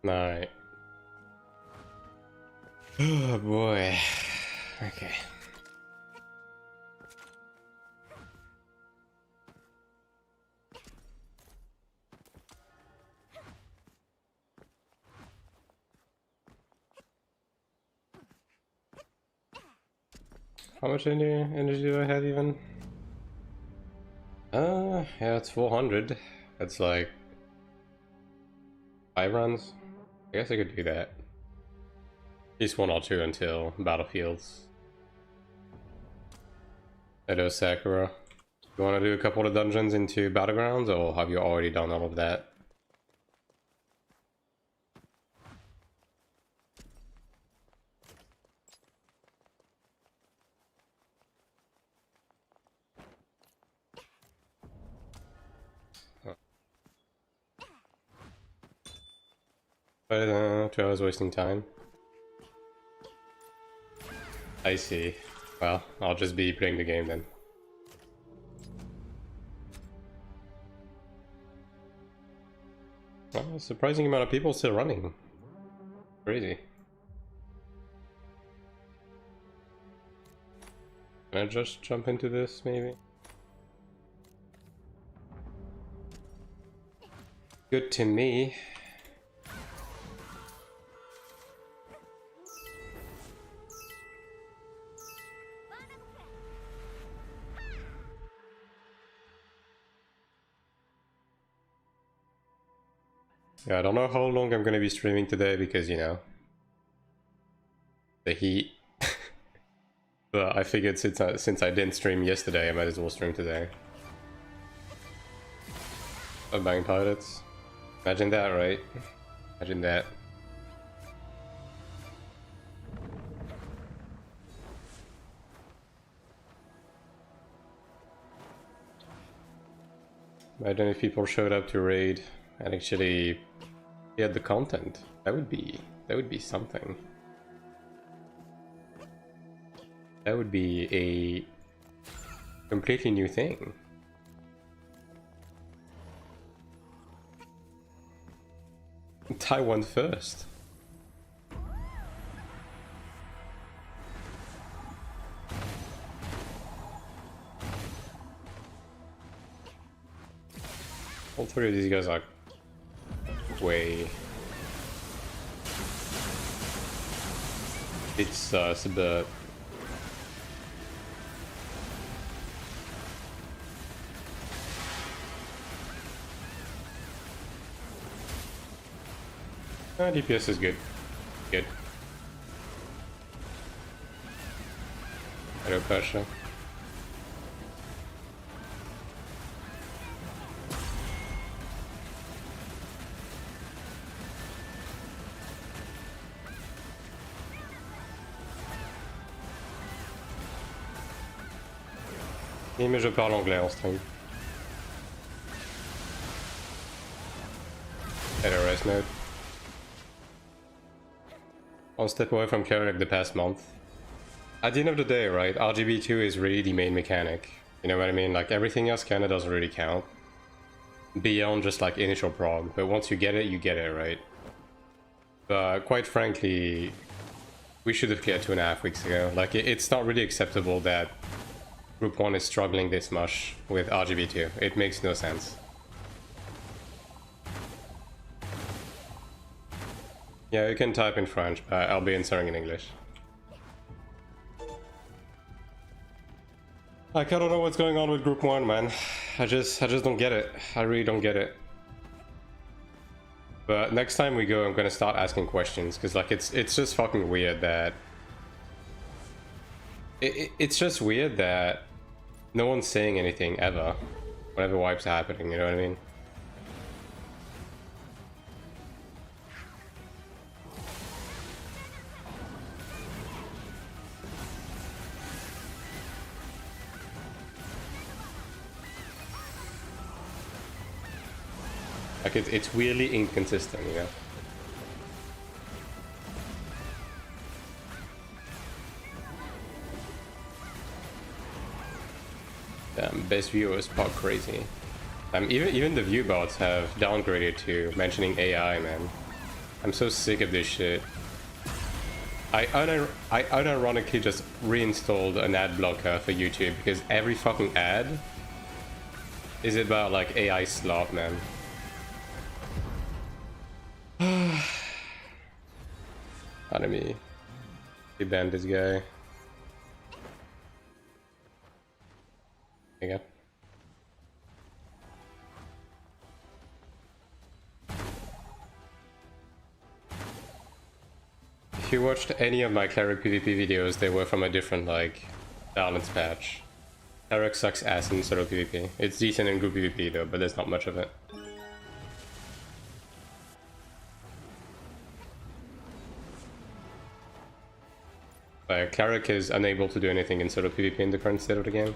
Alright. Oh boy. Okay. How much energy do I have even? Yeah, it's 400. That's like 5 runs. I guess I could do that. At least 1 or 2 until battlefields. Hello, Sakura. You want to do a couple of dungeons into battlegrounds, or have you already done all of that? But 2 hours wasting time. I see. Well, I'll just be playing the game then. Well, a surprising amount of people still running. Crazy. Can I just jump into this, maybe? Good to me. Yeah, I don't know how long I'm gonna be streaming today because, you know, the heat. But I figured since I didn't stream yesterday, I might as well stream today. Bang pilots. Imagine that, right? Imagine that. Imagine if people showed up to raid and actually get the content. That would be something. That would be a completely new thing. Taiwan first. All 3 of these guys are way. It's but DPS is good. Good. No pressure. Oui, mais je parle anglais en stream. Hello, rest mode. One step away from Cleric the past month. At the end of the day, right, RGB2 is really the main mechanic. You know what I mean? Like, everything else kinda doesn't really count. Beyond just, like, initial prog. But once you get it, right? But quite frankly, we should have cleared 2.5 weeks ago. Like, it's not really acceptable that Group 1 is struggling this much with RGB2. It makes no sense. Yeah, you can type in French, but I'll be answering in English. I don't know what's going on with Group 1, man. I just don't get it. I really don't get it. But next time we go, I'm gonna start asking questions, because like it's just fucking weird that it's just weird that no one's saying anything ever whenever wipes are happening. You know what I mean? Like it's weirdly inconsistent, you know? Damn, best viewers part crazy. Even the view bots have downgraded to mentioning AI, man. I'm so sick of this shit. I unironically just reinstalled an ad blocker for YouTube because every fucking ad is about like AI slop, man. Pardon me. He banned this guy. There you go. If you watched any of my Cleric PvP videos, they were from a different, like, balance patch. Cleric sucks ass in solo PvP. It's decent in group PvP though, but there's not much of it. But Cleric is unable to do anything in solo PvP in the current state of the game.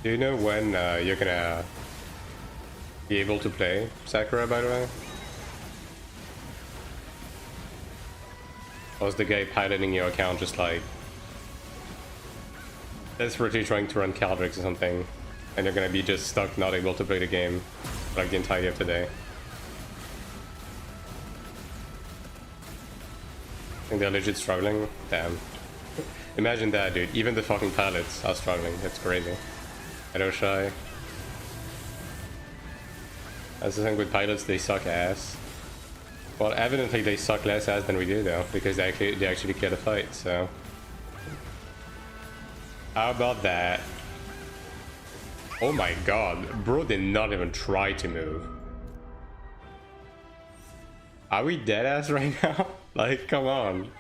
Do you know when you're gonna be able to play Sakura, by the way? Or is the guy piloting your account just like desperately trying to run Caldrix or something, and you're gonna be just stuck not able to play the game for like the entirety of today? I think they're legit struggling? Damn. Imagine that, dude. Even the fucking pilots are struggling. That's crazy. Hello, Shy. That's the thing with pilots, they suck ass. Well, evidently they suck less ass than we do, though, because they actually clear the fight, so... How about that? Oh my god, bro did not even try to move. Are we dead ass right now? Like, come on.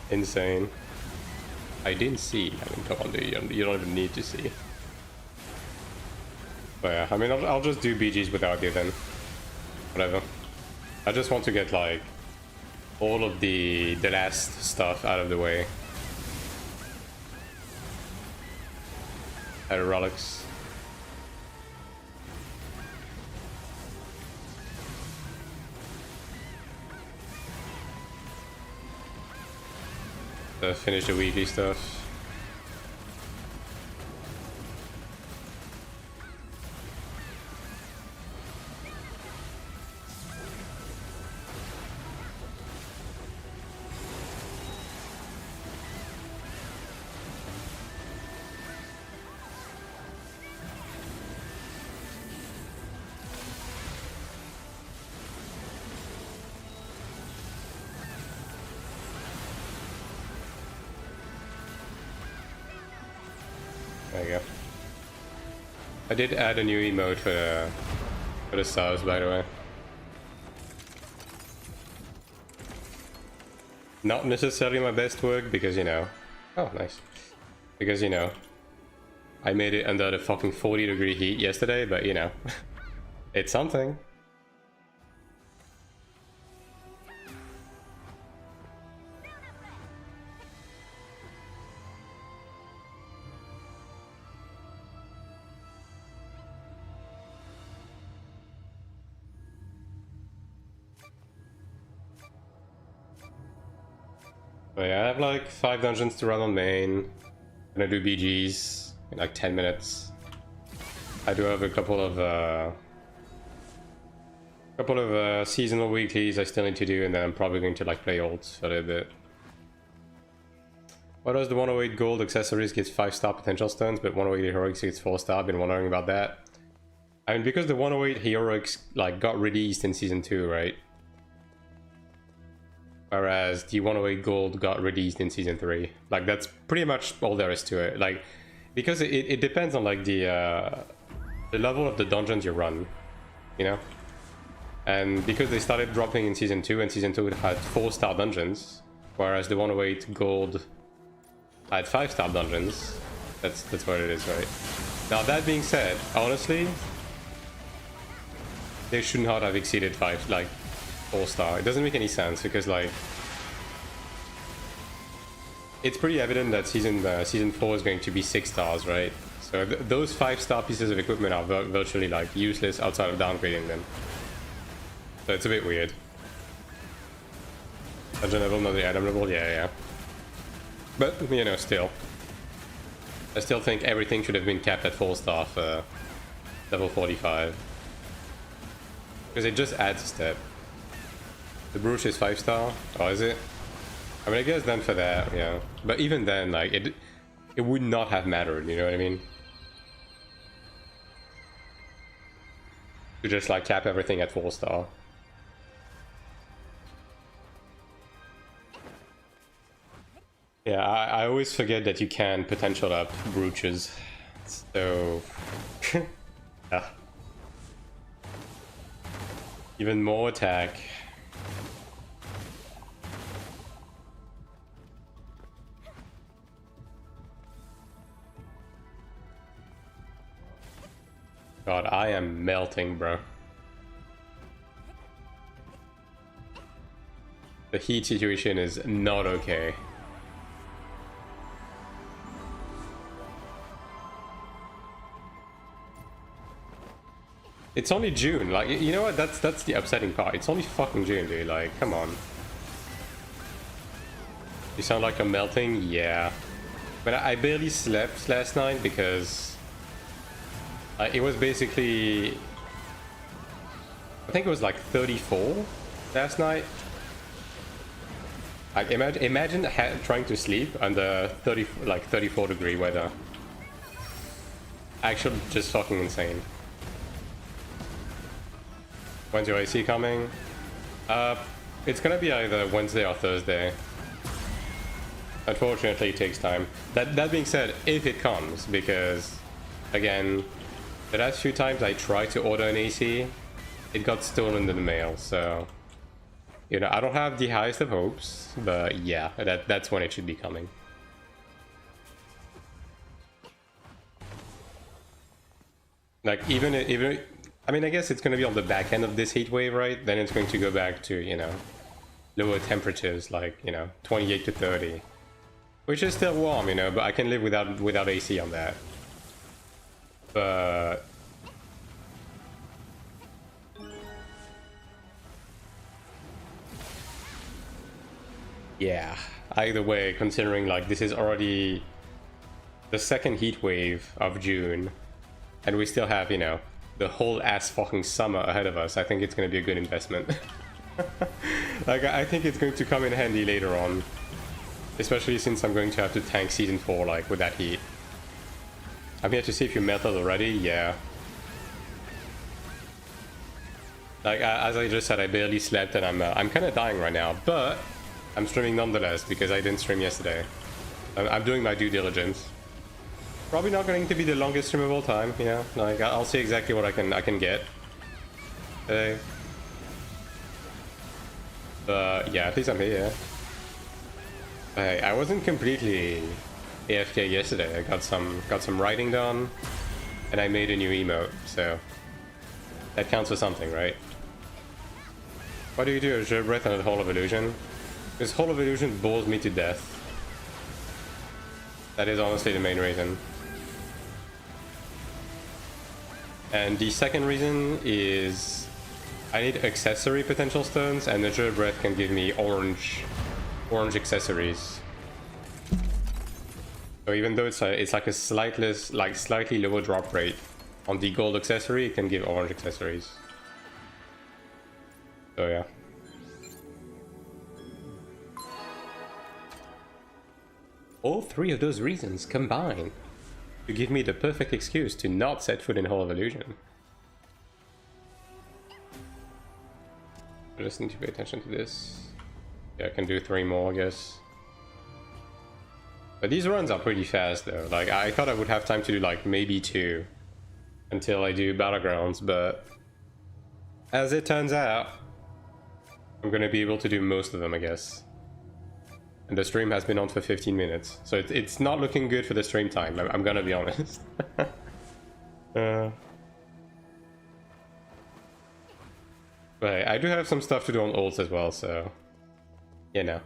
Insane. I didn't see. I mean, come on, dude. You don't even need to see. But yeah, I mean, I'll just do BGs without you then. Whatever. I just want to get, like, all of the last stuff out of the way. Relics. Finish the weekly stuff. There you go. I did add a new emote for the subs, by the way. Not necessarily my best work, because, you know... Oh, nice. Because, you know, I made it under the fucking 40-degree heat yesterday, but, you know, it's something. But yeah, I have like 5 dungeons to run on main. I'm gonna do BGs in like 10 minutes. I do have a couple of seasonal weeklies I still need to do, and then I'm probably going to like play ults for a little bit. Why does the 108 gold accessories get 5-star potential stones, but 108 heroics gets 4-star? I've been wondering about that. I mean, because the 108 heroics like got released in season 2, right? Whereas the 108 gold got released in season 3. Like, that's pretty much all there is to it. Like, because it depends on like the level of the dungeons you run, you know. And because they started dropping in season 2, and season 2 had 4-star dungeons, whereas the 108 gold had 5-star dungeons. That's what it is, right? Now that being said, honestly, they should not have exceeded 4-star. It doesn't make any sense, because like it's pretty evident that season 4 is going to be 6 stars, right? So those 5-star pieces of equipment are virtually like useless outside of downgrading them. So it's a bit weird. Dungeon level, not the item level, yeah. But, you know, still. I still think everything should have been capped at 4-star for level 45. Because it just adds a step. The brooch is 5-star? Oh, is it? I mean, I guess then for that, yeah. But even then, like, it would not have mattered, you know what I mean? To just, like, cap everything at 4-star. Yeah, I always forget that you can potential up brooches. So... yeah. Even more attack. God, I am melting, bro. The heat situation is not okay. It's only June, like, you know what, that's the upsetting part. It's only fucking June, dude, like, come on. You sound like I'm melting? Yeah. But I barely slept last night because... it was basically... I think it was like 34 last night. Like, imagine trying to sleep under 34-degree weather. Actually, just fucking insane. When's your AC coming? It's gonna be either Wednesday or Thursday. Unfortunately, it takes time. That being said, if it comes, because, again, the last few times I tried to order an AC, it got stolen in the mail, so... You know, I don't have the highest of hopes, but yeah, that's when it should be coming. Like, even I mean, I guess it's going to be on the back end of this heat wave, right? Then it's going to go back to, you know, lower temperatures, like, you know, 28 to 30. Which is still warm, you know, but I can live without AC on that. But... yeah, either way, considering, like, this is already the second heat wave of June, and we still have, you know, the whole ass fucking summer ahead of us, I think it's going to be a good investment. Like, I think it's going to come in handy later on. Especially since I'm going to have to tank season 4, like, with that heat. I'm here to see if you melted already. Yeah. Like, as I just said, I barely slept and I'm kind of dying right now. But I'm streaming nonetheless because I didn't stream yesterday. I'm doing my due diligence. Probably not going to be the longest stream of all time, you know? Like, I'll see exactly what I can get today. But yeah, at least I'm here. I wasn't completely AFK yesterday. I got some writing done, and I made a new emote, so that counts for something, right? What do you do? Is your breath and a Hall of Illusion? This Hall of Illusion bores me to death. That is honestly the main reason. And the second reason is I need accessory potential stones, and the Nature Breath can give me orange accessories. So even though it's like a slightly lower drop rate on the gold accessory, it can give orange accessories. So yeah. All three of those reasons combine to give me the perfect excuse to not set foot in Hall of Illusion. I just need to pay attention to this. Yeah, I can do 3 more, I guess. But these runs are pretty fast, though. Like, I thought I would have time to do, like, maybe 2 until I do Battlegrounds, but as it turns out, I'm gonna be able to do most of them, I guess. And the stream has been on for 15 minutes, so it's not looking good for the stream time, I'm gonna be honest. But I do have some stuff to do on ults as well, so... you know.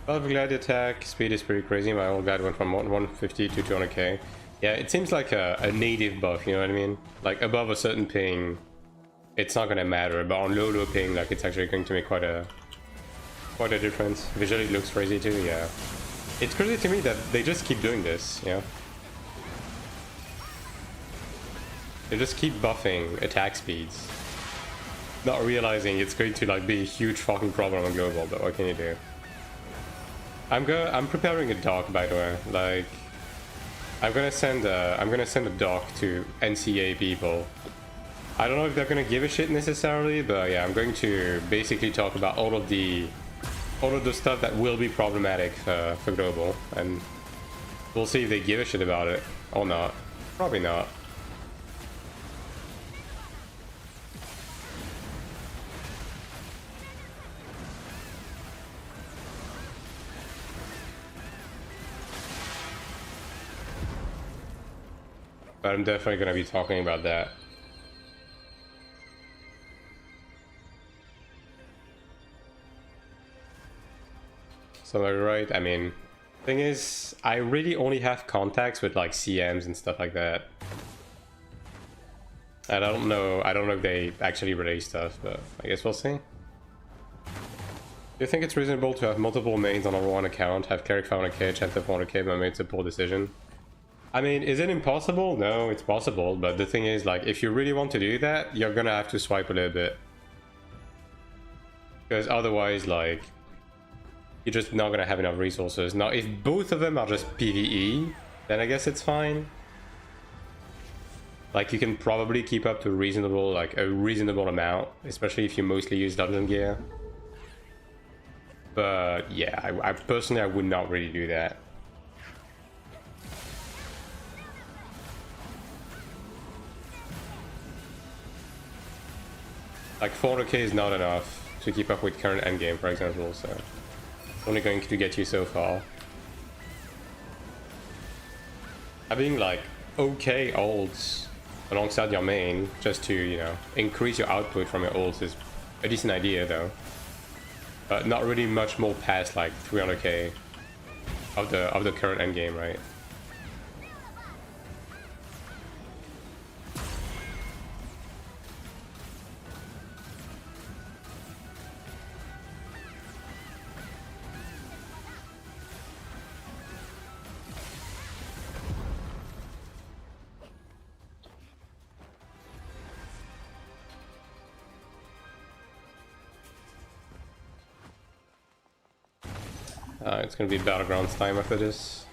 Well, glad the attack speed is pretty crazy. My old guide went from 150 to 200k. Yeah, it seems like a native buff, you know what I mean? Like above a certain ping, it's not gonna matter, but on low ping, like it's actually going to make quite a difference. Visually it looks crazy too, yeah. It's crazy to me that they just keep doing this, you know? They just keep buffing attack speeds, not realizing it's going to like be a huge fucking problem on global, but what can you do? I'm preparing a doc, by the way. Like, I'm gonna send a doc to NCA people. I don't know if they're gonna give a shit necessarily, but yeah, I'm going to basically talk about all of the stuff that will be problematic for global, and we'll see if they give a shit about it or not. Probably not. But I'm definitely gonna be talking about that. So am I right? I mean, thing is, I really only have contacts with like CMs and stuff like that. And I don't know if they actually release stuff, but I guess we'll see. Do you think it's reasonable to have multiple mains on one account, have Cleric 500k, chance of 400k, but made a poor decision? I mean, is it impossible? No, it's possible, but the thing is, like, if you really want to do that, you're gonna have to swipe a little bit. Because otherwise, like, you're just not gonna have enough resources. Now, if both of them are just PvE, then I guess it's fine. Like, you can probably keep up to a reasonable amount, especially if you mostly use dungeon gear. But yeah, I personally, I would not really do that. Like 400k is not enough to keep up with current endgame, for example, so it's only going to get you so far. Having like okay ults alongside your main just to, you know, increase your output from your ults is a decent idea though. But not really much more past like 300k of the current endgame, right? It's gonna be Battlegrounds time after this.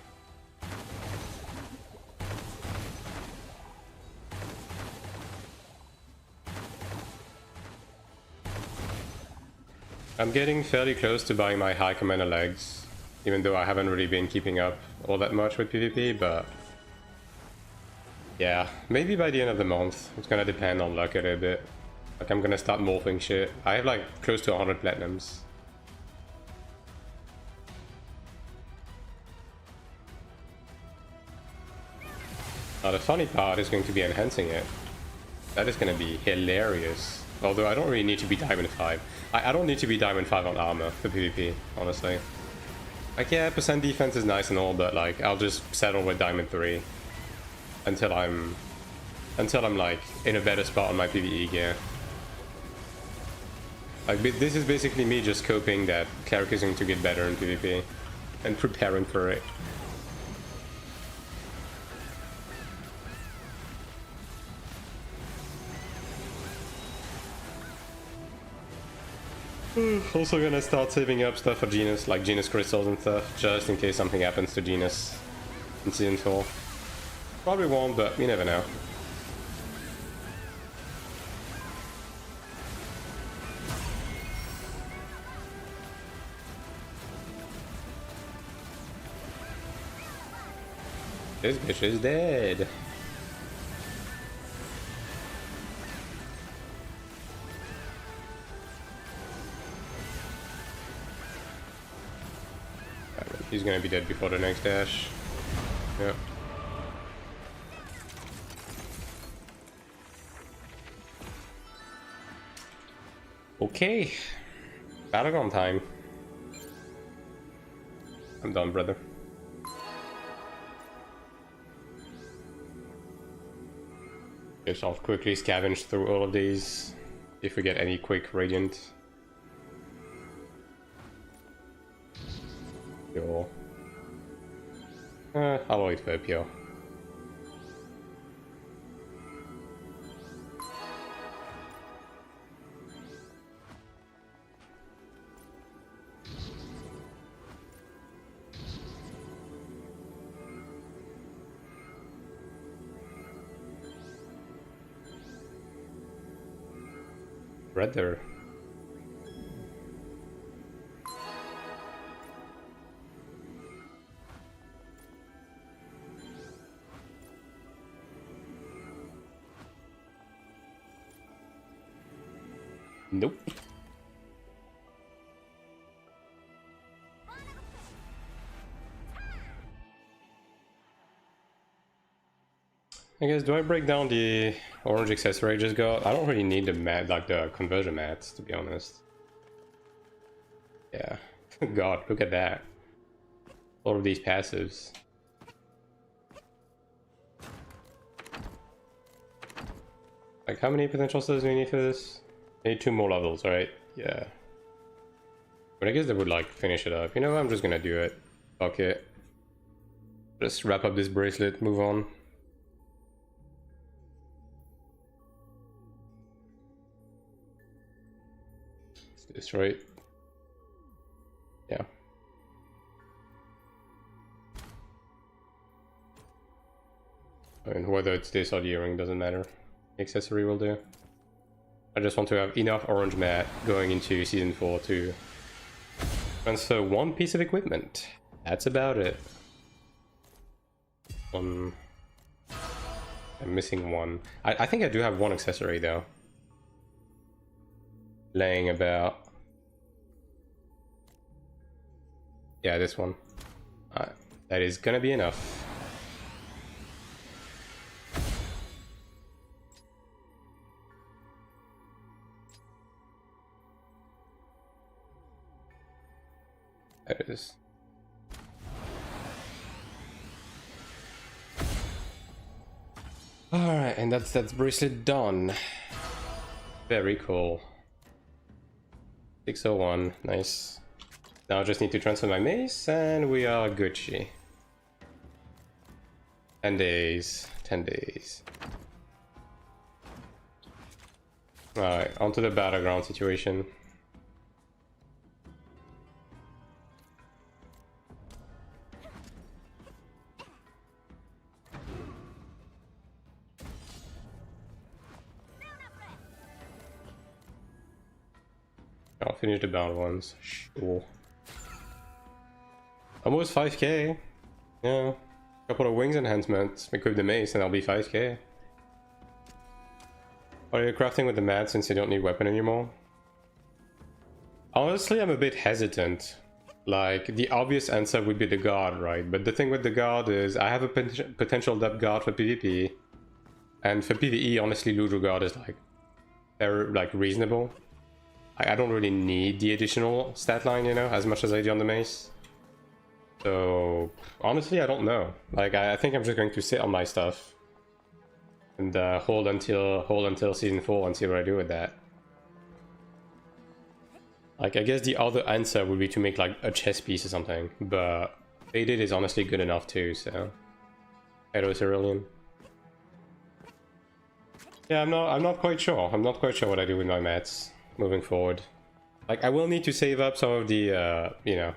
I'm getting fairly close to buying my High Commander legs, even though I haven't really been keeping up all that much with PvP, but yeah, maybe by the end of the month. It's gonna depend on luck a little bit. Like, I'm gonna start morphing shit. I have like close to 100 platinums. Now the funny part is going to be enhancing it. That is going to be hilarious. Although I don't really need to be Diamond 5. I don't need to be Diamond 5 on armor for PvP, honestly. Like, yeah, percent defense is nice and all, but like, I'll just settle with Diamond 3 until I'm like in a better spot on my PvE gear. Like, this is basically me just coping that Cleric is going to get better in PvP and preparing for it. Also gonna start saving up stuff for Genus, like Genus crystals and stuff, just in case something happens to Genus in Season 4. Probably won't, but you never know. This bitch is dead. He's gonna be dead before the next dash. Yep. Okay. Battleground time. I'm done, brother. Guess I'll quickly scavenge through all of these if we get any quick radiant. Pure. I'll wait for a pure. Brother. Nope. I guess, do I break down the orange accessory I just got? I don't really need the mat, like the conversion mats, to be honest. Yeah. God, look at that. All of these passives. Like, how many potential stars do we need for this? I need 2 more levels, right? Yeah. But I guess that would, like, finish it up. You know what? I'm just gonna do it. Fuck it. Just wrap up this bracelet, move on. Destroy it. Yeah. I mean, whether it's this or the earring doesn't matter. The accessory will do. I just want to have enough orange mat going into season 4 to transfer 1 piece of equipment. That's about it. I'm missing 1. I think I do have 1 accessory though. Laying about. Yeah, this one. That is gonna be enough. That is. Alright, and that's bracelet done. Very cool. 601, nice. Now I just need to transfer my mace and we are Gucci. 10 days. 10 days. Alright, onto the battleground situation. I'll finish the bound ones. Sure. Almost 5k. Yeah. Couple of wings enhancements. Equip the mace and I'll be 5k. Are you crafting with the mat since you don't need weapon anymore? Honestly, I'm a bit hesitant. Like, the obvious answer would be the guard, right? But the thing with the guard is I have a potential depth guard for PvP. And for PvE, honestly, Ludo guard is like, they're like reasonable. I don't really need the additional stat line, you know, as much as I do on the mace. So, honestly, I don't know. Like, I think I'm just going to sit on my stuff. And hold until season 4 and see what I do with that. Like, I guess the other answer would be to make, like, a chess piece or something. But Faded is honestly good enough too, so... Hello, Cerulean. Yeah, I'm not quite sure. I'm not quite sure what I do with my mats moving forward. Like, I will need to save up some of the, you know,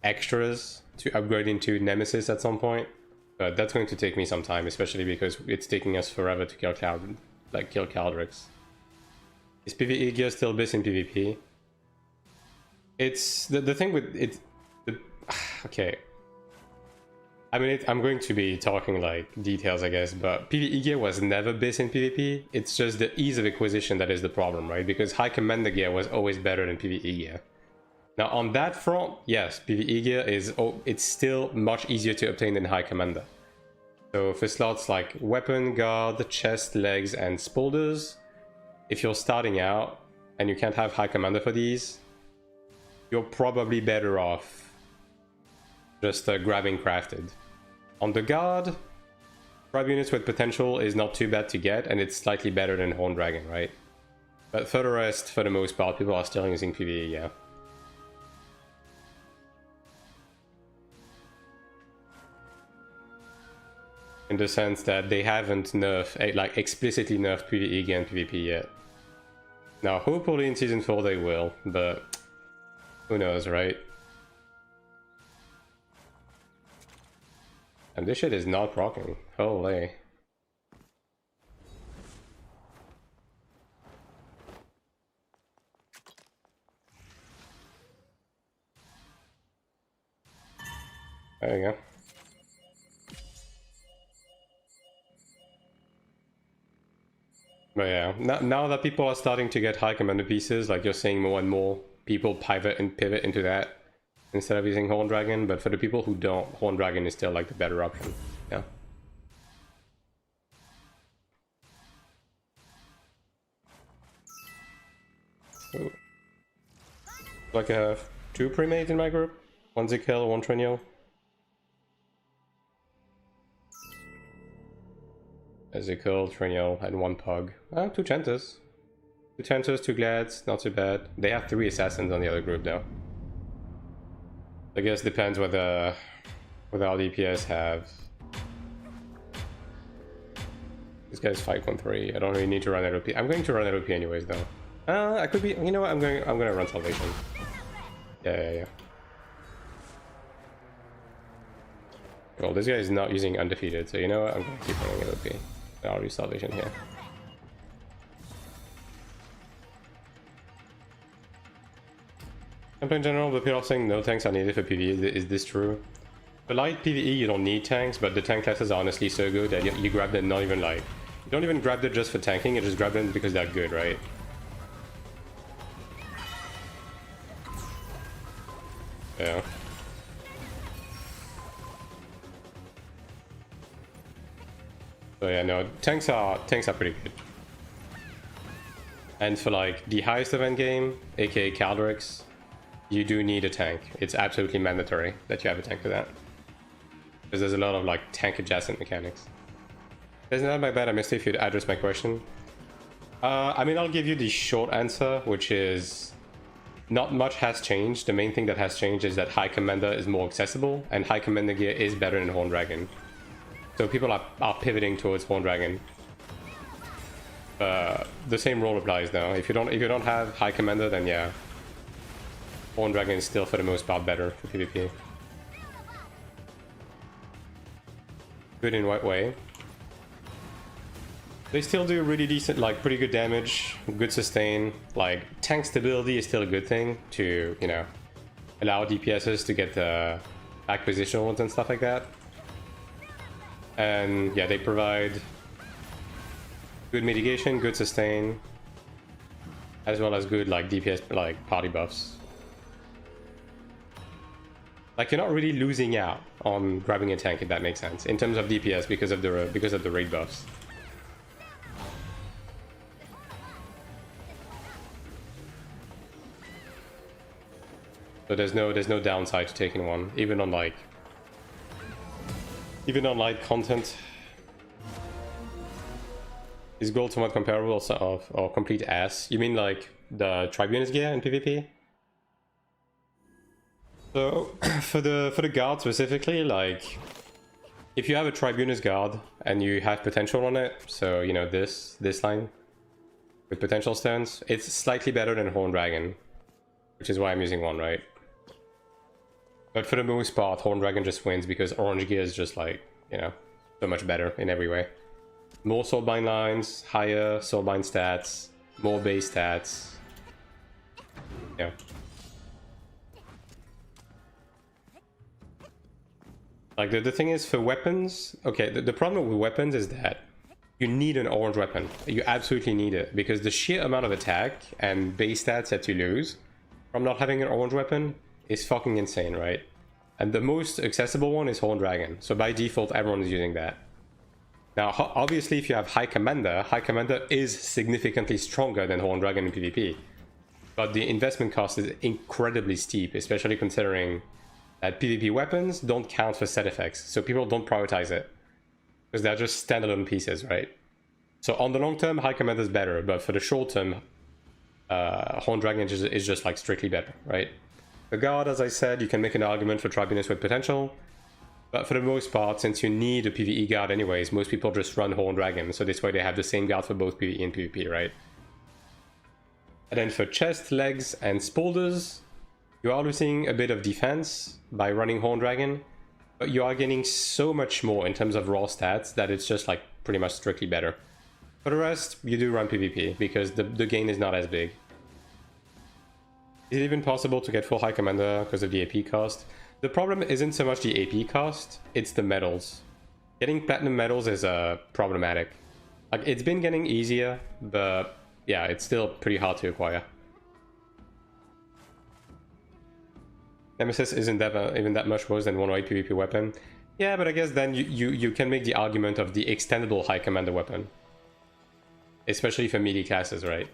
extras to upgrade into Nemesis at some point. But that's going to take me some time, especially because it's taking us forever to kill Caldrix. Is PvE gear still best in PvP? It's... the thing with it... okay. I mean, I'm going to be talking, like, details, I guess, but PvE gear was never best in PvP. It's just the ease of acquisition that is the problem, right? Because High Commander gear was always better than PvE gear. Now, on that front, yes, PvE gear is... it's still much easier to obtain than High Commander. So, for slots like Weapon, Guard, Chest, Legs, and Spolders, if you're starting out, and you can't have High Commander for these, you're probably better off just grabbing crafted. On the guard, tribe units with potential is not too bad to get, and it's slightly better than Horned Dragon, right? But for the rest, for the most part, people are still using PvE, yeah. In the sense that they haven't nerfed, like explicitly nerfed PvE against PvP yet. Now, hopefully in Season 4 they will, but who knows, right? And this shit is not proccing. Holy. There you go. But yeah, now that people are starting to get high commander pieces, like you're seeing more and more people pivot into that instead of using Horned Dragon. But for the people who don't, Horned Dragon is still like the better option. Yeah. Ooh. Like I have 2 pre-mates in my group. 1 Zekiel, 1 Triniel. Ezekiel, Triniel, and 1 Pug. 2 Chances. 2 Chances, 2 Glads, not too bad. They have 3 Assassins on the other group though. I guess depends what our DPS have. This guy's 5.3. I don't really need to run LOP. I'm going to run LOP anyways though. I could be. You know what? I'm gonna run Salvation. Yeah. Well, this guy is not using Undefeated, so you know what? I'm gonna keep running LOP. I'll use Salvation here. In general, but people are saying no tanks are needed for PvE. Is this true? For light PvE, you don't need tanks, but the tank classes are honestly so good that you grab them not even like... You don't even grab them just for tanking, you just grab them because they're good, right? Yeah. So yeah, no, tanks are pretty good. And for like the highest event game, aka Clerics, you do need a tank. It's absolutely mandatory that you have a tank for that. Because there's a lot of like tank adjacent mechanics. Isn't that my bad? I missed it if you'd address my question. I mean, I'll give you the short answer, which is not much has changed. The main thing that has changed is that High Commander is more accessible, and High Commander gear is better than Horned Dragon. So people are pivoting towards Horned Dragon. The same rule applies now. If you don't have High Commander, then yeah, Horned Dragon is still for the most part better for PvP. Good in what way? They still do really decent, like pretty good damage, good sustain. Like tank stability is still a good thing to, you know, allow DPSs to get the back positionals and stuff like that. And yeah, they provide good mitigation, good sustain, as well as good like DPS, like party buffs. Like you're not really losing out on grabbing a tank, if that makes sense, in terms of DPS because of the raid buffs. So there's no downside to taking one, even on light content. Is gold somewhat comparable or complete ass? You mean like the Tribunus gear in PvP? So for the guard specifically, like if you have a Tribunus guard and you have potential on it, so you know this line with potential stones, it's slightly better than Horned Dragon, which is why I'm using one, right? But for the most part, Horned Dragon just wins because orange gear is just like, you know, so much better in every way. More soulbind lines, higher soulbind stats, more base stats. Yeah. Like the thing is for weapons, okay, the problem with weapons is that you need an orange weapon. You absolutely need it because the sheer amount of attack and base stats that you lose from not having an orange weapon is fucking insane, right? And the most accessible one is Horned Dragon. So by default, everyone is using that. Now, obviously, if you have High Commander is significantly stronger than Horned Dragon in PvP. But the investment cost is incredibly steep, especially considering that PvP weapons don't count for set effects, so people don't prioritize it. Because they're just standalone pieces, right? So on the long term, High Commander is better, but for the short term, Horn Dragon is just like strictly better, right? The Guard, as I said, you can make an argument for Tribunus with potential, but for the most part, since you need a PvE Guard anyways, most people just run Horn Dragon, so this way they have the same Guard for both PvE and PvP, right? And then for chest, legs, and spolders, you are losing a bit of defense by running Horn Dragon, but you are getting so much more in terms of raw stats that it's just like pretty much strictly better. For the rest, you do run PvP because the gain is not as big. Is it even possible to get full High Commander because of the AP cost? The problem isn't so much the AP cost, it's the medals. Getting platinum medals is problematic. Like, it's been getting easier, but yeah, it's still pretty hard to acquire. Nemesis isn't even that much worse than 108 PvP weapon. Yeah, but I guess then you can make the argument of the extendable High Commander weapon. Especially for melee classes, right?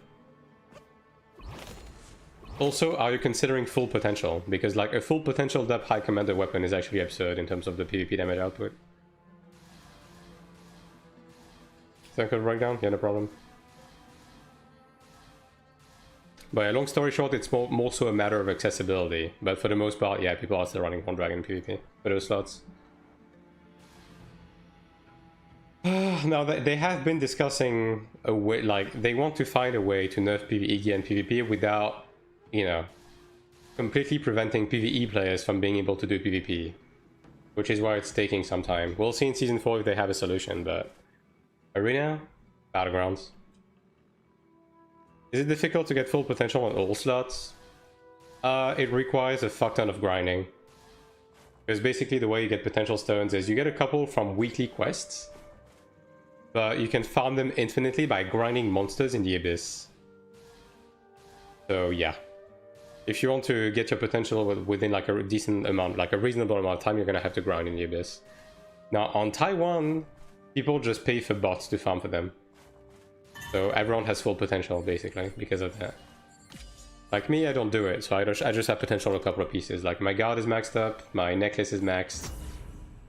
Also, are you considering full potential? Because like a full potential depth High Commander weapon is actually absurd in terms of the PvP damage output. Second breakdown? Yeah, no problem. But yeah, long story short, it's more so a matter of accessibility. But for the most part, yeah, people are still running Horn Dragon PvP for those slots. Now, they have been discussing a way, like, they want to find a way to nerf PvE gear and PvP without, you know, completely preventing PvE players from being able to do PvP. Which is why it's taking some time. We'll see in Season 4 if they have a solution, but... Arena? Battlegrounds. Is it difficult to get full potential on all slots? It requires a fuck ton of grinding. Because basically the way you get potential stones is you get a couple from weekly quests, but you can farm them infinitely by grinding monsters in the Abyss. So yeah. If you want to get your potential within like a decent amount, like a reasonable amount of time, you're gonna have to grind in the Abyss. Now on Taiwan, people just pay for bots to farm for them. So everyone has full potential basically because of that. Like me, I don't do it, so I just have potential on a couple of pieces. Like my guard is maxed up, my necklace is maxed.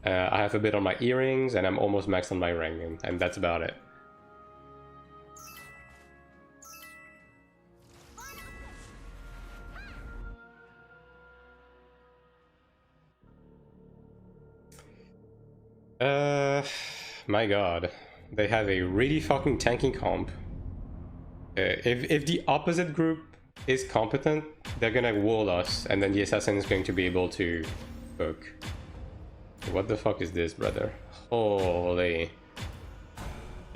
I have a bit on my earrings, and I'm almost maxed on my ring, and that's about it. My god. They have a really fucking tanky comp. If the opposite group is competent, they're gonna wall us, and then the assassin is going to be able to poke. What the fuck is this, brother? Holy.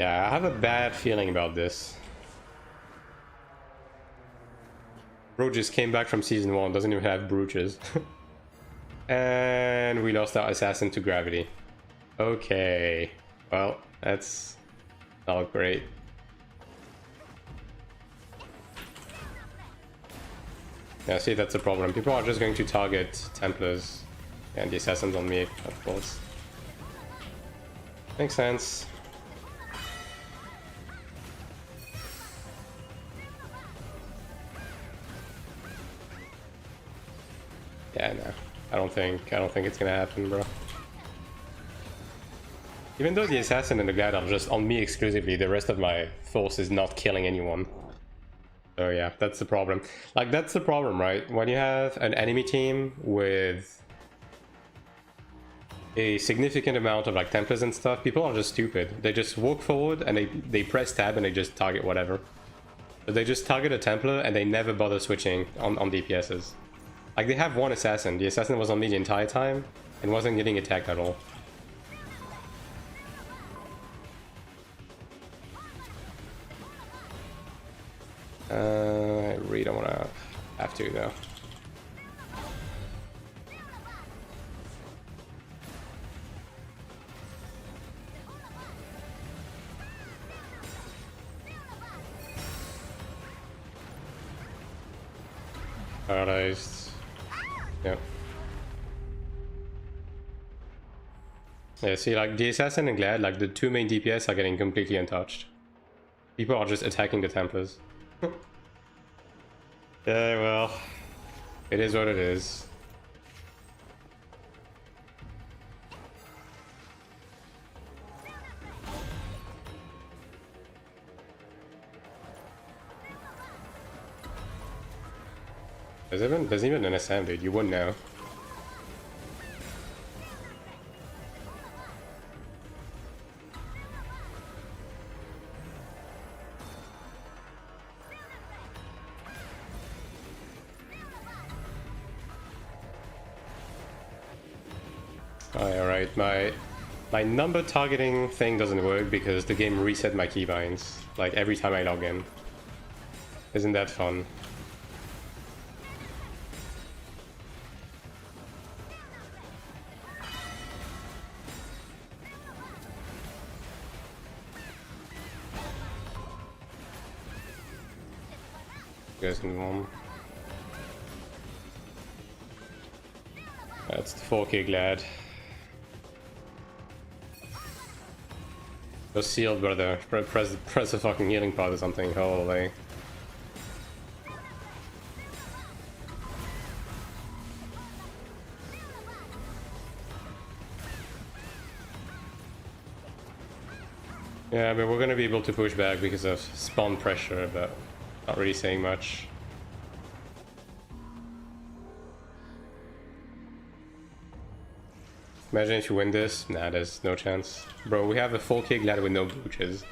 Yeah, I have a bad feeling about this. Bro just came back from Season 1, doesn't even have brooches. And we lost our assassin to gravity. Okay. Well, that's not great. Yeah, see, that's the problem. People are just going to target Templars and the assassins on me, of course. Makes sense. Yeah, no. I don't think it's gonna happen, bro. Even though the assassin and the guide are just on me exclusively, the rest of my force is not killing anyone. So yeah, that's the problem. Like, that's the problem, right? When you have an enemy team with a significant amount of like Templars and stuff, people are just stupid. They just walk forward and they press tab and they just target whatever. But they just target a Templar and they never bother switching on DPSs. Like, they have one assassin. The assassin was on me the entire time and wasn't getting attacked at all. I really don't want to have to, though. Paralyzed. Yep. Yeah, see, like, the Assassin and Glad, like, the two main DPS are getting completely untouched. People are just attacking the Templars. Yeah, well, it is what it is. There's even an SM, dude. You wouldn't know. Oh, yeah, right. My number targeting thing doesn't work because the game reset my keybinds like every time I log in. Isn't that fun? You guys can warm. That's the 4K glad. Go sealed, brother. Press a fucking healing pod or something. Holy. Yeah, but we're gonna be able to push back because of spawn pressure, but not really saying much. Imagine if you win this. Nah, there's no chance. Bro, we have a 4K glad with no brooches.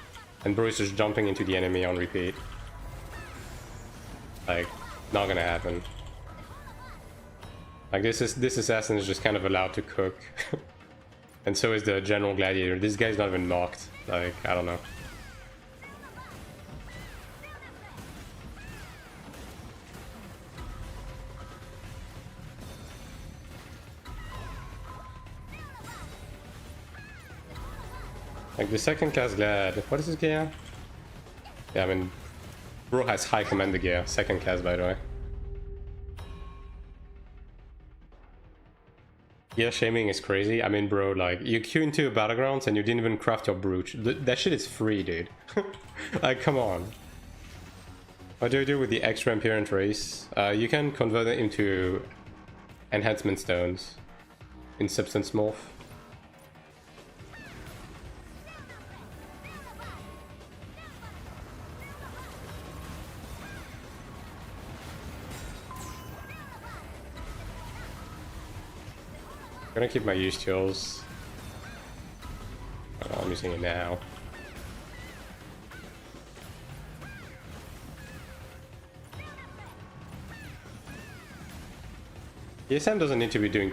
And bro is just jumping into the enemy on repeat. Like, not gonna happen. Like, this assassin is just kind of allowed to cook. And so is the general gladiator. This guy's not even mocked. Like, I don't know. Like the second class glad. What is this gear? Yeah, I mean, bro has high commander gear. Second class, by the way. Gear shaming is crazy. I mean, bro, like you queue into battlegrounds and you didn't even craft your brooch. That shit is free, dude. Like, come on. What do you do with the extra Imperial race? You can convert it into enhancement stones in substance morph. I'm gonna keep my use tools. Oh, I'm using it now. ESM doesn't need to be doing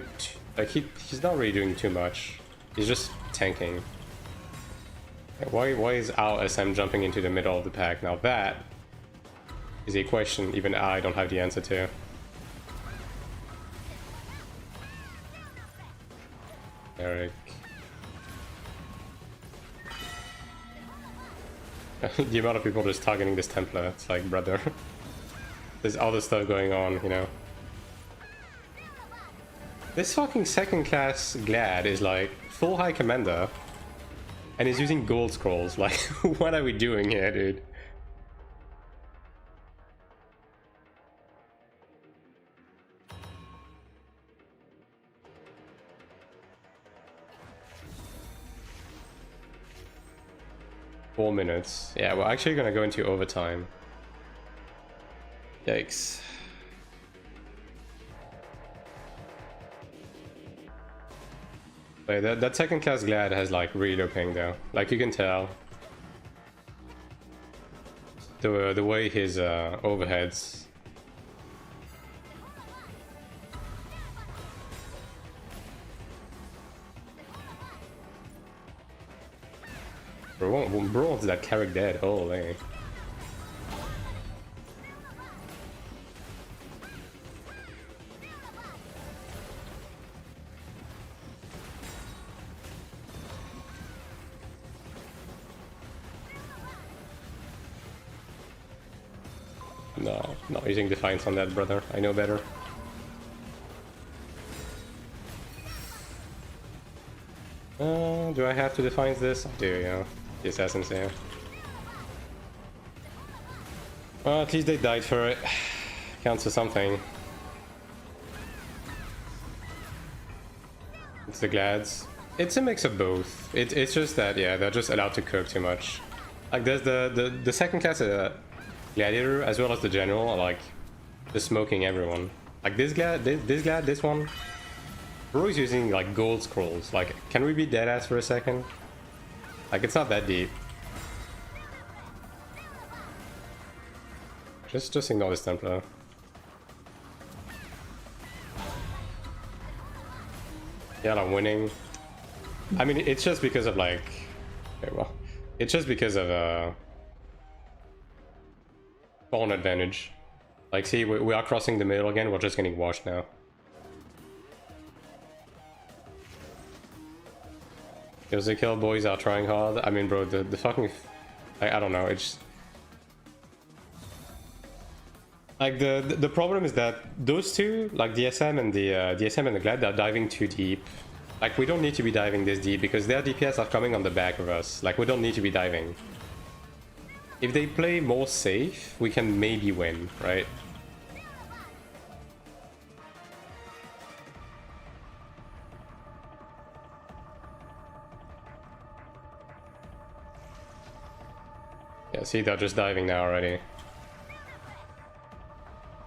like he's not really doing too much. He's just tanking. Why is our SM jumping into the middle of the pack? Now that is a question even I don't have the answer to. Cleric. The amount of people just targeting this Templar, it's like, brother. There's other stuff going on, you know. This fucking second class glad is like full high commander and he's using gold scrolls. Like, what are we doing here, dude? Four minutes. Yeah, we're actually gonna go into overtime. Yikes. Wait, that second class glad has like really low ping though. Like you can tell. The way his overheads. Bro wants that Cleric dead, holy. No, not using Defiance on that, brother. I know better. Do I have to Defiance this? I do, yeah. The assassins here. Well, at least they died for it. Counts for something. It's the glads. It's a mix of both. It's just that, yeah, they're just allowed to cook too much. Like, there's the second class gladiator as well as the general are like Just smoking everyone. Like this guy, this one. Bro is using like gold scrolls. Like, can we be deadass for a second? Like, it's not that deep. Just ignore this Templar. Yeah, I'm winning. I mean, it's just because of like... Okay, well, it's just because of pawn advantage. Like, see, we are crossing the middle again. We're just getting washed now. Because the kill boys are trying hard. I mean, bro, the fucking... I don't know, it's... Like, the problem is that those two, like DSM and the Glad, they're diving too deep. Like, we don't need to be diving this deep because their DPS are coming on the back of us. Like, we don't need to be diving. If they play more safe, we can maybe win, right? Yeah, see, they're just diving now already.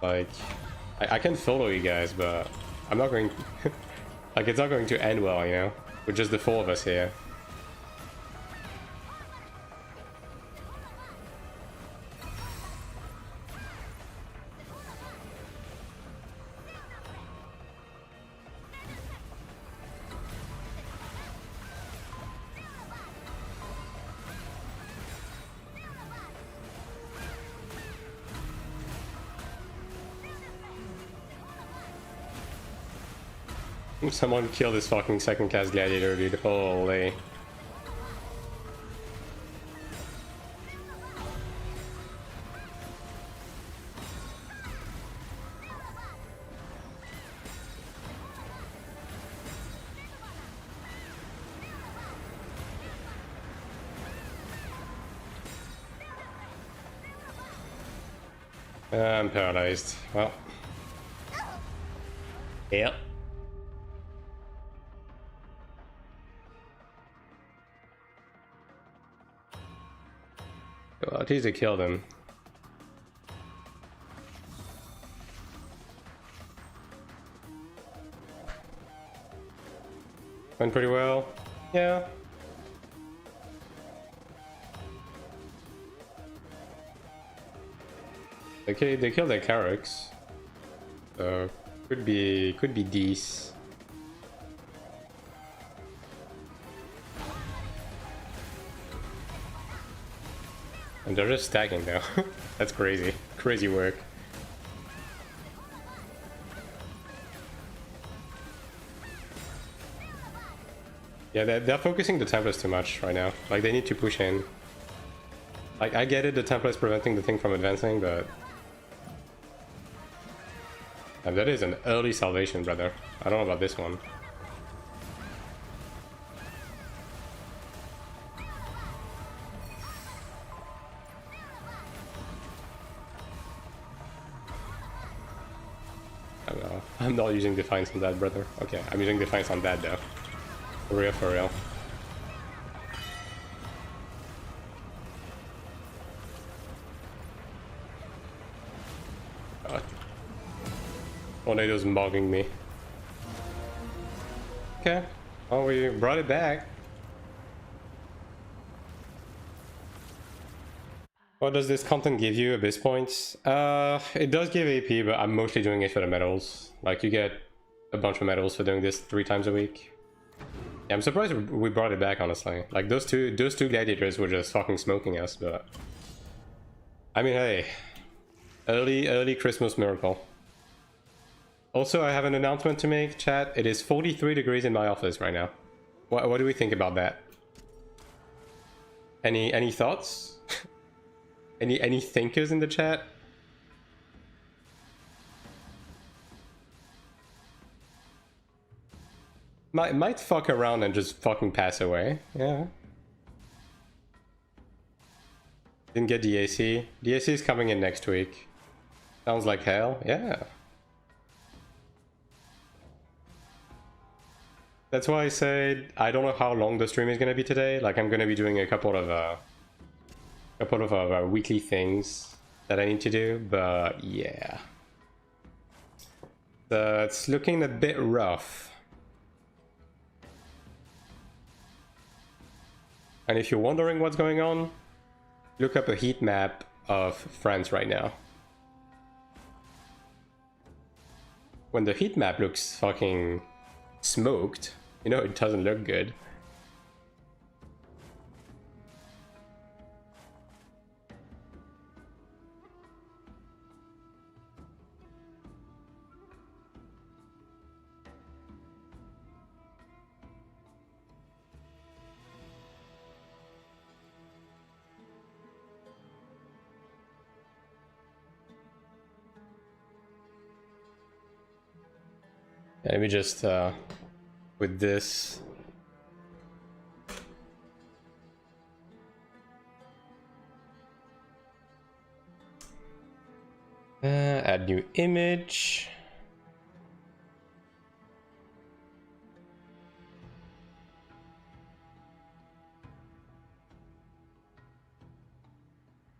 Like, I can follow you guys, but I'm not going... like, it's not going to end well, you know? With just the four of us here. Someone killed this fucking second class gladiator, dude. Holy. I'm paralyzed. Well. Yep. Well, at least they killed him. Went pretty well. Yeah. Okay, they killed their Clerics. So could be decent. And they're just stacking now. That's crazy. Crazy work. Yeah, they're focusing the Templars too much right now. Like, they need to push in. Like, I get it, the Templar is preventing the thing from advancing, but... And that is an early salvation, brother. I don't know about this one. I'm not using Defiance on that, brother. Okay, I'm using Defiance on that, though. For real, for real. Tornado's mugging me. Okay. Oh, we brought it back. What does this content give you? Abyss points? It does give AP, but I'm mostly doing it for the medals. Like, you get a bunch of medals for doing this 3 times a week. Yeah, I'm surprised we brought it back, honestly. Like, those two gladiators were just fucking smoking us, but... I mean, hey. Early Christmas miracle. Also, I have an announcement to make, chat. It is 43 degrees in my office right now. What do we think about that? Any thoughts? Any thinkers in the chat? Might fuck around and just fucking pass away. Yeah. Didn't get DAC. DAC is coming in next week. Sounds like hell. Yeah. That's why I said I don't know how long the stream is gonna be today. Like, I'm gonna be doing a couple of weekly things that I need to do, but yeah. It's looking a bit rough. And if you're wondering what's going on, look up a heat map of France right now. When the heat map looks fucking smoked, you know it doesn't look good. Let me just, with this. Add new image.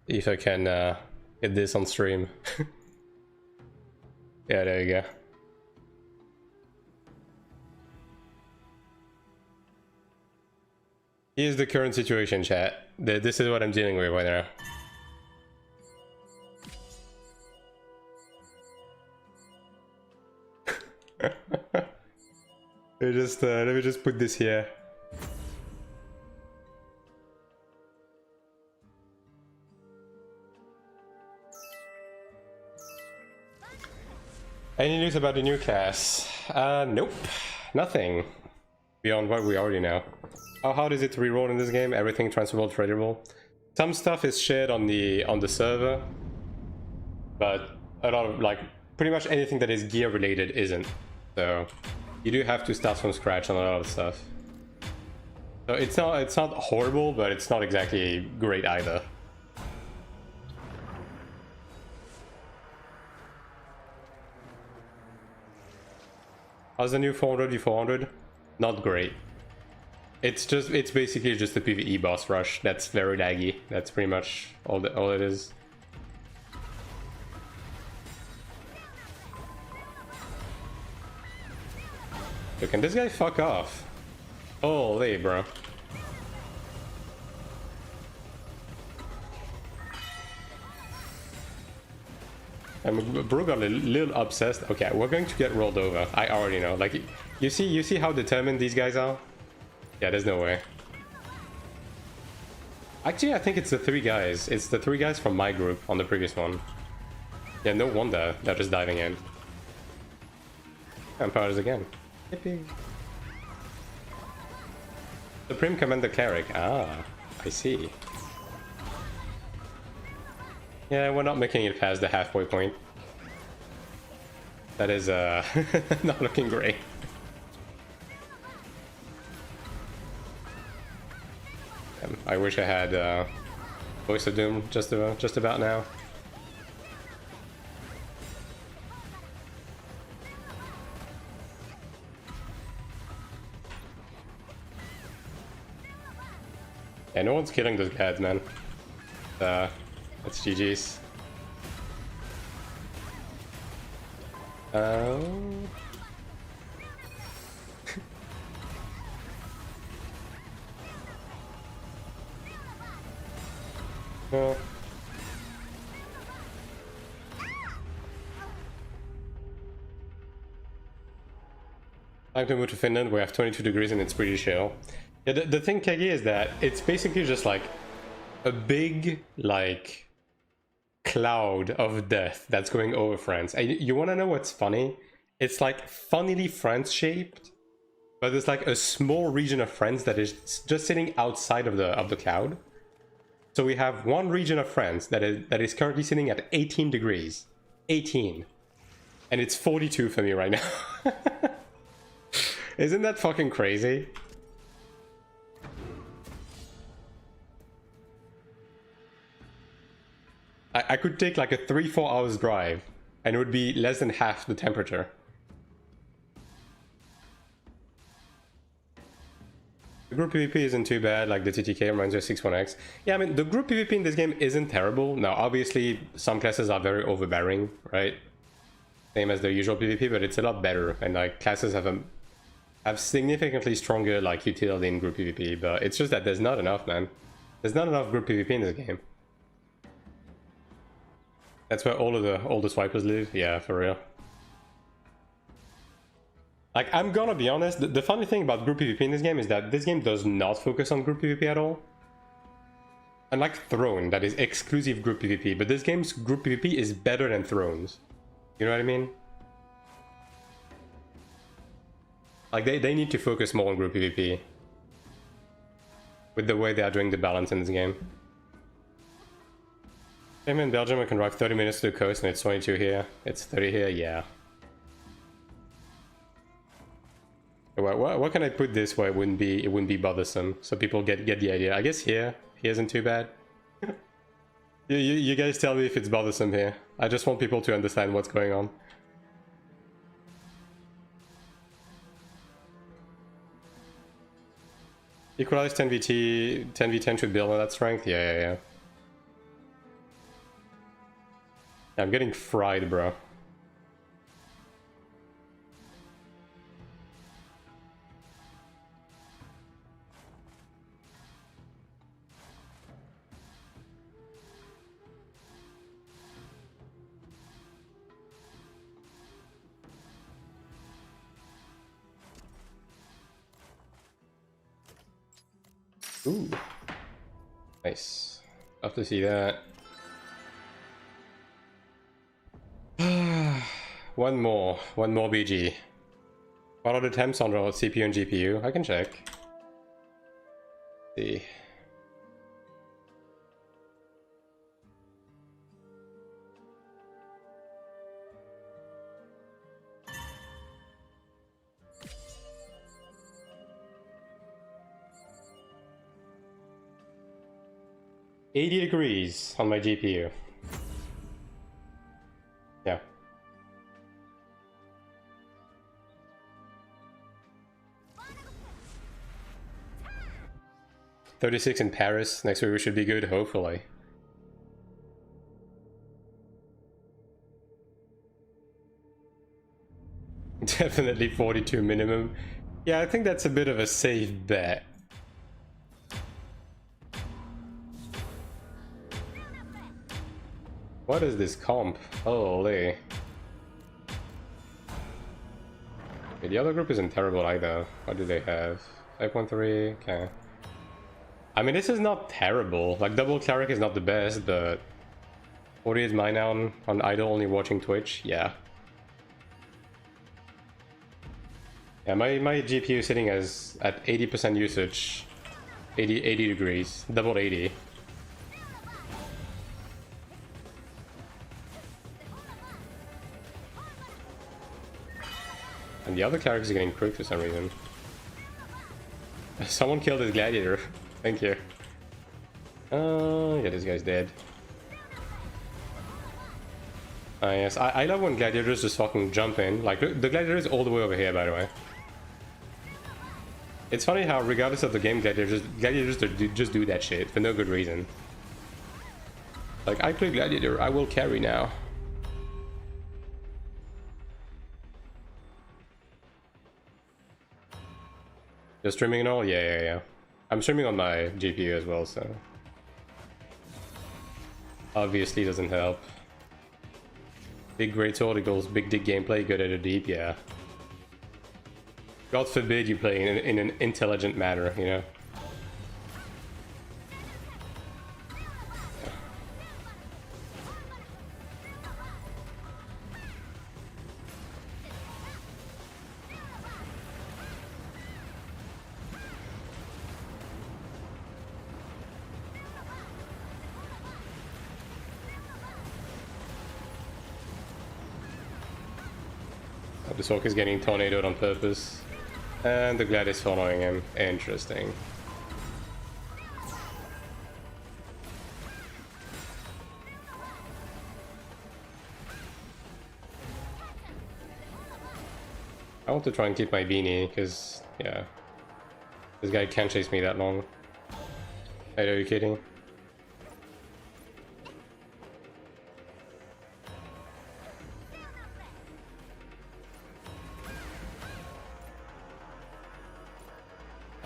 If I can get this on stream. Yeah, there you go. Here's the current situation, chat. This is what I'm dealing with right now. Let me just put this here. Any news about the new class? Nope. Nothing. Beyond what we already know. How hard is it to reroll in this game? Everything transferable to reroll. Some stuff is shared on the server, but a lot of, like, pretty much anything that is gear related isn't. So you do have to start from scratch on a lot of stuff. So it's not horrible, but it's not exactly great either. How's the new 400 v400? Not great. It's basically just a PvE boss rush that's very laggy. That's pretty much all it is. So can this guy fuck off? Holy bro. And bro got a little obsessed. Okay, we're going to get rolled over. I already know. Like, you see how determined these guys are? Yeah, there's no way. Actually, I think it's the three guys. It's the three guys from my group on the previous one. Yeah, no wonder they're just diving in. Empires again. Yippee. Supreme Commander Cleric. Ah, I see. Yeah, we're not making it past the halfway point. That is not looking great. I wish I had Voice of Doom just about now. Yeah, no one's killing those guys, man. That's GG's. Well. Time to move to Finland. We have 22 degrees and it's pretty chill. Yeah, the thing, Kegi, is that it's basically just like a big, like, cloud of death that's going over France. And you want to know what's funny? It's like funnily France-shaped, but there's like a small region of France that is just sitting outside of the cloud. So we have one region of France that is currently sitting at 18 degrees. 18. And it's 42 for me right now. Isn't that fucking crazy? I could take like a 3-4 hours drive and it would be less than half the temperature. The group PvP isn't too bad, like the TTK reminds you of 6-1X. Yeah, I mean, the group PvP in this game isn't terrible. Now, obviously, some classes are very overbearing, right? same as the usual PvP, but it's a lot better, and like classes have significantly stronger like utility in group PvP, but it's just that there's not enough, man. There's not enough group PvP in this game. That's where all the swipers live. Yeah, for real. Like, I'm gonna be honest, the funny thing about group PvP in this game is that this game does not focus on group PvP at all. Unlike Throne, that is exclusive group PvP, but this game's group PvP is better than Throne's. You know what I mean? Like, they need to focus more on group PvP. With the way they are doing the balance in this game. I'm in Belgium, I can drive 30 minutes to the coast and it's 22 here. It's 30 here, yeah. What can I put this where it wouldn't be bothersome, so people get the idea? I guess here isn't too bad. you guys tell me if it's bothersome here. I just want people to understand what's going on. Equalize 10v10, 10v10 should build on that strength? Yeah. I'm getting fried, bro. Ooh. Nice. Love to see that. One more BG. What are the temps on our CPU and GPU? I can check. Let's see. $80 degrees on my GPU. Yeah. $36 in Paris. Next week we should be good, hopefully. Definitely 42 minimum. Yeah, I think that's a bit of a safe bet. What is this comp? Holy. Okay, the other group isn't terrible either. What do they have? 5.3, okay. I mean, this is not terrible. Like, double Cleric is not the best, but 48 mine on idle, only watching Twitch, yeah. Yeah, my GPU is sitting at 80% usage. 80 degrees. Double 80. And the other Cleric is getting quick for some reason. Someone killed his gladiator. Thank you. Yeah, this guy's dead. Yes, I love when gladiators just fucking jump in. Like, the gladiator is all the way over here, by the way. It's funny how, regardless of the game, gladiators just do that shit for no good reason. Like, I play gladiator, I will carry now. You're streaming and all? Yeah. I'm streaming on my GPU as well, so... Obviously doesn't help. Big greatsword equals big dick gameplay, good at a deep, yeah. God forbid you play in an intelligent manner, you know? The Sork is getting tornadoed on purpose. And the Glad is following him. Interesting. I want to try and keep my beanie, because, yeah. This guy can't chase me that long. Are you kidding?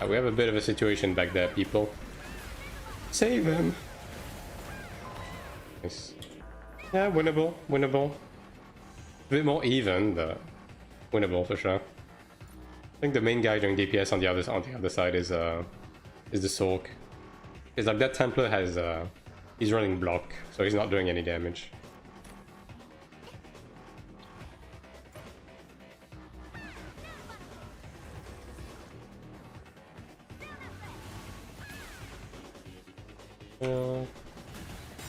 We have a bit of a situation back there, people. Save him! Nice. Yeah, winnable, winnable. A bit more even, but winnable for sure. I think the main guy doing DPS on the other side is the Sork. It's like that Templar has he's running block, so he's not doing any damage.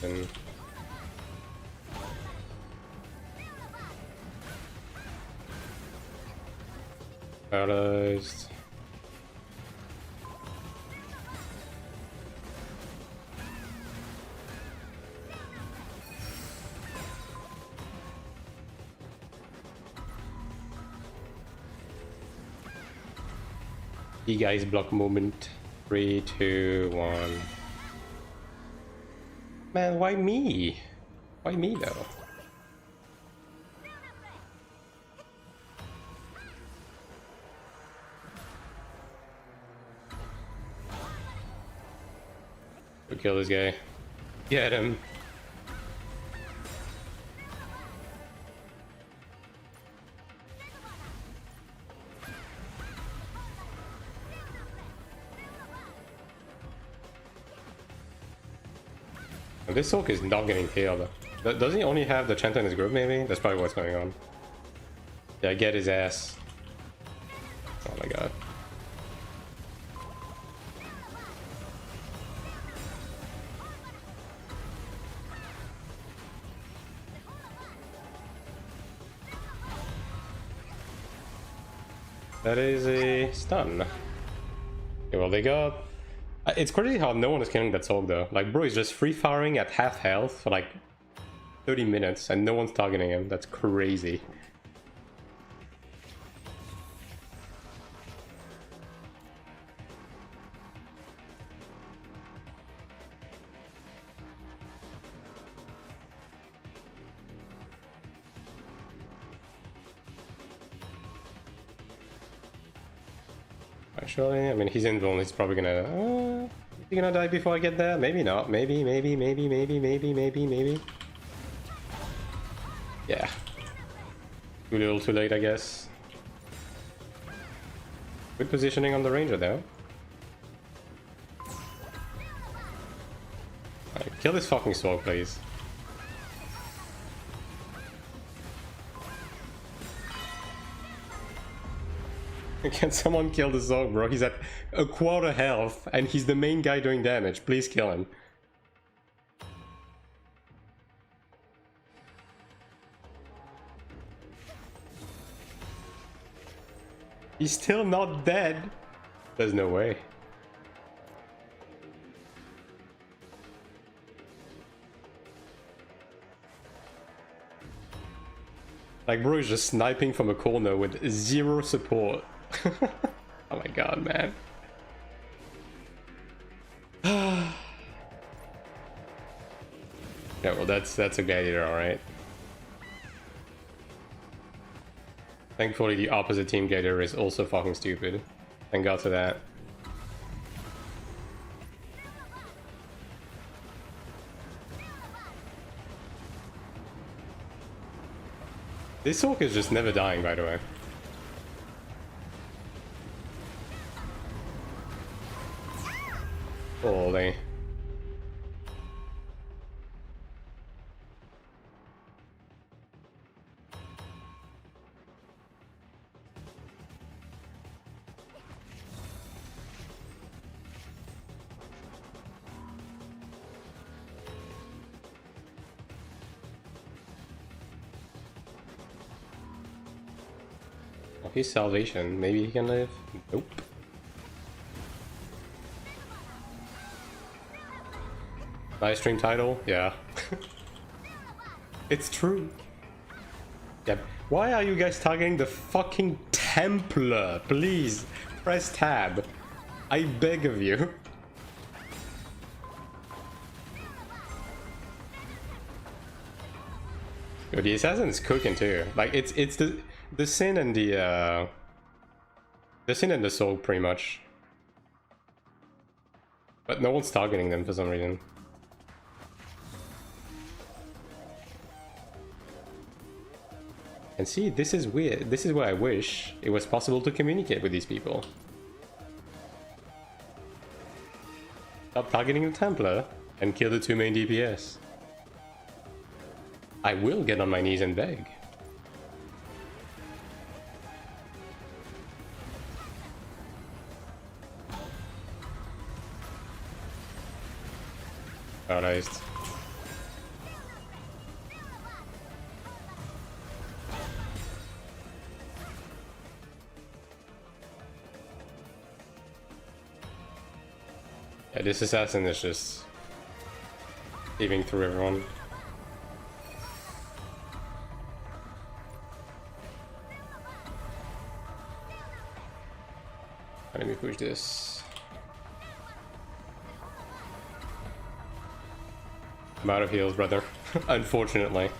And paralyzed. You guys block movement. 3, 2, 1. Man, why me? Why me though? Go kill this guy. Get him. This Sork is not getting killed. Does he only have the Chanta in his group, maybe? That's probably what's going on. Yeah, get his ass. Oh my god. That is a stun. Okay, well, they got... It's crazy how no one is killing that Sork though. Like, bro, he's just free firing at half health for like 30 minutes and no one's targeting him. That's crazy. Actually, I mean, he's invulnerable. He's probably gonna... is he gonna die before I get there? Maybe not. Maybe. Yeah. Too little too late, I guess. Good positioning on the ranger, though. Alright, kill this fucking Sork, please. Can someone kill the Sork, bro? He's at a quarter health, and he's the main guy doing damage. Please kill him. He's still not dead. There's no way. Like, bro is just sniping from a corner with zero support. Oh my god, man. Yeah, well, that's a gladiator, alright. Thankfully, the opposite team gladiator is also fucking stupid. Thank god for that. This Sork is just never dying, by the way. Holy. Oh, he's salvation. Maybe he can live? Nope. Live stream title? Yeah. It's true. Yep. Why are you guys targeting the fucking Templar? Please, press tab. I beg of you. Yo, the assassin's cooking too. Like, it's the Sin and the Sin and the Soul, pretty much. But no one's targeting them for some reason. And see, this is weird. This is where I wish it was possible to communicate with these people. Stop targeting the Templar and kill the 2 main DPS. I will get on my knees and beg. Paralyzed. Yeah, this assassin is just leaving through everyone. Let me push this. I'm out of heals, brother. Unfortunately.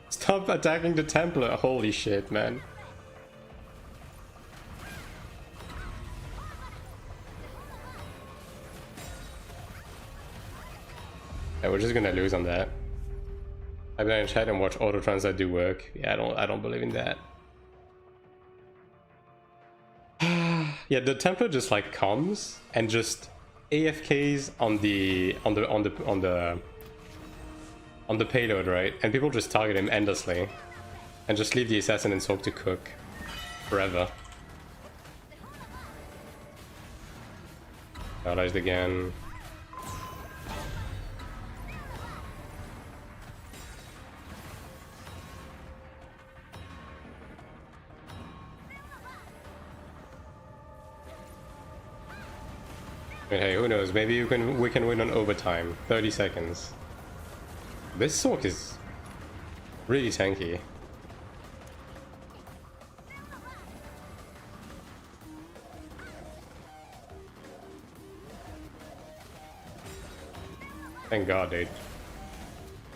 Stop attacking the Templar. Holy shit, man. Yeah, we're just gonna lose on that. I've been in chat and watch auto translate do work. Yeah, I don't believe in that. Yeah, the Templar just like comes and just AFKs on the payload, right? And people just target him endlessly and just leave the assassin and soak to cook forever. Paralyzed again. But hey, who knows? Maybe we can win on overtime. 30 seconds. This Sork is really tanky. Thank God, dude.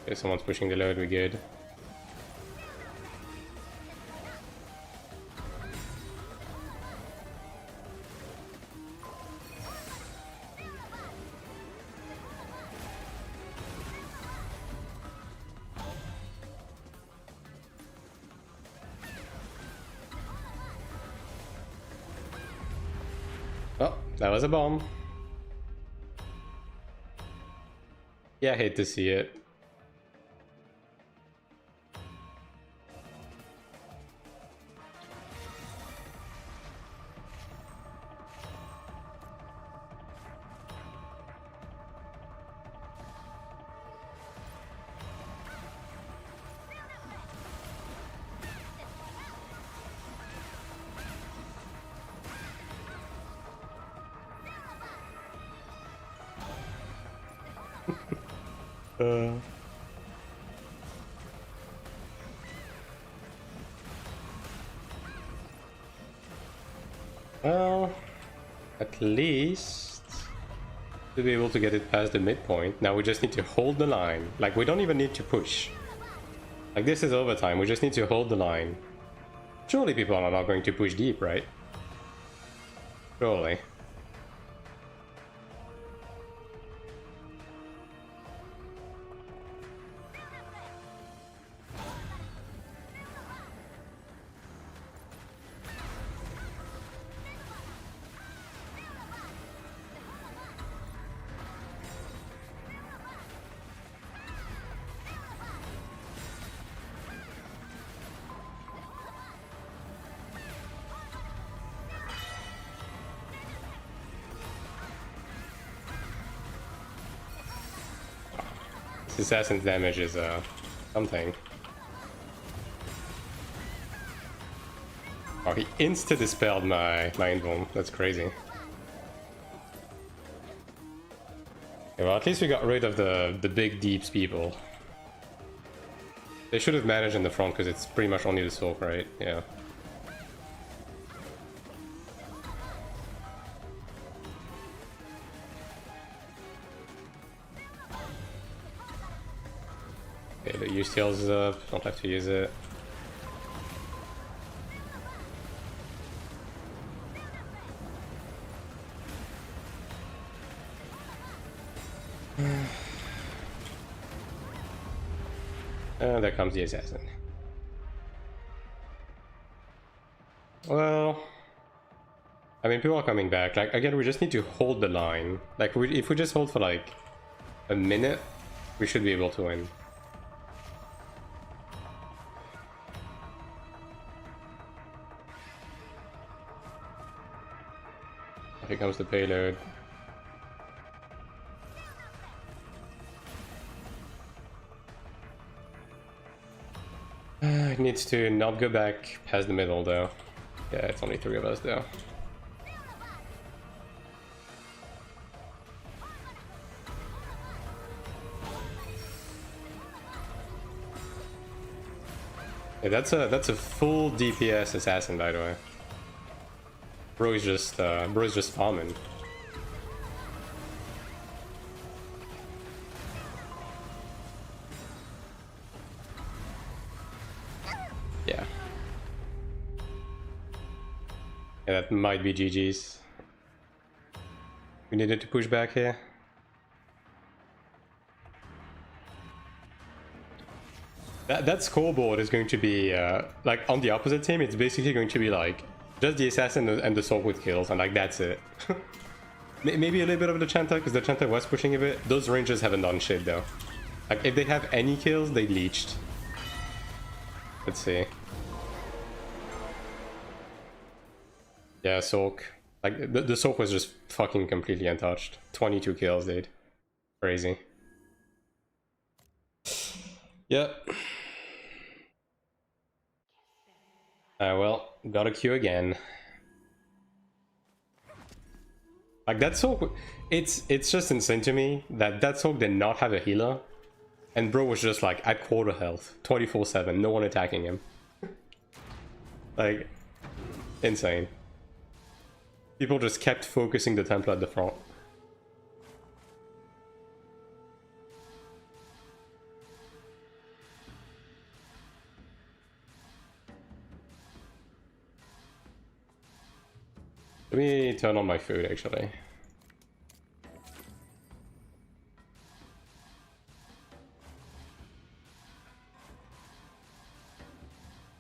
If someone's pushing the load, we're good. Oh, that was a bomb. Yeah, I hate to see it. Well, at least to be able to get it past the midpoint. Now we just need to hold the line. Like, we don't even need to push. Like, this is overtime. We just need to hold the line. Surely people are not going to push deep, right? Surely. Assassin's damage is something. Oh, he insta-dispelled my invuln. That's crazy. Okay, well, at least we got rid of the big deeps people. They should have managed in the front because it's pretty much only the soak, right? Yeah. Okay, the use tails is up, don't have to use it. There comes the assassin. Well, I mean, people are coming back. Like, again, we just need to hold the line. Like, if we just hold for like a minute, we should be able to win. Here comes the payload. It needs to not go back past the middle though. Yeah, it's only 3 of us though. Yeah, that's a full DPS assassin, by the way. Bro is just farming. Yeah. Yeah, that might be GG's. We needed to push back here. That scoreboard is going to be like on the opposite team. It's basically going to be like just the assassin and the sword with kills, and like that's it. Maybe a little bit of the Chanta, because the Chanta was pushing a bit. Those rangers haven't done shit though. Like if they have any kills, they leached. Let's see. Yeah, Sork. Like the Sork was just fucking completely untouched. 22 kills, dude. Crazy. Yep. Well, got a queue again. Like that Sork, it's just insane to me that Sork did not have a healer, and bro was just like at quarter health, 24/7, no one attacking him. Like, insane. People just kept focusing the Templar at the front. Let me turn on my food, actually.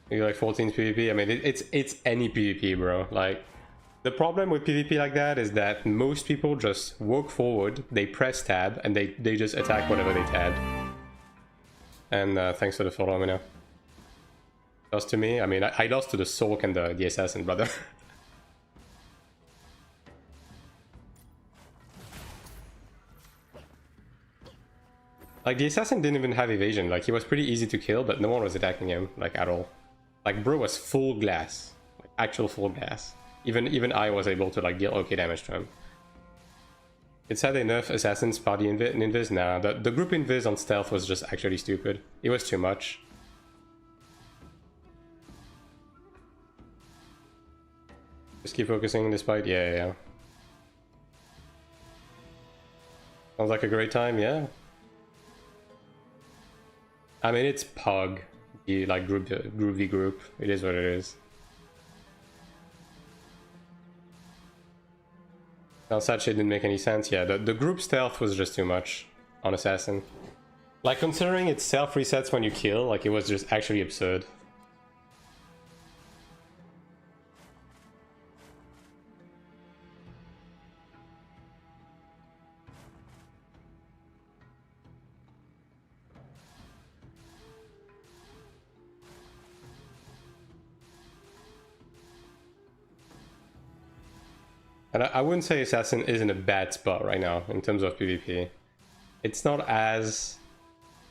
Maybe like 14th PvP. I mean, it's any PvP, bro. Like, the problem with PvP like that is that most people just walk forward, they press tab, and they just attack whatever they tabbed. And thanks for the follow, me now. Lost to me? I mean, I lost to the Sork and the assassin, brother. Like, the assassin didn't even have evasion. Like, he was pretty easy to kill, but no one was attacking him, like, at all. Like, bro was full glass. Like, actual full glass. Even I was able to, like, deal okay damage to him. It's had enough assassins party invis? Nah, the group invis on stealth was just actually stupid. It was too much. Just keep focusing despite... Yeah. Sounds like a great time, yeah. I mean, it's Pug, the like group v group. It is what it is. Now, sad shit didn't make any sense. Yeah, the group stealth was just too much on assassin. Like, considering it self resets when you kill, like it was just actually absurd. And I wouldn't say assassin is in a bad spot right now in terms of PvP. It's not as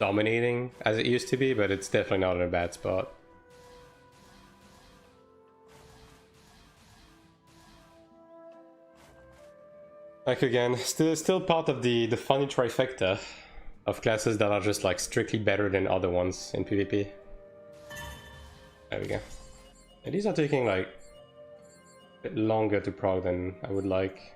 dominating as it used to be, but it's definitely not in a bad spot. Like, again, still part of the funny trifecta of classes that are just like strictly better than other ones in PvP. There we go. And these are taking like a bit longer to proc than I would like.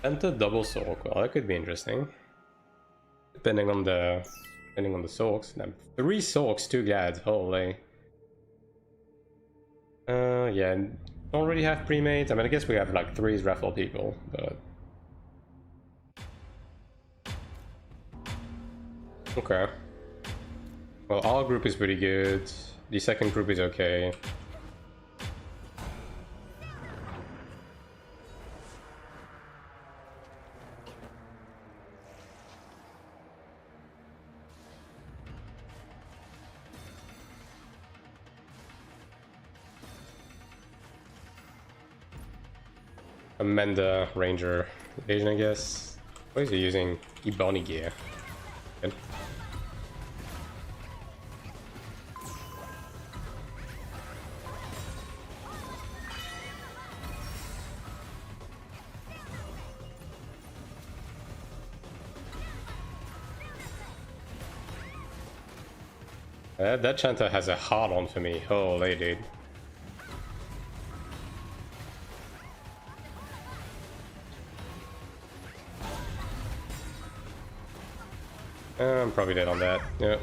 Enter double Sork. Well, that could be interesting. depending on the sorks. Now, 3 sorks, 2 gads, holy. Yeah, don't really have pre-mates. I mean, I guess we have like 3 raffle people, but... Okay. Well, our group is pretty good. The second group is okay. Amanda Ranger Evasion, I guess. What is he using? Ebony gear. Good. That Chanter has a hard on for me. Holy dude. I'm probably dead on that. Yep.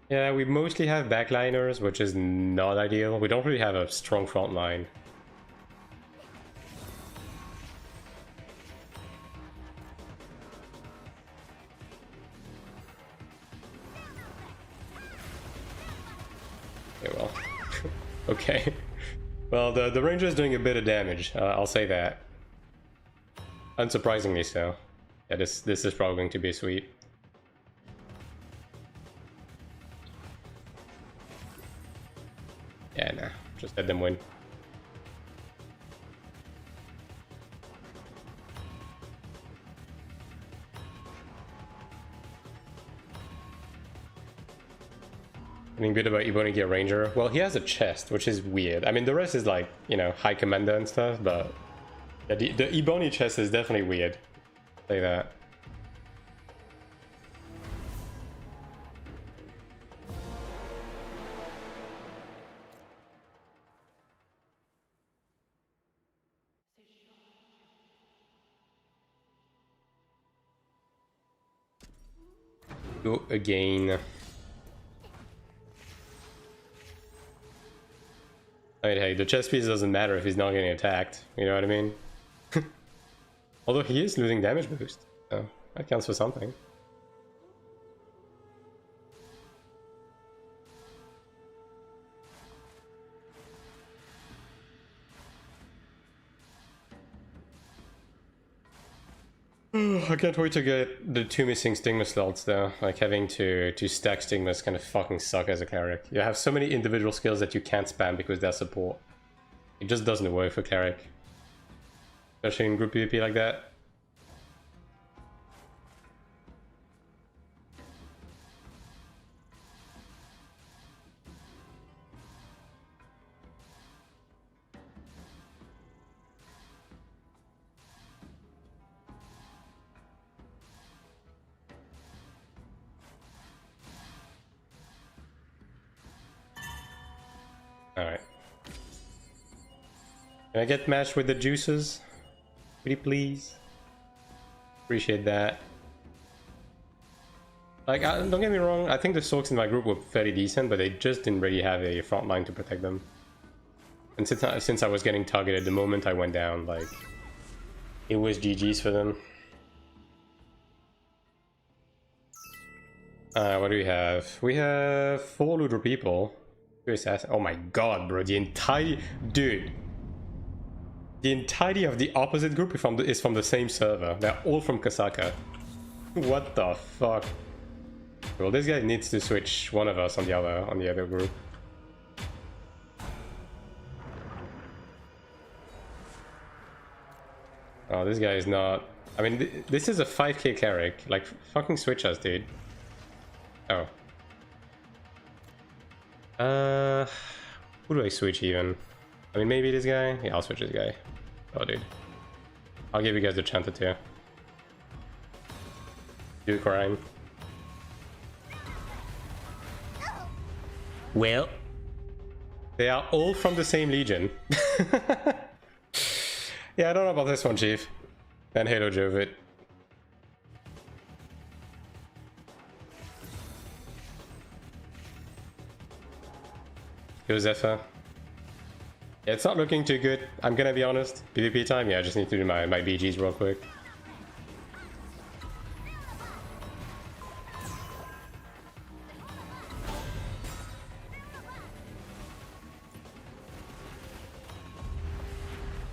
Yeah, we mostly have backliners, which is not ideal. We don't really have a strong front line. Okay, well. Okay. Well, the Ranger is doing a bit of damage, I'll say that. Unsurprisingly so. Yeah, this is probably going to be a sweep. Yeah, nah. Just let them win. Getting good about Ebony Gear Ranger. Well, he has a chest, which is weird. I mean, the rest is like, you know, high commander and stuff, but... Yeah, the Ebony chest is definitely weird. I'll say that. Go again. I mean, hey, the chest piece doesn't matter if he's not getting attacked. You know what I mean? Although he is losing damage boost, so that counts for something. I can't wait to get the 2 missing stigma slots though. Like having to stack stigmas kind of fucking suck as a cleric. You have so many individual skills that you can't spam because they're support. It just doesn't work for cleric. Especially in group PvP like that. Alright. Can I get matched with the juices? Pretty please. Appreciate that. Like, don't get me wrong, I think the Sorks in my group were fairly decent, but they just didn't really have a front line to protect them. And since I was getting targeted, the moment I went down, like, it was GG's for them. What do we have? We have 4 looter people. 2 assassins. Oh my god, bro, the entirety... Dude. The entirety of the opposite group is from the same server. They're all from Kasaka. What the fuck? Well, this guy needs to switch one of us on the other group. Oh, this guy is not... I mean, this is a 5k cleric. Like, fucking switch us, dude. Oh. Who do I switch even? I mean, maybe this guy? Yeah, I'll switch this guy. Oh, dude. I'll give you guys the Chanter too. Do crime. Well, they are all from the same legion. Yeah, I don't know about this one, Chief. And Halo drove it. Go Zephyr. Yeah, it's not looking too good, I'm gonna be honest. PvP time? Yeah, I just need to do my BGs real quick.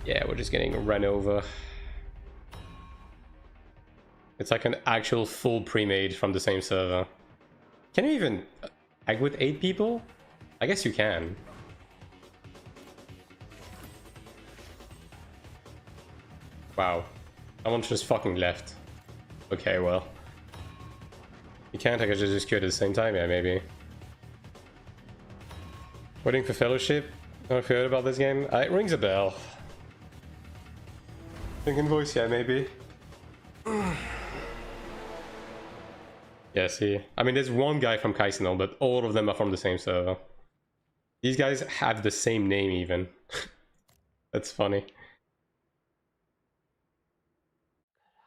Yeah, we're just getting run over. It's like an actual full pre-made from the same server. Can you even ag with 8 people? I guess you can. Wow. Someone just fucking left. Okay, well. You can't, I guess just queue at the same time, yeah, maybe. Waiting for Fellowship? I don't know if you heard about this game. It rings a bell. Thinking voice, yeah, maybe. Yeah, see. I mean, there's one guy from Kaisenol, but all of them are from the same server. These guys have the same name, even. That's funny.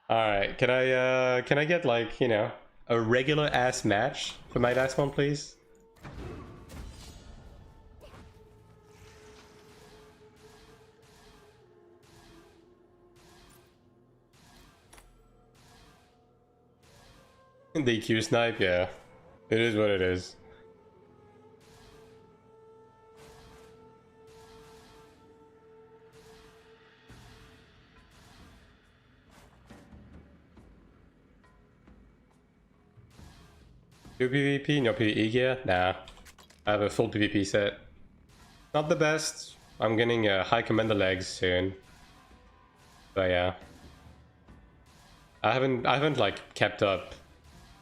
Alright, can I get, like, you know, a regular ass match for my last one, please? The EQ snipe, yeah. It is what it is. Do PvP, no PvE gear? Nah. I have a full PvP set. Not the best. I'm getting high commander legs soon. But yeah. I haven't like kept up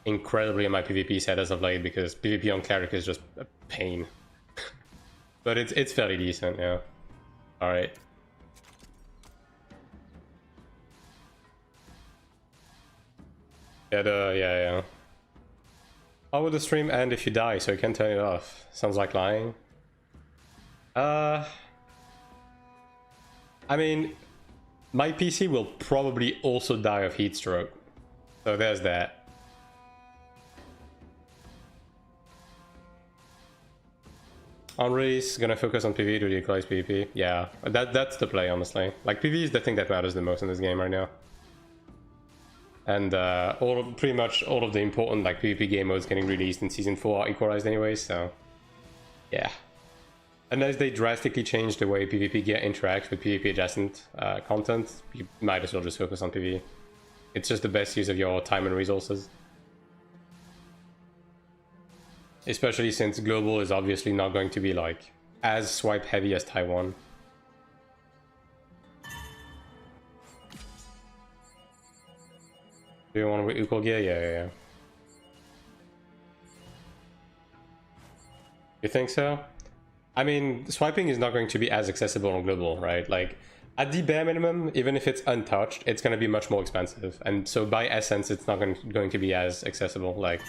incredibly in my PvP set as of late because PvP on Cleric is just a pain. But it's fairly decent, yeah. Alright. Yeah. How would the stream end if you die so you can turn it off? Sounds like lying. I mean, my PC will probably also die of heatstroke. So there's that. Henri's gonna focus on PvE to equalize PvP. Yeah, that's the play, honestly. Like, PvE is the thing that matters the most in this game right now. And pretty much all of the important like PvP game modes getting released in Season 4 are equalized anyway, so... yeah. Unless they drastically change the way PvP gear interacts with PvP adjacent content, you might as well just focus on PvE. It's just the best use of your time and resources. Especially since global is obviously not going to be like as swipe heavy as Taiwan. Do you want to equal gear? Yeah. You think so? I mean, swiping is not going to be as accessible on global, right? Like, at the bare minimum, even if it's untouched, it's going to be much more expensive. And so by essence, it's not going to be as accessible. Like,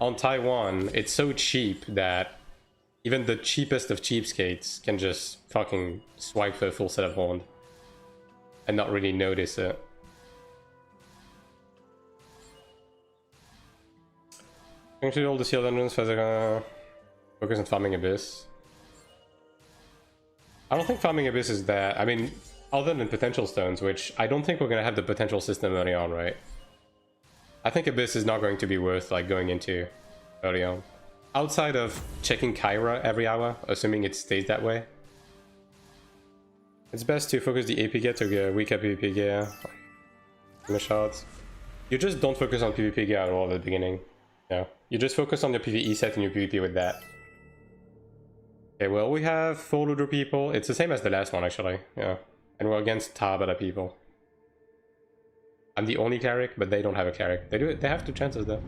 on Taiwan, it's so cheap that even the cheapest of cheapskates can just fucking swipe for a full set of horn and not really notice it. Actually, all the sealed dungeons focus on farming Abyss. I don't think farming Abyss is that. I mean, other than potential stones, which I don't think we're gonna have the potential system early on, right? I think Abyss is not going to be worth like going into early on. Outside of checking Kyra every hour, assuming it stays that way. It's best to focus the AP gear to get weaker PvP gear. In the shots. You just don't focus on PvP gear at all at the beginning. Yeah. You just focus on your PvE set and your PvP with that. Okay, well, we have 4 Ludra people. It's the same as the last one, actually. Yeah. And we're against Tabata people. I'm the only cleric, but they don't have a cleric. They have 2 chances, though.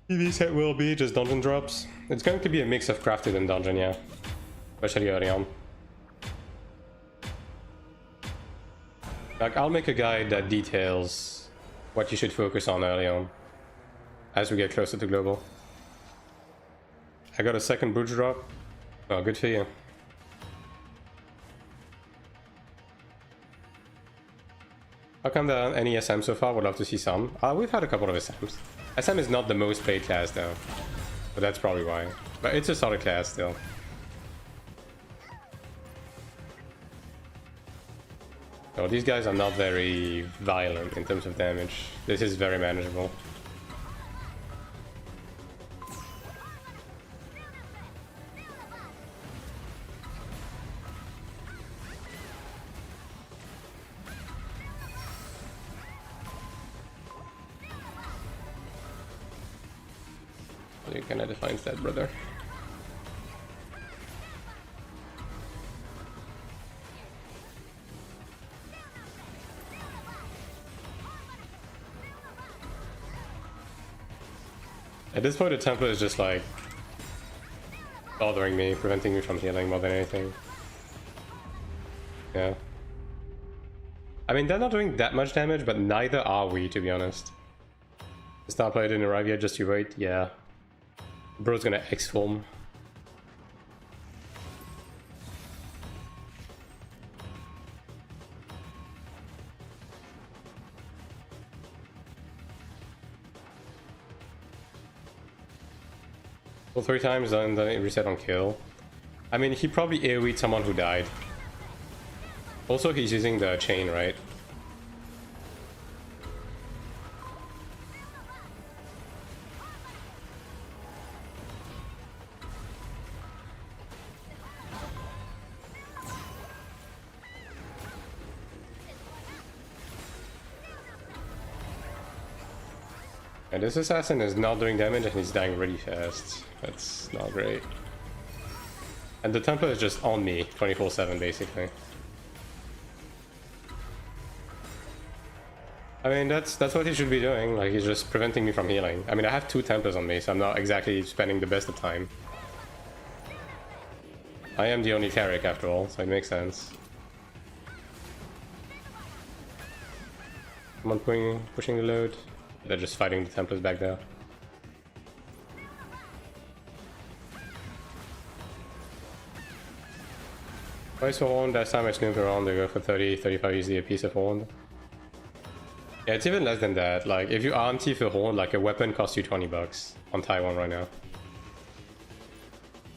PvE set will be just dungeon drops. It's going to be a mix of crafted and dungeon, yeah. Especially early on. Like, I'll make a guide that details what you should focus on early on as we get closer to global. I got a second boots drop. Oh, good for you. How come there aren't any SM so far? Would love to see some. We've had a couple of SMs. SM is not the most played class though. But that's probably why. But it's a solid class still. So these guys are not very violent in terms of damage. This is very manageable. You kinda defines that, brother. At this point, the Templar is just like bothering me, preventing me from healing more than anything. Yeah. I mean, they're not doing that much damage, but neither are we, to be honest. The star player didn't arrive yet, just you wait. Yeah. Bro's gonna X-form. Well, 3 times, then it reset on kill. I mean, he probably AoE'd someone who died. Also, he's using the chain, right? And this assassin is not doing damage and he's dying really fast. That's not great. And the Templar is just on me 24/7 basically. I mean, that's what he should be doing. Like, he's just preventing me from healing. I mean, I have 2 Templars on me, so I'm not exactly spending the best of time. I am the only Cleric after all, so it makes sense. Come on, pushing the load. They're just fighting the Templars back there. Price for Horn, last time I snooped around, they go for 30, 35 easily a piece of Horn. Yeah, it's even less than that. Like, if you RMT for Horn, like a weapon costs you 20 bucks on Taiwan right now.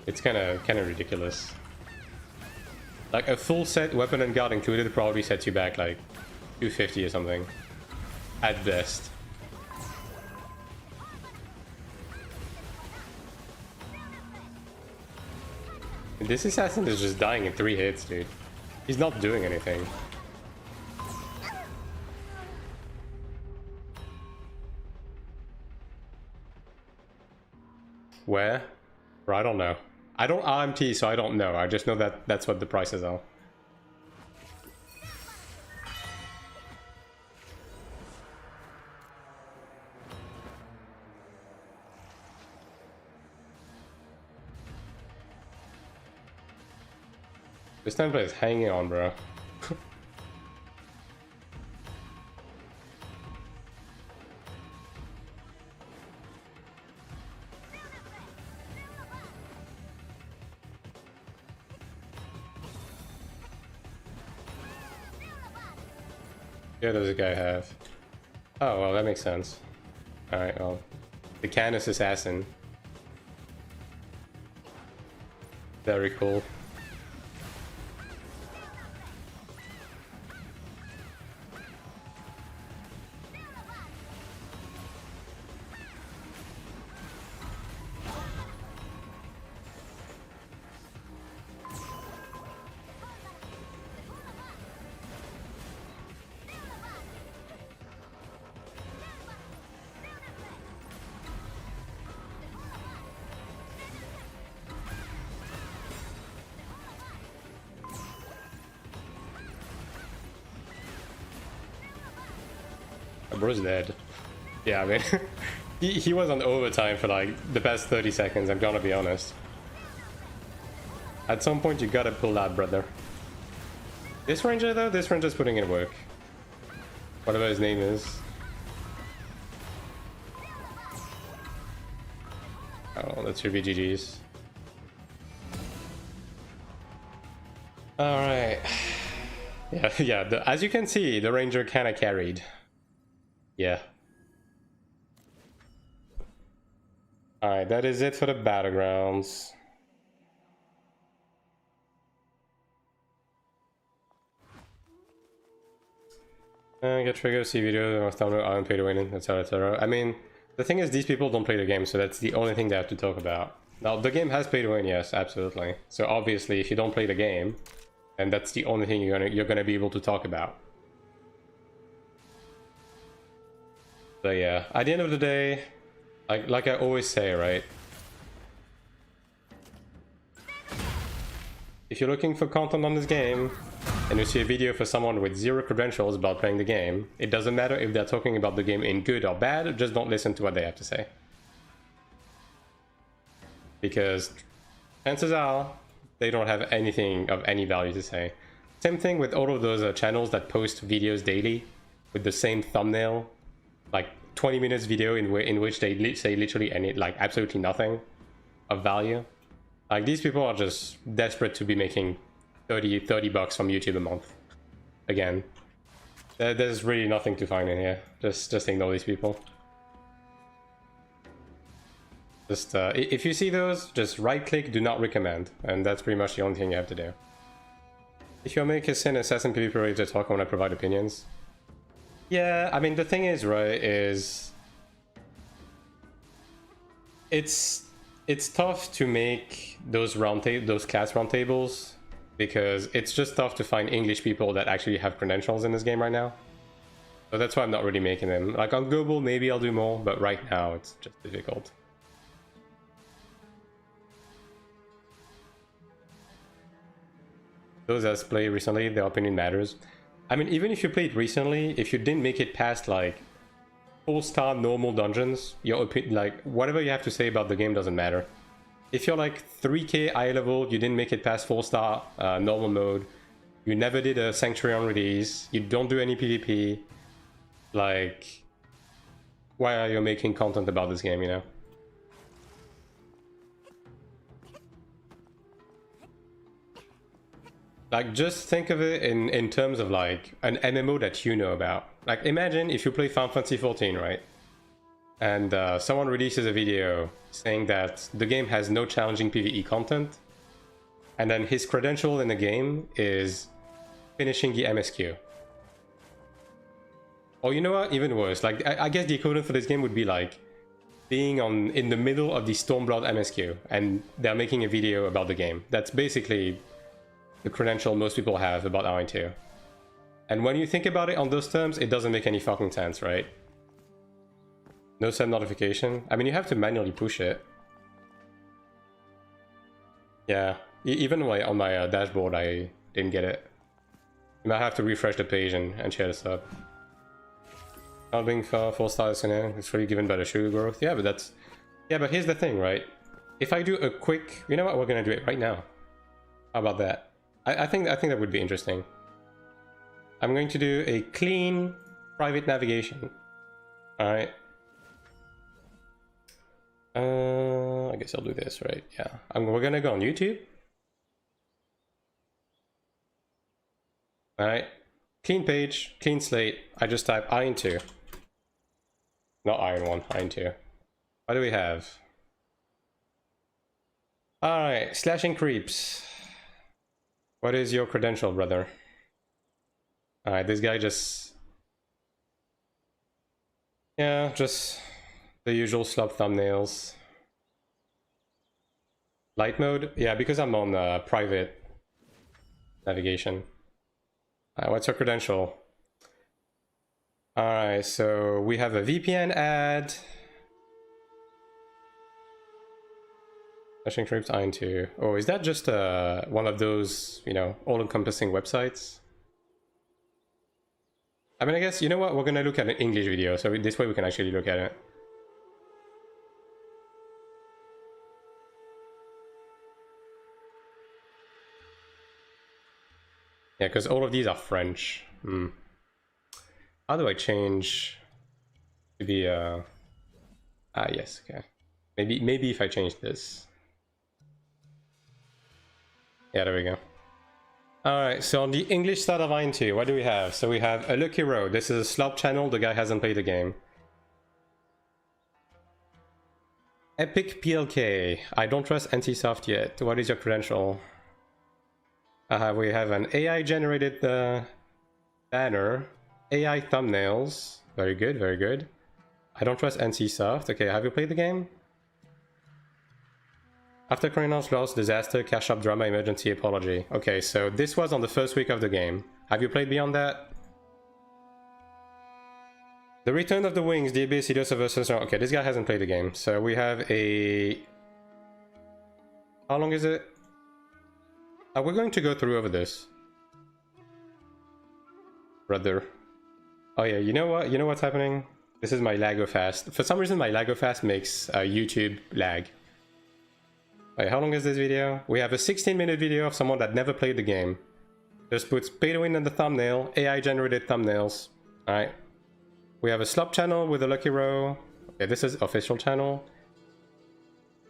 It's kinda ridiculous. Like, a full set, weapon and guard included, probably sets you back like 250 or something. At best. This assassin is just dying in 3 hits, dude. He's not doing anything. Where? Or I don't know. I don't RMT, so I don't know. I just know that that's what the prices are. This template is hanging on, bro. Yeah, does a guy have? Oh, well, that makes sense. Alright, well. The Canis Assassin. Very cool. Bro's dead. Yeah, I mean, he was on overtime for like the past 30 seconds, I'm gonna be honest. At some point you gotta pull that, brother. This ranger though, this ranger's putting in work. Whatever his name is. Oh, that should be GG's. Alright. Yeah, yeah. As you can see, the ranger kind of carried. Yeah. Alright, that is it for the battlegrounds. Get trigger, see video, thumbnail, I don't pay to win, etc, etc. I mean, the thing is, these people don't play the game, so that's the only thing they have to talk about. Now, the game has pay to win, yes, absolutely. So obviously, if you don't play the game, then that's the only thing you're gonna be able to talk about. So yeah, at the end of the day, like I always say, right? If you're looking for content on this game, and you see a video for someone with 0 credentials about playing the game, it doesn't matter if they're talking about the game in good or bad, just don't listen to what they have to say. Because chances are, they don't have anything of any value to say. Same thing with all of those channels that post videos daily with the same thumbnail, like 20 minutes video in which they say literally like absolutely nothing of value. Like, these people are just desperate to be making 30 bucks from YouTube a month. Again, there's really nothing to find in here. Just ignore these people. Just if you see those, just right click, do not recommend, and that's pretty much the only thing you have to do. If you make a sin assassin PvP ready to talk when I provide opinions. Yeah, I mean, the thing is, right, is it's tough to make those class roundtables, because it's just tough to find English people that actually have credentials in this game right now. So that's why I'm not really making them. Like, on Global, maybe I'll do more, but right now it's just difficult. Those that play recently, their opinion matters. I mean, even if you played recently, if you didn't make it past like 4-star normal dungeons, your opinion, like whatever you have to say about the game doesn't matter. If you're like 3k eye level, you didn't make it past 4-star normal mode, you never did a sanctuary on release, you don't do any PvP, like, why are you making content about this game, you know? Like, just think of it in terms of like an MMO that you know about. Like, imagine if you play Final Fantasy XIV, right? And someone releases a video saying that the game has no challenging PvE content, and then his credential in the game is finishing the MSQ. Or you know what, even worse, like I guess the equivalent for this game would be like being in the middle of the Stormblood MSQ, and they're making a video about the game. That's basically the credential most people have about AION2. And when you think about it on those terms, it doesn't make any fucking sense, right? No send notification. I mean, you have to manually push it. Yeah, even on my dashboard, I didn't get it. You might have to refresh the page and share this up. Not being 4 stars in there, it's really given by the sugar growth. Yeah, but that's... Yeah, but here's the thing, right? If I do a quick... You know what? We're gonna do it right now. How about that? I think that would be interesting. I'm going to do a clean private navigation. Alright. I guess I'll do this, right? Yeah. We're gonna go on YouTube. Alright. Clean page, clean slate. I just type AION2. Not AION1, AION2. What do we have? Alright, slashing creeps. What is your credential, brother? Alright, this guy just... Yeah, just the usual slop thumbnails. Light mode? Yeah, because I'm on private navigation. What's your credential? Alright, so we have a VPN ad. Slashing creeps AION2. Oh, is that just one of those, you know, all-encompassing websites? I mean, I guess, you know what, we're gonna look at an English video, so this way we can actually look at it. Yeah, because all of these are French. How do I change to be yes, okay. Maybe if I change this. Yeah, there we go. Alright, so on the English side of AION2, what do we have? So we have a Lucky Road. This is a slop channel, the guy hasn't played the game. Epic PLK. I don't trust NCSoft yet. What is your credential? We have an AI generated banner. AI thumbnails. Very good, very good. I don't trust NCSoft. Okay, have you played the game? After Kronos lost, disaster, cash up drama, emergency apology. Okay, so this was on the first week of the game. Have you played beyond that? The Return of the Wings, the Abyss, Idos versus... Okay, this guy hasn't played the game. So we have a... How long is it? We're going to go through over this. Brother. Oh yeah, you know what? You know what's happening? This is my lagofast. For some reason, my lagofast makes YouTube lag. Wait, how long is this video? We have a 16-minute video of someone that never played the game. Just puts pay to win in the thumbnail, AI generated thumbnails. Alright. We have a slop channel with a lucky row. Okay, this is official channel.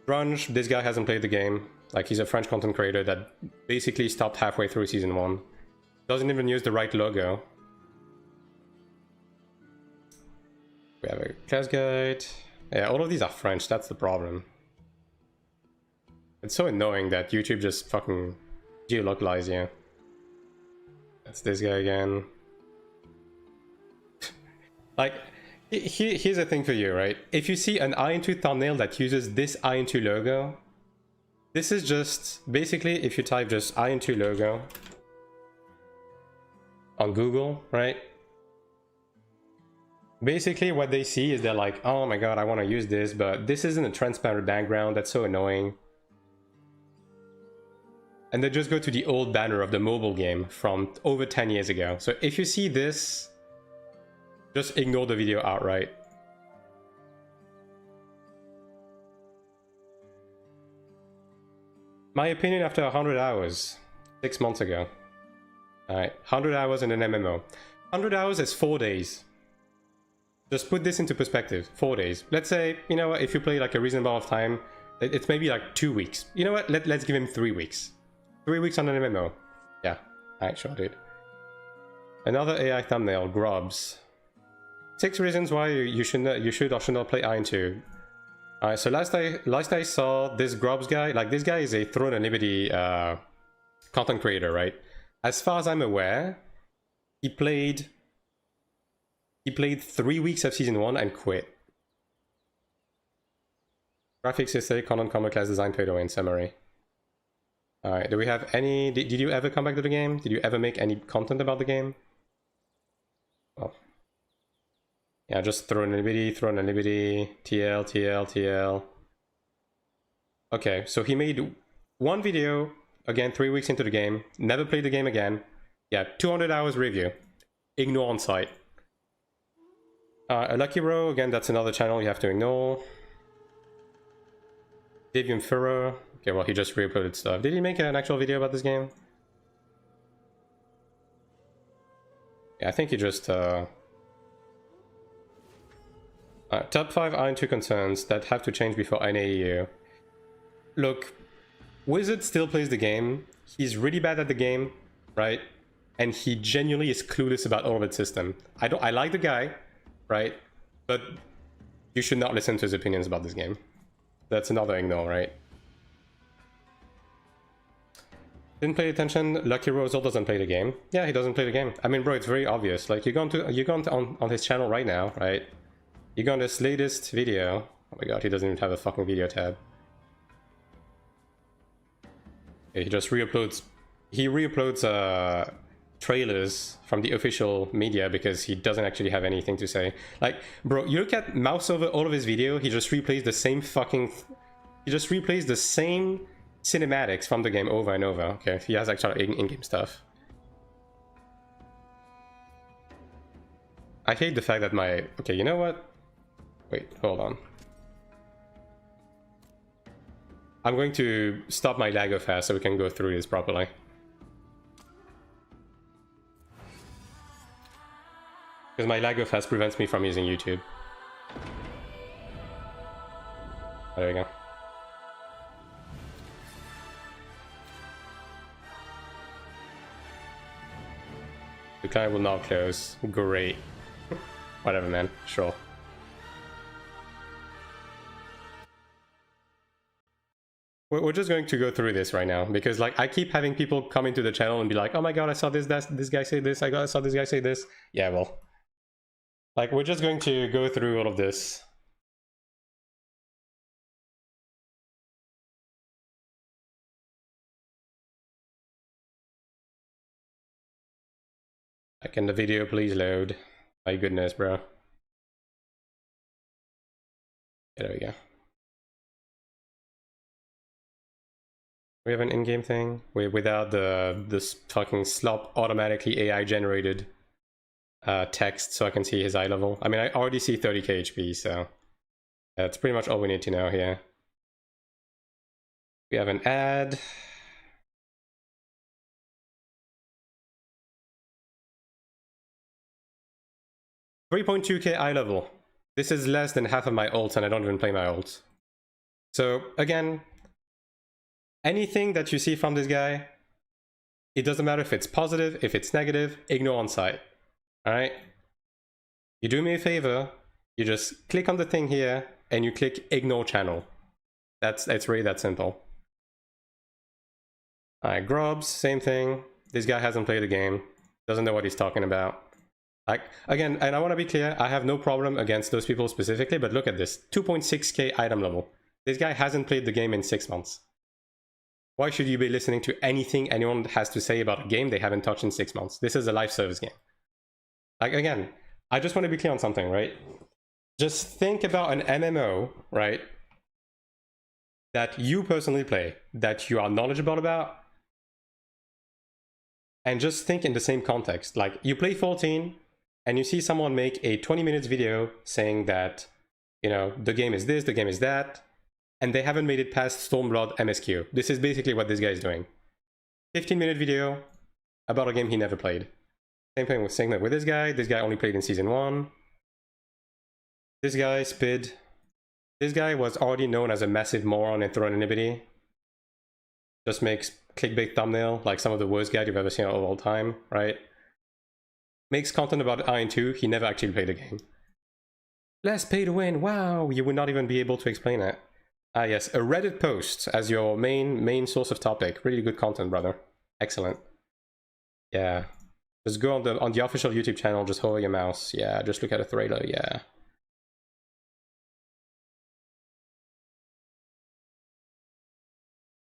Grunge, this guy hasn't played the game. Like, he's a French content creator that basically stopped halfway through season 1. Doesn't even use the right logo. We have a class guide. Yeah, all of these are French, that's the problem. It's so annoying that YouTube just fucking geolocalize you. That's this guy again. Like, here's the thing for you, right? If you see an AION2 thumbnail that uses this AION2 logo, this is just, basically, if you type just AION2 logo on Google, right? Basically what they see is they're like, oh my god, I want to use this, but this isn't a transparent background, that's so annoying. And they just go to the old banner of the mobile game from over 10 years ago. So if you see this, just ignore the video outright. My opinion after 100 hours, 6 months ago. Alright, 100 hours in an MMO. 100 hours is 4 days. Just put this into perspective, 4 days. Let's say, you know what, if you play like a reasonable amount of time, it's maybe like 2 weeks. You know what, let's give him 3 weeks. 3 weeks on an MMO. Yeah, alright, sure, dude. Another AI thumbnail, Grubs. 6 reasons why you should or should not play AION2. Alright, so last I saw this Grubs guy, like this guy is a Throne and Liberty content creator, right? As far as I'm aware, he played 3 weeks of season 1 and quit. Graphics, aesthetic, content, combat, class design, pay to win, summary. Alright, do we have any... Did you ever come back to the game? Did you ever make any content about the game? Oh. Yeah, just Throne and Liberty, TL, TL, TL. Okay, so he made one video, again, 3 weeks into the game, never played the game again. Yeah, 200 hours review. Ignore on site. A Lucky Row, again, that's another channel you have to ignore. Davian Furrow. Okay, well, he just re-uploaded stuff. Did he make an actual video about this game? Yeah, I think he just... top 5 AION2 concerns that have to change before NAEU. Look, Wizard still plays the game. He's really bad at the game, right? And he genuinely is clueless about all of its system. I like the guy, right? But you should not listen to his opinions about this game. That's another ignore, right? Didn't pay attention. Lucky Rosal doesn't play the game. Yeah, he doesn't play the game. I mean, bro, it's very obvious. Like, you're going on his channel right now, right? You go on this latest video. Oh my god, he doesn't even have a fucking video tab. Okay, he just re-uploads. He re-uploads trailers from the official media because he doesn't actually have anything to say. Like, bro, you look at mouse over all of his video, he just replays the same fucking... He just replays the same cinematics from the game over and over. Okay, he has actual in-game stuff. I hate the fact that my... Okay, you know what? Wait, hold on. I'm going to stop my lag fast so we can go through this properly. Because my lag fast prevents me from using YouTube. There we go. The client will not close. Great. Whatever, man. Sure. We're just going to go through this right now because, like, I keep having people come into the channel and be like, "Oh my god, I saw this guy say this. I saw this guy say this." Yeah, well, like, we're just going to go through all of this. Can the video please load? My goodness, bro. Yeah, there we go. We have an in-game thing without this fucking slop automatically AI generated text, so I can see his eye level. I mean, I already see 30k HP, so that's pretty much all we need to know here. We have an ad. $3.2k eye level. This is less than half of my ults, and I don't even play my ults. So again, anything that you see from this guy, it doesn't matter if it's positive, if it's negative, ignore on site. Alright? You do me a favor, you just click on the thing here, and you click ignore channel. It's really that simple. Alright, Grubs, same thing. This guy hasn't played the game, doesn't know what he's talking about. Like, again, and I want to be clear, I have no problem against those people specifically, but look at this, 2.6k item level. This guy hasn't played the game in 6 months. Why should you be listening to anything anyone has to say about a game they haven't touched in 6 months? This is a live service game. Like, again, I just want to be clear on something, right? Just think about an MMO, right? That you personally play, that you are knowledgeable about, and just think in the same context. Like, you play 14, and you see someone make a 20 minutes video saying that, you know, the game is this, the game is that, and they haven't made it past Stormblood MSQ. This is basically what this guy is doing. 15-minute video about a game he never played. Same thing with this guy. This guy only played in Season 1. This guy, Spid. This guy was already known as a massive moron in Throne Inhibity. Just makes clickbait thumbnail, like some of the worst guys you've ever seen of all time, right? Makes content about AION2, he never actually played the game. Less pay to win, wow, you would not even be able to explain it. Ah yes, a Reddit post as your main source of topic. Really good content, brother. Excellent. Yeah. Just go on the official YouTube channel, just hold your mouse. Yeah, just look at a trailer, yeah.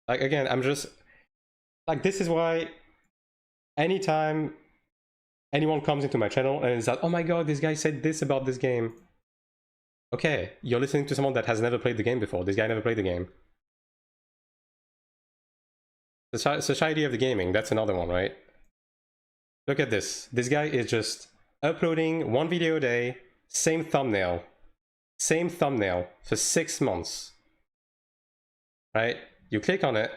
Like, again, I'm just... Like, this is why anytime anyone comes into my channel and is like, oh my god, this guy said this about this game. Okay, you're listening to someone that has never played the game before. This guy never played the game. The Society of the Gaming, that's another one, right? Look at this. This guy is just uploading one video a day, same thumbnail for 6 months. Right? You click on it,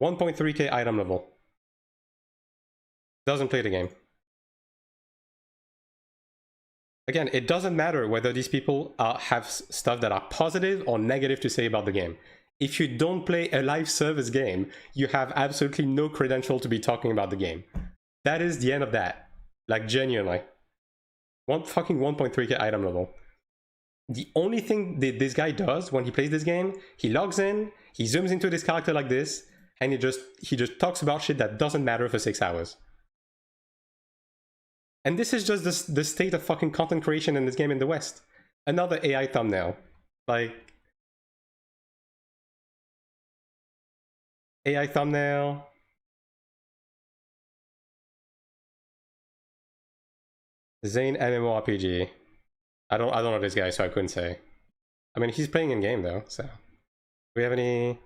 1.3k item level. Doesn't play the game. Again, it doesn't matter whether these people have stuff that are positive or negative to say about the game. If you don't play a live service game, you have absolutely no credential to be talking about the game. That is the end of that. Like, genuinely. Fucking 1.3k item level. The only thing that this guy does when he plays this game, he logs in, he zooms into this character like this, and he just talks about shit that doesn't matter for 6 hours. And this is just the state of fucking content creation in this game in the West. Another AI thumbnail. Like... AI thumbnail. Zane MMORPG. I don't know this guy, so I couldn't say. I mean, he's playing in game though, so... Do we have any...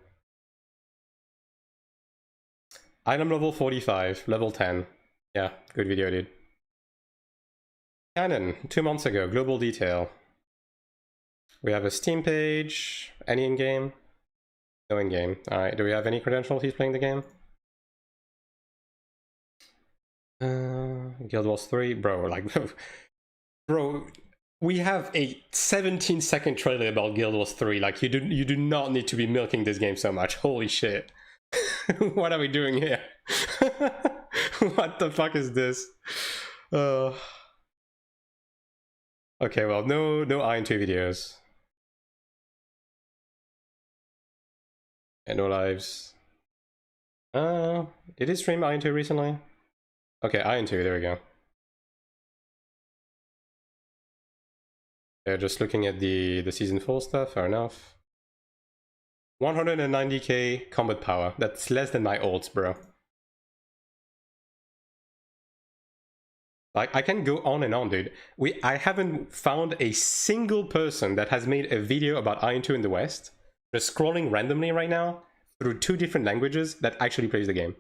Item level 45, level 10. Yeah, good video, dude. Canon, 2 months ago, global detail. We have a Steam page. Any in-game? No in-game. Alright, do we have any credentials he's playing the game? Guild Wars 3? Bro, like... Bro, we have a 17-second trailer about Guild Wars 3. Like, you do not need to be milking this game so much. Holy shit. What are we doing here? What the fuck is this? Uh, okay, well, no AION2 videos. And no lives. Did he stream AION2 recently? Okay, AION2, there we go. Yeah, just looking at the season 4 stuff, fair enough. 190k combat power. That's less than my ults, bro. Like, I can go on and on, dude. I haven't found a single person that has made a video about AION2 in the West, just scrolling randomly right now through 2 different languages, that actually plays the game.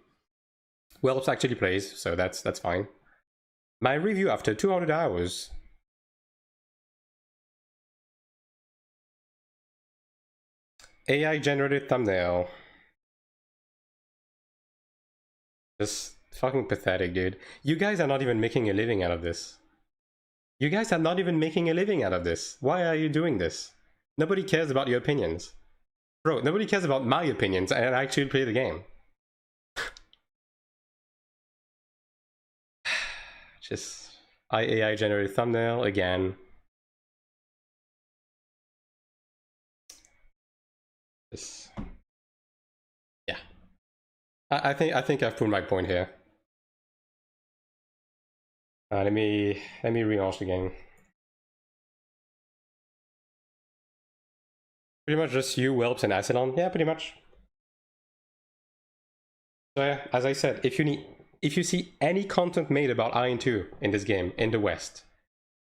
Whelps actually plays, so that's fine. My review after 200 hours. AI generated thumbnail. Just fucking pathetic, dude. You guys are not even making a living out of this. You guys are not even making a living out of this. Why are you doing this? Nobody cares about your opinions. Bro, nobody cares about my opinions and I actually play the game. Just AI generated thumbnail again. Just, yeah. I think I've proved my point here. Let me relaunch the game. Pretty much just you, Whelps, and Acedon. Yeah, pretty much. So yeah, as I said, if you see any content made about AION2 in this game in the West,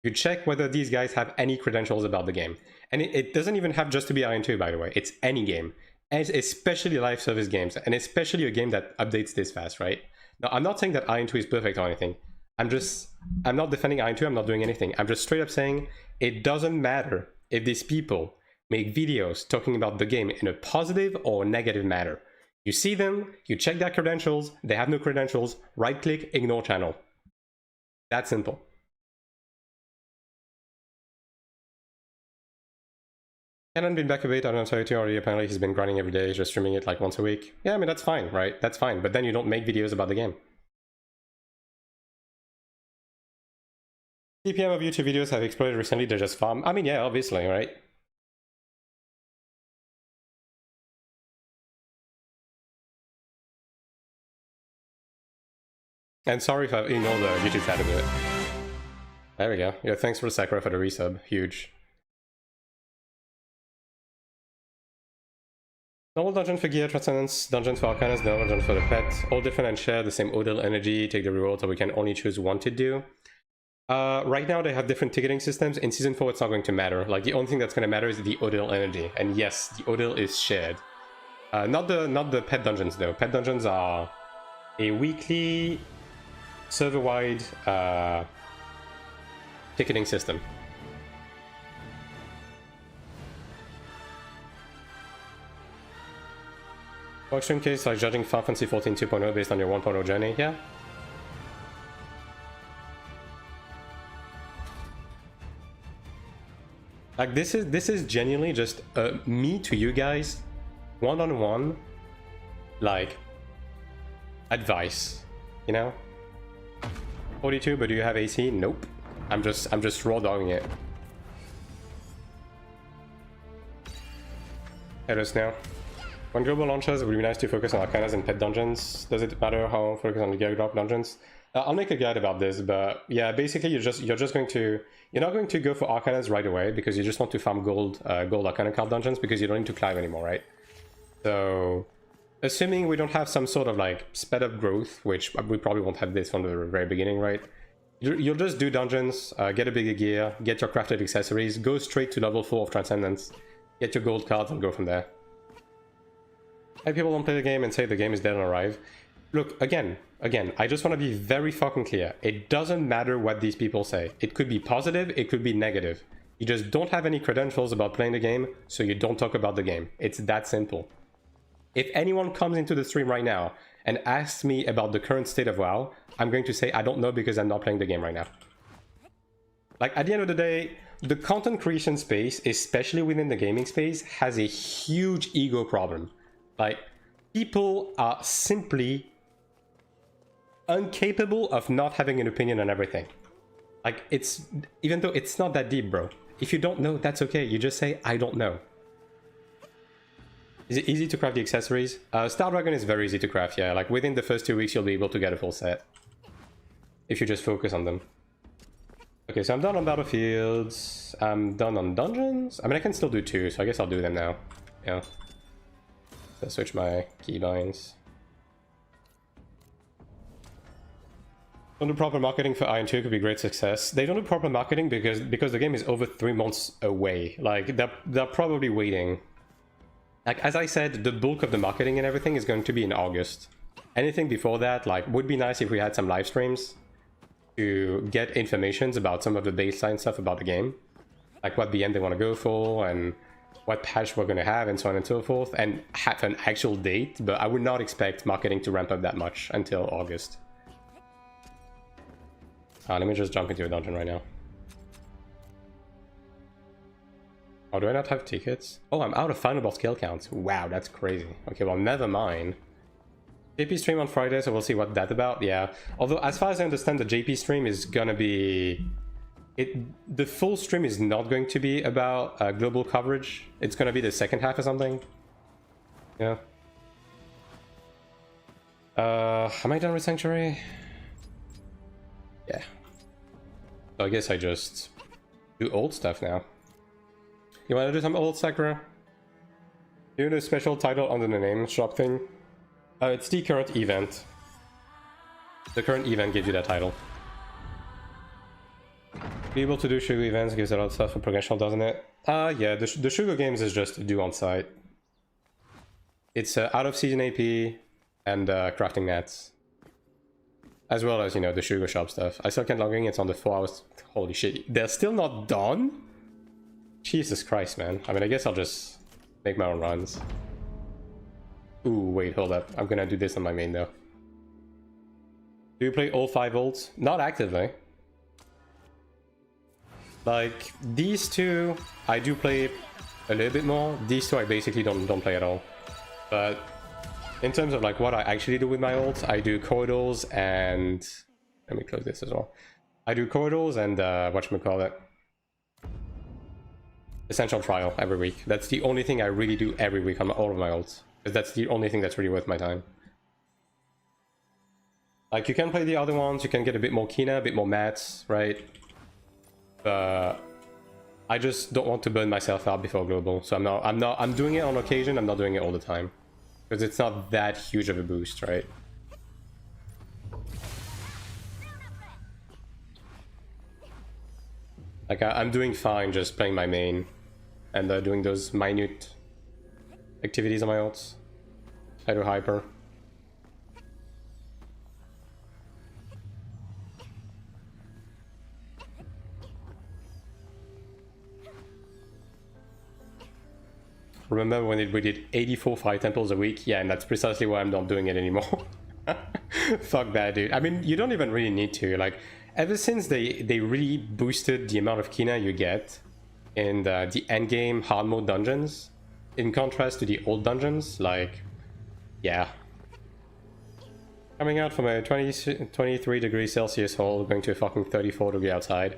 you check whether these guys have any credentials about the game. And it doesn't even have just to be AION2, by the way. It's any game, and especially live service games, and especially a game that updates this fast, right? Now, I'm not saying that AION2 is perfect or anything. I'm not defending AION2, I'm not doing anything. I'm just straight up saying it doesn't matter if these people make videos talking about the game in a positive or negative manner. You see them, you check their credentials, they have no credentials, right click, ignore channel. That simple. Canon been back a bit, I don't know, already. Apparently he's been grinding every day, just streaming it like once a week. Yeah, I mean, that's fine, right? That's fine, but then you don't make videos about the game. CPM of YouTube videos have exploded recently, they're just farm. I mean, yeah, obviously, right? And sorry if I ignored the YouTube chat a bit. There we go. Yeah, thanks for the Sakura for the resub. Huge. Normal dungeon for gear, transcendence, dungeon for arcanas, normal dungeon for the pet. All different and share the same Odil energy, take the reward, so we can only choose one to do. Right now they have different ticketing systems. In Season 4 it's not going to matter. Like, the only thing that's going to matter is the Odil energy. And yes, the Odil is shared. Not the pet dungeons though. Pet dungeons are a weekly server-wide ticketing system. For extreme case, like judging Final Fantasy 14 2.0 based on your 1.0 journey, yeah. Like, this is genuinely just me to you guys, one-on-one, like, advice, you know? 42, but do you have AC? Nope. I'm just raw dogging it. Hello, Snail. When global launches, it would be nice to focus on arcanas and pet dungeons. Does it matter how focus on the gear drop dungeons? I'll make a guide about this, but yeah, basically you're not going to go for arcanas right away because you just want to farm gold arcana card dungeons because you don't need to climb anymore, right? So, assuming we don't have some sort of like sped up growth, which we probably won't have this from the very beginning, right? You'll just do dungeons, get a bigger gear, get your crafted accessories, go straight to level 4 of Transcendence, get your gold cards and go from there. And people don't play the game and say the game is dead and alive. Look, again, I just want to be very fucking clear. It doesn't matter what these people say. It could be positive, it could be negative. You just don't have any credentials about playing the game, so you don't talk about the game. It's that simple. If anyone comes into the stream right now and asks me about the current state of WoW, I'm going to say I don't know because I'm not playing the game right now. Like, at the end of the day, the content creation space, especially within the gaming space, has a huge ego problem. Like, people are simply incapable of not having an opinion on everything. Like, it's, even though it's not that deep, bro. If you don't know, that's okay. You just say, I don't know. Is it easy to craft the accessories? Star Dragon is very easy to craft, yeah. Like, within the first 2 weeks, you'll be able to get a full set. If you just focus on them. Okay, so I'm done on battlefields. I'm done on dungeons. I mean, I can still do 2, so I guess I'll do them now. Yeah. So switch my keybinds. Don't do proper marketing for AION2 could be great success. They don't do proper marketing because the game is over 3 months away. Like, they're probably waiting. Like, as I said, the bulk of the marketing and everything is going to be in August. Anything before that, like, would be nice if we had some live streams to get informations about some of the baseline stuff about the game. Like what BM they want to go for, and what patch we're going to have, and so on and so forth, and have an actual date, but I would not expect marketing to ramp up that much until August. Let me just jump into a dungeon right now. Oh, do I not have tickets? Oh, I'm out of final boss kill counts. Wow, that's crazy. Okay, well, never mind. JP stream on Friday, so we'll see what that's about. Yeah. Although, as far as I understand, the JP stream is gonna be... the full stream is not going to be about global coverage. It's gonna be the second half or something. Yeah. Am I done with Sanctuary? Yeah. So I guess I just do old stuff now. You want to do some old Sakura? Do the special title under the name shop thing? It's the current event. The current event gives you that title. Be able to do Shugo events gives a lot of stuff for progression, doesn't it? Yeah, the Shugo games is just do on site. It's out of season AP and crafting mats. As well as, you know, the Shugo shop stuff. I still can't log in, it's on the 4 hours. Holy shit, they're still not done? Jesus Christ, man. I mean, I guess I'll just make my own runs. Ooh, wait, hold up. I'm gonna do this on my main, though. Do you play all 5 ults? Not actively. Like, these two, I do play a little bit more. These two, I basically don't play at all. But in terms of, like, what I actually do with my ults, I do corridors and... Let me close this as well. I do corridors and, whatchamacallit? Essential Trial every week. That's the only thing I really do every week on all of my ults. Because that's the only thing that's really worth my time. Like, you can play the other ones, you can get a bit more Kina, a bit more mats, right? But I just don't want to burn myself out before global. So I'm doing it on occasion, I'm not doing it all the time. Because it's not that huge of a boost, right? Like, I'm doing fine just playing my main and doing those minute activities on my ults. I do hyper. Remember when we did 84 Fire Temples a week? Yeah, and that's precisely why I'm not doing it anymore. Fuck that, dude. I mean, you don't even really need to. Like, ever since they really boosted the amount of Kina you get in the endgame hard mode dungeons, in contrast to the old dungeons, like, yeah. Coming out from a 23 degrees Celsius hole, going to a fucking 34 degree outside.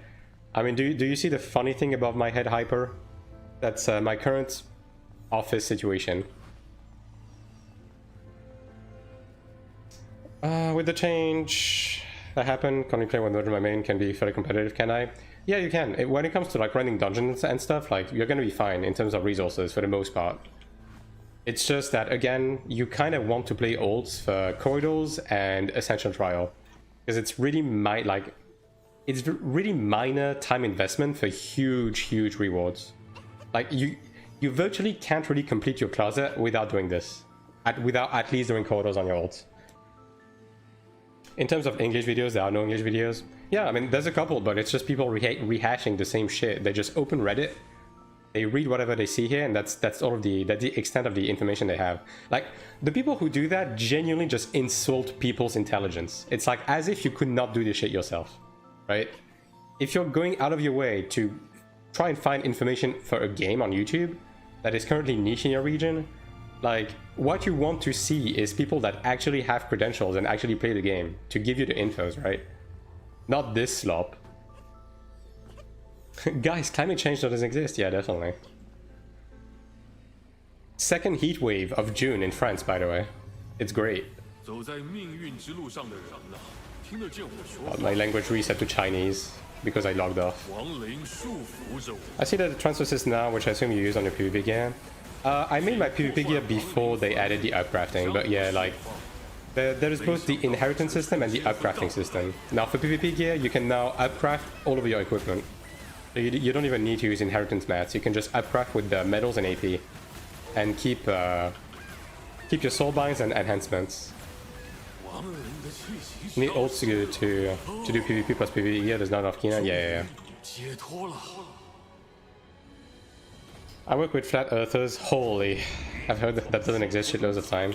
I mean, do you see the funny thing above my head, Hyper? That's my current office situation. With the change that happened, can we play one mode in my main? Can be fairly competitive, can I? Yeah, you can. When it comes to like running dungeons and stuff, like, you're gonna be fine in terms of resources for the most part. It's just that, again, you kind of want to play ults for corridors and Essential Trial, because it's really it's really minor time investment for huge rewards. Like, you virtually can't really complete your closet without doing this, without at least doing corridors on your ults. In terms of English videos, there are no English videos. Yeah, I mean, there's a couple, but it's just people rehashing the same shit. They just open Reddit, they read whatever they see here, and that's all of the extent of the information they have. Like, the people who do that genuinely just insult people's intelligence. It's like as if you could not do this shit yourself, right? If you're going out of your way to try and find information for a game on YouTube that is currently niche in your region, Like, what you want to see is people that actually have credentials and actually play the game to give you the infos, right? Not this slop. Guys, climate change doesn't exist. Yeah, definitely. Second heat wave of June in France, by the way. It's great. My language reset to Chinese because I logged off. I see that the transfer system now, which I assume you use on your PvP gear. I made my PvP gear before they added the upcrafting, but yeah, like there is both the inheritance system and the upcrafting system. Now for PvP gear, you can now upcraft all of your equipment. So you don't even need to use inheritance mats. You can just upcraft with the metals and AP, and keep your soulbinds and enhancements. You need ults to do PvP plus PvE gear. There's not enough Kina. Yeah. I work with flat earthers. Holy, I've heard that doesn't exist shitloads of time.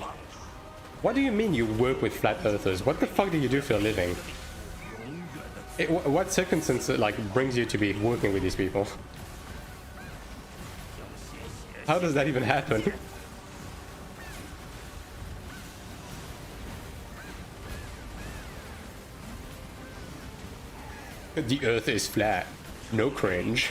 What do you mean you work with flat earthers? What the fuck do you do for a living? What circumstance like brings you to be working with these people? How does that even happen? The earth is flat. No cringe.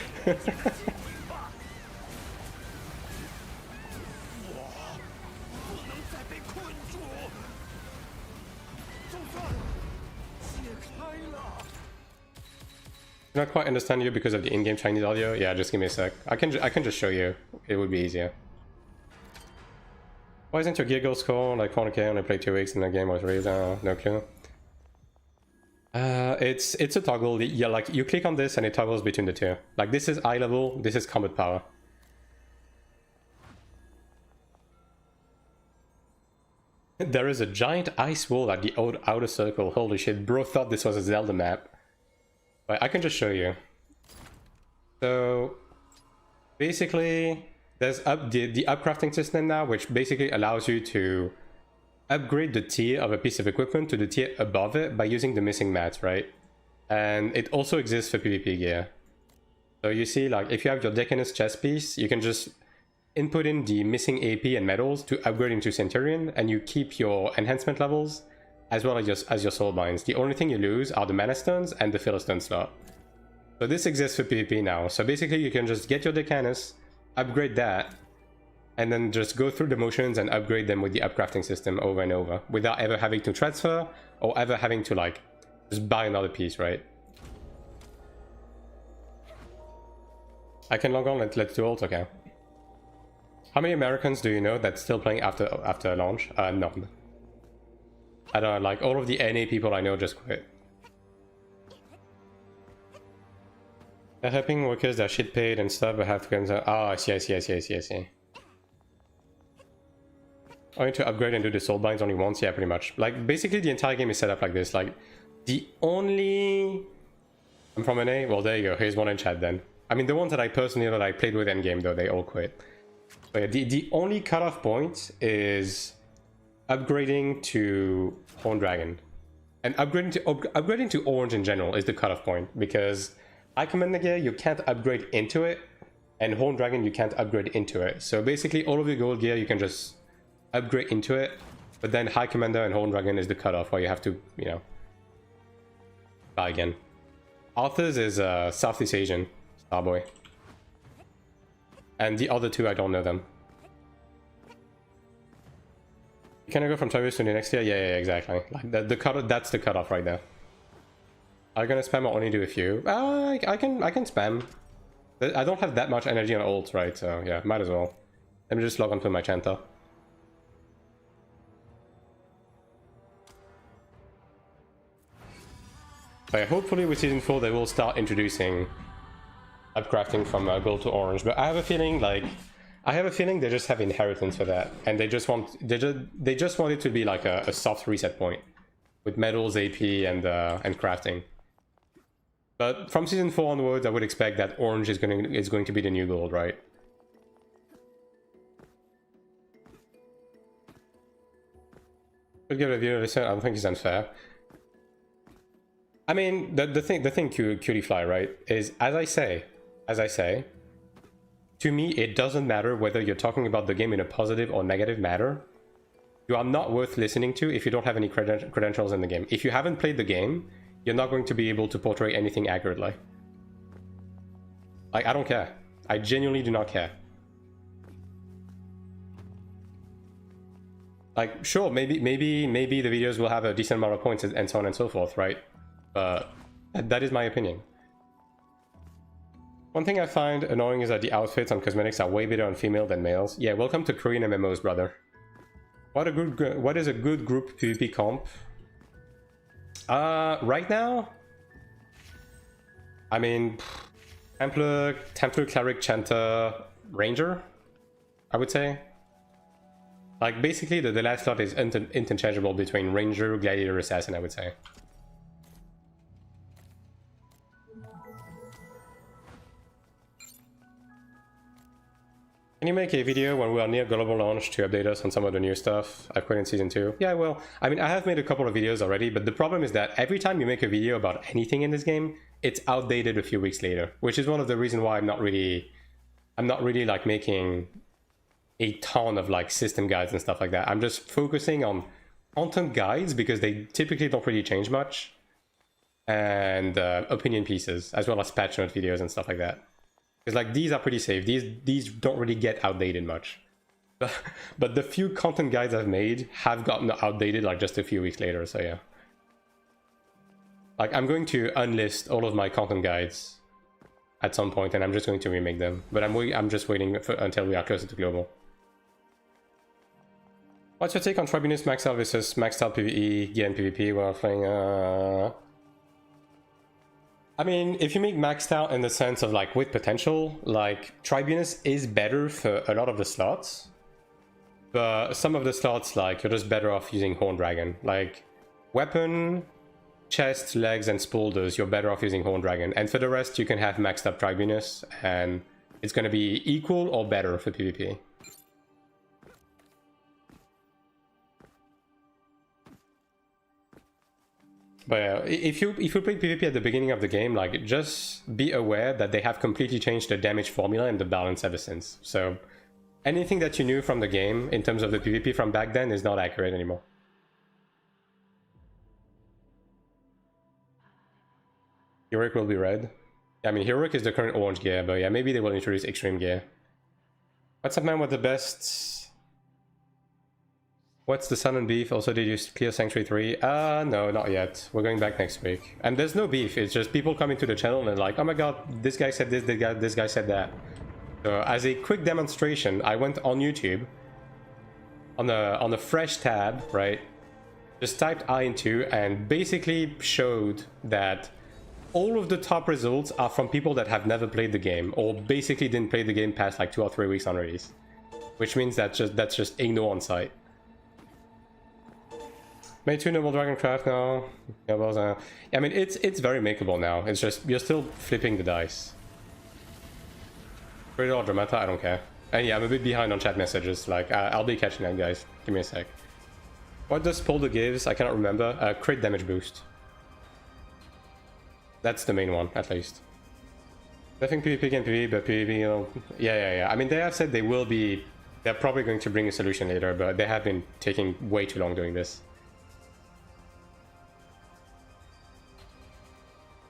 I not quite understand you because of the in-game Chinese audio. Yeah, just give me a sec. I can just show you. It would be easier. Why isn't your gear goal score like 400k? Only played 2 weeks and the game was raised. No clue. It's a toggle. Yeah, like you click on this and it toggles between the two. Like this is eye level. This is combat power. There is a giant ice wall at the outer circle. Holy shit, bro thought this was a Zelda map. But I can just show you. So basically there's the upcrafting system now, which basically allows you to upgrade the tier of a piece of equipment to the tier above it by using the missing mats, right? And it also exists for PvP gear. So you see, like if you have your Decanus chest piece, you can just input in the missing AP and metals to upgrade into Centurion, and you keep your enhancement levels as well as your soul binds. The only thing you lose are the mana stones and the Philistine slot. So this exists for PvP now. So basically you can just get your Decanus, upgrade that, and then just go through the motions and upgrade them with the upcrafting system over and over without ever having to transfer or ever having to like just buy another piece, right? I can log on, let's do ult, okay. How many Americans do you know that's still playing after launch? None. I don't know, like all of the NA people I know just quit. They're helping workers that are shit paid and stuff but have to get... Oh, I see. Only to upgrade and do the soul binds only once? Yeah, pretty much. Like, basically the entire game is set up like this. Like, the only... I'm from NA? Well, there you go. Here's one in chat then. I mean, the ones that I personally know that I played with endgame though, they all quit. But yeah, the only cutoff point is upgrading to Horn Dragon. And upgrading to Orange in general is the cutoff point, because High Commander gear, you can't upgrade into it, and Horn Dragon, you can't upgrade into it. So basically, all of your gold gear, you can just upgrade into it, but then High Commander and Horn Dragon is the cutoff, where you have to, you know, buy again. Arthur's is Southeast Asian, Starboy. And the other two, I don't know them. Can I go from Taurus to the next year? Yeah, exactly. Like the cutoff, that's the cutoff right there. Are you gonna spam or only do a few? I can spam. I don't have that much energy on ult, right? So yeah, might as well. Let me just log onto my Chanta. But yeah, hopefully with season 4 they will start introducing upcrafting from gold to orange. But I have a feeling they just have inheritance for that, and they just want it to be like a soft reset point with metals, AP, and crafting. But from season 4 onwards, I would expect that orange is going to be the new gold, right? Could give a view. Listen, I don't think it's unfair. I mean, the thing, Cutie Fly, right, is as I say, to me, it doesn't matter whether you're talking about the game in a positive or negative manner. You are not worth listening to if you don't have any credentials in the game. If you haven't played the game, you're not going to be able to portray anything accurately. Like, I don't care. I genuinely do not care. Like, sure, maybe the videos will have a decent amount of points and so on and so forth, right? But that is my opinion. One thing I find annoying is that the outfits and cosmetics are way better on female than males. Yeah, welcome to Korean MMOs, brother. What is a good group PvP comp? Right now, I mean, Templar, Cleric, Chanter, Ranger, I would say. Like, basically, the last slot is interchangeable between Ranger, Gladiator, Assassin, I would say. Can you make a video when we are near global launch to update us on some of the new stuff? I've quit in Season 2. Yeah, well, I mean, I have made a couple of videos already, but the problem is that every time you make a video about anything in this game, it's outdated a few weeks later, which is one of the reasons why I'm not really like making a ton of like system guides and stuff like that. I'm just focusing on content guides because they typically don't really change much, and opinion pieces, as well as patch note videos and stuff like that. Because like these are pretty safe. These don't really get outdated much. But the few content guides I've made have gotten outdated like just a few weeks later, so yeah. Like I'm going to unlist all of my content guides at some point and I'm just going to remake them. But I'm just waiting until we are closer to global. What's your take on Tribunus maxed out versus maxed out PvE, gear and PvP while playing I mean, if you make maxed out in the sense of like with potential, like Tribunus is better for a lot of the slots. But some of the slots, like you're just better off using Horn Dragon. Like weapon, chest, legs, and spolders, you're better off using Horn Dragon. And for the rest, you can have maxed up Tribunus and it's going to be equal or better for PvP. But yeah, if you play PvP at the beginning of the game, like just be aware that they have completely changed the damage formula and the balance ever since. So anything that you knew from the game in terms of the PvP from back then is not accurate anymore. Heroic will be red. I mean, Heroic is the current orange gear, but yeah, maybe they will introduce extreme gear. What's up, man? What's the best? What's the Sun and Beef? Also, did you clear Sanctuary 3? No, not yet. We're going back next week. And there's no beef, it's just people coming to the channel and like, oh my god, this guy said this, this guy said that. So as a quick demonstration, I went on YouTube, on the fresh tab, right? Just typed AION2 and basically showed that all of the top results are from people that have never played the game, or basically didn't play the game past like 2 or 3 weeks on release. Which means that's just ignore on site. Made 2 Noble Dragon Craft now. Yeah, well, I mean, it's very makeable now. It's just, you're still flipping the dice. Pretty or Dramata, I don't care. And yeah, I'm a bit behind on chat messages. Like, I'll be catching up, guys. Give me a sec. What does Polder gives? I cannot remember. Crit damage boost. That's the main one, at least. I think PvP can PvP, but PvP, you know, yeah. I mean, they have said they're probably going to bring a solution later, but they have been taking way too long doing this.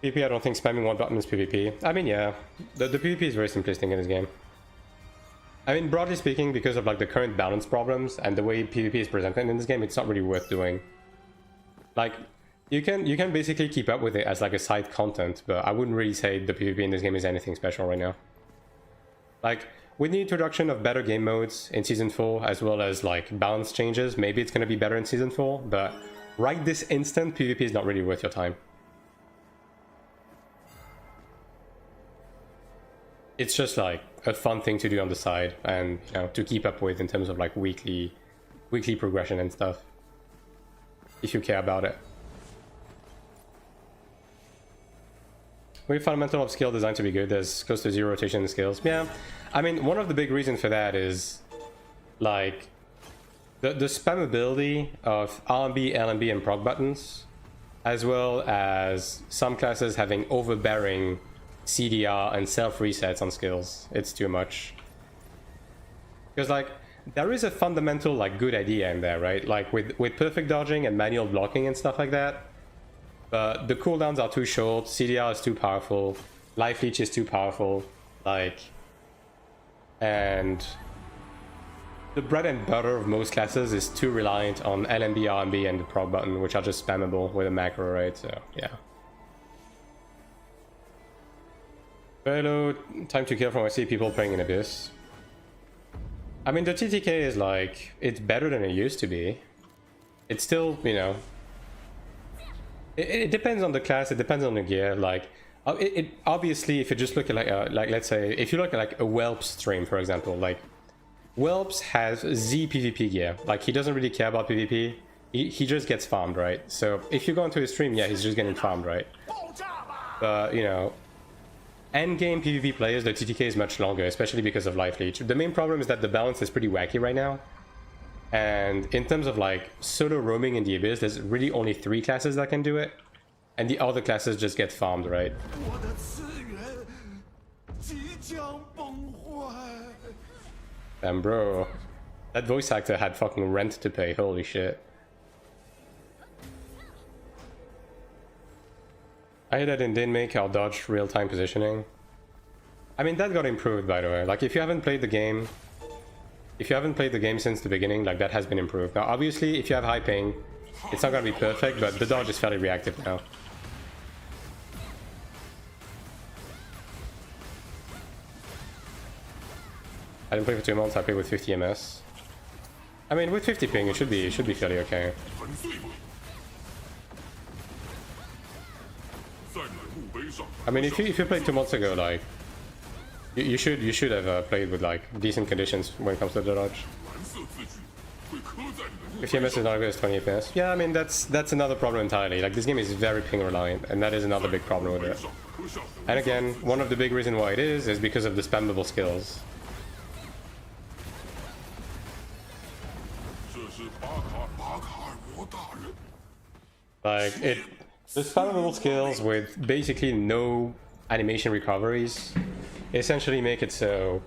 PvP, I don't think spamming one button is PvP. I mean, yeah, the PvP is very simplistic in this game. I mean, broadly speaking, because of like the current balance problems and the way PvP is presented in this game, it's not really worth doing. Like, you can basically keep up with it as like a side content, but I wouldn't really say the PvP in this game is anything special right now. Like, with the introduction of better game modes in Season 4, as well as like balance changes, maybe it's going to be better in Season 4, but right this instant, PvP is not really worth your time. It's just like a fun thing to do on the side and, you know, to keep up with in terms of like weekly progression and stuff, if you care about it. Very fundamental of skill designed to be good. There's close to 0 rotation in skills. Yeah, I mean, one of the big reasons for that is like the spammability of RMB, LMB, and proc buttons, as well as some classes having overbearing CDR and self resets on skills. It's too much. Because like there is a fundamental like good idea in there, right? Like with perfect dodging and manual blocking and stuff like that. But the cooldowns are too short, CDR is too powerful, life leech is too powerful, like, and the bread and butter of most classes is too reliant on LMB, RMB, and the proc button, which are just spammable with a macro, right? So yeah. Very low time to kill from I see people playing in Abyss. I mean, the TTK is like, it's better than it used to be. It's still, you know, it depends on the class, it depends on the gear. Like, obviously, if you just look at like let's say, if you look at like a Whelp stream, for example, like Whelps has Z PvP gear. Like, he doesn't really care about PvP. He just gets farmed, right? So if you go into his stream, yeah, he's just getting farmed, right? But, you know, endgame PvP players, the TTK is much longer, especially because of life leech. The main problem is that the balance is pretty wacky right now. And in terms of like solo roaming in the Abyss, there's really only 3 classes that can do it. And the other classes just get farmed, right? Damn, bro. That voice actor had fucking rent to pay, holy shit. I heard that it didn't make our dodge real-time positioning. I mean, that got improved, by the way. Like, if you haven't played the game... If you haven't played the game since the beginning, like, that has been improved. Now, obviously, if you have high ping, it's not gonna be perfect, but the dodge is fairly reactive now. I didn't play for 2 months, I played with 50 MS. I mean, with 50 ping, it should be fairly okay. I mean, if you played 2 months ago, like, you should have played with like decent conditions when it comes to the dodge. 50 MS is not as good as 20 FPS. Yeah, I mean that's another problem entirely. Like, this game is very ping reliant, and that is another big problem with it. And again, one of the big reasons why it is because of the spammable skills. Like, the spammable skills with basically no animation recoveries essentially make it so,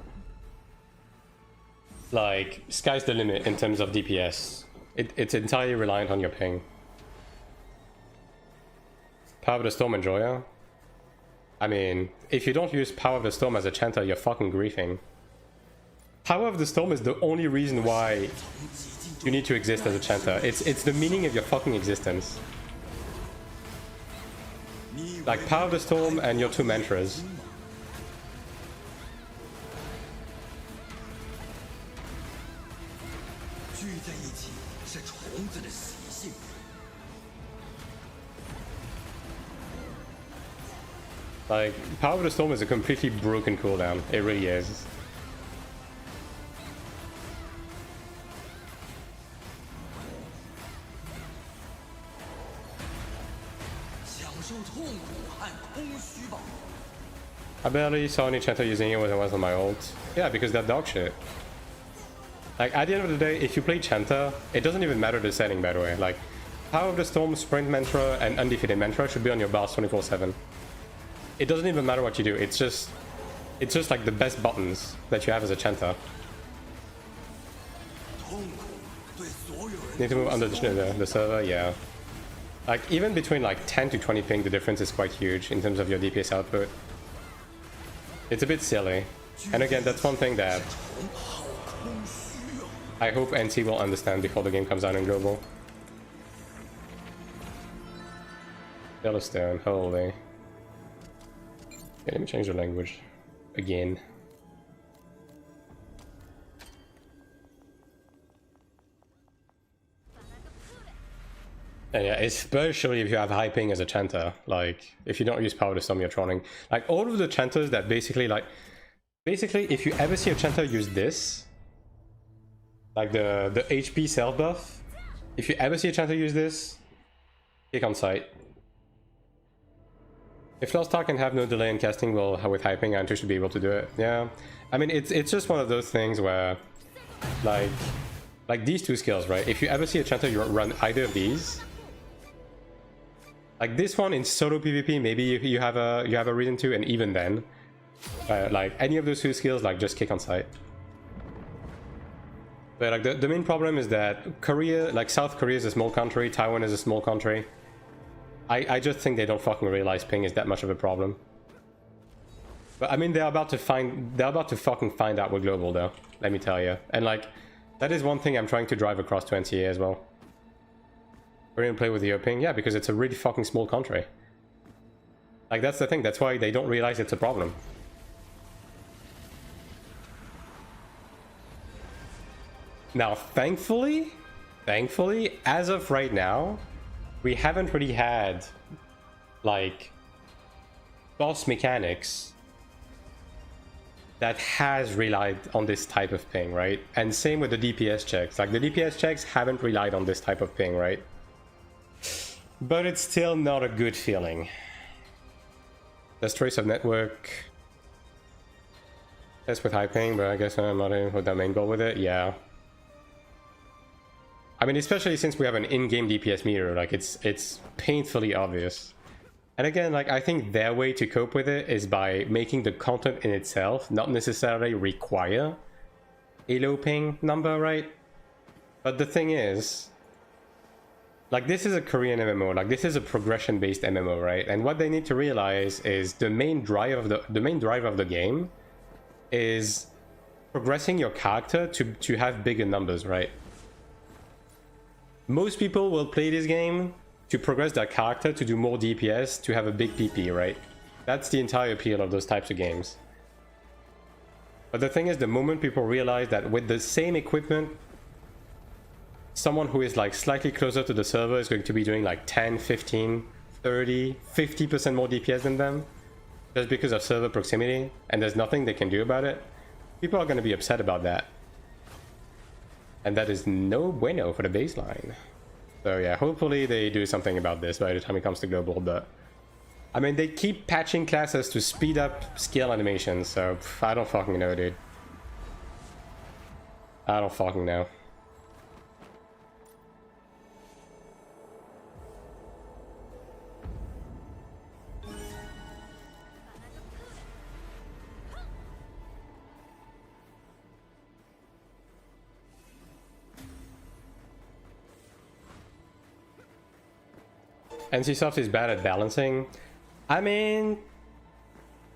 like, sky's the limit in terms of DPS. It's entirely reliant on your ping. Power of the Storm and Joya? I mean, if you don't use Power of the Storm as a chanter, you're fucking griefing. Power of the Storm is the only reason why you need to exist as a chanter. It's the meaning of your fucking existence. Like, Power of the Storm and your 2 mantras. Like, Power of the Storm is a completely broken cooldown. It really is. I barely saw any chanter using it when I was on my ult. Yeah, because they're dog shit. Like, at the end of the day, if you play chanter, it doesn't even matter the setting, by the way. Like, Power of the Storm, Sprint Mantra, and Undefeated Mantra should be on your bars 24/7. It doesn't even matter what you do. It's just like the best buttons that you have as a chanter. Need to move under the server, yeah. Like, even between like 10 to 20 ping, the difference is quite huge in terms of your DPS output. It's a bit silly. And again, that's one thing that I hope NC will understand before the game comes out in global. Yellowstone, holy. Okay, let me change the language again. And yeah, especially if you have high ping as a chanter. Like, if you don't use Power to Storm, you're trolling. Like, all of the chanters that basically, if you ever see a chanter use this, like the HP self buff, if you ever see a chanter use this, kick on sight. If Lost Talk can have no delay in casting, well, with high ping, AION2 should be able to do it. Yeah, I mean, it's just one of those things where, like these 2 skills, right? If you ever see a chanter you run either of these, like this one in solo PvP, maybe you have a reason to, and even then, like any of those 2 skills, like just kick on sight. But like the main problem is that Korea, like South Korea is a small country, Taiwan is a small country. I just think they don't fucking realize ping is that much of a problem. But I mean, they're about to fucking find out we're global though, let me tell you. And like, that is one thing I'm trying to drive across to NCA as well. We're gonna play with the ping, yeah, because it's a really fucking small country. Like, that's the thing, that's why they don't realize it's a problem. Now, thankfully, as of right now, we haven't really had, like, boss mechanics that has relied on this type of ping, right? And same with the DPS checks. Like, the DPS checks haven't relied on this type of ping, right? But it's still not a good feeling. There's trace of network. That's with high ping, but I guess I'm not in with the main goal with it. Yeah. I mean, especially since we have an in-game DPS meter, like it's painfully obvious. And again, like, I think their way to cope with it is by making the content in itself not necessarily require a low ping number, right? But the thing is, like, this is a Korean MMO, like this is a progression-based MMO, right? And what they need to realize is the main drive of the game is progressing your character to have bigger numbers, right? Most people will play this game to progress their character, to do more DPS, to have a big PP, right? That's the entire appeal of those types of games. But the thing is, the moment people realize that with the same equipment, someone who is like slightly closer to the server is going to be doing like 10, 15, 30, 50% more DPS than them, just because of server proximity, and there's nothing they can do about it, people are going to be upset about that. And that is no bueno for the baseline. So yeah, hopefully they do something about this by the time it comes to global, but I mean, they keep patching classes to speed up skill animations, so I don't fucking know, dude. I don't fucking know. NCSoft is bad at balancing. I mean,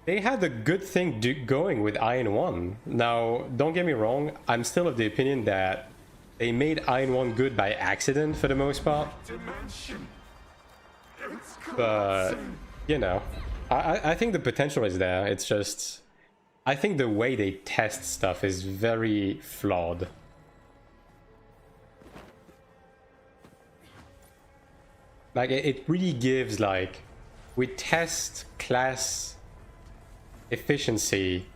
they had a good thing going with AION2. Now, don't get me wrong, I'm still of the opinion that they made AION2 good by accident for the most part. But, you know, I think the potential is there. It's just, I think the way they test stuff is very flawed. Like, it really gives, like, we test class efficiency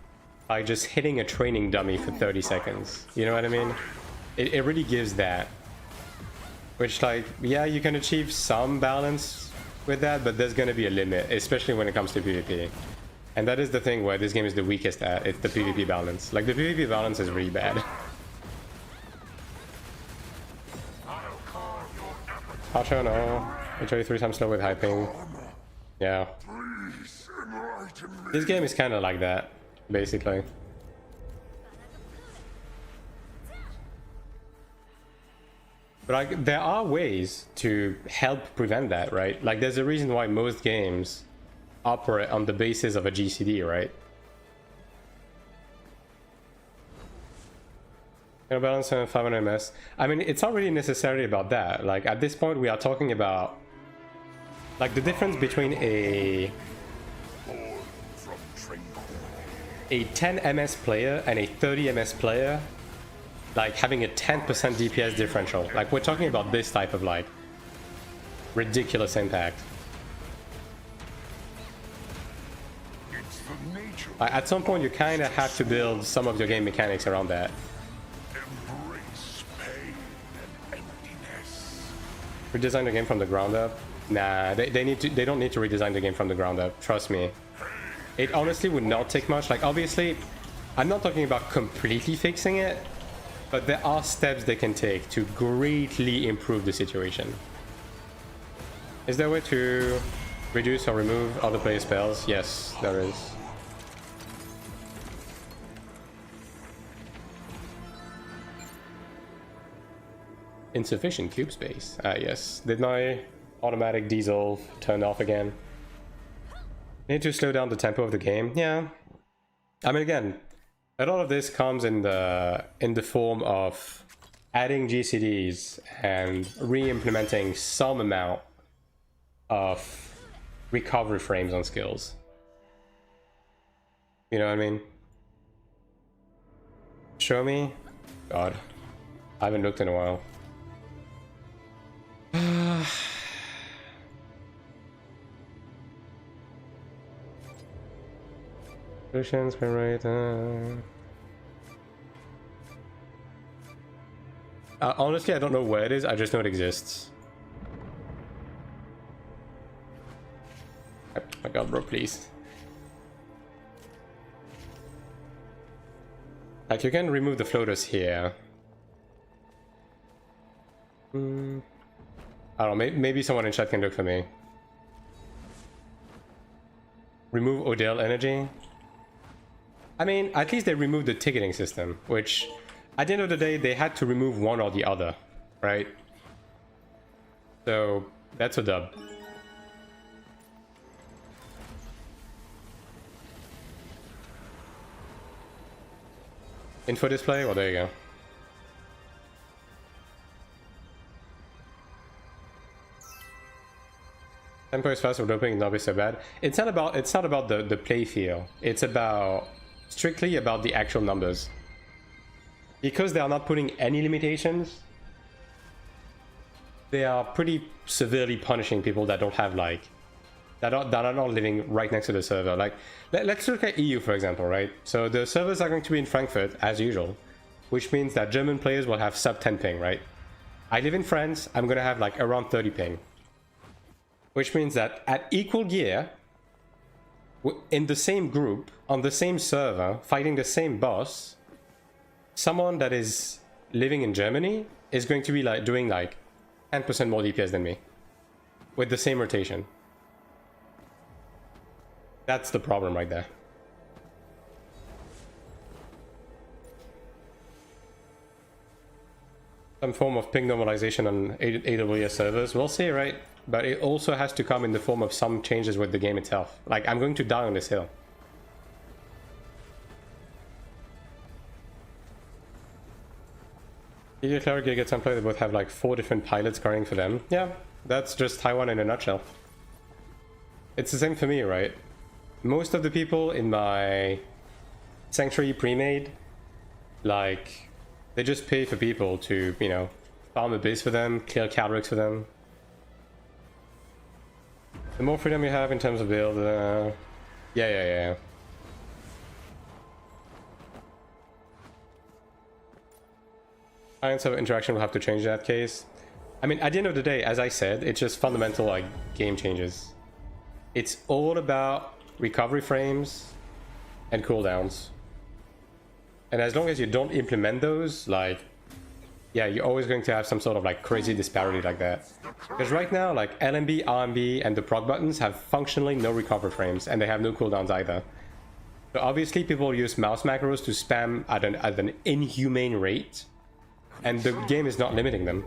by just hitting a training dummy for 30 seconds. You know what I mean? It really gives that. Which, like, yeah, you can achieve some balance with that, but there's gonna be a limit, especially when it comes to PvP. And that is the thing where this game is the weakest at, it's the PvP balance. Like, the PvP balance is really bad. Hacho, no. HOE 3 times slow with high ping. Yeah. This game is kind of like that, basically. But like, there are ways to help prevent that, right? Like, there's a reason why most games operate on the basis of a GCD, right? Balance on 500 ms. I mean, it's not really necessarily about that. Like, at this point, we are talking about, like, the difference between a 10 ms player and a 30 ms player, like having a 10% DPS differential. Like, we're talking about this type of, like, ridiculous impact. At some point, you kind of have to build some of your game mechanics around that. Redesign the game from the ground up? Nah, they don't need to redesign the game from the ground up, trust me. It honestly would not take much. Like, obviously, I'm not talking about completely fixing it, but there are steps they can take to greatly improve the situation. Is there a way to reduce or remove other player spells? Yes, there is. Insufficient cube space. Ah, yes. Did my automatic dissolve turn off again? Need to slow down the tempo of the game? Yeah. I mean, again, a lot of this comes in the form of adding GCDs and re-implementing some amount of recovery frames on skills. You know what I mean? Show me? God. I haven't looked in a while. Solutions, frame rate. Honestly, I don't know where it is. I just know it exists. Oh my god, bro, please. Like, you can remove the floaters here. I don't know, maybe someone in chat can look for me. Remove Odell energy. I mean, at least they removed the ticketing system, which, at the end of the day, they had to remove one or the other, right? So, that's a dub. Info display? Well, there you go. Tempo is fast, or doping not be so bad. It's not about the play feel. It's about strictly about the actual numbers. Because they are not putting any limitations, they are pretty severely punishing people that don't have like that are not living right next to the server. Like, let's look at EU for example, right? So the servers are going to be in Frankfurt as usual, which means that German players will have sub 10 ping, right? I live in France, I'm gonna have like around 30 ping. Which means that at equal gear, in the same group, on the same server, fighting the same boss, someone that is living in Germany is going to be like doing like 10% more DPS than me. With the same rotation. That's the problem right there. Some form of ping normalization on AWS servers, we'll see, right? But it also has to come in the form of some changes with the game itself. Like, I'm going to die on this hill. Cleric, Giga, Template, they both have like 4 different pilots carrying for them. Yeah, that's just Taiwan in a nutshell. It's the same for me, right? Most of the people in my Sanctuary pre-made, like, they just pay for people to, you know, farm a base for them, clear Clerics for them. The more freedom you have in terms of build, yeah. Science of interaction will have to change in that case. I mean, at the end of the day, as I said, it's just fundamental like game changes. It's all about recovery frames and cooldowns. And as long as you don't implement those, like, yeah, you're always going to have some sort of like crazy disparity like that. Because right now, like LMB, RMB, and the proc buttons have functionally no recovery frames, and they have no cooldowns either. So obviously people use mouse macros to spam at an inhumane rate, and the game is not limiting them.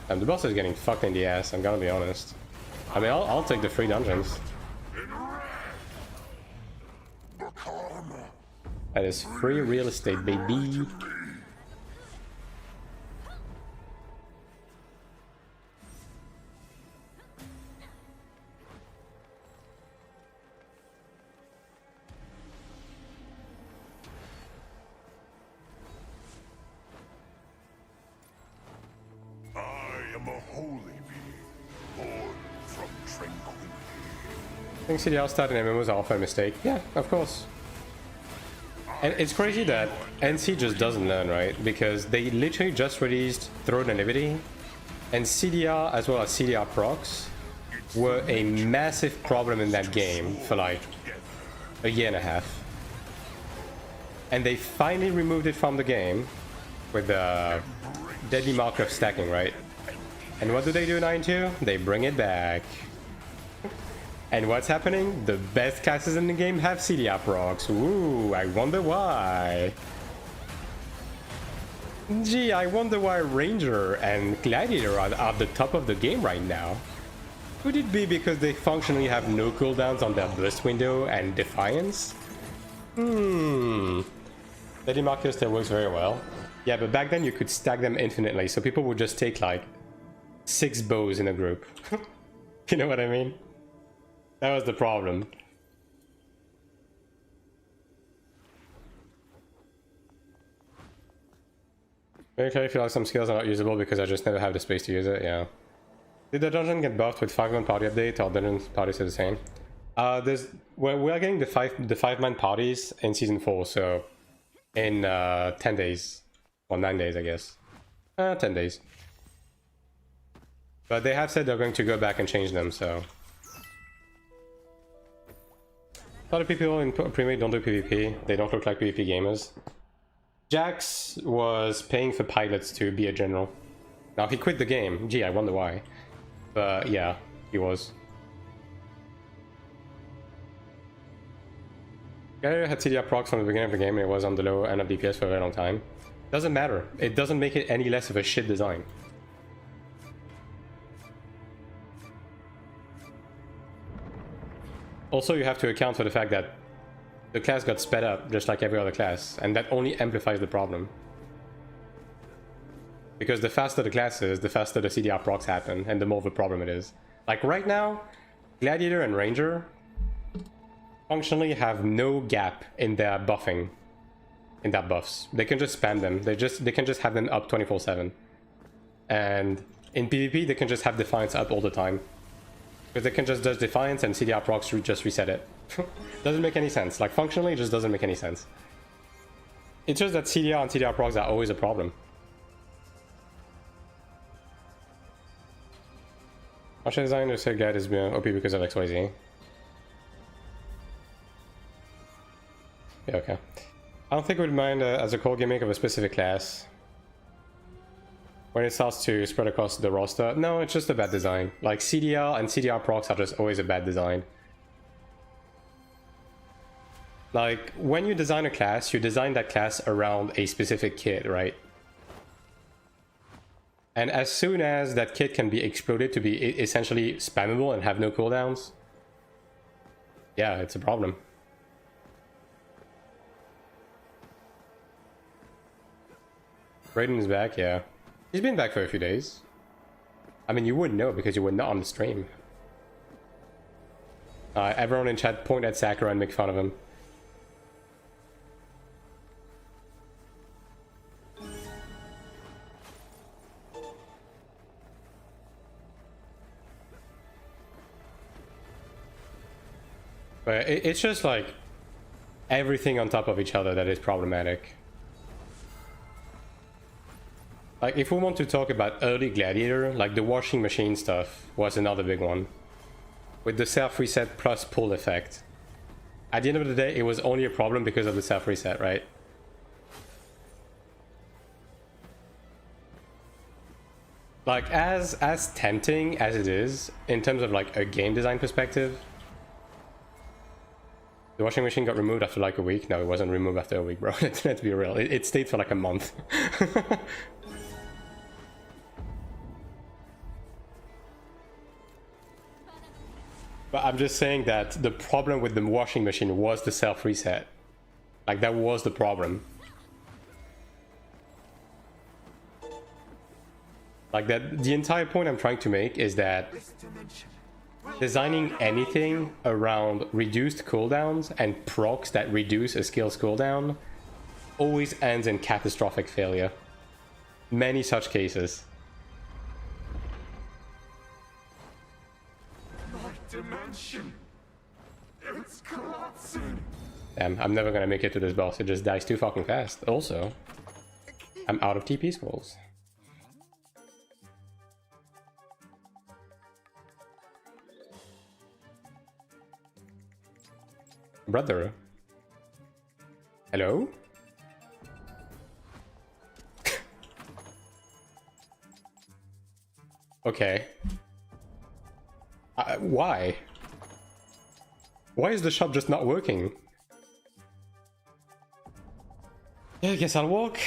And the boss is getting fucked in the ass, I'm gonna be honest. I mean, I'll take the free dungeons. That is free real estate, baby. I think CDR starting MMOs are often a mistake. Yeah, of course. And it's crazy that NC just doesn't learn, right? Because they literally just released Throne and Liberty, and CDR as well as CDR procs were a massive problem in that game for like a year and a half. And they finally removed it from the game with the deadly marker of stacking, right? And what do they do in AION2? They bring it back. And what's happening? The best classes in the game have CDR procs. Ooh, I wonder why. Gee, I wonder why Ranger and Gladiator are at the top of the game right now. Could it be because they functionally have no cooldowns on their burst window and Defiance? Lady Marcus still works very well. Yeah, but back then you could stack them infinitely, so people would just take like 6 bows in a group. You know what I mean? That was the problem. Very clearly feel like some skills are not usable because I just never have the space to use it, yeah. Did the dungeon get buffed with 5-man party update, or dungeon parties are the same? We are getting the 5-man parties in season 4, so in 10 days. Well, 9 days, I guess. 10 days. But they have said they're going to go back and change them, so... A lot of people in Premade don't do PvP. They don't look like PvP gamers. Jax was paying for pilots to be a general. Now he quit the game. Gee, I wonder why. But yeah, he was. Guy had CDR procs from the beginning of the game and it was on the low end of DPS for a very long time. Doesn't matter. It doesn't make it any less of a shit design. Also, you have to account for the fact that the class got sped up just like every other class, and that only amplifies the problem. Because the faster the class is, the faster the CDR procs happen, and the more of a problem it is. Like right now, Gladiator and Ranger functionally have no gap in their buffing, in their buffs. They can just spam them. They can just have them up 24/7. And in PvP, they can just have Defiance up all the time. Because they can just do Defiance and CDR procs just reset it. Doesn't make any sense. Like, functionally, it just doesn't make any sense. It's just that CDR and CDR procs are always a problem. Martial design to say guide is OP because of XYZ. Yeah, okay. I don't think we'd mind as a core gimmick of a specific class. When it starts to spread across the roster. No, it's just a bad design. Like, CDR and CDR procs are just always a bad design. Like, when you design a class, you design that class around a specific kit, right? And as soon as that kit can be exploded to be essentially spammable and have no cooldowns, yeah, it's a problem. Raiden is back, yeah. He's been back for a few days. I mean, you wouldn't know because you were not on the stream. Everyone in chat point at Sakura and make fun of him. But it's just like everything on top of each other that is problematic. Like, if we want to talk about early Gladiator, like the washing machine stuff was another big one. With the self-reset plus pull effect. At the end of the day, it was only a problem because of the self-reset, right? Like, as tempting as it is, in terms of like a game design perspective, the washing machine got removed after like a week. No, it wasn't removed after a week, bro. Let's be real. It stayed for like a month. But I'm just saying that the problem with the washing machine was the self-reset. Like, that was the problem. Like, that the entire point I'm trying to make is that designing anything around reduced cooldowns and procs that reduce a skill's cooldown always ends in catastrophic failure. Many such cases. Dimension. It's collapsing. Damn, I'm never gonna make it to this boss. It just dies too fucking fast. Also, I'm out of TP scrolls. Brother. Hello? Okay. Why? Why is the shop just not working? Yeah, I guess I'll walk.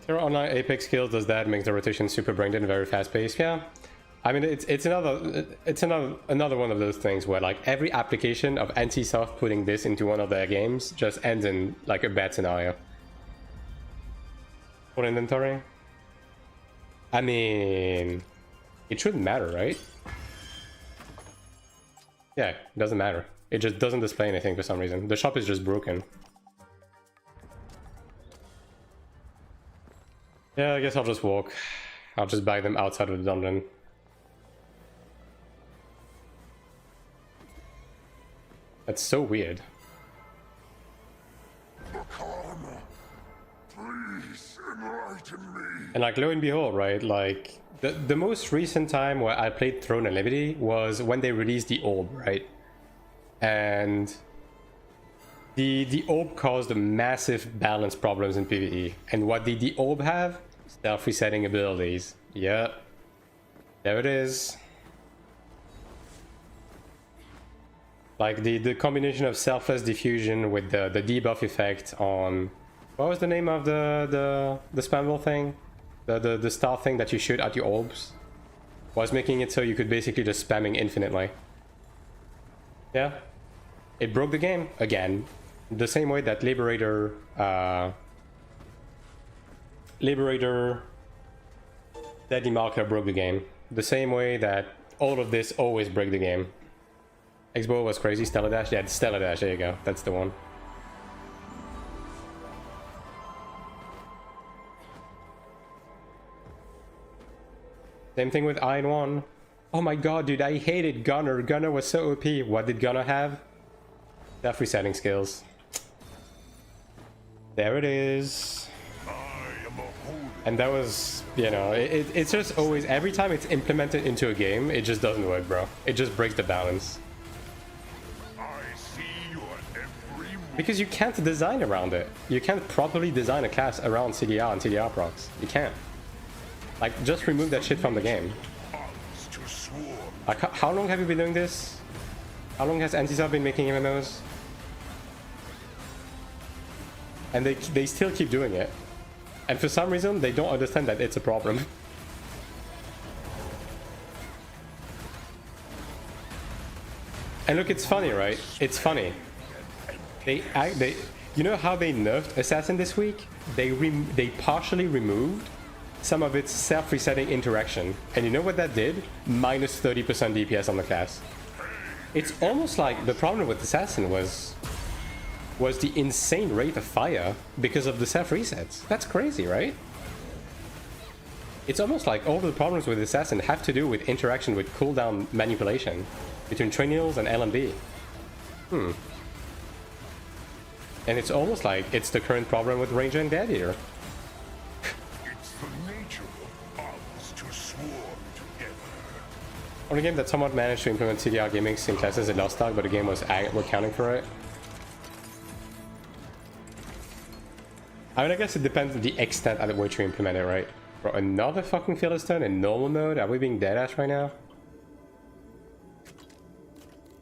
There are online Apex skills. Does that make the rotation super brained and very fast paced? Yeah. I mean, it's another one of those things where like every application of NCSoft putting this into one of their games just ends in like a bad scenario. Full inventory? I mean, it shouldn't matter, right? Yeah, it doesn't matter. It just doesn't display anything for some reason. The shop is just broken. Yeah, I guess I'll just walk. I'll just buy them outside of the dungeon. That's so weird. Please enlighten me. And like, lo and behold, right, like the most recent time where I played Throne and Liberty was when they released the orb, right? And the orb caused massive balance problems in PvE. And what did the orb have? Self-resetting abilities. Yep. There it is. Like the combination of selfless diffusion with the debuff effect on... What was the name of the spamble thing? The star thing that you shoot at your orbs? Was making it so you could basically just spamming infinitely. Yeah. It broke the game again. The same way that Liberator Deadly Marker broke the game. The same way that all of this always break the game. Expo was crazy. Stellar Dash? Yeah, Stellar Dash, there you go. That's the one. Same thing with AION2. Oh my god, dude, I hated Gunner. Gunner was so OP. What did Gunner have? Self-resetting skills. There it is. And that was, you know, it's just always, every time it's implemented into a game, it just doesn't work, bro. It just breaks the balance. Because you can't design around it. You can't properly design a class around CDR and CDR procs. You can't. Like, just remove that shit from the game. Like, how long have you been doing this? How long has NCSoft been making MMOs? And they still keep doing it. And for some reason, they don't understand that it's a problem. And look, it's funny, right? It's funny. You know how they nerfed Assassin this week? They partially removed some of its self-resetting interaction. And you know what that did? Minus 30% DPS on the class. It's almost like the problem with Assassin was the insane rate of fire because of the self-resets. That's crazy, right? It's almost like all the problems with Assassin have to do with interaction with cooldown manipulation between Trinials and LMB. And it's almost like it's the current problem with Ranger and Gladiator. It's the nature of arms to swarm together. On a game that somewhat managed to implement CDR gaming in classes it lost stock, but the game was accounting for it. I mean, I guess it depends on the extent at which you implement it, right? Bro, another fucking Philistine in normal mode? Are we being deadass right now?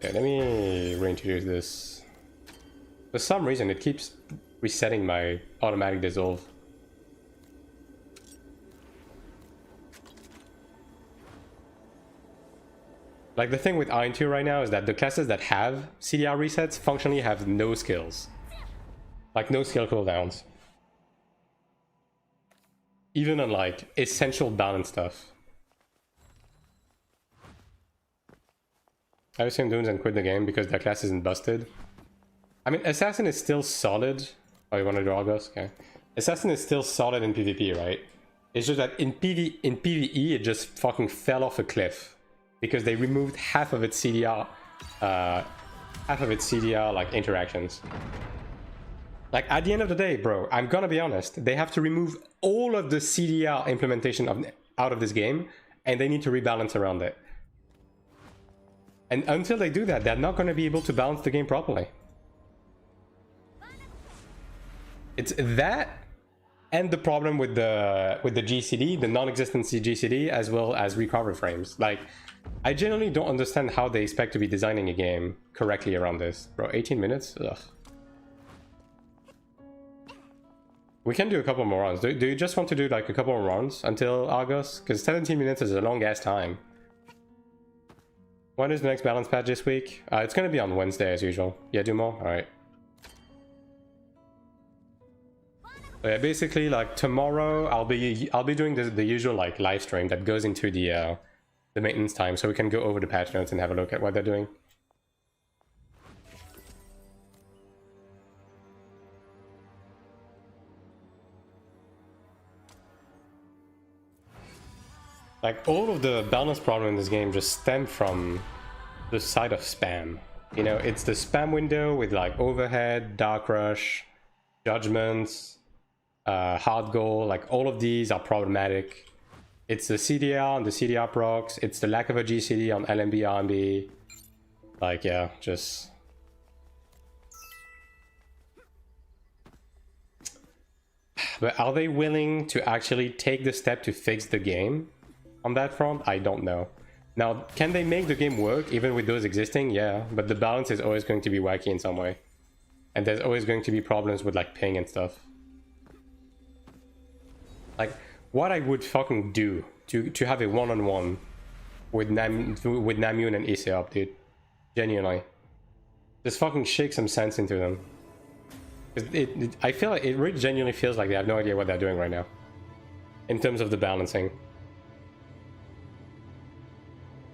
Yeah, let me reintroduce this. For some reason, it keeps resetting my automatic dissolve. Like, the thing with AION2 right now is that the classes that have CDR resets functionally have no skills. Like, no skill cooldowns. Even on, like, essential balance stuff. I assume Dunes and quit the game because their class isn't busted. I mean, Assassin is still solid. Oh, you want to do August? Okay. Assassin is still solid in PvP, right? It's just that in PvE, it just fucking fell off a cliff. Because they removed half of its CDR, like, interactions. Like, at the end of the day, bro, I'm gonna be honest, they have to remove all of the CDR implementation out of this game, and they need to rebalance around it. And until they do that, they're not gonna be able to balance the game properly. It's that, and the problem with the GCD, the non-existent GCD, as well as recovery frames. Like, I genuinely don't understand how they expect to be designing a game correctly around this. Bro, 18 minutes? Ugh. We can do a couple more runs. Do you just want to do like a couple more runs until August? Because 17 minutes is a long ass time. When is the next balance patch this week? It's gonna be on Wednesday as usual. Yeah, do more? Alright. Yeah, basically like tomorrow I'll be doing the usual like live stream that goes into the maintenance time, so we can go over the patch notes and have a look at what they're doing. Like, all of the balance problem in this game just stem from the side of spam. You know, it's the spam window with like overhead, dark rush, judgments, hard goal. Like, all of these are problematic. It's the CDR and the CDR procs. It's the lack of a GCD on LMB, RMB. Like, yeah, just... But are they willing to actually take the step to fix the game? On that front, I don't know. Now, can they make the game work even with those existing? Yeah, but the balance is always going to be wacky in some way. And there's always going to be problems with like ping and stuff. Like, what I would fucking do to have a one-on-one with Namune and Iseop, dude. Genuinely. Just fucking shake some sense into them. I feel like it really genuinely feels like they have no idea what they're doing right now. In terms of the balancing.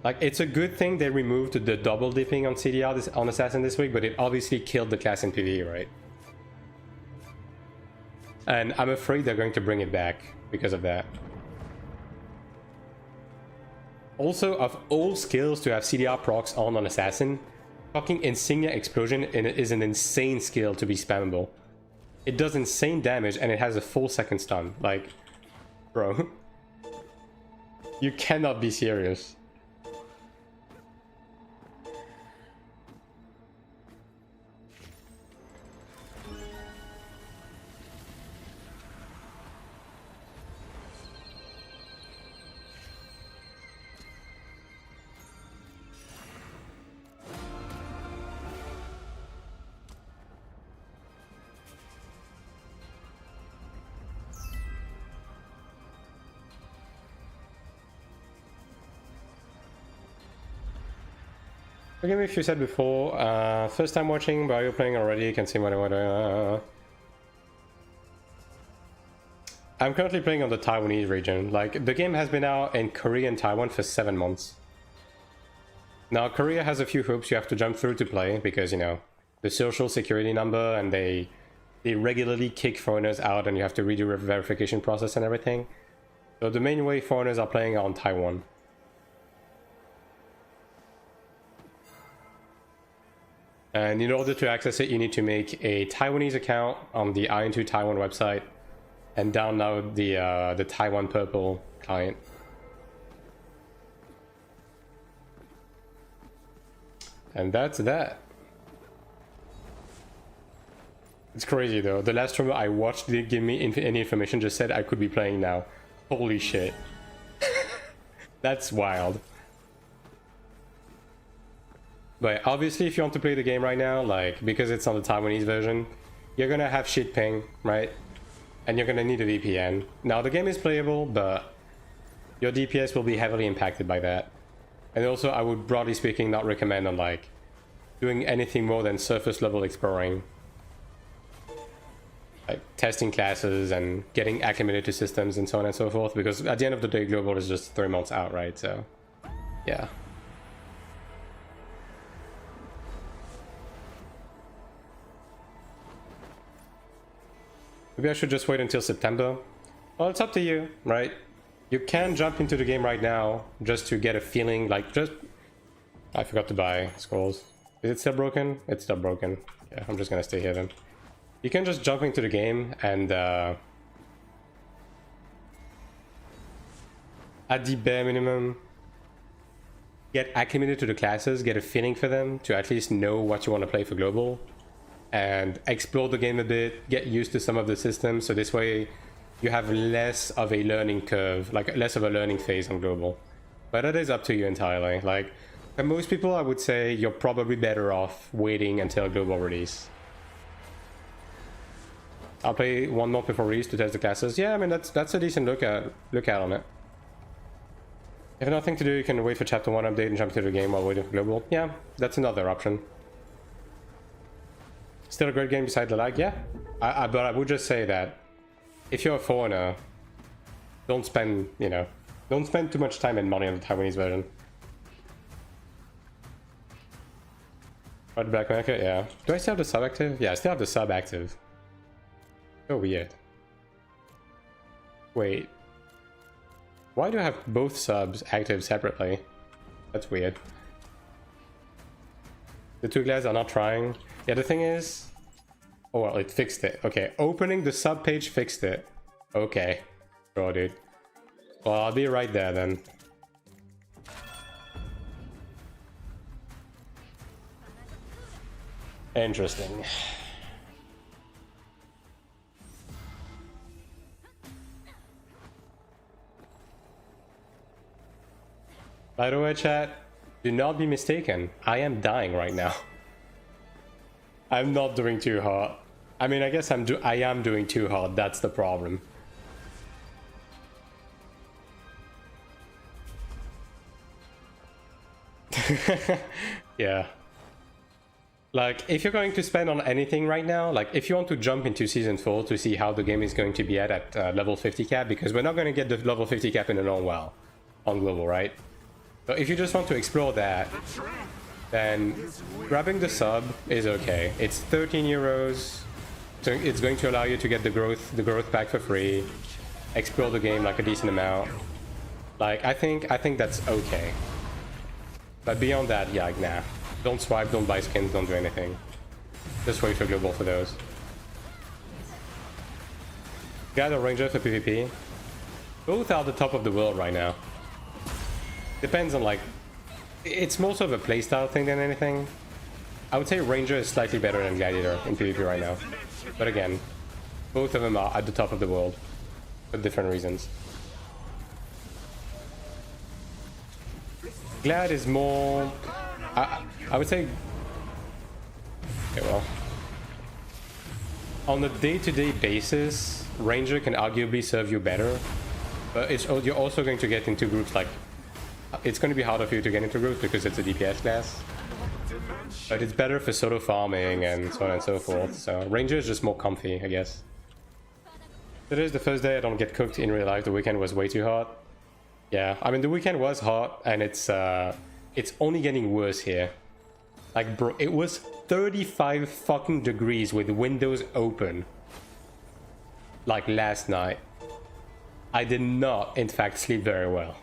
Like, it's a good thing they removed the double dipping on CDR on Assassin this week, but it obviously killed the class in PvE, right? And I'm afraid they're going to bring it back because of that. Also, of all skills to have CDR procs on Assassin, fucking Insignia Explosion is an insane skill to be spammable. It does insane damage and it has a full second stun. Like, bro. You cannot be serious. Forgive me if you said before, first time watching, but you're playing already, you can see what I want. I'm currently playing on the Taiwanese region. Like, the game has been out in Korea and Taiwan for 7 months. Now, Korea has a few hoops you have to jump through to play, because, you know, the social security number, and they regularly kick foreigners out, and you have to redo the verification process and everything. So the main way foreigners are playing are on Taiwan. And in order to access it, you need to make a Taiwanese account on the AION2 Taiwan website and download the Taiwan Purple client. And that's that. It's crazy though. The last streamer I watched didn't give me any information, just said I could be playing now. Holy shit. That's wild. But obviously, if you want to play the game right now, like, because it's on the Taiwanese version, you're gonna have shit ping, right? And you're gonna need a VPN. Now, the game is playable, but your DPS will be heavily impacted by that. And also, I would, broadly speaking, not recommend on, like, doing anything more than surface level exploring. Like, testing classes and getting acclimated to systems and so on and so forth, because at the end of the day, Global is just 3 months out, right? So, yeah. Maybe I should just wait until September. Well, it's up to you, right? You can jump into the game right now just to get a feeling, like, just... I forgot to buy scrolls. Is it still broken? It's still broken. Yeah, I'm just gonna stay here then. You can just jump into the game and at the bare minimum, get acclimated to the classes, get a feeling for them, to at least know what you want to play for Global. And explore the game a bit, get used to some of the systems, so this way you have less of a learning curve, like less of a learning phase on global. But that is up to you entirely. Like, for most people, I would say you're probably better off waiting until global release. I'll play 1 month before release to test the classes. Yeah, I mean, that's a decent look out on it. If you have nothing to do, you can wait for chapter 1 update and jump to the game while waiting for global. Yeah, that's another option. Still a great game beside the lag, yeah. But I would just say that if you're a foreigner, don't spend, you know, don't spend too much time and money on the Taiwanese version. Right, Black Market, yeah. Do I still have the sub active? Yeah, I still have the sub active. So weird. Wait. Why do I have both subs active separately? That's weird. The 2 glass are not trying. Yeah, the thing is... Oh, well, it fixed it. Okay, opening the sub page fixed it. Okay. Sure, dude. Well, I'll be right there then. Interesting. By the way, chat, do not be mistaken. I am dying right now. I'm not doing too hot. I mean, I guess I am doing too hot. That's the problem. Yeah. Like, if you're going to spend on anything right now, like if you want to jump into Season 4 to see how the game is going to be at level 50 cap, because we're not going to get the level 50 cap in a long while on global, right? So if you just want to explore that, then grabbing the sub is okay. It's 13 euros, so it's going to allow you to get the growth pack for free, explore the game like a decent amount. Like, I think that's okay. But beyond that, yeah, like, nah. Don't swipe, don't buy skins, don't do anything. Just wait for global for those. Got a ranger for PvP. Both are the top of the world right now. Depends on, like... It's more of a playstyle thing than anything. I would say ranger is slightly better than gladiator in PvP right now. But again, both of them are at the top of the world. For different reasons. Glad is more... I would say... Okay, well... On a day-to-day basis, ranger can arguably serve you better. But you're also going to get into groups like... It's going to be harder for you to get into groups because it's a DPS class. But it's better for solo farming and so on and so forth. So ranger is just more comfy, I guess. Today's the first day I don't get cooked in real life. The weekend was way too hot. Yeah, I mean the weekend was hot and it's only getting worse here. Like, bro, it was 35 fucking degrees with windows open. Like last night. I did not, in fact, sleep very well.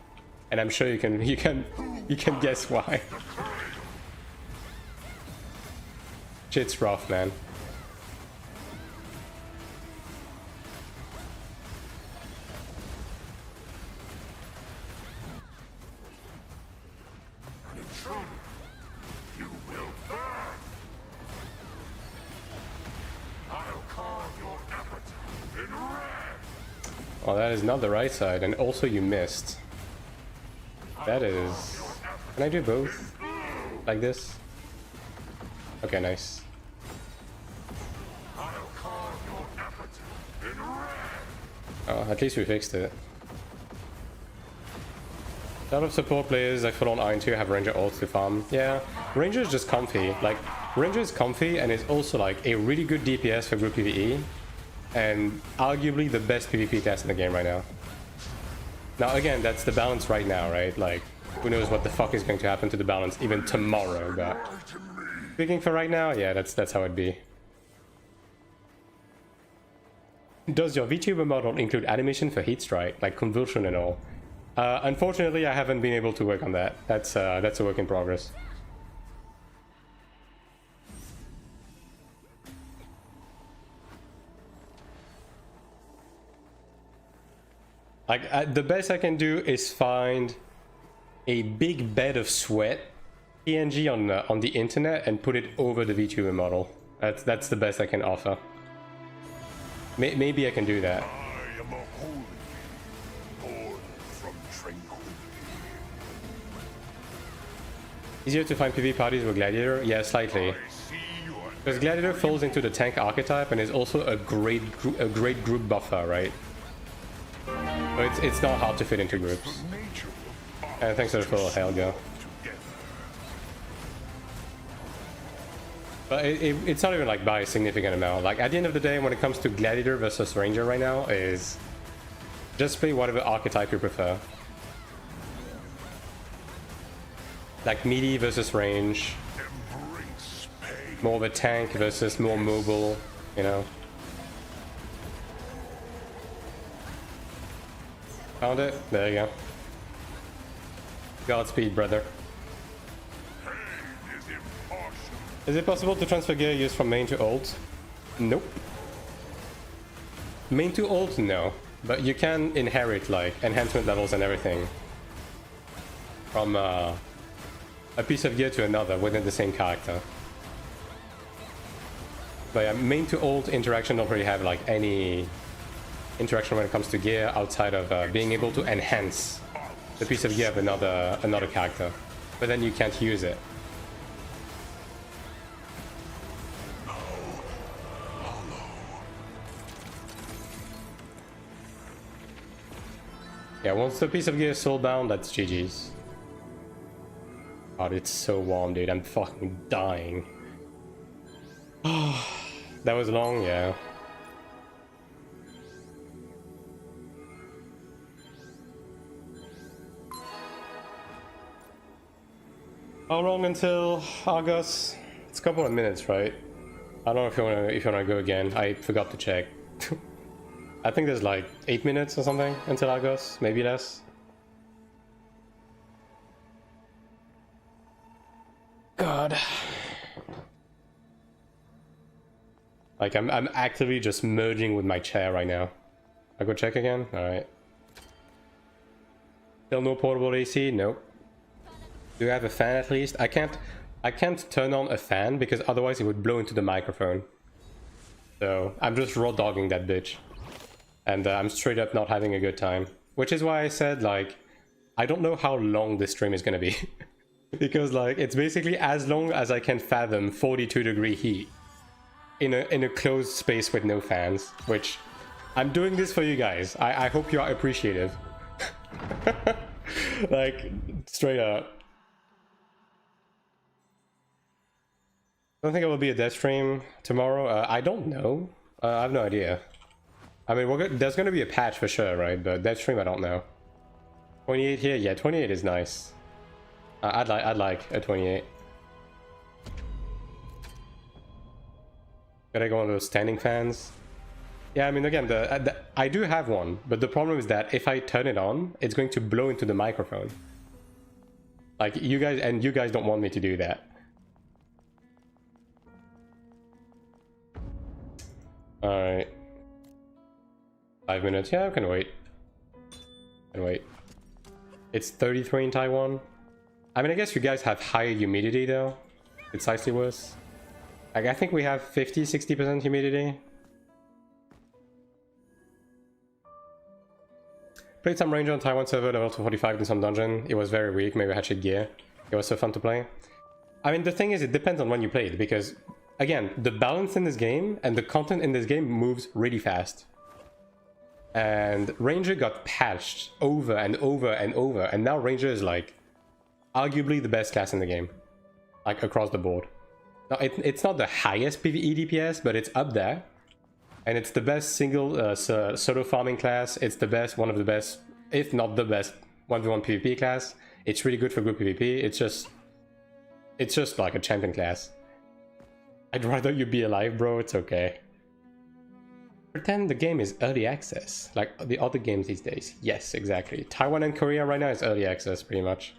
And I'm sure you can guess why. Shit's rough, man. Well, that is not the right side, and also you missed. That is... Can I do both? Like this? Okay, nice. Oh, at least we fixed it. A lot of support players I follow on AION2 have Ranger ults to farm. Yeah, Ranger is just comfy. Like, Ranger is comfy and it's also like a really good DPS for group PvE. And arguably the best PvP class in the game right now. Now again, that's the balance right now, right? Like, who knows what the fuck is going to happen to the balance even tomorrow, but... Speaking for right now, yeah, that's how it'd be. Does your VTuber model include animation for heatstrike, like convulsion and all? Unfortunately, I haven't been able to work on that. That's a work in progress. Like, the best I can do is find a big bed of sweat PNG on the internet and put it over the VTuber model. That's the best I can offer. Maybe I can do that. I am a Easier to find PvP parties with Gladiator? Yeah, slightly. I see you are Because Gladiator falls into the tank archetype and is also a great group buffer, right? But it's not hard to fit into groups. the nature of And thanks for the follow, Helga. together. But it's not even like by a significant amount. Like at the end of the day, when it comes to Gladiator versus Ranger right now, is just play whatever archetype you prefer. Like melee versus range, Embrace pain. more of a tank versus more mobile, you know. Found it? There you go. Godspeed, brother. Pain is impartial. Is it possible to transfer gear used from main to ult? Nope. Main to ult, no. But you can inherit like enhancement levels and everything from a piece of gear to another within the same character. But yeah, main to ult interaction don't really have like any interaction when it comes to gear outside of being able to enhance the piece of gear of another character. But then you can't use it. Yeah, once the piece of gear is soulbound, that's GG's. God, it's so warm, dude. I'm fucking dying. That was long, yeah. How long until August? It's a couple of minutes, right? I don't know if you wanna go again. I forgot to check. I think there's like 8 minutes or something until August, maybe less. God. Like I'm actively just merging with my chair right now. I go check again? Alright. Still no portable AC? Nope. Do you have a fan at least? I can't turn on a fan because otherwise it would blow into the microphone. So I'm just raw dogging that bitch. And I'm straight up not having a good time. Which is why I said like, I don't know how long this stream is gonna be. Because like, it's basically as long as I can fathom 42-degree heat. In a closed space with no fans. Which, I'm doing this for you guys. I hope you are appreciative. Like, straight up. I don't think it will be a death stream tomorrow. I don't know. I have no idea. I mean, there's going to be a patch for sure, right? But death stream, I don't know. 28 here? Yeah, 28 is nice. I'd like a 28. Gotta go on those standing fans. Yeah, I mean, again, I do have one, but the problem is that if I turn it on, it's going to blow into the microphone. Like, you guys don't want me to do that. Alright. 5 minutes. Yeah, I can wait. It's 33 in Taiwan. I mean, I guess you guys have higher humidity, though. It's slightly worse. Like, I think we have 50-60% humidity. Played some Ranger on Taiwan server, level 245 in some dungeon. It was very weak, maybe I had shit gear. It was so fun to play. I mean, the thing is, it depends on when you play it, because, again, the balance in this game and the content in this game moves really fast. And Ranger got patched over and over and over, and now Ranger is, like, arguably the best class in the game. Like, across the board. Now, it's not the highest PvE DPS, but it's up there. And it's the best single solo farming class. It's the best, one of the best, if not the best, 1v1 PvP class. It's really good for group PvP. It's just like a champion class. I'd rather you be alive, bro. It's okay. Pretend the game is early access, like the other games these days. Yes, exactly. Taiwan and Korea right now is early access, pretty much.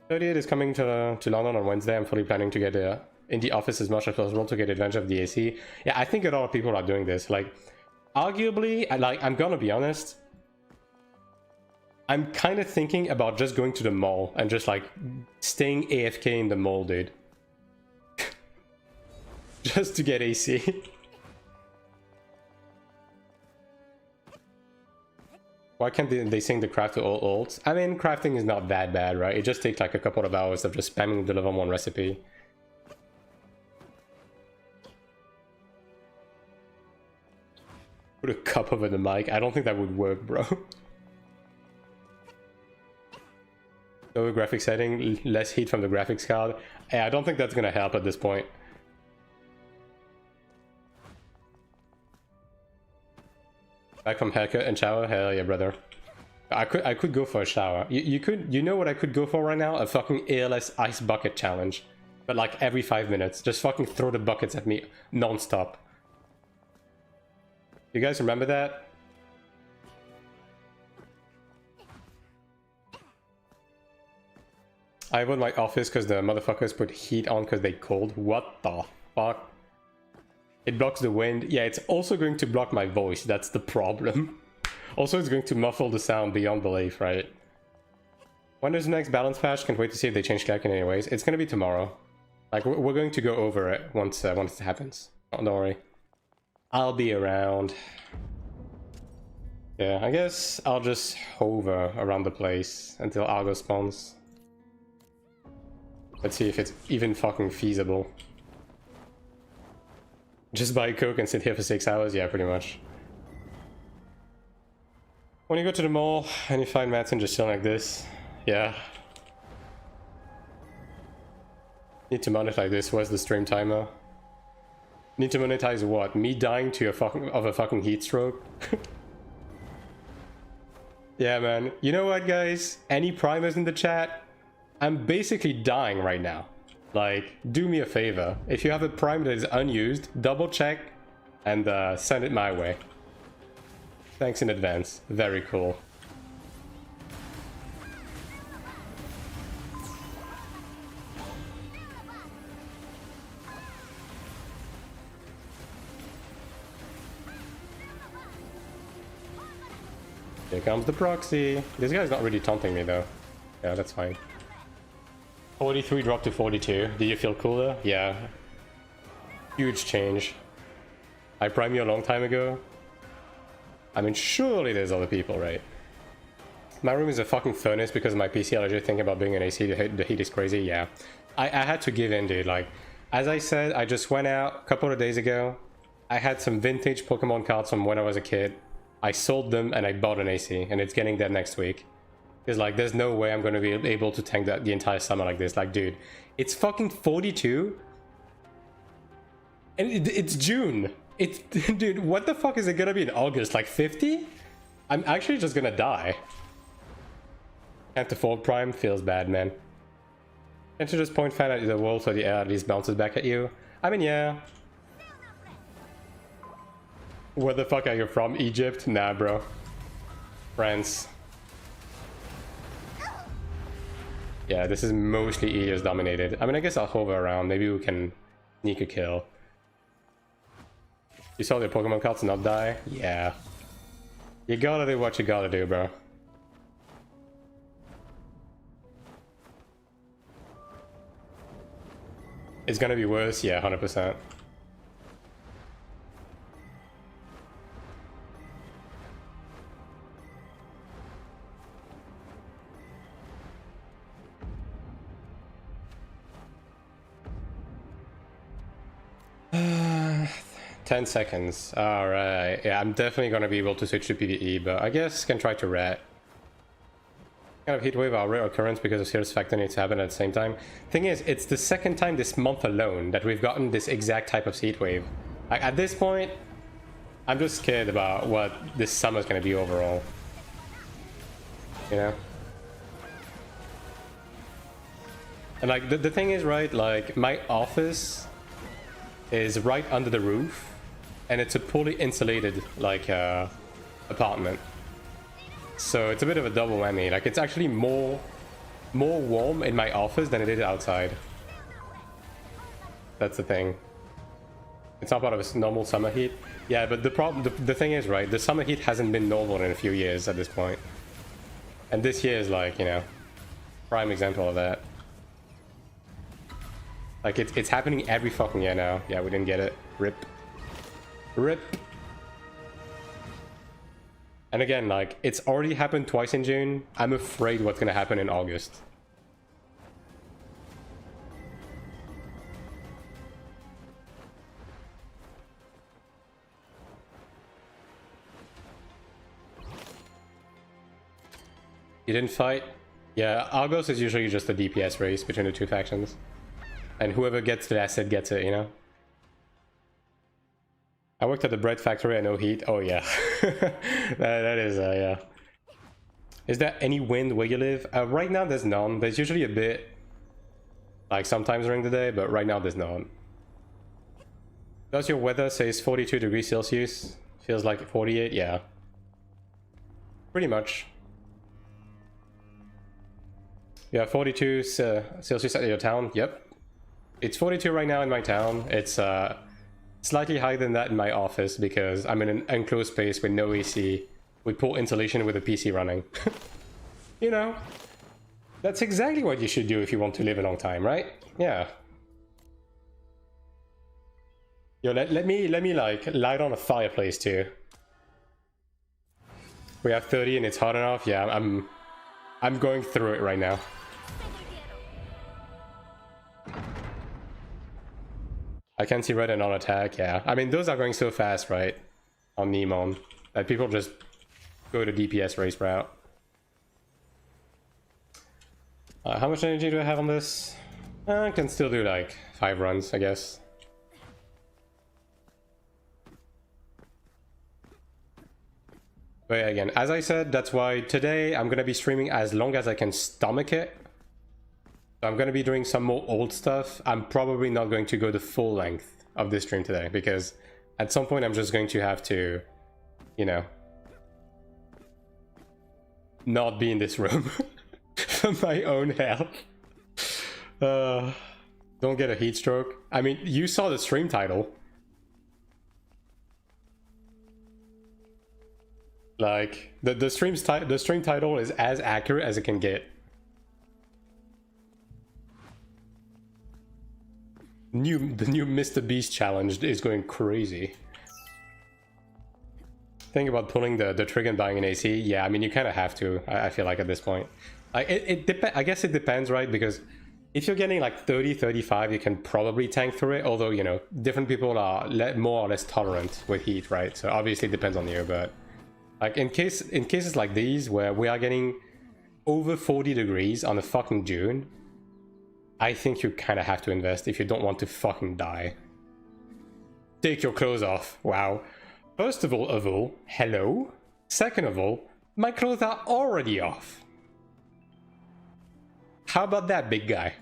30th is coming to London on Wednesday. I'm fully planning to get in the office as much as possible to get advantage of the AC. Yeah, I think a lot of people are doing this. Like, arguably, I'm gonna be honest, I'm kind of thinking about just going to the mall and just like staying AFK in the mall, dude. Just to get AC. Why can't they sync the craft to all ults? I mean, crafting is not that bad, right? It just takes like a couple of hours of just spamming the level 1 recipe. Put a cup over the mic. I don't think that would work, bro. Lower graphics setting, less heat from the graphics card. Yeah, I don't think that's gonna help at this point. Back from haircut and shower? Hell yeah, brother. I could go for a shower. You know what I could go for right now? A fucking ALS ice bucket challenge. But like every 5 minutes. Just fucking throw the buckets at me non-stop. You guys remember that? I avoid my office because the motherfuckers put heat on because they cold. What the fuck? It blocks the wind. Yeah, it's also going to block my voice. That's the problem. Also, it's going to muffle the sound beyond belief, right? When is the next balance patch? Can't wait to see if they change Cleric anyways. It's gonna be tomorrow. Like, we're going to go over it once it happens. Oh, don't worry. I'll be around. Yeah, I guess I'll just hover around the place until Argo spawns. Let's see if it's even fucking feasible. Just buy Coke and sit here for 6 hours? Yeah, pretty much. When you go to the mall and you find Madsen just chilling like this, yeah. Need to monetize this. Where's the stream timer? Need to monetize what? Me dying to a fucking heat stroke? Yeah, man. You know what, guys? Any primers in the chat? I'm basically dying right now. Like, do me a favor. If you have a prime that is unused, double check and send it my way. Thanks in advance. Very cool. Here comes the proxy. This guy's not really taunting me though. Yeah, that's fine. 43 dropped to 42. Do you feel cooler? Yeah. Huge change. I primed you a long time ago. I mean, surely there's other people, right? My room is a fucking furnace because of my PC allergy. Thinking about being an AC, the heat is crazy. Yeah. I had to give in, dude. Like, as I said, I just went out a couple of days ago. I had some vintage Pokemon cards from when I was a kid. I sold them and I bought an AC, and it's getting dead next week. Because, like, there's no way I'm going to be able to tank that the entire summer like this. Like, dude, it's fucking 42. And it's June. It's, dude, what the fuck is it going to be in August? Like 50? I'm actually just going to die. Can't afford Prime? Feels bad, man. Can't you just point fan at the wall so the air at least bounces back at you? I mean, yeah. Where the fuck are you from? Egypt? Nah, bro. France. Yeah, this is mostly Elios dominated. I mean, I guess I'll hover around. Maybe we can sneak a kill. You saw the Pokemon cards not die? Yeah. You gotta do what you gotta do, bro. It's gonna be worse? Yeah, 100%. Uh, 10 seconds. Alright. Yeah, I'm definitely gonna be able to switch to PvE, but I guess can try to rat. Kind of heatwave are rare occurrence because of serious factor needs to happen at the same time. Thing is, it's the second time this month alone that we've gotten this exact type of heatwave. Like, at this point, I'm just scared about what this summer's gonna be overall. You know? And like, the thing is, right, like, my office is right under the roof, and it's a poorly insulated, like, apartment. So it's a bit of a double whammy. Like, it's actually more warm in my office than it is outside. That's the thing. It's not part of a normal summer heat. Yeah, but the thing is, right, the summer heat hasn't been normal in a few years at this point. And this year is like, you know, prime example of that. Like, it's happening every fucking year now. Yeah, we didn't get it. Rip. Rip. And again, like, it's already happened twice in June. I'm afraid what's gonna happen in August. You didn't fight? Yeah, Argos is usually just a DPS race between the two factions. And whoever gets the asset gets it, you know? I worked at the bread factory, I know heat. Oh yeah. that is, yeah. Is there any wind where you live? Right now there's none. There's usually a bit, like sometimes during the day, but right now there's none. Does your weather says 42 degrees Celsius? Feels like 48? Yeah. Pretty much. Yeah, 42 Celsius at your town. Yep. It's 42 right now in my town. It's slightly higher than that in my office because I'm in an enclosed space with no AC. We pull insulation with a PC running. You know, that's exactly what you should do if you want to live a long time, right? Yeah. Yo, let me like light on a fireplace too. We have 30 and it's hot enough. Yeah, I'm going through it right now. I can see red and on attack, yeah. I mean, those are going so fast, right? On Nemon. That people just go to DPS race route. How much energy do I have on this? I can still do like 5 runs, I guess. But yeah, again, as I said, that's why today I'm gonna be streaming as long as I can stomach it. I'm going to be doing some more old stuff. I'm probably not going to go the full length of this stream today because at some point I'm just going to have to, you know, not be in this room for my own health. Don't get a heat stroke. I mean, you saw the stream title. Like, the stream title is as accurate as it can get. The new Mr. Beast challenge is going crazy. Think about pulling the trigger and buying an AC. Yeah, I mean, you kind of have to, I feel like at this point. I guess it depends, right? Because if you're getting like 30, 35, you can probably tank through it. Although, you know, different people are more or less tolerant with heat, right? So obviously it depends on you, but like in cases like these where we are getting over 40 degrees on a fucking June, I think you kind of have to invest if you don't want to fucking die. Take your clothes off. Wow. First of all, hello. Second of all, my clothes are already off. How about that, big guy?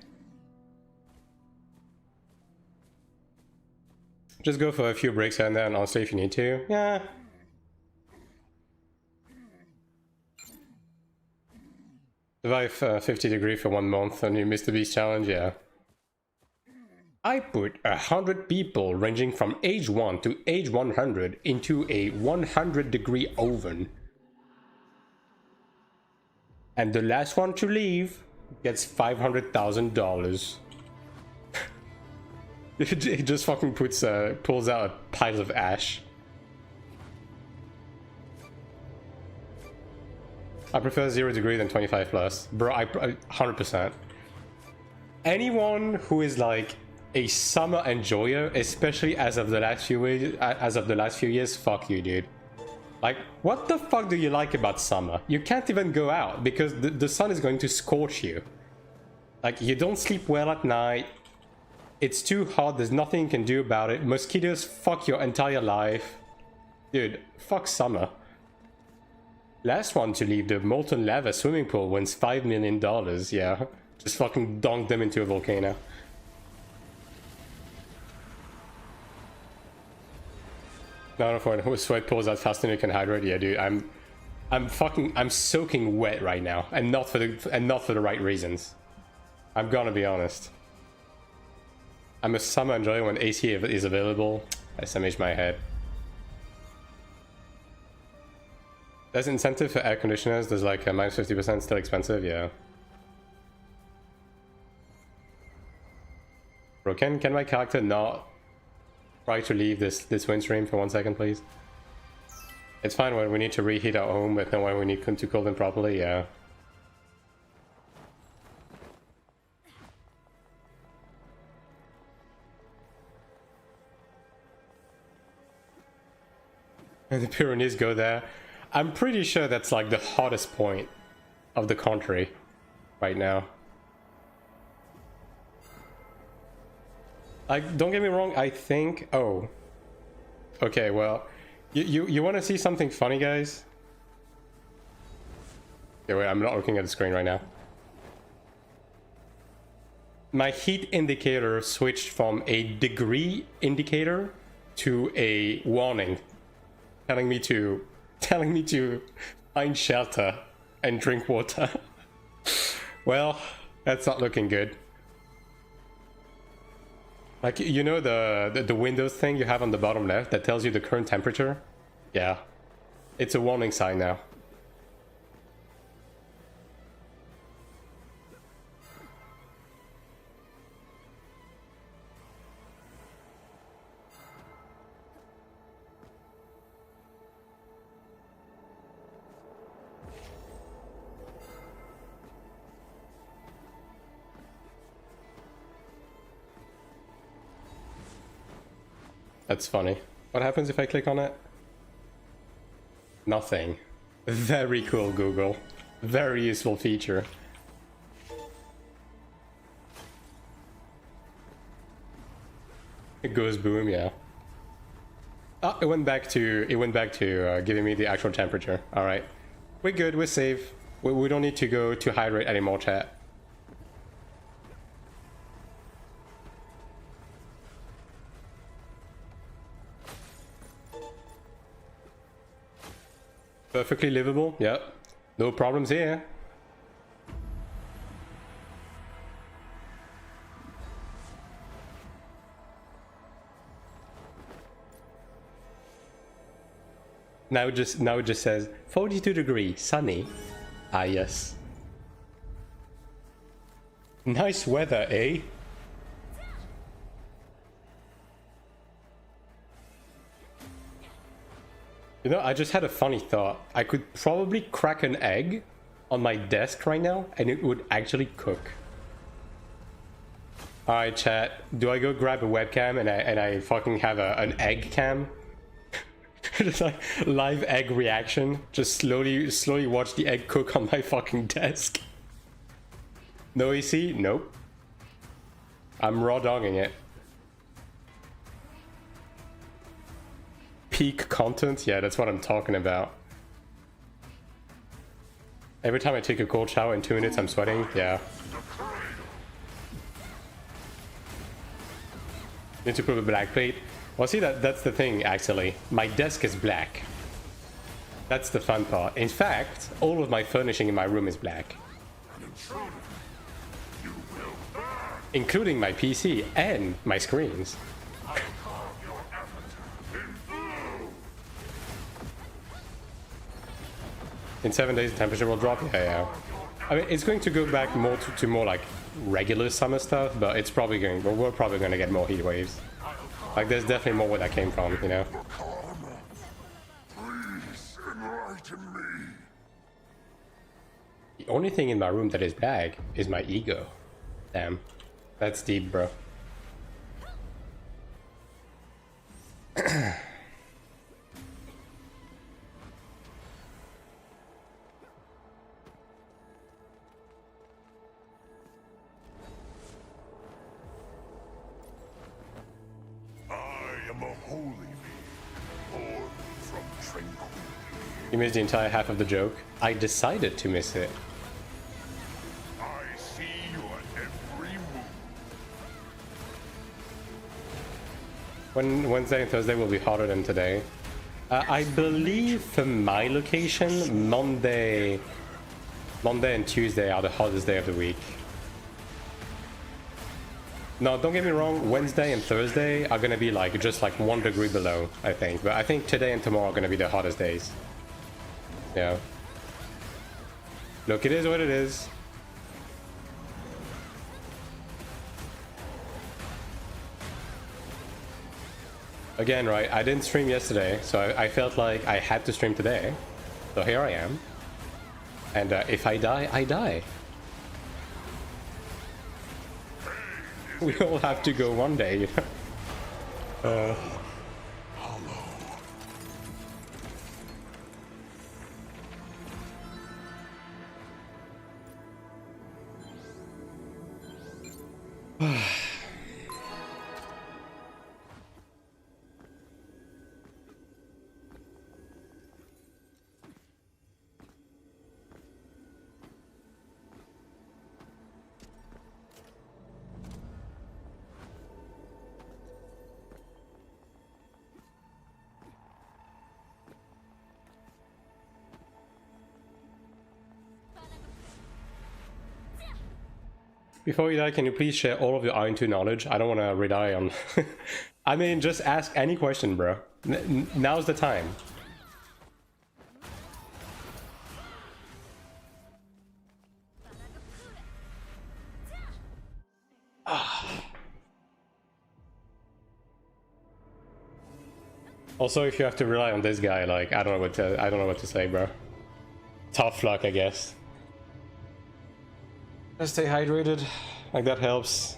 Just go for a few breaks here and there, and honestly, if you need to. Yeah. Survive 50 degrees for 1 month on your Mr. Beast challenge, yeah. I put 100 people ranging from age 1 to age 100 into a 100-degree oven. And the last one to leave gets $500,000. It just fucking pulls out piles of ash. I prefer 0 degree than 25 plus. Bro, I 100%. Anyone who is like a summer enjoyer, especially as of the last few years, fuck you, dude. Like, what the fuck do you like about summer? You can't even go out because the sun is going to scorch you. Like, you don't sleep well at night. It's too hot, there's nothing you can do about it. Mosquitoes fuck your entire life. Dude, fuck summer. Last one to leave the molten lava swimming pool wins $5 million, yeah. Just fucking dunk them into a volcano. No, for it, sweat pulls out faster than you can hydrate. Yeah, dude, I'm soaking wet right now, and not for the right reasons. I'm gonna be honest. I'm a summer enjoyer when AC is available. I SMH my head. There's incentive for air conditioners. There's like a minus 50%, still expensive, yeah. Bro, can my character not try to leave this win stream for 1 second, please? It's fine when we need to reheat our home, but not when we need to cool them properly, yeah. And the Pyrenees go there. I'm pretty sure that's like the hottest point of the country right now. Like, don't get me wrong, I think... Oh. Okay, well... You want to see something funny, guys? Okay, wait, I'm not looking at the screen right now. My heat indicator switched from a degree indicator to a warning. Telling me to find shelter and drink water. Well, that's not looking good. Like, you know the Windows thing you have on the bottom left that tells you the current temperature? Yeah. It's a warning sign now. That's funny. What happens if I click on it? Nothing. Very cool, Google. Very useful feature. It goes boom, yeah. Oh, it went back to giving me the actual temperature. All right, we're good. We're safe. We don't need to go to hydrate anymore, chat. Perfectly livable, yep. No problems here. Now it just says 42 degrees, sunny. Ah yes. Nice weather, eh? You know, I just had a funny thought. I could probably crack an egg on my desk right now and it would actually cook. Alright, chat. Do I go grab a webcam and I fucking have an egg cam? Just like live egg reaction. Just slowly watch the egg cook on my fucking desk. No AC? Nope. I'm raw dogging it. Peak content? Yeah, that's what I'm talking about. Every time I take a cold shower in 2 minutes, I'm sweating. Yeah. Need to put a black plate. Well, see, that's the thing, actually. My desk is black. That's the fun part. In fact, all of my furnishing in my room is black. Including my PC and my screens. In 7 days, the temperature will drop. Yeah. I mean, it's going to go back more to more like regular summer stuff, but it's probably going. Well, we're probably going to get more heat waves. Like, there's definitely more where that came from, you know. Please enlighten me. The only thing in my room that is black is my ego. Damn, that's deep, bro. You missed the entire half of the joke. I decided to miss it. I see your every move. Wednesday and Thursday will be hotter than today. I believe for my location, Monday and Tuesday are the hottest day of the week. No, don't get me wrong, Wednesday and Thursday are gonna be like just like 1 degree below, I think. But I think today and tomorrow are gonna be the hottest days. Yeah. Look, it is what it is. Again, right, I didn't stream yesterday, so I felt like I had to stream today. So here I am. And if I die, I die. We all have to go one day, you know? Before you die, can you please share all of your AION2 knowledge? I don't want to rely on... I mean, just ask any question, bro. Now's the time. Also, if you have to rely on this guy, like, I don't know what to say, bro. Tough luck, I guess. Just stay hydrated, like that helps.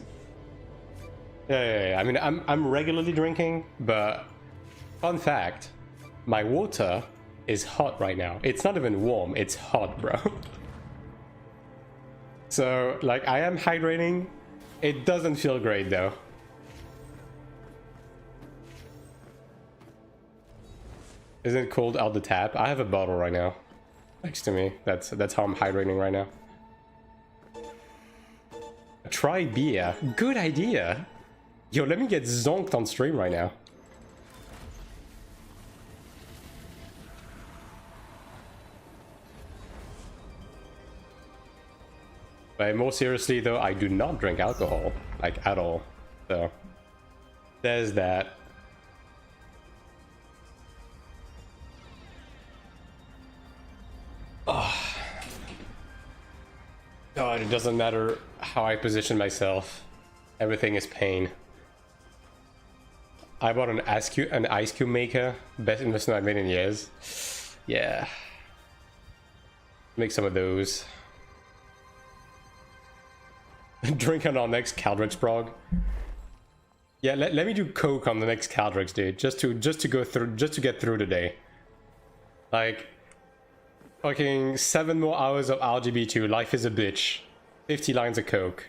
Yeah. I mean, I'm regularly drinking, but fun fact, my water is hot right now. It's not even warm, it's hot, bro. So, like, I am hydrating. It doesn't feel great, though. Isn't it cold out the tap? I have a bottle right now next to me. That's how I'm hydrating right now. Try beer. Good idea. Yo, let me get zonked on stream right now. But more seriously though, I do not drink alcohol, like at all. So there's that. Oh. God, it doesn't matter how I position myself. Everything is pain. I bought an ice cube maker. Best investment I've made in years. Yeah. Make some of those. Drink on our next Caldrix prog. Yeah, let me do coke on the next Caldrix, dude. Just to get through the day. Like, fucking 7 more hours of RGB2. Life is a bitch. 50 lines of coke.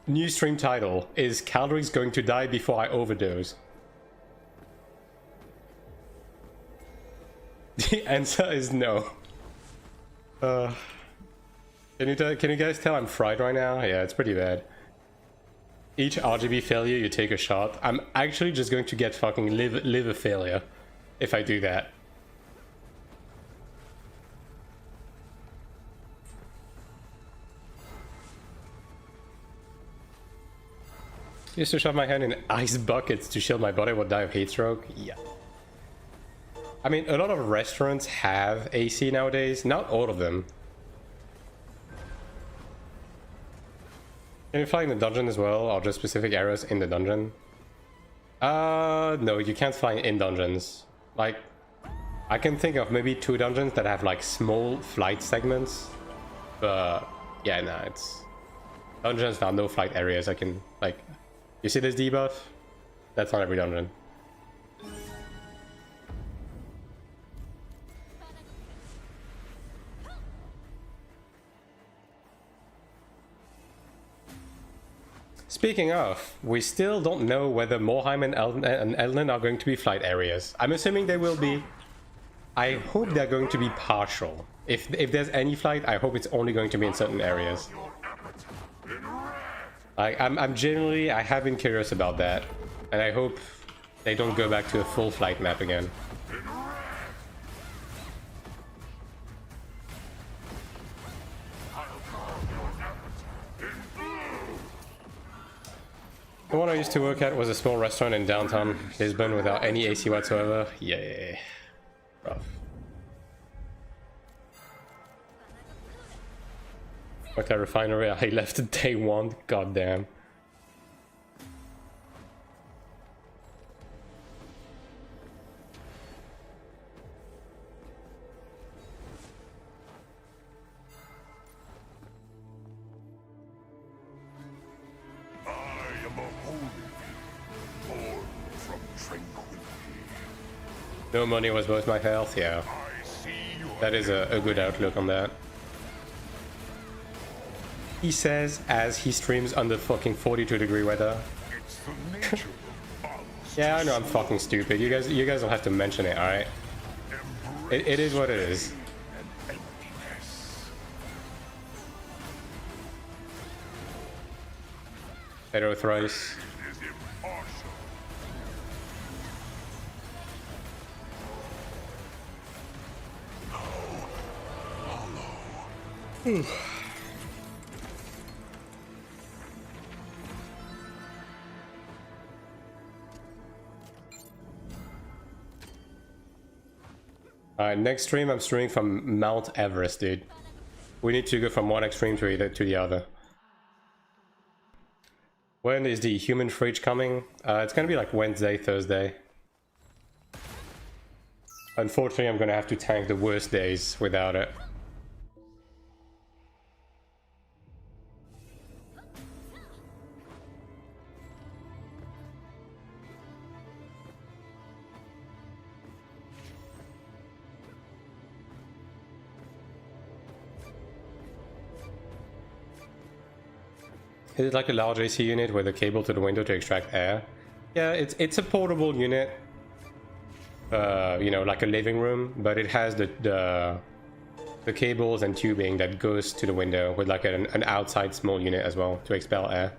New stream title is Caldrix going to die before I overdose? The answer is no. Can you guys tell I'm fried right now? Yeah, it's pretty bad. Each RGB failure you take a shot. I'm actually just going to get fucking liver failure if I do that. Used to shove my hand in ice buckets to shield my body would die of heat stroke. Yeah. I mean, a lot of restaurants have AC nowadays. Not all of them. Can you fly in the dungeon as well, or just specific areas in the dungeon? No, you can't fly in dungeons. Like, I can think of maybe 2 dungeons that have like small flight segments. But yeah, nah, it's dungeons that are no flight areas. I can, like, you see this debuff? That's not every dungeon. Speaking of, we still don't know whether Morheim and Elden are going to be flight areas. I'm assuming they will be. I hope they're going to be partial. If there's any flight, I hope it's only going to be in certain areas. I have been curious about that, and I hope they don't go back to a full flight map again. The one I used to work at was a small restaurant in downtown Lisbon without any AC whatsoever. Yeah, rough. Worked at a refinery, I left day 1, goddamn. tranquility. No money was worth my health, yeah. I see your That is a good outlook on that. He says as he streams under fucking 42-degree weather. it's the nature of others. Yeah, I know I'm fucking stupid. You guys don't have to mention it, alright? It is what it is. And emptiness. Hero thrice. It is impartial. Alright, next stream I'm streaming from Mount Everest, dude. We need to go from one extreme to the other. When is the human fridge coming? It's gonna be like Wednesday, Thursday. Unfortunately, I'm gonna have to tank the worst days without it. Is it like a large AC unit with a cable to the window to extract air? Yeah, it's a portable unit. You know, like a living room, but it has the cables and tubing that goes to the window with like an outside small unit as well to expel air.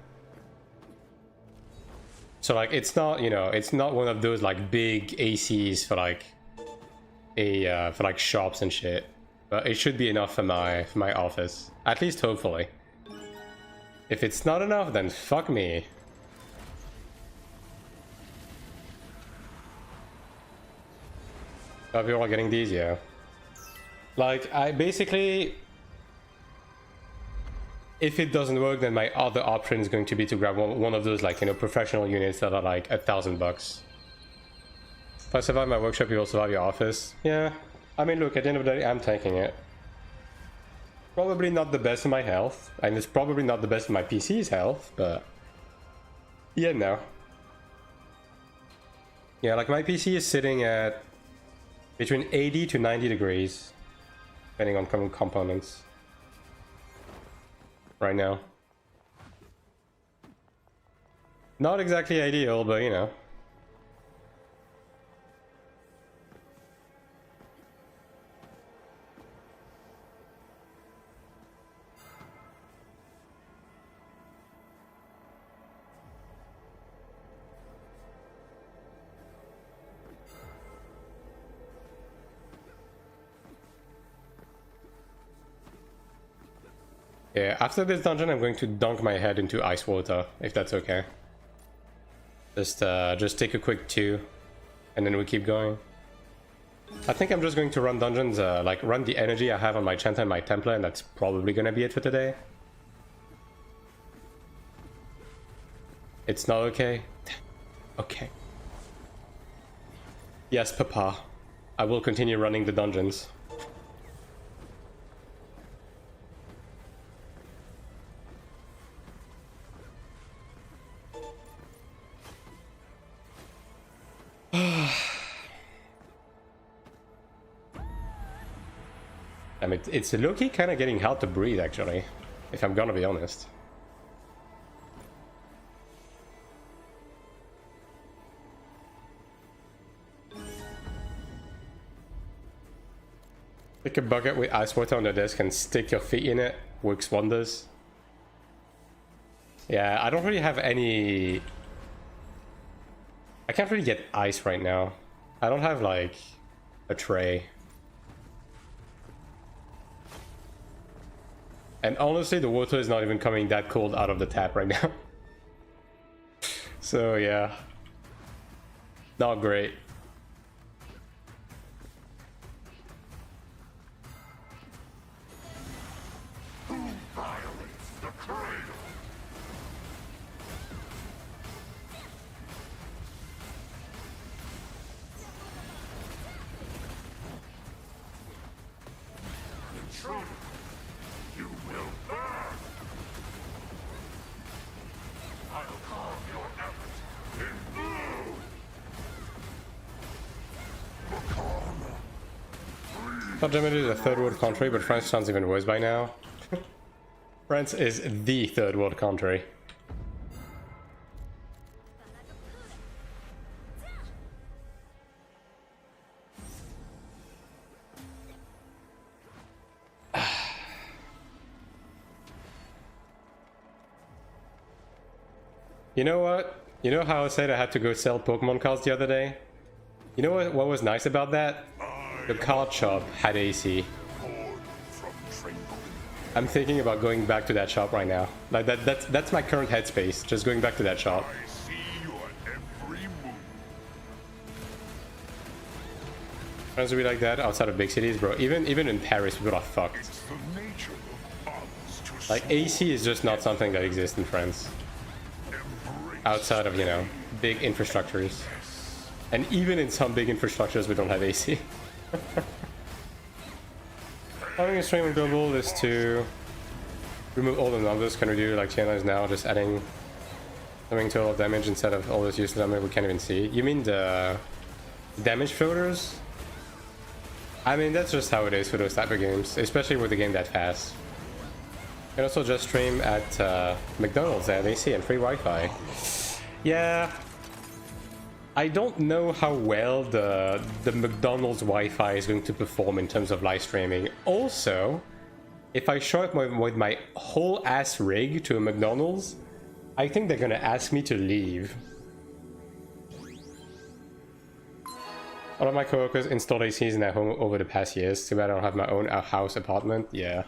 So like it's not, you know, it's not one of those like big ACs for like for like shops and shit, but it should be enough for my office, at least hopefully. If it's not enough, then fuck me. Are we all getting these? Yeah. Like, I basically... If it doesn't work, then my other option is going to be to grab one of those, like, you know, professional units that are like $1,000. If I survive my workshop, you will survive your office. Yeah. I mean, look, at the end of the day, I'm taking it. Probably not the best in my health, and it's probably not the best in my PC's health, but... Yeah, no. Yeah, like, my PC is sitting at between 80 to 90 degrees, depending on components. Right now. Not exactly ideal, but you know. Yeah, after this dungeon I'm going to dunk my head into ice water, if that's okay. Just take a quick 2, and then we keep going. I think I'm just going to run dungeons, like run the energy I have on my Chanter and my Templar, and that's probably gonna be it for today. It's not okay? Okay. Yes, Papa. I will continue running the dungeons. I mean, it's low-key kind of getting hard to breathe, actually, if I'm gonna be honest. Pick a bucket with ice water on the desk and stick your feet in it. Works wonders. Yeah, I don't really have any... I can't really get ice right now. I don't have, like, a tray. And honestly, the water is not even coming that cold out of the tap right now. So, yeah. Not great. Who violates the cradle? Intruder, you will burn. I'll carve your effort in blue. Thought Germany is a third world country, but France sounds even worse by now. France is the third world country. You know what? You know how I said I had to go sell Pokemon cards the other day? You know what was nice about that? The card shop had AC. I'm thinking about going back to that shop right now. Like that's my current headspace, just going back to that shop. Friends will be like that outside of big cities, bro. Even in Paris, people are fucked. Like AC is just not something that exists in France. Outside of, you know, big infrastructures. And even in some big infrastructures, we don't have AC. Having a stream on global is to remove all the numbers. Can we do like channels now, just adding something total damage instead of all this useless damage we can't even see? You mean the damage floaters? I mean, that's just how it is for those type of games, especially with a game that fast. You can also just stream at McDonald's, they have AC and free Wi-Fi. Yeah. I don't know how well the McDonald's Wi-Fi is going to perform in terms of live streaming. Also, if I show up with my whole ass rig to a McDonald's, I think they're gonna ask me to leave. All of my coworkers installed ACs in their home over the past years. Too bad I don't have my own house apartment. Yeah.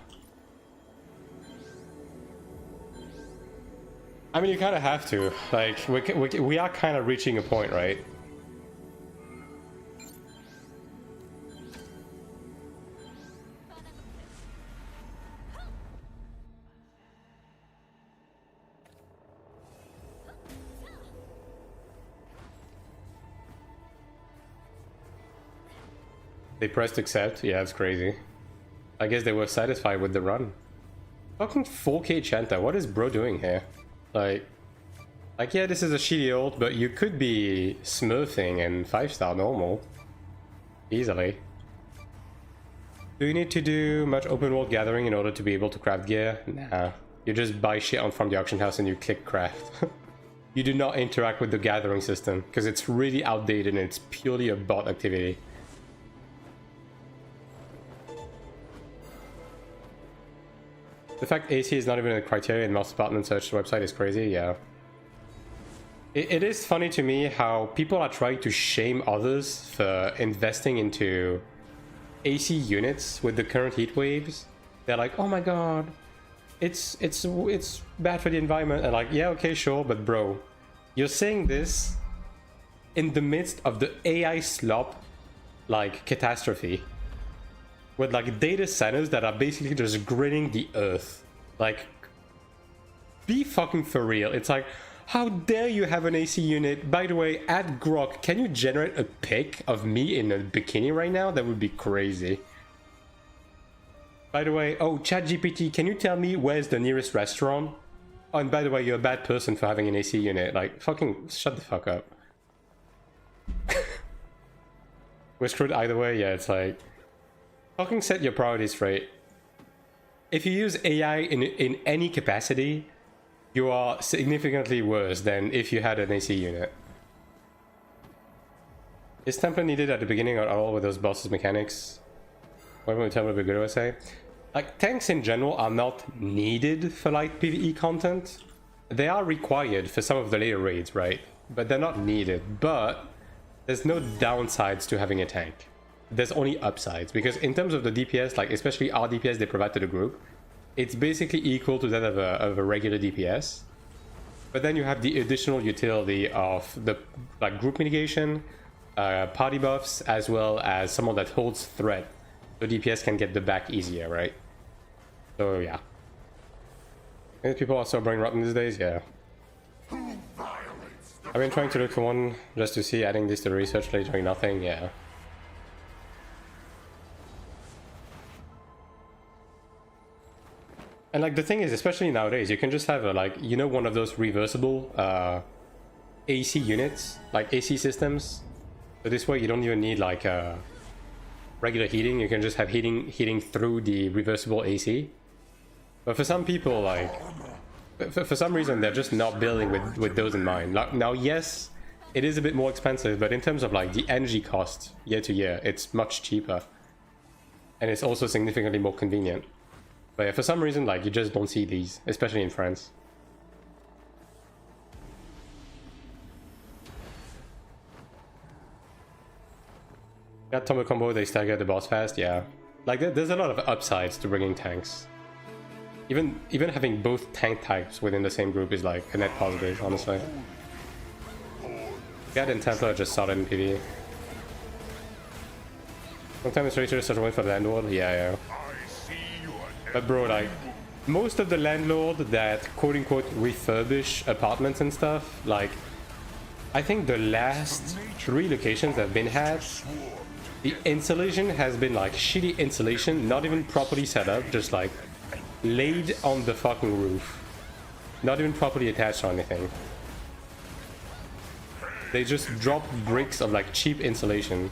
I mean, you kind of have to. Like, we are kind of reaching a point, right? They pressed accept. Yeah, it's crazy. I guess they were satisfied with the run. Fucking 4K Chanta. What is bro doing here? Like, yeah, this is a shitty ult, but you could be smurfing in 5-star normal. Easily. Do you need to do much open world gathering in order to be able to craft gear? Nah. You just buy shit from the auction house and you click craft. You do not interact with the gathering system, because it's really outdated and it's purely a bot activity. The fact AC is not even a criteria in most apartment search website is crazy, yeah. It is funny to me how people are trying to shame others for investing into AC units with the current heat waves. They're like, oh my god, it's bad for the environment. And like, yeah, okay, sure, but bro, you're saying this in the midst of the AI slop, like, catastrophe. With like data centers that are basically just gritting the earth. Like, be fucking for real. It's like, how dare you have an AC unit? By the way, at Grok, can you generate a pic of me in a bikini right now? That would be crazy. By the way, oh, ChatGPT, can you tell me where's the nearest restaurant? Oh, and by the way, you're a bad person for having an AC unit. Like, fucking shut the fuck up. We're screwed either way. Yeah, it's like, fucking set your priorities straight. If you use AI in any capacity, you are significantly worse than if you had an AC unit. Is template needed at the beginning or at all with those bosses mechanics? What will template be good, I say? Like, tanks in general are not needed for like PvE content. They are required for some of the later raids, right? But they're not needed. But there's no downsides to having a tank. There's only upsides, because in terms of the DPS, like especially our DPS they provide to the group, it's basically equal to that of a regular DPS. But then you have the additional utility of the like group mitigation, party buffs, as well as someone that holds threat. So DPS can get the back easier, right? So yeah. And people are so brain rotten these days, yeah. I've been trying to look for one just to see, adding this to the research, later doing nothing, yeah. And like the thing is, especially nowadays, you can just have a like, you know, one of those reversible AC units, like AC systems. So this way you don't even need like regular heating, you can just have heating through the reversible AC. But for some people, like, for some reason, they're just not building with those in mind. Now, yes, it is a bit more expensive, but in terms of like the energy cost year to year, it's much cheaper. And it's also significantly more convenient. But yeah, for some reason, like, you just don't see these, especially in France. That Tombo combo, they stagger the boss fast, yeah. Like, there's a lot of upsides to bringing tanks. Even having both tank types within the same group is like a net positive, honestly. God and Templar just solid in PvE. Sometimes it's just such a win for the landlord, yeah. But bro, like, most of the landlord that quote-unquote refurbish apartments and stuff, like, I think the last 3 locations that have been had, the insulation has been like shitty insulation, not even properly set up, just like laid on the fucking roof. Not even properly attached or anything. They just drop bricks of like cheap insulation.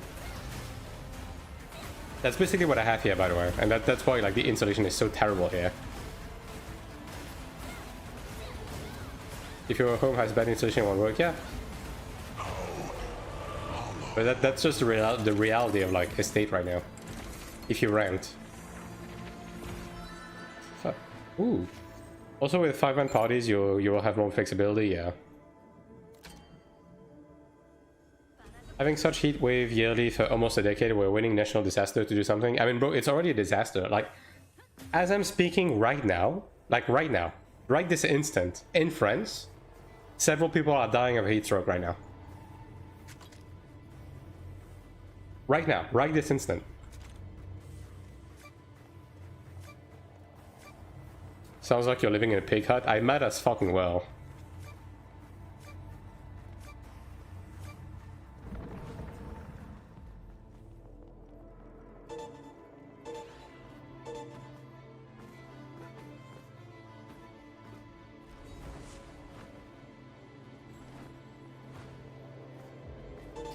That's basically what I have here, by the way, and that's why like the insulation is so terrible here. If your home has bad insulation, it won't work, yeah. But that's just the reality of like estate right now. If you rent. Fuck. Ooh. Also with 5-man parties, you will have more flexibility, yeah. Having such heat wave yearly for almost a decade, we're winning national disaster to do something. I mean, bro, it's already a disaster. Like, as I'm speaking right now, like right now, right this instant, in France, several people are dying of heat stroke right now. Right now, right this instant. Sounds like you're living in a pig hut. I might as fucking well.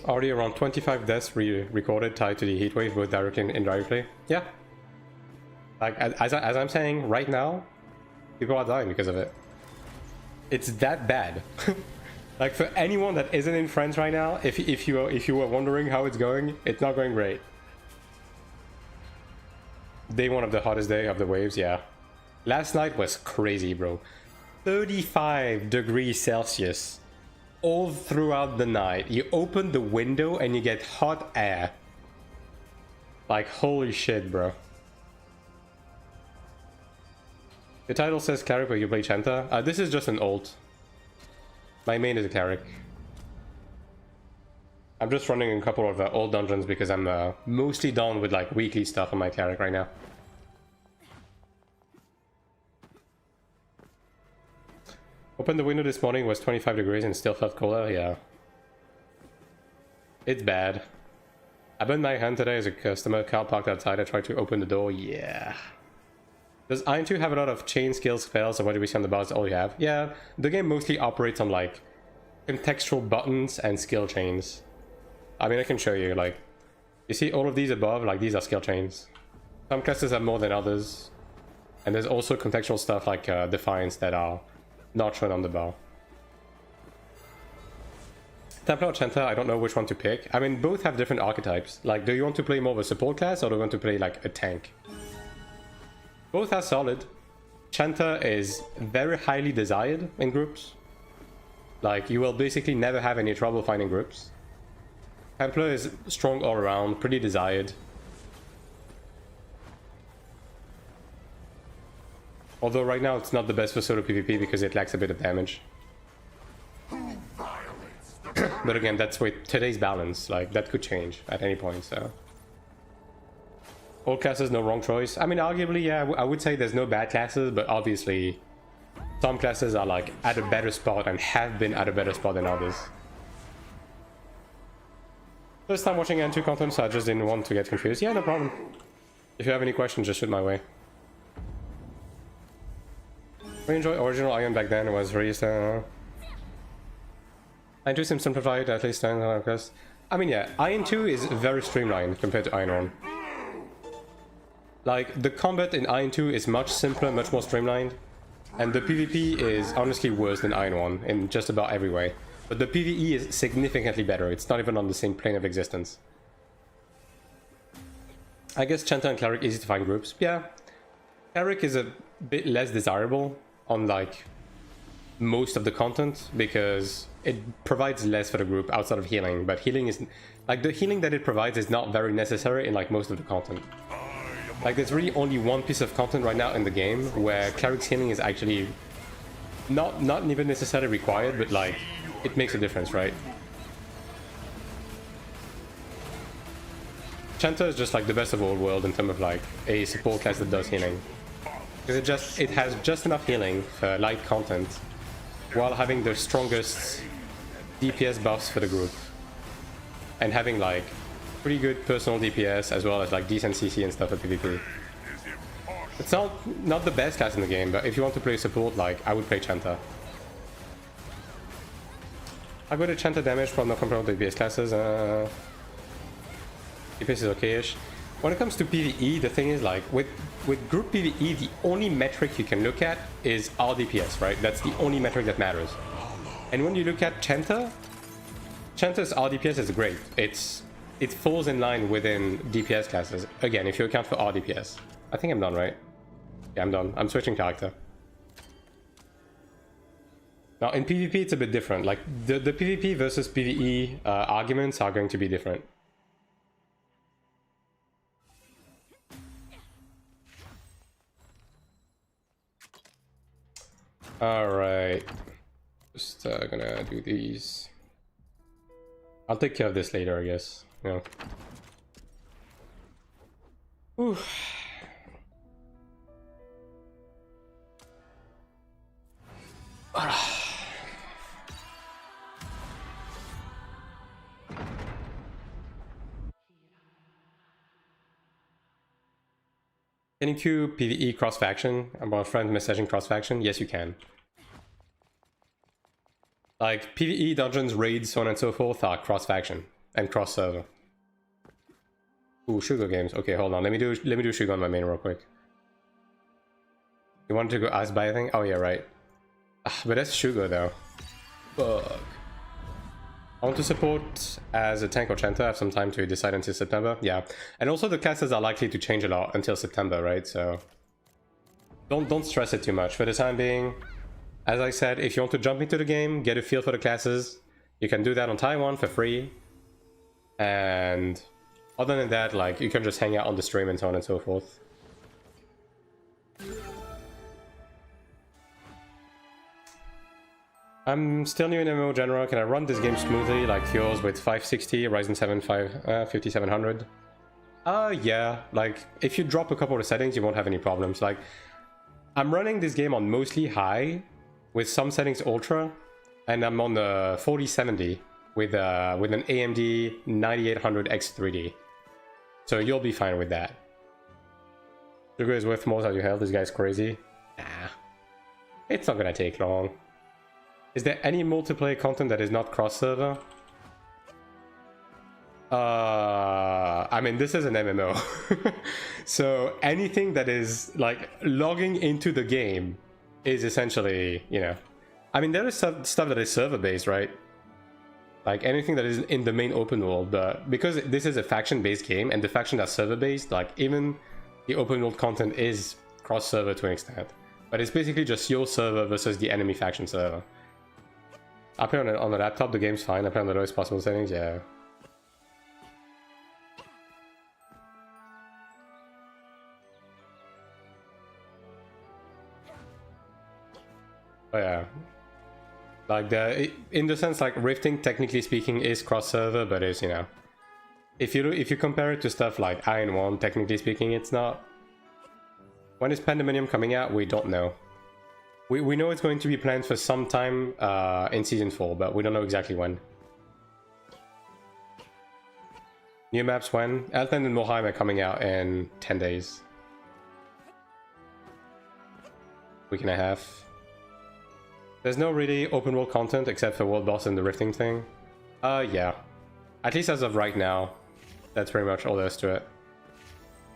Already around 25 deaths recorded tied to the heatwave, both directly and indirectly. Yeah. Like, as I'm saying, right now, people are dying because of it. It's that bad. Like, for anyone that isn't in France right now, if you were wondering how it's going, it's not going great. Day 1 of the hottest day of the waves, yeah. Last night was crazy, bro. 35 degrees Celsius. All throughout the night. You open the window and you get hot air. Like, holy shit, bro. The title says Cleric, but you play Chanta. This is just an ult. My main is a Cleric. I'm just running a couple of old dungeons because I'm mostly done with like weekly stuff on my Cleric right now. Opened the window this morning, it was 25 degrees and still felt colder, yeah. It's bad. I burned my hand today as a customer, car parked outside, I tried to open the door, yeah. Does AION2 have a lot of chain skill spells, or what do we see on the bar is all you have? Yeah, the game mostly operates on like contextual buttons and skill chains. I mean, I can show you, like, you see all of these above, like these are skill chains. Some classes have more than others. And there's also contextual stuff like Defiance that are not shown on the bar. Templar or Chanta, I don't know which one to pick. I mean, both have different archetypes. Like, do you want to play more of a support class or do you want to play like a tank? Both are solid. Chanta is very highly desired in groups. Like, you will basically never have any trouble finding groups. Templar is strong all around, pretty desired. Although right now it's not the best for solo PvP because it lacks a bit of damage. But again, that's with today's balance, like that could change at any point, so. All classes, no wrong choice. I mean, arguably, yeah, I would say there's no bad classes, but obviously some classes are like at a better spot and have been at a better spot than others. First time watching AION2 content, so I just didn't want to get confused. Yeah, no problem. If you have any questions, just shoot my way. We enjoy original AION back then, it was released. AION2 seems simplified, at least. I mean, yeah, AION2 is very streamlined compared to AION1. Like, the combat in AION2 is much simpler, much more streamlined. And the PvP is honestly worse than AION1 in just about every way. But the PvE is significantly better. It's not even on the same plane of existence. I guess Chanter and Cleric easy to find groups. Yeah. Cleric is a bit less desirable on like most of the content because it provides less for the group outside of healing. But healing is like the healing that it provides is not very necessary in like most of the content. Like there's really only one piece of content right now in the game where Cleric's healing is actually not even necessarily required, but like it makes a difference, right? Chanter is just like the best of all world in terms of like a support class that does healing. Because it has just enough healing for light content while having the strongest DPS buffs for the group. And having like pretty good personal DPS as well as like decent CC and stuff for PvP. It's not the best class in the game, but if you want to play support, like I would play Chanter. I go to Chanter damage from the comparable DPS classes. DPS is okay-ish. When it comes to PvE, the thing is like with group PvE, the only metric you can look at is RDPS, right? That's the only metric that matters. And when you look at Chanter, Chanter's RDPS is great. It falls in line within DPS classes. Again, if you account for RDPS. I think I'm done, right? Yeah, I'm done. I'm switching character. Now, in PvP, it's a bit different. Like, the PvP versus PvE arguments are going to be different. Alright. Just gonna do these. I'll take care of this later, I guess. Yeah. Ooh. Can you queue PvE cross-faction? I'm a friend messaging cross-faction? Yes, you can. Like, PvE, dungeons, raids, so on and so forth are cross-faction and cross-server. Ooh, Sugar games. Okay, hold on. Let me do Sugar on my main real quick. You wanted to go Ice Bathing? Oh yeah, right. But that's Sugar though. Fuck. I want to support as a tank or Chanter. I have some time to decide until September. Yeah. And also the classes are likely to change a lot until September, right? So don't stress it too much. For the time being, as I said, if you want to jump into the game, get a feel for the classes, you can do that on Taiwan for free. And other than that, like, you can just hang out on the stream and so on and so forth. I'm still new in MMO general. Can I run this game smoothly like yours with 560, Ryzen 7 5700? Yeah. Like, if you drop a couple of settings, you won't have any problems. Like, I'm running this game on mostly high, with some settings ultra, and I'm on the 4070 with an AMD 9800 X3D. So you'll be fine with that. Sugar is worth more than your health. This guy's crazy. Nah. It's not gonna take long. Is there any multiplayer content that is not cross-server? I mean, this is an MMO. So anything that is, like, logging into the game is essentially, you know... I mean, there is stuff that is server-based, right? Like, anything that is in the main open world, but because this is a faction-based game, and the factions are server-based, like, even the open world content is cross-server to an extent. But it's basically just your server versus the enemy faction server. I play on the laptop, the game's fine. I play on the lowest possible settings, yeah. Oh yeah. Like, in the sense, like, Rifting, technically speaking, is cross-server, but it's, you know... If you compare it to stuff like AION1, technically speaking, it's not. When is Pandemonium coming out? We don't know. We know it's going to be planned for some time in Season 4, but we don't know exactly when. New maps when? Elton and Moheim are coming out in 10 days. Week and a half. There's no really open world content except for World Boss and the Rifting thing. Yeah. At least as of right now. That's pretty much all there is to it.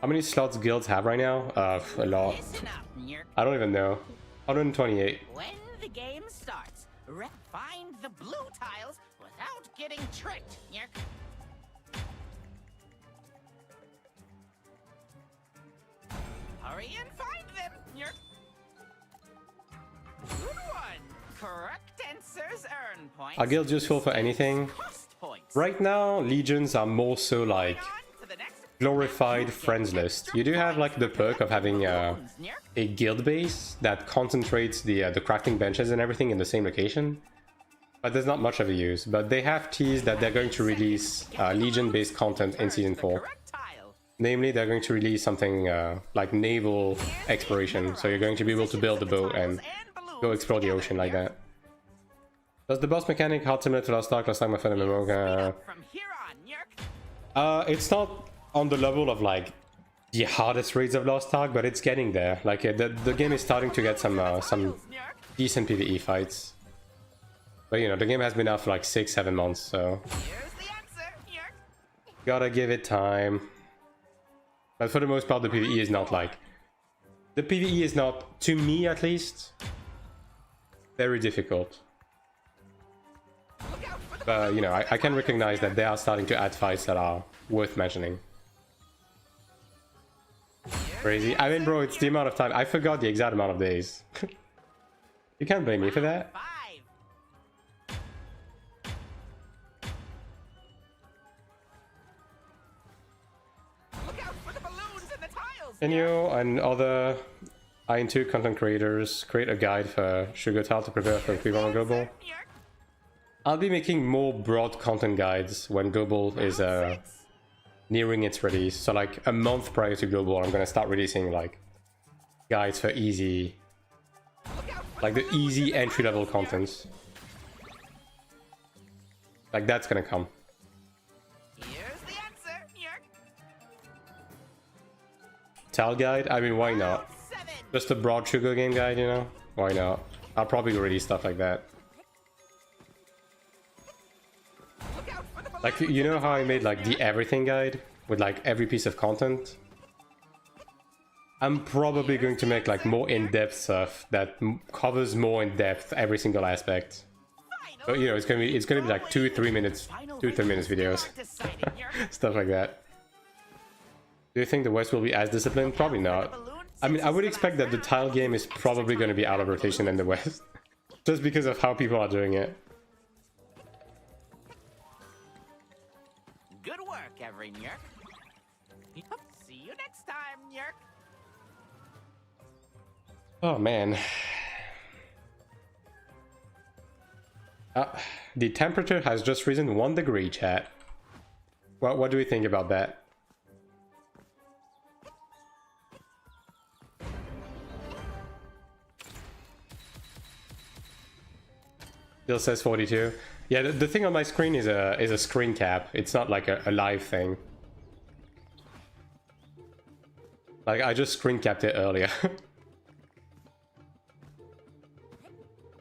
How many slots guilds have right now? A lot. I don't even know. 128. When the game starts, find the blue tiles without getting tricked, Yerk. Hurry and find them, Yerk. Good one. Correct answers earn points. Are guilds useful for anything? Cost points. Right now, legions are more so like On to the next glorified friends list. You do have like the perk of having a guild base that concentrates the crafting benches and everything in the same location, but there's not much of a use. But they have teased that they're going to release legion-based content in season 4. Namely, they're going to release something like naval exploration, so you're going to be able to build a boat and go explore the ocean like that. Does the boss mechanic hard similar to Lost Ark? Last time I found MMO. From here on, Yerk. It's not on the level of like the hardest raids of Lost Ark, but it's getting there. Like the game is starting to get some decent PvE fights. But you know, the game has been out for like 6-7 months, so Here's the answer, Yerk. gotta give it time. But for the most part, the PvE is not like... The PvE is not, to me at least, very difficult. But, you know, I can recognize that they are starting to add fights that are worth mentioning. Crazy. I mean, bro, it's the amount of time. I forgot the exact amount of days. You can't blame me for that. 5. Look out for the balloons and the tiles. Can you and other AION2 content creators create a guide for Sugar Tile to prepare for pre-run global? Yerk. I'll be making more broad content guides when global is nearing its release. So like a month prior to global, I'm gonna start releasing like guides for easy, like the easy entry-level contents. Like that's gonna come. Here's the answer, Yerk. Tile guide? I mean, why not? 7. Just a broad sugar game guide, you know? Why not? I'll probably release stuff like that. Look out for the balloons. Like, you know how I made like the everything guide with like every piece of content? I'm probably going to make like more in-depth stuff that covers more in depth every single aspect. But you know, it's gonna be like 2-3 minutes videos, stuff like that. Do you think the West will be as disciplined? Probably not. I mean, I would expect that the tile game is probably going to be out of rotation in the West, just because of how people are doing it. Good work, every Yerk. See you next time, Yerk. Oh man. The temperature has just risen 1 degree, chat. What do we think about that? Still says 42. Yeah, the thing on my screen is a screen cap. It's not like a live thing. Like I just screen capped it earlier.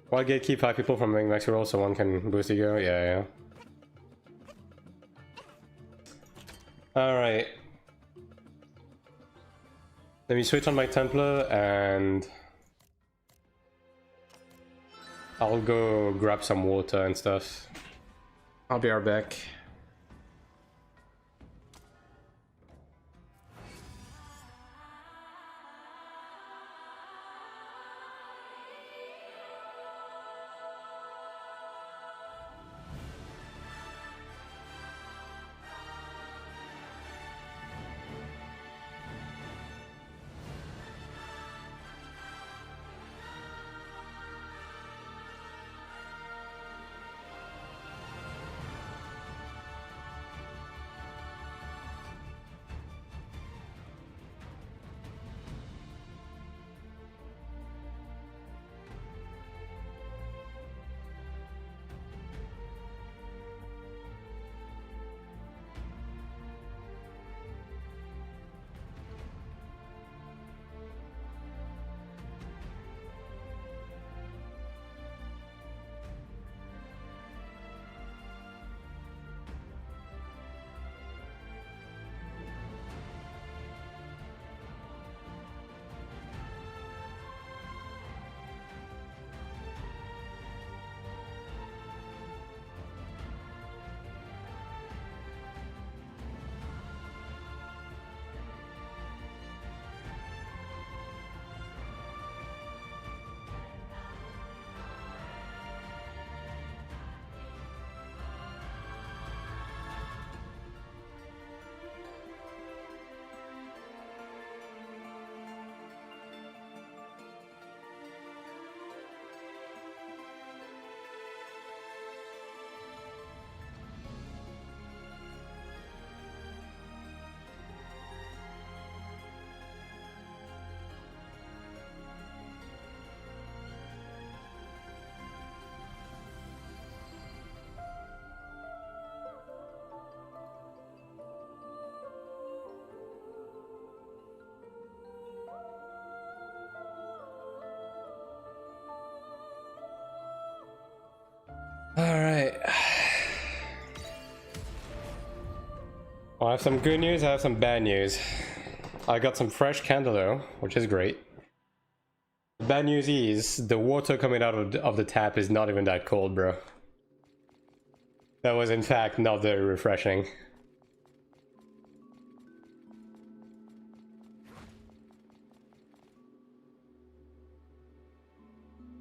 Why gatekeep 5 people from making max roll so one can boost ego? Yeah. Alright. Let me switch on my Templar and I'll go grab some water and stuff. I'll be right back. Alright. Well, I have some good news, I have some bad news. I got some fresh candle, which is great. The bad news is, the water coming out of the tap is not even that cold, bro. That was in fact not very refreshing.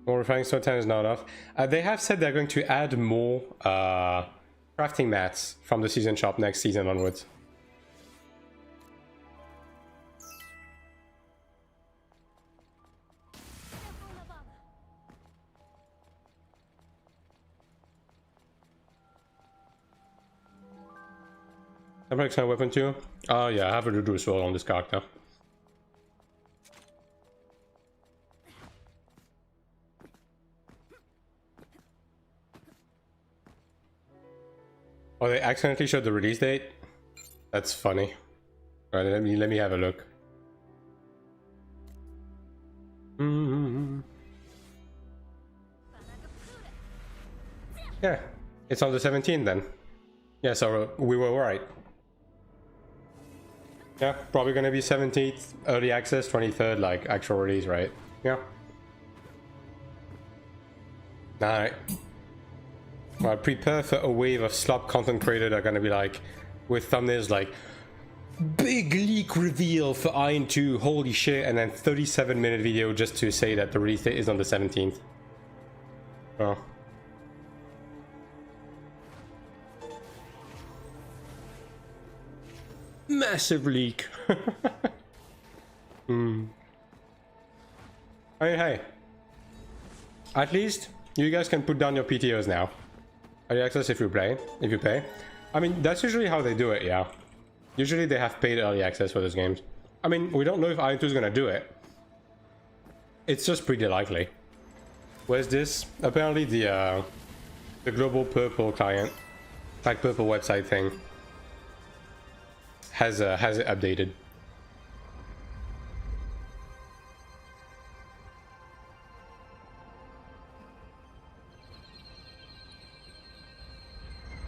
More refining stone 10 is not enough. They have said they're going to add more crafting mats from the season shop next season onwards. FFXI weapon too? Oh yeah, I have a reduce roll on this character. Oh, they accidentally showed the release date? That's funny. Alright, let me have a look. Yeah, it's on the 17th then. Yeah, so we were right. Yeah, probably gonna be 17th, early access, 23rd, like actual release, right? Yeah. Alright. Well, prepare for a wave of slop content creators that are gonna be like, with thumbnails like, big leak reveal for AION2, holy shit, and then 37-minute video just to say that the release date is on the 17th. Oh. Massive leak. Hey. At least you guys can put down your PTOs now. Early access if you pay. I mean, that's usually how they do it, yeah. Usually they have paid early access for those games. I mean, we don't know if AION2 is gonna do it. It's just pretty likely. Where's this? Apparently the global purple client, like purple website thing, has it updated.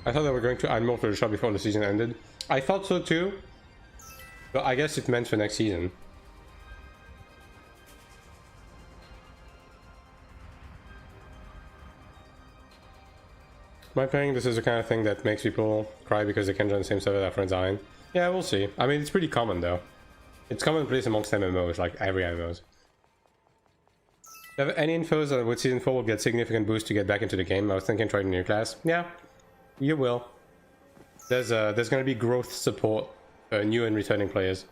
I thought they were going to add more to the shop before the season ended. I thought so too, but I guess it's meant for next season. My opinion, this is the kind of thing that makes people cry because they can't join the same server that friends are in. Yeah, we'll see. I mean, it's pretty common though. It's commonplace amongst MMOs, like every MMOs. Do you have any infos on what season 4 will get significant boost to get back into the game? I was thinking trying a new class. Yeah, you will. There's going to be growth support for new and returning players.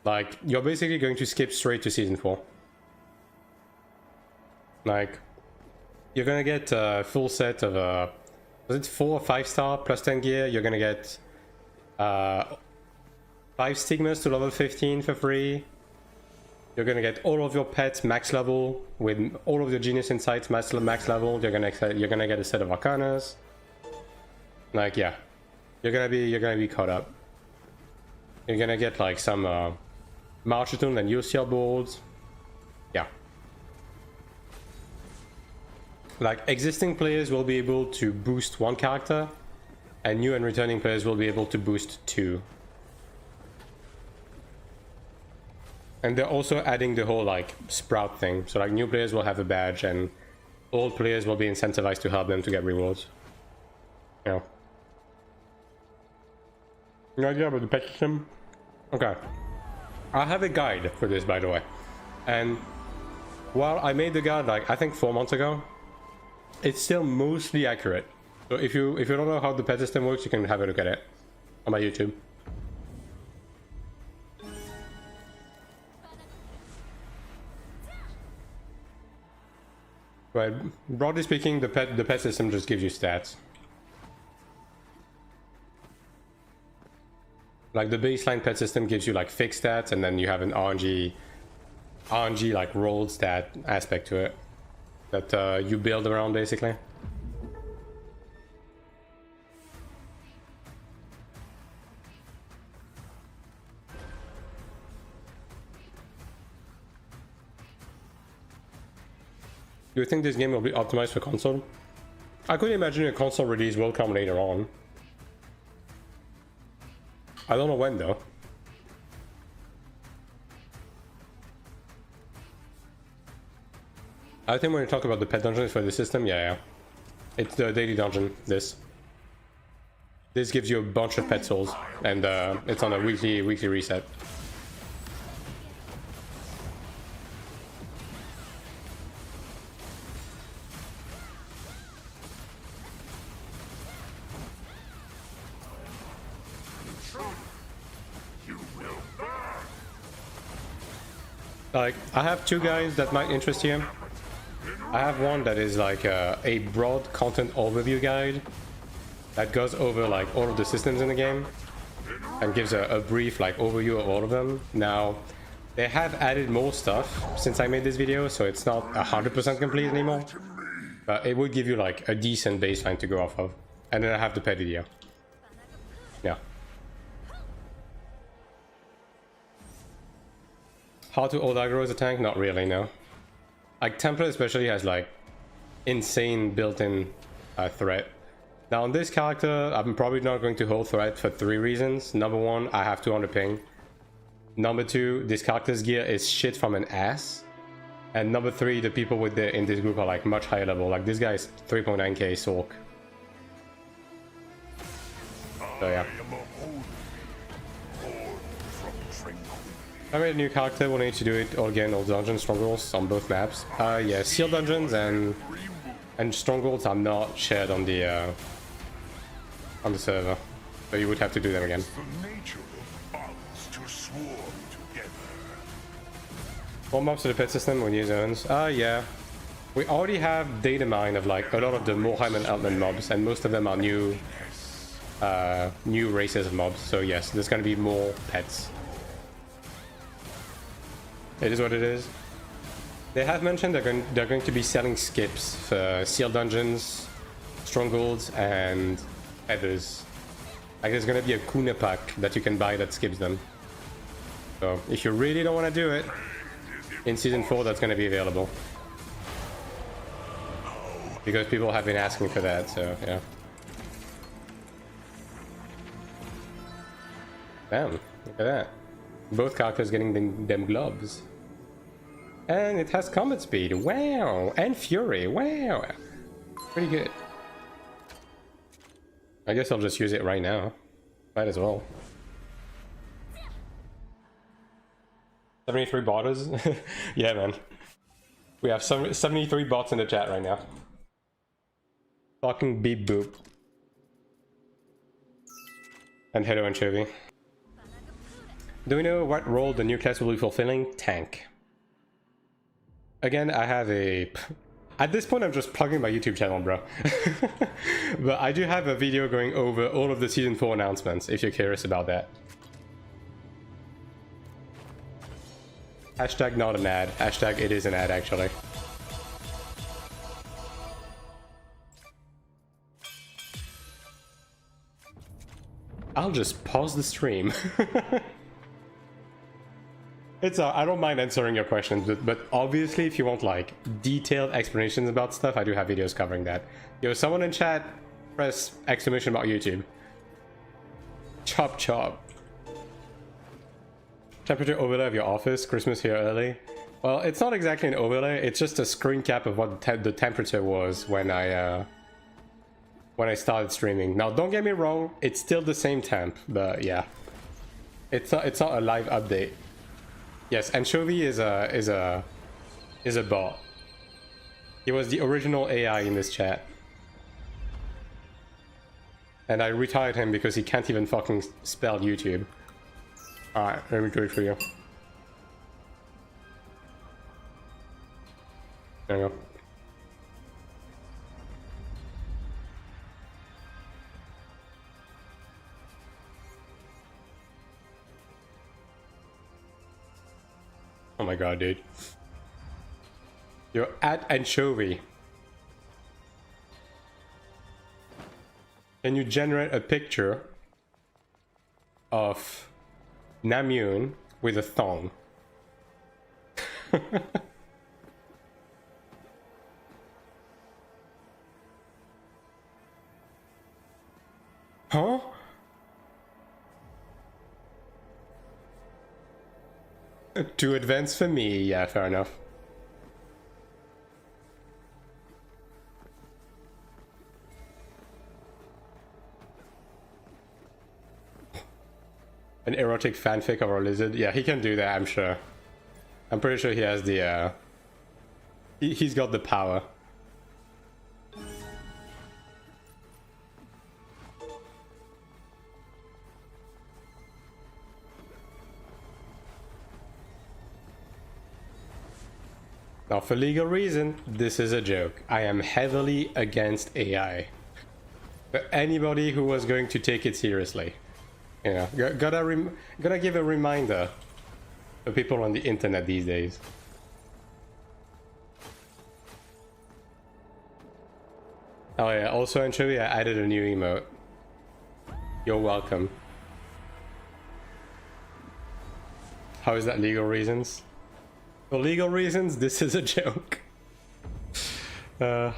Like, you're basically going to skip straight to season 4. Like, you're going to get a full set of was it 4 or 5 star plus 10 gear? You're going to get 5 stigmas to level 15 for free. You're going to get all of your pets max level with all of your genius insights max level. You're going to get a set of arcanas. Like, yeah. You're gonna be caught up. You're gonna get like some martyrdom and UCL boards. Yeah. Like, existing players will be able to boost 1 character, and new and returning players will be able to boost 2. And they're also adding the whole like sprout thing. So like, new players will have a badge, and old players will be incentivized to help them to get rewards. Yeah. No idea about the pet system? Okay. I have a guide for this, by the way. And while I made the guide like, I think 4 months ago, it's still mostly accurate. So if you don't know how the pet system works, you can have a look at it on my YouTube. But broadly speaking, the pet system just gives you stats. Like, the baseline pet system gives you like fixed stats, and then you have an RNG like rolled stat aspect to it that you build around basically. Do you think this game will be optimized for console? I could imagine a console release will come later on. I don't know when though. I think when you talk about the pet dungeons for the system, yeah. It's the daily dungeon, this. This gives you a bunch of pet souls, and it's on a weekly reset. Like, I have two guys that might interest you. I have one that is like a broad content overview guide that goes over like all of the systems in the game and gives a brief like overview of all of them. Now, they have added more stuff since I made this video, so it's not 100% complete anymore, but it would give you like a decent baseline to go off of. And then I have the pet video. Yeah. How to hold aggro as a tank? Not really, no. Like, Templar especially has like insane built-in threat. Now on this character, I'm probably not going to hold threat for 3 reasons. Number 1, I have 200 ping. Number 2, this character's gear is shit from an ass. And number 3, the people with in this group are like much higher level. Like this guy is 3.9k Sork. So yeah. I made a new character, we'll need to do it all again, all dungeons, strongholds on both maps. Yeah, sealed dungeons and strongholds are not shared on the server, so you would have to do them again. What mobs to the pet system with new zones? Yeah. We already have data mine of like a lot of the Morheim and Altman mobs, and most of them are new races of mobs, so yes, there's gonna be more pets. It is what it is. They have mentioned they're going to be selling skips for sealed dungeons, strongholds, and feathers. Like there's gonna be a Kuna pack that you can buy that skips them. So if you really don't want to do it, in season 4 that's gonna be available. Because people have been asking for that, so yeah. Damn, look at that. Both characters getting them gloves. And it has combat speed, wow! And fury, wow! Pretty good. I guess I'll just use it right now. Might as well. 73 botters? Yeah, man. We have 73 bots in the chat right now. Fucking beep boop. And hello anchovy. Do we know what role the new class will be fulfilling? Tank. Again, I have a... At this point, I'm just plugging my YouTube channel, bro. But I do have a video going over all of the Season 4 announcements, if you're curious about that. Hashtag not an ad. Hashtag it is an ad, actually. I'll just pause the stream. It's I don't mind answering your questions, but obviously if you want like detailed explanations about stuff, I do have videos covering that. Yo, someone in chat, press exclamation mark YouTube. Chop chop. Temperature overlay of your office, Christmas here early. Well, it's not exactly an overlay, it's just a screen cap of what the temperature was when I started streaming. Now don't get me wrong, it's still the same temp, but yeah. It's not a live update. Yes, Anchovy is a bot. He was the original AI in this chat. And I retired him because he can't even fucking spell YouTube. Alright, let me do it for you. There you go. Oh my god, dude. You're at Anchovy. Can you generate a picture of Namune with a thong? Too advanced for me, yeah, fair enough. An erotic fanfic of our lizard? Yeah, he can do that, I'm sure. I'm pretty sure he has the, he's got the power. Now, for legal reason, this is a joke. I am heavily against AI. But anybody who was going to take it seriously, you know, gotta give a reminder to people on the internet these days. Oh yeah, also actually I added a new emote. You're welcome. How is that legal reasons? For legal reasons, this is a joke. Not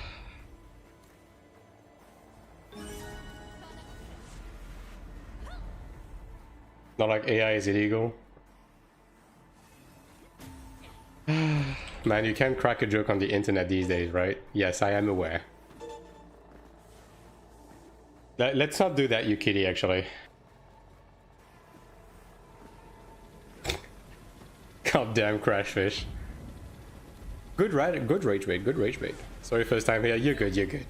like AI is illegal. Man, you can't crack a joke on the internet these days, right? Yes, I am aware. Let's not do that, you kitty, actually. Goddamn crashfish. Good rage bait, good rage bait. Sorry, first time here. You're good, you're good.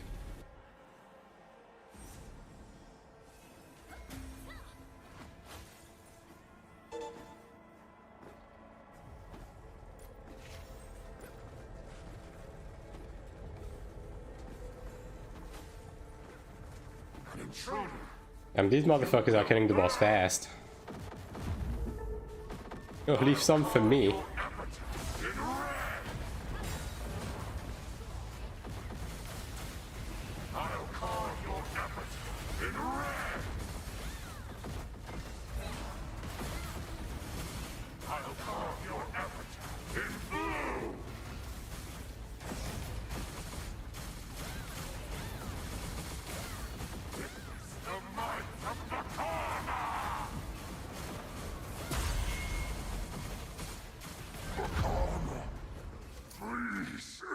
These motherfuckers are killing the boss fast. Oh, leave some for me.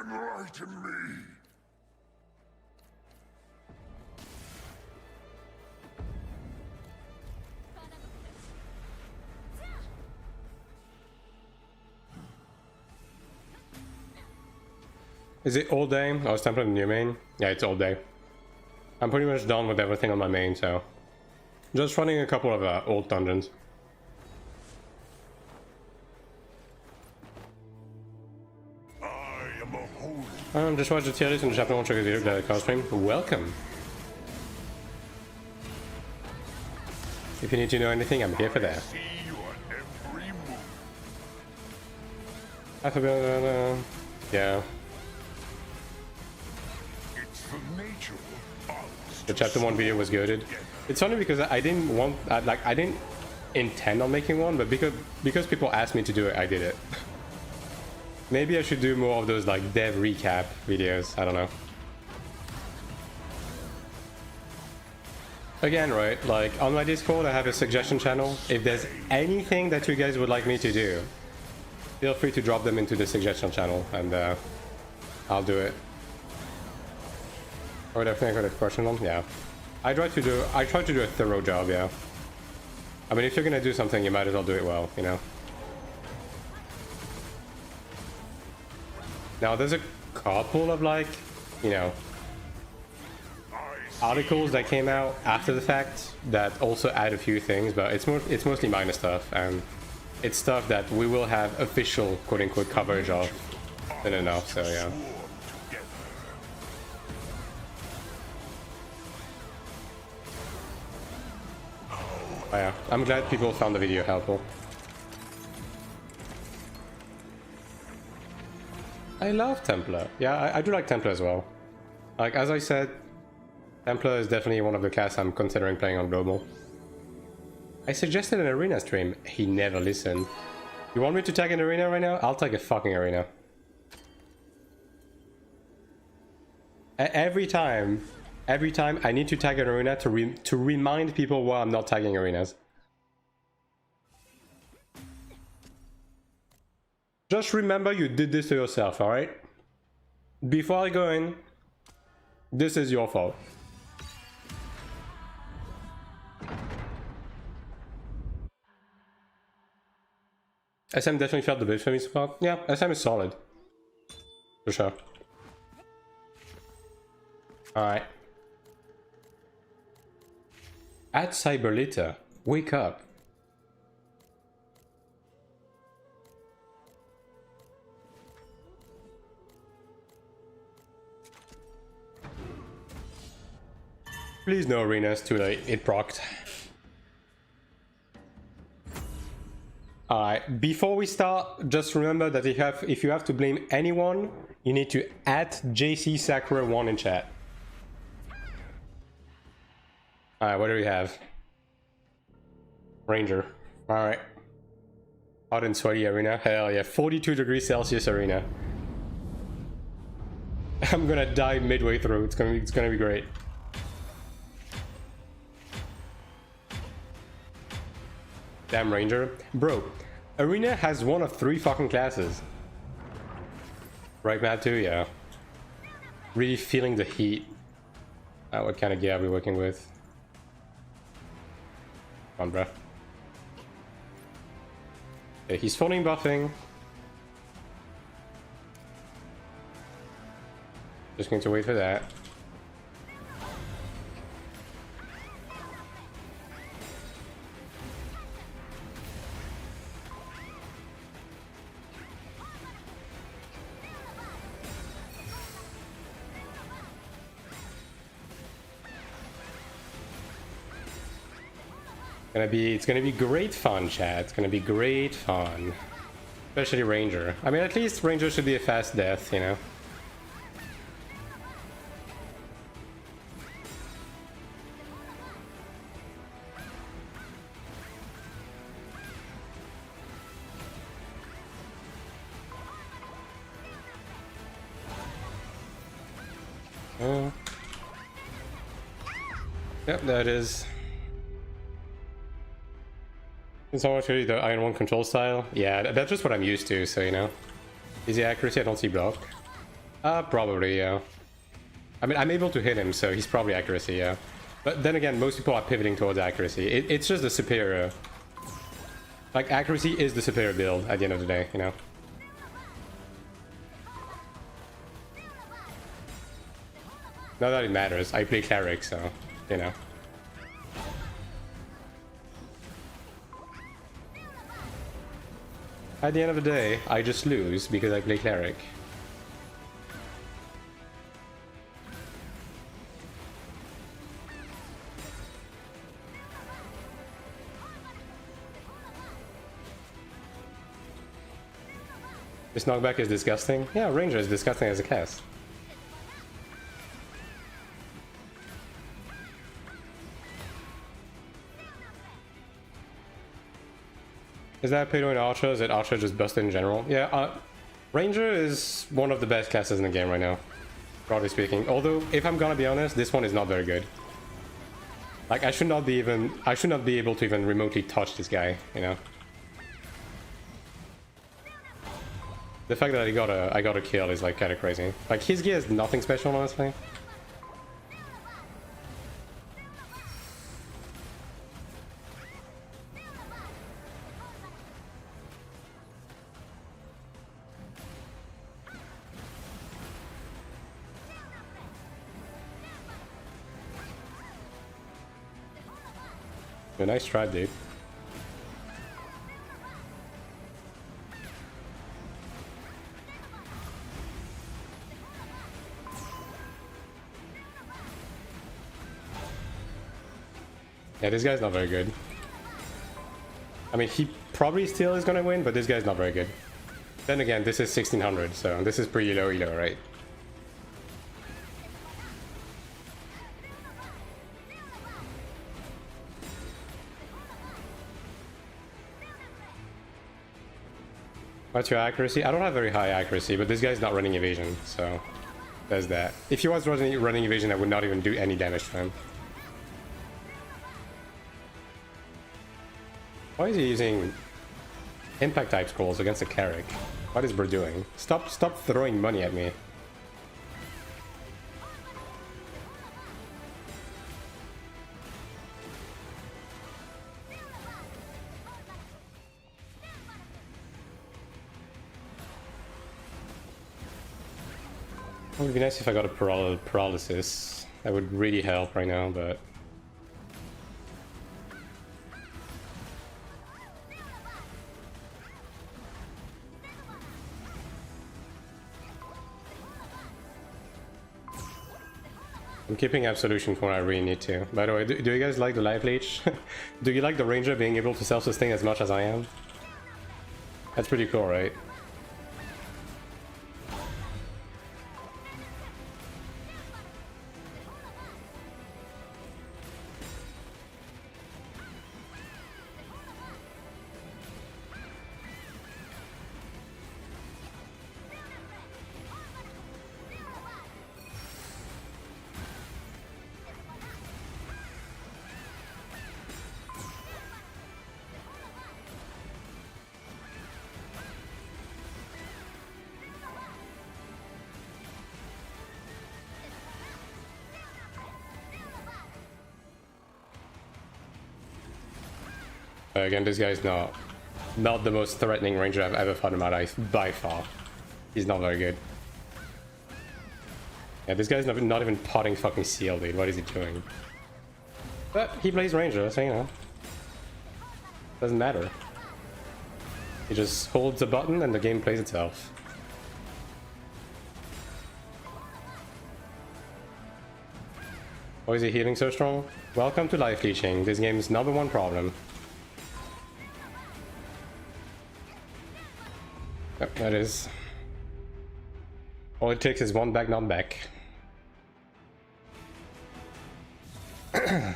Enlighten me. Is it all day? I was templing the new main. Yeah, it's all day. I'm pretty much done with everything on my main, so just running a couple of old dungeons. Just watched the tier list and chapter 1 check the card stream. Welcome! If you need to know anything, I'm here for that. Yeah. The chapter 1 video was goated. It's funny because I didn't want, I didn't intend on making one, but because people asked me to do it, I did it. Maybe I should do more of those like dev recap videos, I don't know. Again, right, like on my Discord I have a suggestion channel. If there's anything that you guys would like me to do, feel free to drop them into the suggestion channel and I'll do it. Oh, definitely got a question on? Yeah. I try to do a thorough job, yeah. I mean, if you're gonna do something, you might as well do it well, you know? Now, there's a couple of, like, you know, articles that came out after the fact that also add a few things, but it's mostly minor stuff, and it's stuff that we will have official, quote-unquote, coverage of soon enough, so yeah. Oh, yeah, I'm glad people found the video helpful. I love Templar. Yeah, I do like Templar as well. Like, as I said, Templar is definitely one of the classes I'm considering playing on Global. I suggested an arena stream. He never listened. You want me to tag an arena right now? I'll tag a fucking arena. Every time I need to tag an arena to remind people why I'm not tagging arenas. Just remember you did this to yourself, alright? Before I go in, this is your fault. SM definitely felt the bit for me so far. Yeah, SM is solid. For sure. Alright. At Cyberlita, wake up. Please no arenas, too late, it procced. Alright, before we start, just remember that if you have to blame anyone, you need to @JC Sakura1 in chat. Alright, what do we have? Ranger. Alright. Hot and sweaty arena. Hell yeah, 42 degrees Celsius arena. I'm gonna die midway through. It's gonna be great. Damn Ranger. Bro, Arena has one of 3 fucking classes. Right, Matt, too? Yeah. Really feeling the heat. What kind of gear are we working with? Come on, bruh. Okay, he's phoning buffing. Just going to wait for that. It's gonna be great fun, chat. It's gonna be great fun. Especially Ranger. I mean, at least Ranger should be a fast death, you know? Yep, that is. It's almost really the AION2 control style. Yeah, that's just what I'm used to, so you know. Easy accuracy, I don't see block. Probably, yeah. I mean, I'm able to hit him, so he's probably accuracy, yeah. But then again, most people are pivoting towards accuracy. It's just the superior. Like, accuracy is the superior build at the end of the day, you know. Not that it matters, I play Cleric, so, you know. At the end of the day, I just lose because I play Cleric. This knockback is disgusting. Yeah, Ranger is disgusting as a cast. Is that pay to win Archer? Is it Archer just busted in general? Yeah, Ranger is one of the best classes in the game right now, broadly speaking. Although, if I'm gonna be honest, this one is not very good. Like, I should not be able to even remotely touch this guy, you know? The fact that I got a kill is like kind of crazy. Like, his gear is nothing special, honestly. A nice try, dude. Yeah, this guy's not very good. I mean, he probably still is gonna win, but this guy's not very good. Then again, this is 1600, so this is pretty low elo, right? What's your accuracy? I don't have very high accuracy, but this guy's not running evasion, so there's that. If he was running evasion, I would not even do any damage to him. Why is he using impact type scrolls against a Cleric? What is bro doing? Stop throwing money at me. It would be nice if I got a paralysis. That would really help right now, but... I'm keeping Absolution for when I really need to. By the way, do you guys like the life leech? Do you like the Ranger being able to self-sustain as much as I am? That's pretty cool, right? Again, this guy is not the most threatening ranger I've ever fought in my life, by far. He's not very good. Yeah, this guy's not even potting fucking seal, dude. What is he doing? But he plays ranger, so you know. Doesn't matter. He just holds a button and the game plays itself. Why is he healing so strong? Welcome to life leeching. This game's number one problem. Yep, that is. All it takes is one back, not back. Okay.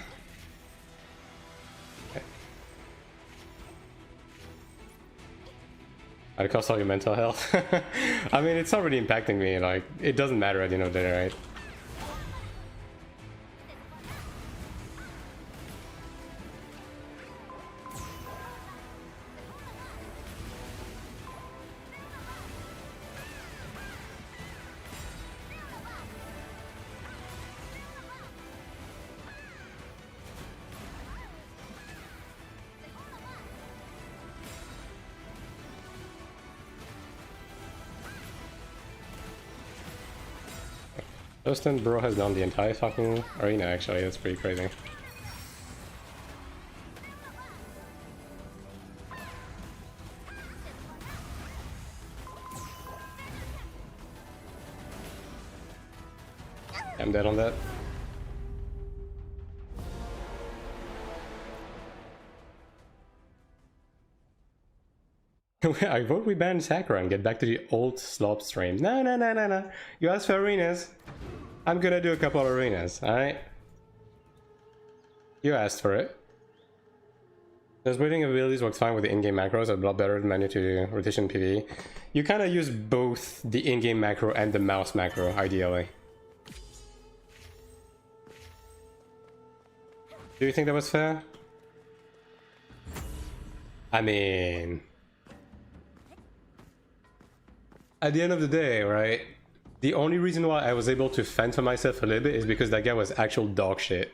At the cost of your mental health. I mean, it's not really impacting me. Like, it doesn't matter at the end of the day, right? Justin bro has done the entire fucking arena actually, that's pretty crazy. I'm dead on that. I vote we ban Sakura and get back to the old slop stream. No. You asked for arenas. I'm gonna do a couple of arenas, alright? You asked for it. Does waiting abilities works fine with the in-game macros, a lot better than menu to rotation PvE. You kind of use both the in-game macro and the mouse macro, ideally. Do you think that was fair? I mean... At the end of the day, right? The only reason why I was able to fend for myself a little bit is because that guy was actual dog shit.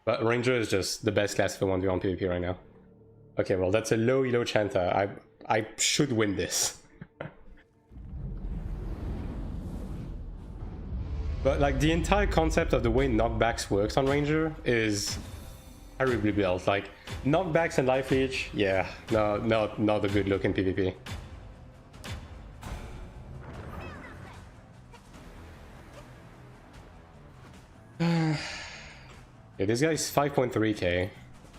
But Ranger is just the best class for 1v1 PvP right now. Okay, well that's a low elo Chanta. I should win this. But like the entire concept of the way knockbacks works on Ranger is terribly built. Like knockbacks and life leech, yeah, no, not a good look in PvP. Yeah, this guy's 5.3k.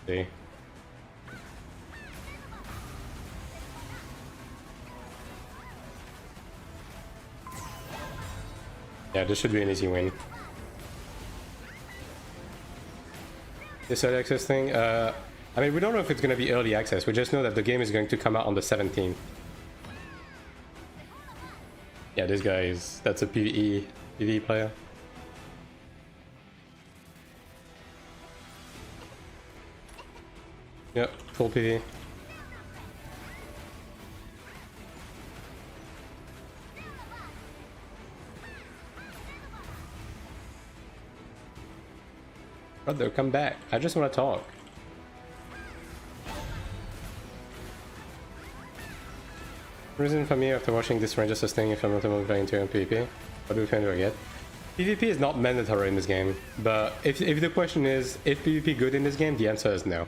See. Yeah, this should be an easy win. This early access thing, I mean, we don't know if it's going to be early access. We just know that the game is going to come out on the 17th. Yeah, this guy is... that's a PvE player. Yep, full PvE. Brother, come back. I just want to talk. Reason for me after watching this ranger sustaining if I'm not playing into PvP. What do I get? PvP is not mandatory in this game, but if the question is, is PvP good in this game, the answer is no.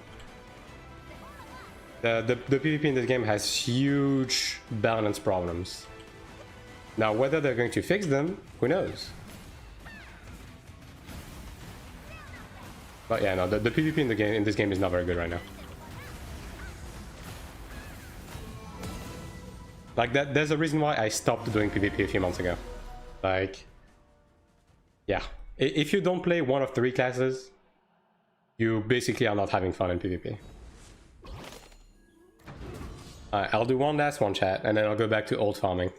The PvP in this game has huge balance problems. Now, whether they're going to fix them, who knows? But yeah, no, the PvP in this game is not very good right now. Like that, there's a reason why I stopped doing PvP a few months ago. Like, yeah, if you don't play one of 3 classes, you basically are not having fun in PvP. Alright, I'll do one last one, chat, and then I'll go back to old farming.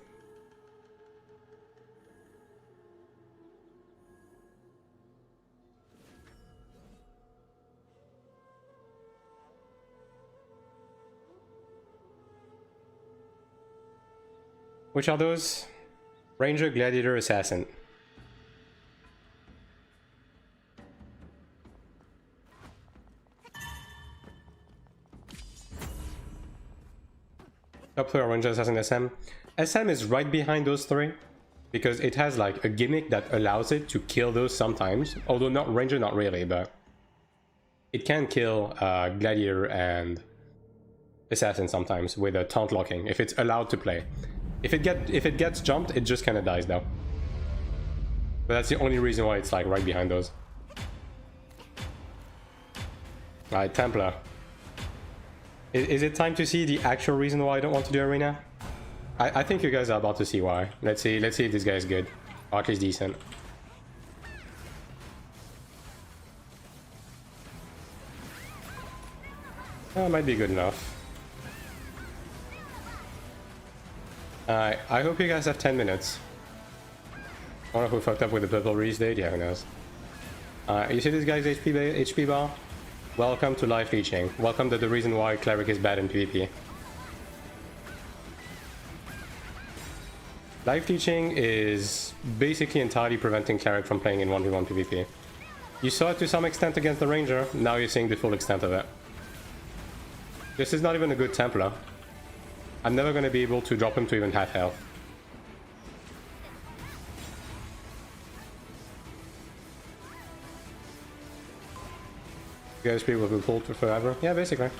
Which are those? Ranger, Gladiator, Assassin. Top 3 are Ranger, Assassin, SM. SM is right behind those 3 because it has like a gimmick that allows it to kill those sometimes. Although not Ranger, not really, but it can kill Gladiator and Assassin sometimes with a taunt locking if it's allowed to play. If it gets jumped, it just kind of dies though. But that's the only reason why it's like right behind those. Alright, Templar. Is it time to see the actual reason why I don't want to do arena? I think you guys are about to see why. Let's see if this guy is good. Or at least decent. That might be good enough. I hope you guys have 10 minutes. I wonder who fucked up with the purple Reese date? Yeah, who knows. You see this guy's HP bar? Welcome to life leeching. Welcome to the reason why Cleric is bad in PvP. Life leeching is basically entirely preventing Cleric from playing in 1v1 PvP. You saw it to some extent against the Ranger, now you're seeing the full extent of it. This is not even a good Templar. I'm never going to be able to drop him to even half health. You guys people will be pulled for forever? Yeah, basically.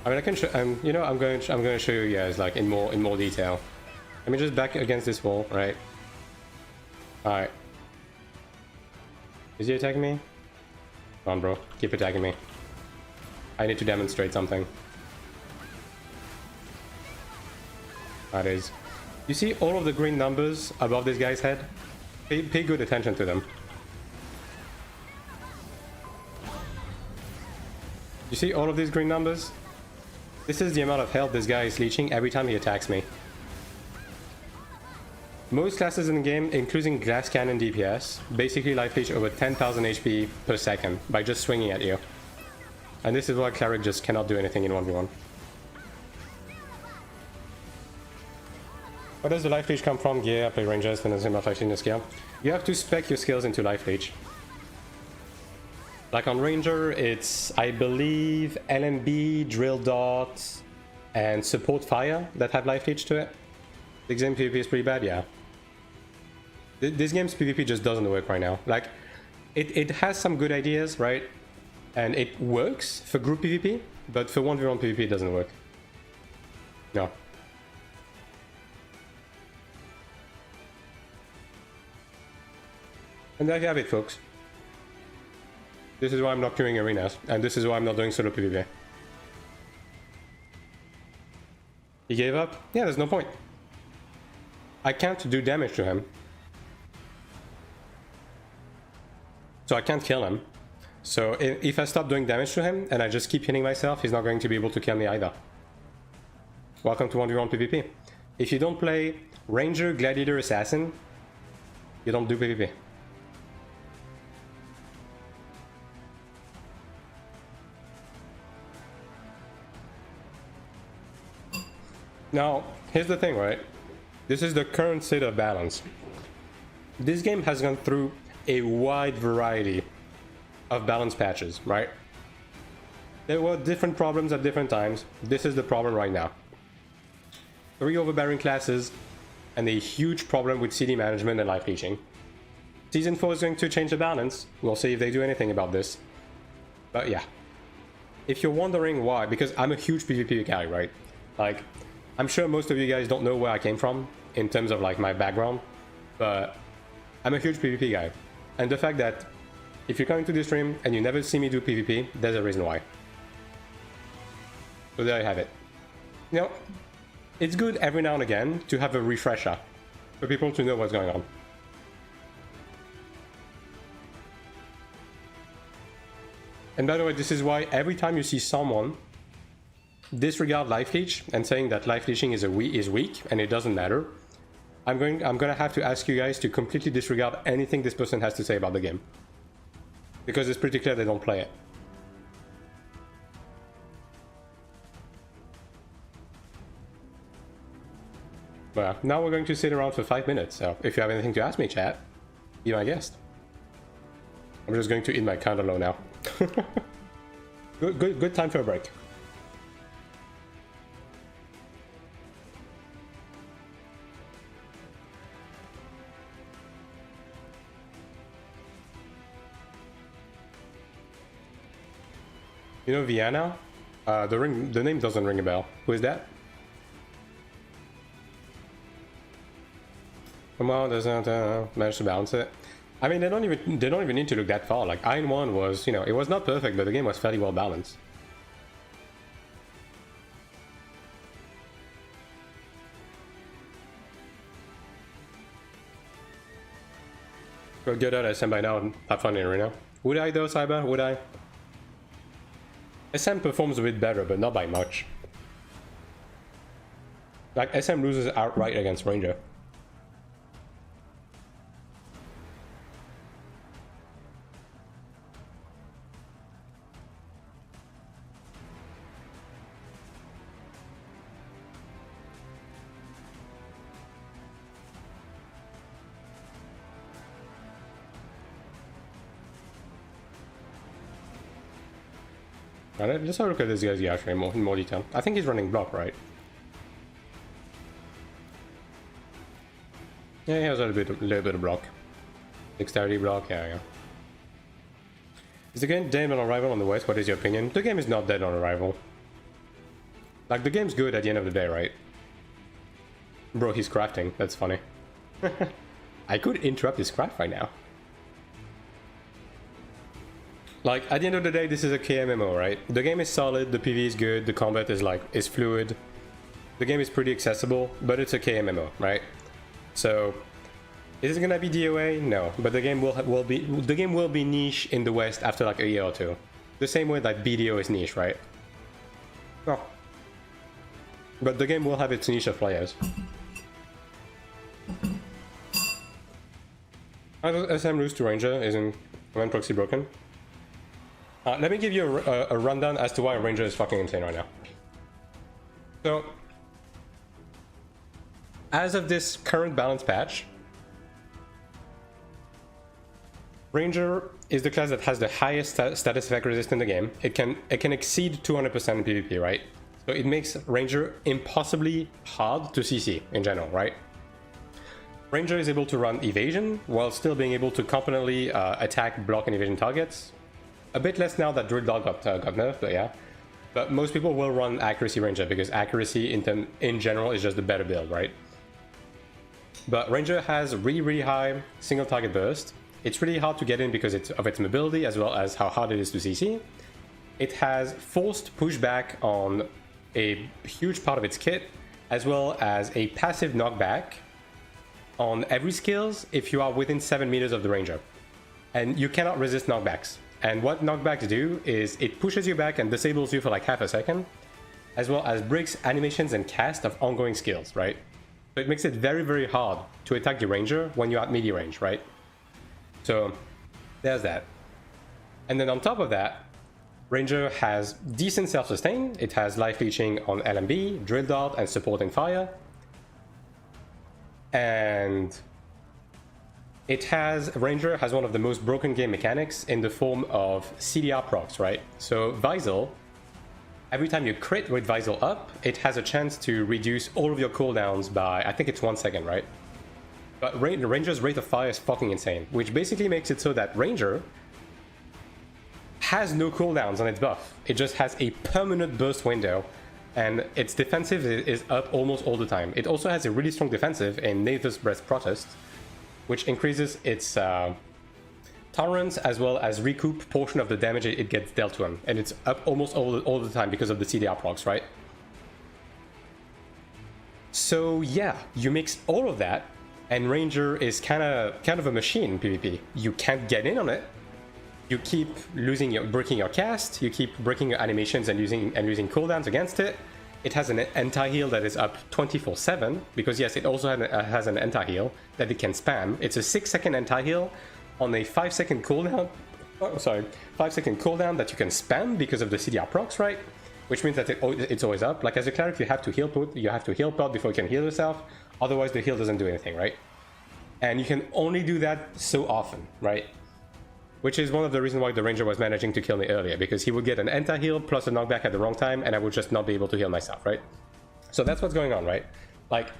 I mean, I can show. You know, I'm going to show you guys like in more detail. Let me just back against this wall, right? All right. Is he attacking me? Come on, bro. Keep attacking me. I need to demonstrate something. That is. You see all of the green numbers above this guy's head? Pay good attention to them. You see all of these green numbers? This is the amount of health this guy is leeching every time he attacks me. Most classes in the game, including Glass Cannon DPS, basically life leech over 10,000 HP per second by just swinging at you. And this is why Cleric just cannot do anything in 1v1. Where does the life leech come from? Yeah, I play Rangers, then there's about life leech in the skill. You have to spec your skills into life leech. Like on Ranger, it's, I believe, LMB, Drill Dot, and Support Fire that have life leech to it. This game PvP is pretty bad, yeah. This game's PvP just doesn't work right now. Like, it has some good ideas, right? And it works for group PvP, but for 1v1 PvP it doesn't work. No. And there you have it, folks. This is why I'm not queuing arenas, and this is why I'm not doing solo PvP. He gave up? Yeah, there's no point. I can't do damage to him. So I can't kill him. So if I stop doing damage to him, and I just keep hitting myself, he's not going to be able to kill me either. Welcome to 1v1 PvP. If you don't play Ranger, Gladiator, Assassin, you don't do PvP. Now, here's the thing, right? This is the current state of balance. This game has gone through a wide variety of balance patches, right? There were different problems at different times. This is the problem right now. 3 overbearing classes and a huge problem with CD management and life leeching. Season 4 is going to change the balance. We'll see if they do anything about this. But yeah. If you're wondering why, because I'm a huge PvP guy, right? Like, I'm sure most of you guys don't know where I came from in terms of like my background, but I'm a huge PvP guy. And the fact that if you're coming to this stream and you never see me do PvP, there's a reason why. So there you have it. You know, it's good every now and again to have a refresher for people to know what's going on. And by the way, this is why every time you see someone disregard life leech and saying that life leeching is weak and it doesn't matter, I'm gonna have to ask you guys to completely disregard anything this person has to say about the game, because it's pretty clear they don't play it. But now we're going to sit around for 5 minutes, so if you have anything to ask me, chat, be my guest. I'm just going to eat my counter low now. Good time for a break. You know Vienna? The name doesn't ring a bell. Who is that? Come on, doesn't manage to balance it. I mean, they don't even need to look that far. Like AION2 was, you know, it was not perfect, but the game was fairly well balanced. Go get out SM by now and have fun in arena. Would I though, Cyber? Would I? SM performs a bit better, but not by much. Like SM loses outright against Ranger. Alright, let's have a look at this guy's Yasha in more detail. I think he's running block, right? Yeah, he has a little bit of block. Dexterity block, yeah. Is the game dead on arrival on the West? What is your opinion? The game is not dead on arrival. Like, the game's good at the end of the day, right? Bro, he's crafting. That's funny. I could interrupt his craft right now. Like, at the end of the day, this is a KMMO, right? The game is solid, the PV is good, the combat is fluid. The game is pretty accessible, but it's a KMMO, right? So, is it gonna be DOA? No, but the game will be niche in the West after like a year or two. The same way that BDO is niche, right? Oh. But the game will have its niche of players. How does SM lose to Ranger? Isn't command proxy broken? Let me give you a rundown as to why Ranger is fucking insane right now. So, as of this current balance patch, Ranger is the class that has the highest status effect resist in the game. It can exceed 200% in PvP, right? So it makes Ranger impossibly hard to CC in general, right? Ranger is able to run evasion while still being able to competently attack, block, and evasion targets. A bit less now that Drill Dog got nerfed, but yeah. But most people will run accuracy Ranger because accuracy in general is just the better build, right? But Ranger has really high single target burst. It's really hard to get in because of its mobility as well as how hard it is to CC. It has forced pushback on a huge part of its kit, as well as a passive knockback on every skills if you are within 7 meters of the Ranger. And you cannot resist knockbacks. And what knockbacks do is it pushes you back and disables you for like half a second, as well as breaks animations and cast of ongoing skills, right? So it makes it very hard to attack the Ranger when you're at melee range, right? So there's that. And then on top of that, Ranger has decent self-sustain. It has life leeching on LMB, drill dart, and supporting fire. And Ranger has one of the most broken game mechanics in the form of CDR procs, right? So Visal, every time you crit with Visal up, it has a chance to reduce all of your cooldowns by, I think it's 1 second, right? But Ranger's rate of fire is fucking insane, which basically makes it so that Ranger has no cooldowns on its buff. It just has a permanent burst window, and its defensive is up almost all the time. It also has a really strong defensive in Nath's Breath Protest, which increases its tolerance as well as recoup portion of the damage it gets dealt to him. And it's up almost all the time because of the CDR procs, right? So yeah, you mix all of that, and Ranger is kind of a machine in PvP. You can't get in on it. You keep breaking your cast, you keep breaking your animations and using cooldowns against it. It has an anti-heal that is up 24/7, because yes, it also has an anti-heal that it can spam. It's a 6-second anti-heal on a 5-second cooldown. Oh, sorry, 5-second cooldown that you can spam because of the CDR procs, right? Which means that it's always up. Like as a cleric, you have to heal pot before you can heal yourself. Otherwise, the heal doesn't do anything, right? And you can only do that so often, right? Which is one of the reasons why the Ranger was managing to kill me earlier, because he would get an anti-heal plus a knockback at the wrong time, and I would just not be able to heal myself, right? So that's what's going on, right? Like,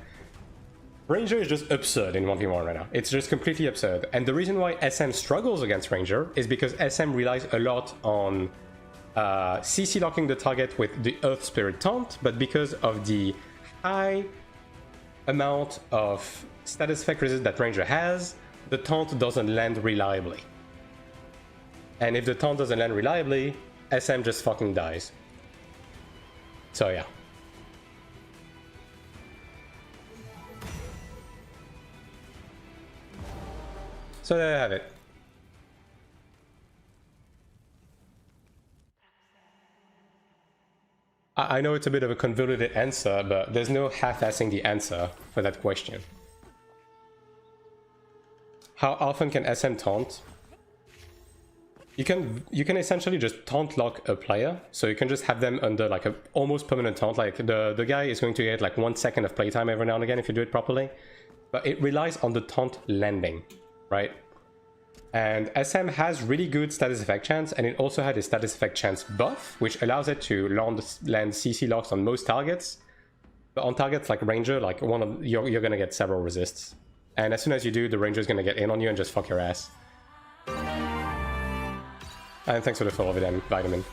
Ranger is just absurd in 1v1 right now. It's just completely absurd. And the reason why SM struggles against Ranger is because SM relies a lot on CC locking the target with the Earth Spirit taunt, but because of the high amount of status effect resist that Ranger has, the taunt doesn't land reliably. And if the taunt doesn't land reliably, SM just fucking dies. So yeah. So there you have it. I know it's a bit of a convoluted answer, but there's no half-assing the answer for that question. How often can SM taunt? You can essentially just taunt lock a player, so you can just have them under like a almost permanent taunt. Like the guy is going to get like 1 second of playtime every now and again if you do it properly, but it relies on the taunt landing, right? And SM has really good status effect chance, and it also had a status effect chance buff, which allows it to land CC locks on most targets. But on targets like Ranger, like you're gonna get several resists, and as soon as you do, the Ranger's gonna get in on you and just fuck your ass. And thanks for the follow, Vitamin.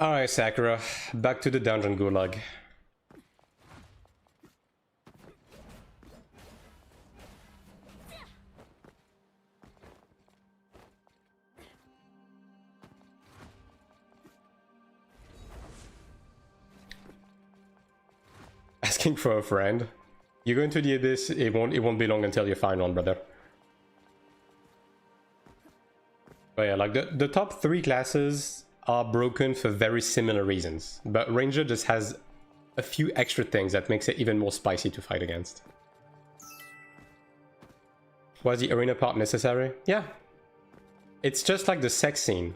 Alright, Sakura, back to the dungeon gulag. Asking for a friend. You go into the abyss, it won't be long until you find one, brother. But yeah, like the top 3 classes are broken for very similar reasons, but Ranger just has a few extra things that makes it even more spicy to fight against. Was the arena part necessary? Yeah. It's just like the sex scene.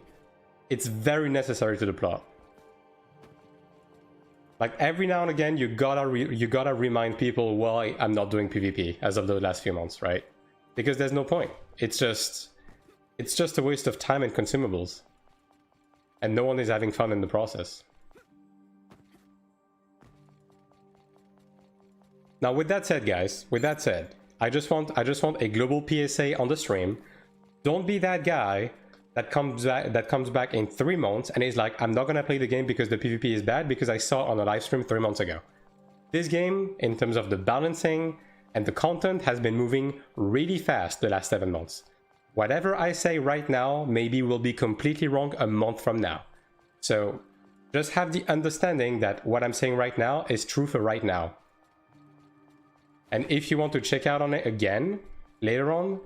It's very necessary to the plot. Like every now and again, you gotta remind people why I'm not doing PvP as of the last few months, right? Because there's no point. It's just a waste of time and consumables, and no one is having fun in the process. Now, with that said, guys, I just want a global PSA on the stream. Don't be that guy that comes back in 3 months and is like, I'm not gonna play the game because the PvP is bad because I saw it on a live stream 3 months ago. This game, in terms of the balancing and the content, has been moving really fast the last 7 months. Whatever I say right now maybe will be completely wrong a month from now. So just have the understanding that what I'm saying right now is true for right now. And if you want to check out on it again later on,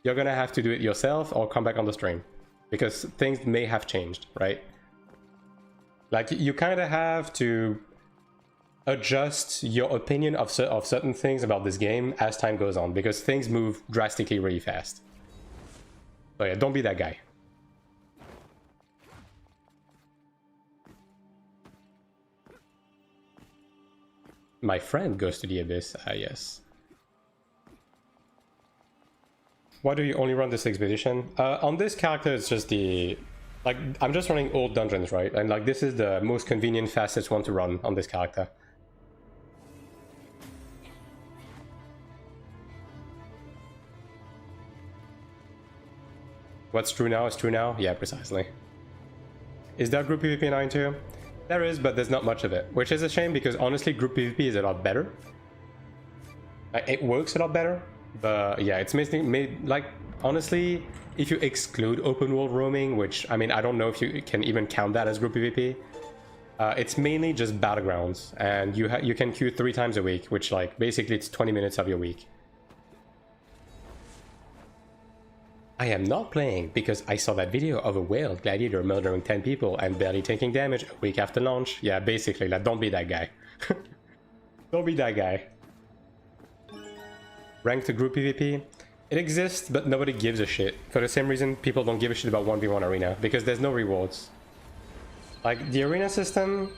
you're gonna have to do it yourself or come back on the stream, because things may have changed, right? Like, you kind of have to adjust your opinion of certain things about this game as time goes on, because things move drastically really fast. So yeah, don't be that guy. my friend goes to the abyss. Yes. Why do you only run this expedition? On this character, it's just the... Like, I'm just running old dungeons, right? And like, this is the most convenient, fastest one to run on this character. What's true now is true now? Yeah, precisely. Is there group PvP in AION2? There is, but there's not much of it, which is a shame because honestly, group PvP is a lot better. It works a lot better, but yeah, it's made like, honestly, if you exclude open world roaming, which, I mean, I don't know if you can even count that as group PvP, it's mainly just battlegrounds, and you can queue 3 times a week, which, like, basically it's 20 minutes of your week. I am not playing because I saw that video of a whale gladiator murdering 10 people and barely taking damage a week after launch. Yeah, basically, like, don't be that guy. Don't be that guy. Ranked group PvP? It exists, but nobody gives a shit. For the same reason people don't give a shit about 1v1 arena, because there's no rewards. Like, the arena system,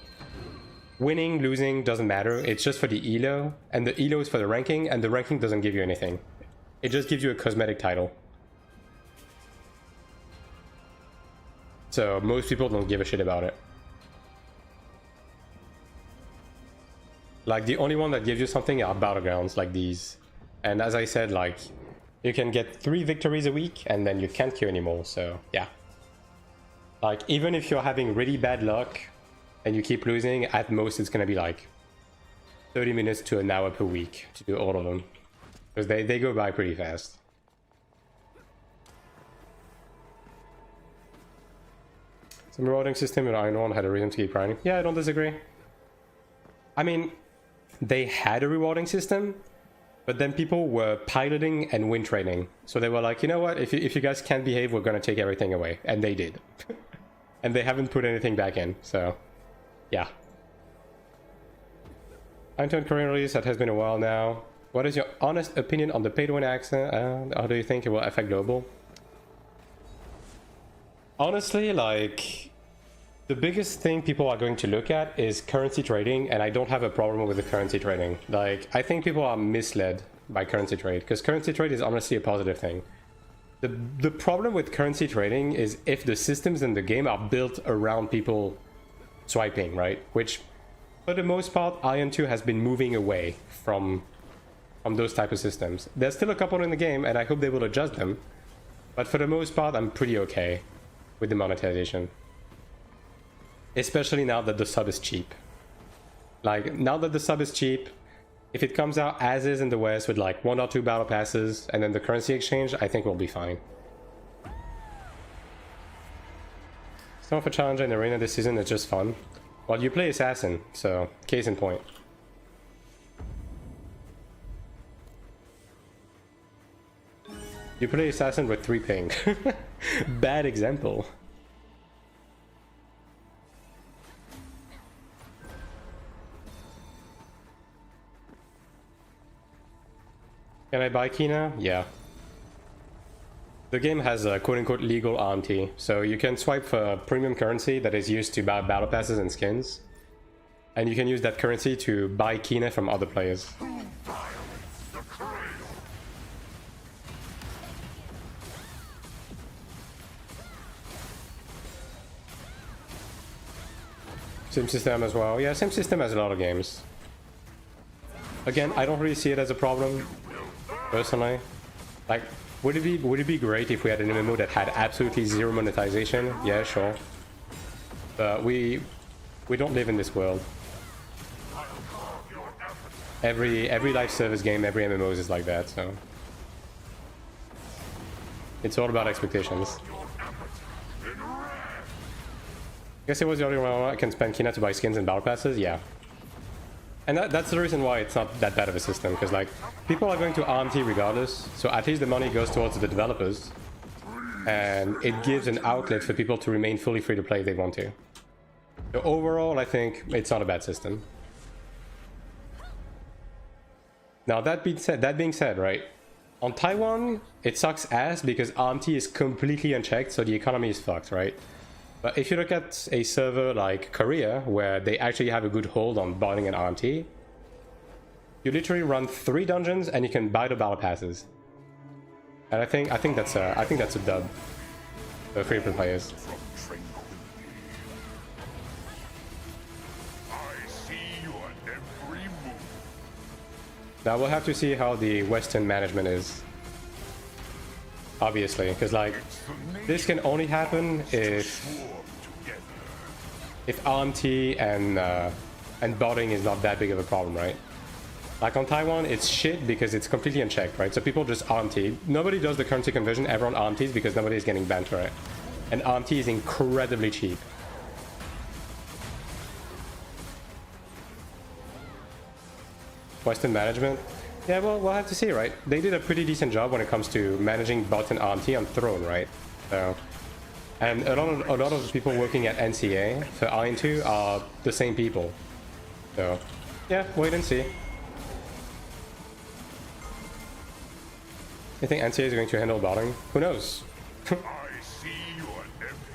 winning, losing, doesn't matter. It's just for the elo, and the elo is for the ranking, and the ranking doesn't give you anything. It just gives you a cosmetic title. So most people don't give a shit about it. Like, the only one that gives you something are battlegrounds like these. And as I said, like, you can get 3 victories a week and then you can't queue anymore, so yeah. Like, even if you're having really bad luck and you keep losing, at most it's gonna be like 30 minutes to an hour per week to do all of them. Because they go by pretty fast. Some rewarding system in AION1 had a reason to keep grinding. Yeah, I don't disagree. I mean, they had a rewarding system, but then people were piloting and win trading. So they were like, you know what, if you guys can't behave, we're gonna take everything away. And they did. And they haven't put anything back in, so yeah. AION2 Korean release, that has been a while now. What is your honest opinion on the pay-to-win accent? How do you think it will affect global? Honestly, like, the biggest thing people are going to look at is currency trading, and I don't have a problem with the currency trading. Like, I think people are misled by currency trade, because currency trade is honestly a positive thing. The problem with currency trading is if the systems in the game are built around people swiping, right? Which, for the most part, AION2 has been moving away from those type of systems. There's still a couple in the game, and I hope they will adjust them. But for the most part, I'm pretty okay with the monetization. Especially now that the sub is cheap. Like, now that the sub is cheap, if it comes out as is in the West with like 1 or 2 battle passes and then the currency exchange, I think we'll be fine. Some of a challenge in arena this season is just fun. Well, you play assassin, so case in point. You play assassin with 3 ping. Bad example. Can I buy Kina? Yeah. The game has a quote-unquote legal AION2, so you can swipe for premium currency that is used to buy battle passes and skins. And you can use that currency to buy Kina from other players. Same system as well. Yeah, same system as a lot of games. Again, I don't really see it as a problem, personally. Like, would it be great if we had an MMO that had absolutely 0 monetization? Yeah, sure. But we don't live in this world. Every live service game, every MMO is like that, so it's all about expectations. I guess it was the only one I can spend Kina to buy skins and battle passes, yeah. And that's the reason why it's not that bad of a system, because like, people are going to AION2 regardless, so at least the money goes towards the developers, and it gives an outlet for people to remain fully free to play if they want to. So overall, I think it's not a bad system. Now that being said, right, on Taiwan, it sucks ass because AION2 is completely unchecked, so the economy is fucked, right? But if you look at a server like Korea, where they actually have a good hold on botting and AION2, You literally run 3 dungeons and you can buy the battle passes. And I think that's a dub for free-to-play players. Now we'll have to see how the Western management is. Obviously, because like this can only happen if RMT and botting is not that big of a problem, right? Like on Taiwan, it's shit because it's completely unchecked, right? So people just RMT. Nobody does the currency conversion, everyone RMTs because nobody is getting banned for it. And RMT is incredibly cheap. Western management? Yeah, well, we'll have to see, right? They did a pretty decent job when it comes to managing bot and RMT on Throne, right? So, and a lot of the people working at NCA for AION2 are the same people. So, yeah, wait and see. You think NCA is going to handle botting? Who knows?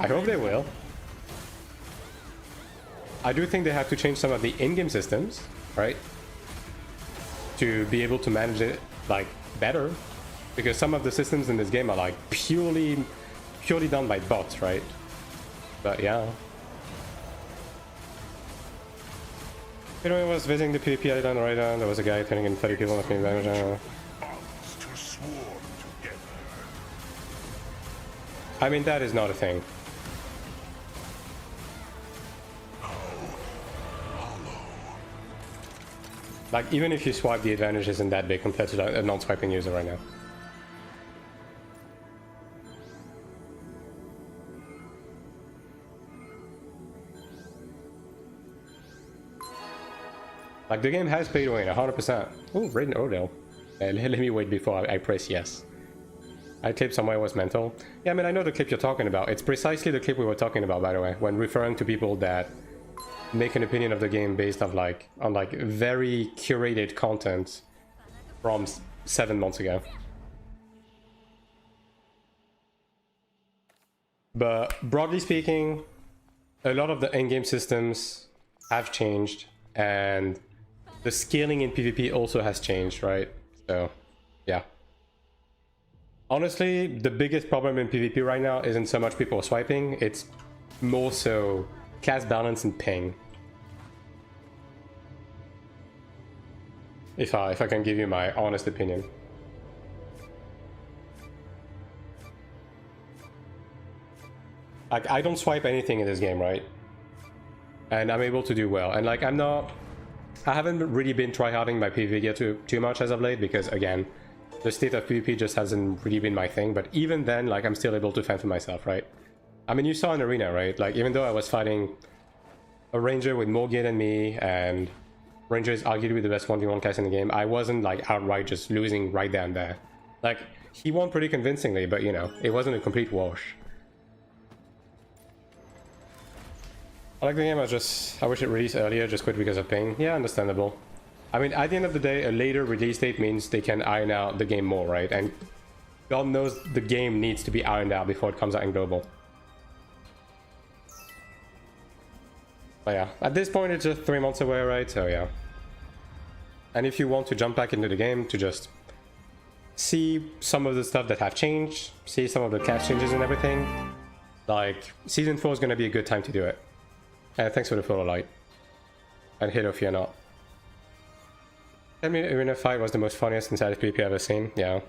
I hope they will. I do think they have to change some of the in-game systems, right? To be able to manage it like better, because some of the systems in this game are like purely done by bots, right? But yeah. You know, I was visiting the PvP island right now. There was a guy turning in 30 people left me damage. I mean, that is not a thing. Like, even if you swipe, the advantage isn't that big compared to a non-swiping user right now. Like, the game has pay to win, 100%. Ooh, Raiden Odell. Let me wait before I press yes. I clip somewhere was mental. Yeah, I mean, I know the clip you're talking about. It's precisely the clip we were talking about, by the way, when referring to people that make an opinion of the game based on like very curated content from 7 months ago. But broadly speaking, a lot of the in-game systems have changed, and the scaling in PvP also has changed, right? So, yeah. Honestly, the biggest problem in PvP right now isn't so much people swiping, it's more so cast balance and ping. If I can give you my honest opinion. Like, I don't swipe anything in this game, right? And I'm able to do well. And like, I haven't really been tryharding my PvP gear too much as of late, because again, the state of PvP just hasn't really been my thing. But even then, like, I'm still able to fend for myself, right? I mean, you saw in Arena, right? Like, even though I was fighting a ranger with more gear than me, and Ranger is arguably the best 1v1 cast in the game, I wasn't like outright just losing right there and there. Like, he won pretty convincingly, but you know, it wasn't a complete wash. I like the game, I wish it released earlier, just quit because of ping. Yeah, understandable. I mean, at the end of the day, a later release date means they can iron out the game more, right? And God knows the game needs to be ironed out before it comes out in global. But yeah, at this point it's just 3 months away, right? So yeah. And if you want to jump back into the game to just see some of the stuff that have changed, see some of the cast changes and everything, like, Season 4 is going to be a good time to do it. And thanks for the follow light. And hit if you're not. Tell me Arena 5 was the most funniest inside PvP I've ever seen. Yeah.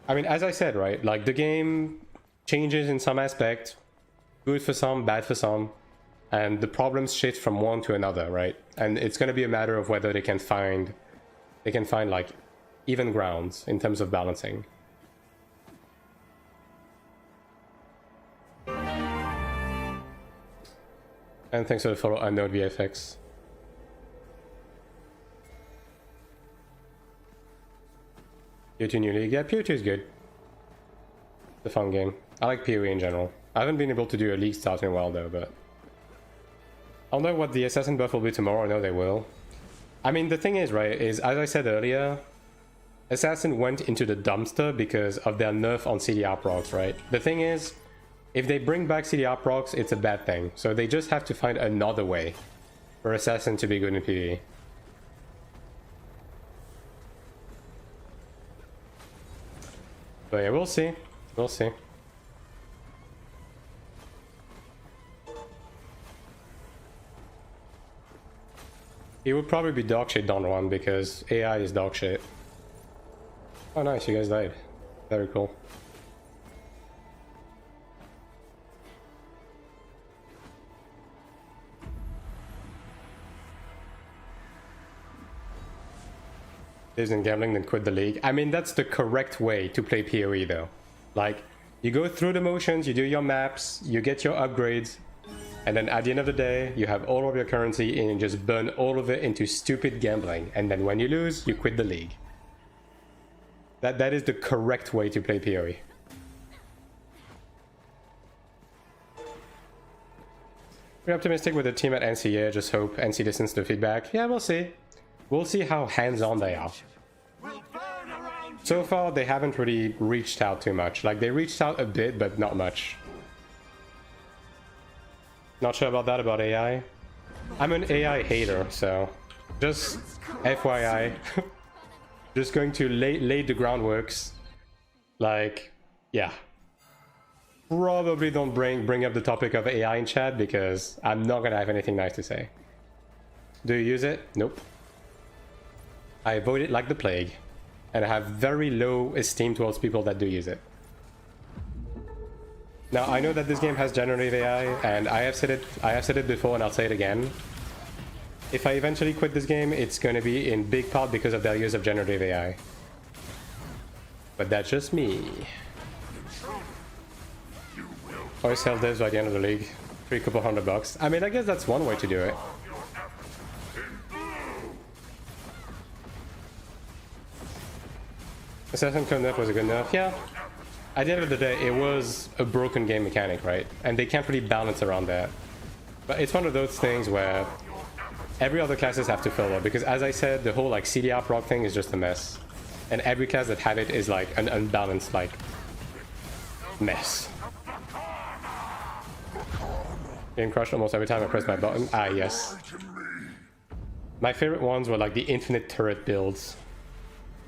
I mean, as I said, right? Like, the game changes in some aspect. Good for some, bad for some, and the problems shift from one to another, right? And it's going to be a matter of whether they can find like even grounds in terms of balancing. And thanks for the follow, Unknown VFX. PO2 New League, yeah, PO2 is good. It's a fun game. I like PoE in general. I haven't been able to do a league start in a while though, but I don't know what the assassin buff will be tomorrow. I know they will. I mean, the thing is, right, is as I said earlier, assassin went into the dumpster because of their nerf on CDR procs, right? The thing is, if they bring back CDR procs, it's a bad thing. So they just have to find another way for assassin to be good in PvE. But yeah, we'll see. We'll see. It would probably be dog shit Don Juan because AI is dog shit. Oh nice, you guys died. Very cool. Isn't gambling, then quit the league. I mean, that's the correct way to play PoE though. Like, you go through the motions, you do your maps, you get your upgrades, and then at the end of the day, you have all of your currency and you just burn all of it into stupid gambling. And then when you lose, you quit the league. That is the correct way to play PoE. We're optimistic with the team at NCA, just hope NC listens to feedback. Yeah, we'll see. We'll see how hands-on they are. So far, they haven't really reached out too much. Like, they reached out a bit, but not much. Not sure about that, about AI. I'm an AI hater, so just FYI. Just going to lay the groundworks. Like, yeah. Probably don't bring up the topic of AI in chat because I'm not gonna have anything nice to say. Do you use it? Nope. I avoid it like the plague, and I have very low esteem towards people that do use it. Now I know that this game has generative AI, and I have said it before, and I'll say it again. If I eventually quit this game, it's going to be in big part because of their use of generative AI. But that's just me. Or sell devs by the end of the league. Free couple $100. I mean, I guess that's one way to do it. Assassin Code nerf was a good nerf, yeah. At the end of the day, it was a broken game mechanic, right? And they can't really balance around that. But it's one of those things where every other classes have to follow, because as I said, the whole like CDR proc thing is just a mess. And every class that had it is like an unbalanced like mess. Getting crushed almost every time I press my button. Ah, yes. My favorite ones were like the infinite turret builds.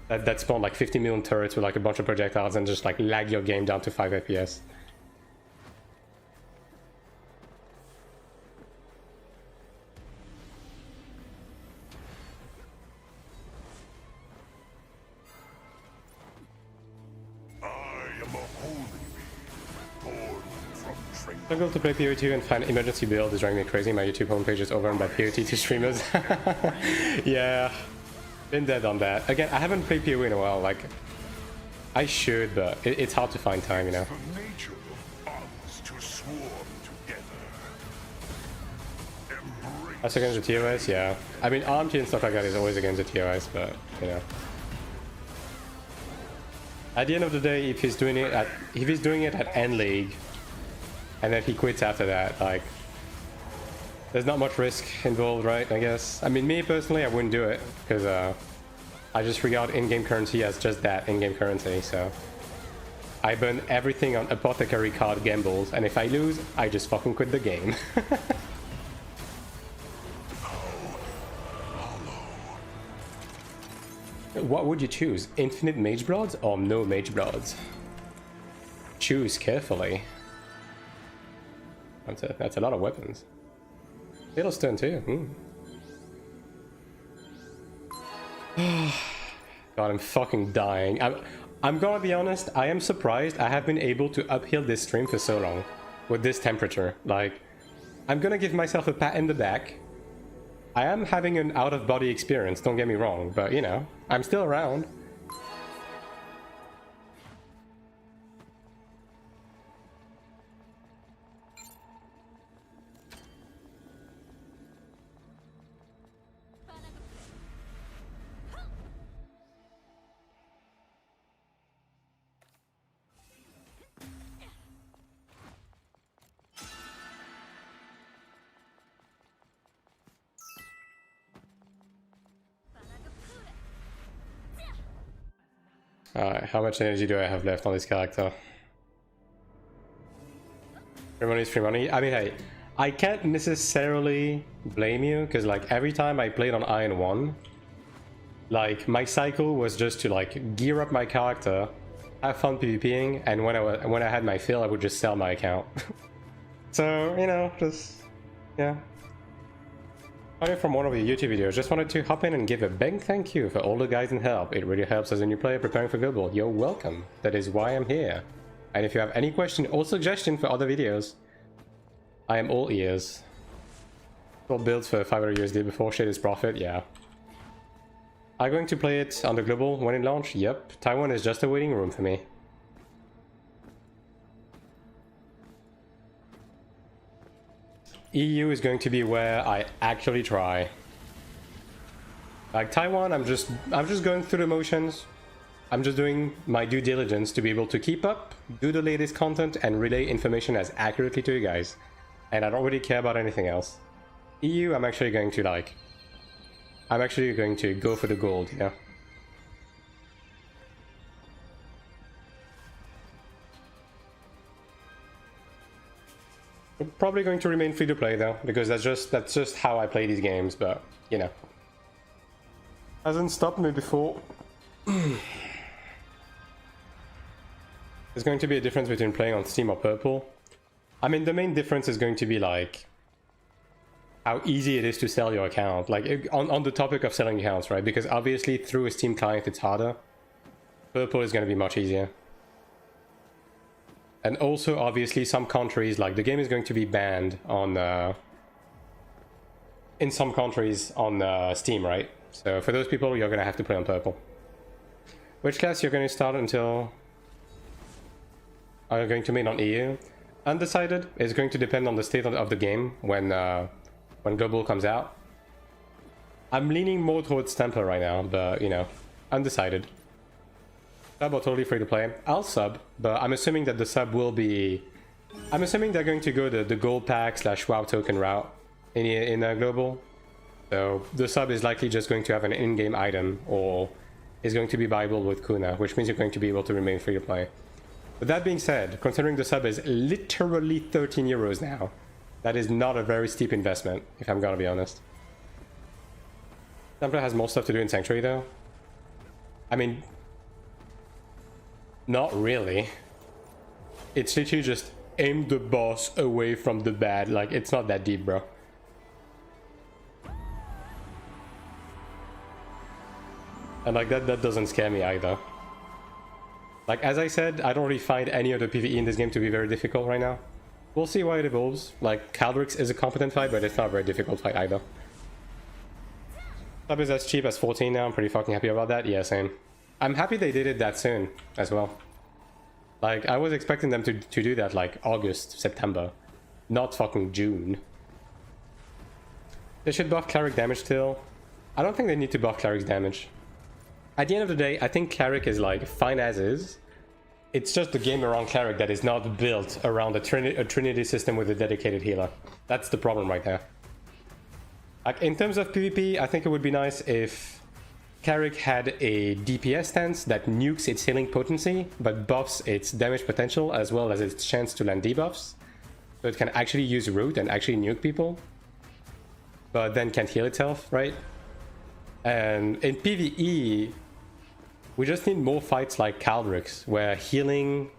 That spawned like 50 million turrets with like a bunch of projectiles and just like lag your game down to 5 FPS. Struggle to play PoE2 and find emergency build is driving me crazy. My YouTube homepage is overrun by PoE2 streamers. Yeah. Been dead on that. Again, I haven't played PoE in a while. Like, I should, but it's hard to find time, you know. That's against the TOS, yeah. I mean, RMT and stuff like that is always against the TOS, but you know. At the end of the day, if he's doing it at N League, and then he quits after that, like, there's not much risk involved, right? I guess. I mean, me personally, I wouldn't do it because I just regard in-game currency as just that, in-game currency. So I burn everything on apothecary card gambles, and if I lose, I just fucking quit the game. What would you choose? Infinite Mage Bloods or no Mage Bloods? Choose carefully. That's a lot of weapons. Fiddlestone too. God, I'm fucking dying. I'm gonna be honest, I am surprised I have been able to uphill this stream for so long with this temperature. Like, I'm gonna give myself a pat in the back. I am having an out-of-body experience, don't get me wrong, but you know, I'm still around. How much energy do I have left on this character? Free money is free money. I mean, hey, I can't necessarily blame you, because like every time I played on AION2, like my cycle was just to like gear up my character, have fun PvPing, and when I had my fill, I would just sell my account. So, you know, just, yeah. Only from one of your YouTube videos, just wanted to hop in and give a big thank you for all the guys and help. It really helps as a new player preparing for Global. You're welcome. That is why I'm here. And if you have any question or suggestion for other videos, I am all ears. Full builds for 500 USD before shit is profit, yeah. Are you going to play it on the Global when it launch? Yep. Taiwan is just a waiting room for me. EU is going to be where I actually try. Like Taiwan, I'm just going through the motions. I'm just doing my due diligence to be able to keep up, do the latest content, and relay information as accurately to you guys. And I don't really care about anything else. EU, I'm actually going to go for the gold, you know? I'm probably going to remain free to play though, because that's just how I play these games, but you know. Hasn't stopped me before. There's going to be a difference between playing on Steam or Purple. I mean, the main difference is going to be like how easy it is to sell your account. Like on the topic of selling accounts, right? Because obviously through a Steam client it's harder. Purple is going to be much easier. And also, obviously, some countries, like the game is going to be banned on, in some countries on Steam, right? So for those people, you're going to have to play on Purple. Which class you're going to start until... Are you going to main on EU? Undecided. It's going to depend on the state of the game when Global comes out. I'm leaning more towards Templar right now, but, you know, undecided. Sub or totally free to play. I'll sub, but I'm assuming that the sub will be... I'm assuming they're going to go the gold pack / WoW token route in Global. So the sub is likely just going to have an in-game item, or is going to be buyable with Kuna, which means you're going to be able to remain free to play. But that being said, considering the sub is literally 13 euros now, that is not a very steep investment, if I'm gonna be honest. Templar has more stuff to do in Sanctuary though. I mean... Not really. It's literally just aim the boss away from the bad. Like, it's not that deep, bro. And like that doesn't scare me either. Like, as I said, I don't really find any of the PvE in this game to be very difficult right now. We'll see why it evolves. Like, Cleric is a competent fight, but it's not a very difficult fight either. Sub is as cheap as 14 now. I'm pretty fucking happy about that. Yeah, same. I'm happy they did it that soon as well. Like, I was expecting them to do that like August, September, not fucking June. They should buff Cleric damage still. I don't think they need to buff Cleric's damage. At the end of the day, I think Cleric is like fine as is. It's just the game around Cleric that is not built around a Trinity system with a dedicated healer. That's the problem right there. Like, in terms of PvP, I think it would be nice if Cleric had a DPS stance that nukes its healing potency, but buffs its damage potential as well as its chance to land debuffs. So it can actually use root and actually nuke people, but then can't heal itself, right? And in PvE, we just need more fights like Caldric's, where you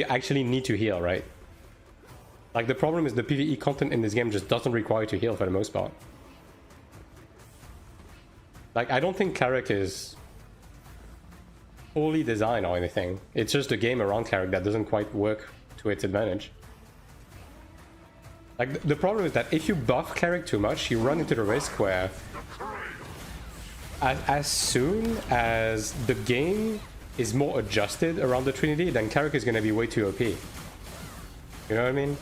actually need to heal, right? Like, the problem is the PvE content in this game just doesn't require you to heal for the most part. Like, I don't think Cleric is poorly designed or anything. It's just a game around Cleric that doesn't quite work to its advantage. Like, the problem is that if you buff Cleric too much, you run into the risk where as soon as the game is more adjusted around the Trinity, then Cleric is going to be way too OP. You know what I mean?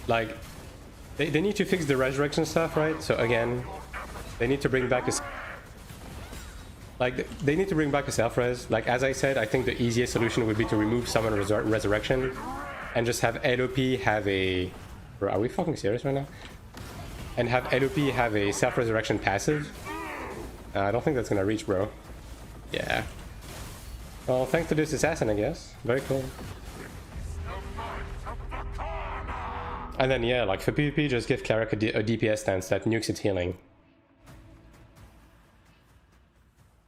Like, they need to fix the resurrection stuff, right? So again, they need to bring back a... Like, they need to bring back a self-res. Like, as I said, I think the easiest solution would be to remove summon resurrection and just have LOP have a... Bro, are we fucking serious right now? And have LOP have a self-resurrection passive. I don't think that's gonna reach, bro. Yeah. Well, thanks to this assassin, I guess. Very cool. And then, yeah, like for PvP, just give Cleric a DPS stance that nukes its healing.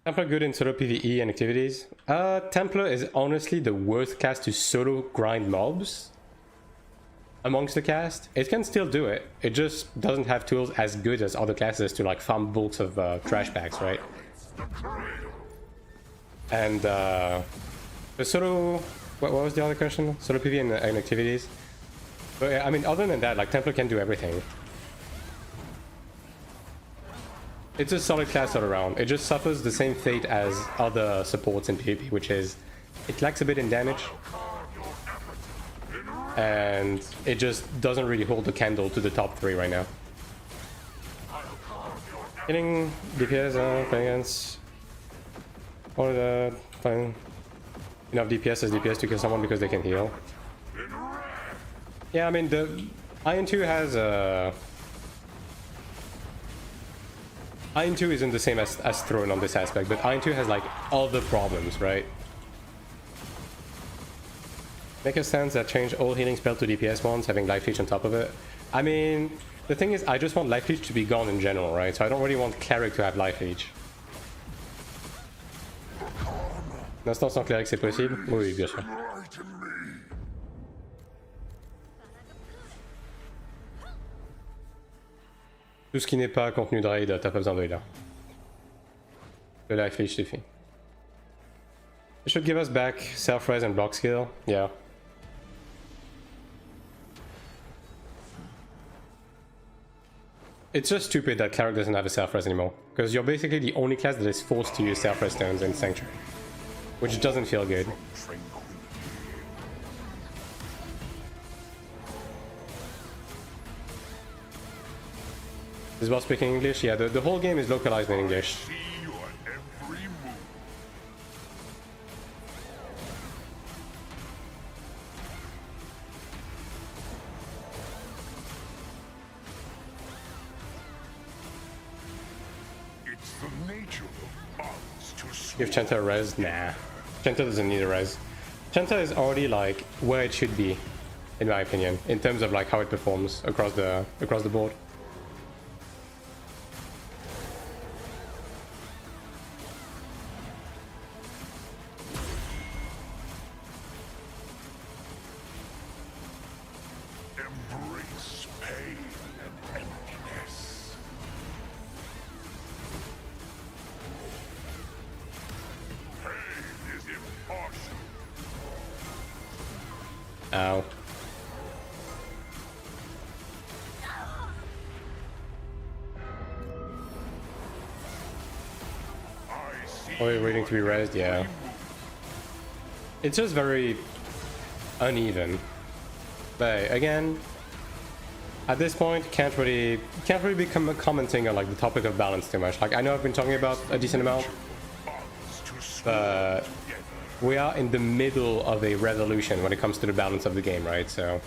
Templar good in solo PvE and activities. Templar is honestly the worst cast to solo grind mobs amongst the cast. It can still do it. It just doesn't have tools as good as other classes to like farm bulks of trash packs, right? And the solo... What was the other question? Solo PvE and activities. But I mean, other than that, like Templar can do everything. It's a solid class all around. It just suffers the same fate as other supports in PvP, which is it lacks a bit in damage. And it just doesn't really hold the candle to the top 3 right now. Getting DPS playing against all of the playing enough DPS as DPS to kill someone because they can heal. Yeah, I mean the AION2 has AION2 isn't the same as Throne on this aspect, but AION2 has like other problems, right? Make a sense that change all healing spell to DPS ones, having life leech on top of it. I mean, the thing is, I just want life leech to be gone in general, right? So I don't really want Cleric to have life leech. L'instant sans Cleric, c'est possible? Oui, bien sûr. Tout ce qui n'est pas contenu de raid, t'as pas besoin de là. Le life leech suffit. It should give us back self-res and block skill, yeah. It's just stupid that Cleric doesn't have a self-res anymore, because you're basically the only class that is forced to use self-res stones in Sanctuary, which doesn't feel good. Is boss speaking English? Yeah, the whole game is localized in English. Give Chanta a res? Nah. Chanta doesn't need a res. Chanta is already like where it should be, in my opinion, in terms of like how it performs across the board. Embrace pain and emptiness. Pain is impartial. Ow. Oh, you're waiting to be rezzed? Yeah. It's just very uneven. But again, at this point, can't really be commenting on like the topic of balance too much. Like I know I've been talking about a decent amount, but we are in the middle of a revolution when it comes to the balance of the game, right? So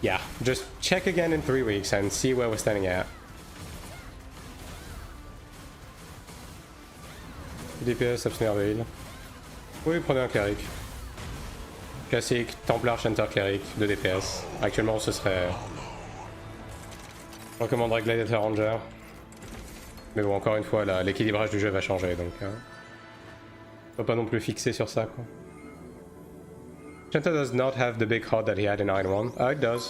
yeah, just check again in 3 weeks and see where we're standing at. DPS, abstenir de heal. Oui, prenez un cleric. Classique, Templar, Chanter, Cleric, 2 DPS. Actuellement, ce serait... Je recommanderais Gladiator Ranger. Mais bon, encore une fois, l'équilibrage du jeu va changer, donc... Faut pas non plus fixer sur ça, quoi. Chanter does not have the big HUD that he had in AION1. Oh, it does.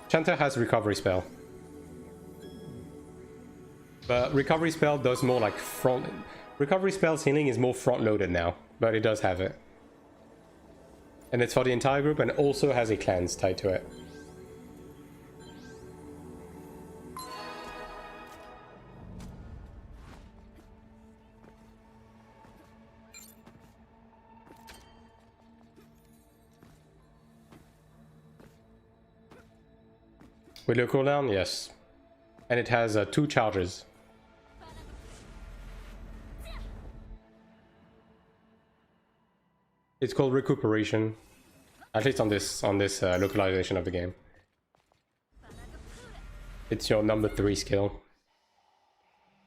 Chanter has recovery spell. But recovery spell does more like front... Recovery spell's healing is more front-loaded now, but it does have it. And it's for the entire group and also has a cleanse tied to it. With the cooldown, yes. And it has 2 charges. It's called recuperation, at least on this localization of the game. It's your number 3 skill.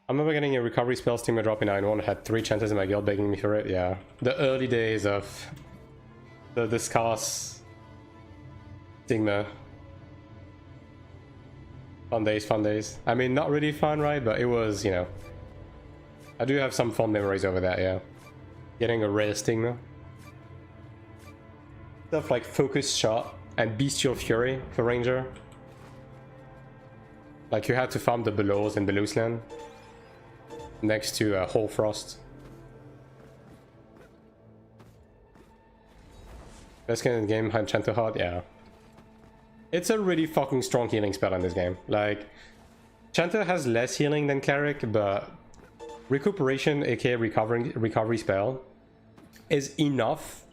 I remember getting a recovery spell stigma drop in AION1. I had 3 chanters in my guild begging me for it. Yeah, the early days of the scarce stigma. Fun days, fun days. I mean, not really fun, right? But it was, you know, I do have some fond memories over that, yeah. Getting a rare stigma. Stuff like Focus Shot and Bestial Fury for Ranger. Like you had to farm the Belows in Belows Land next to Whole Frost. Best skin in the game, Enchanter Heart, yeah. It's a really fucking strong healing spell in this game. Like, Enchanter has less healing than Cleric, but Recuperation, aka recovery spell, is enough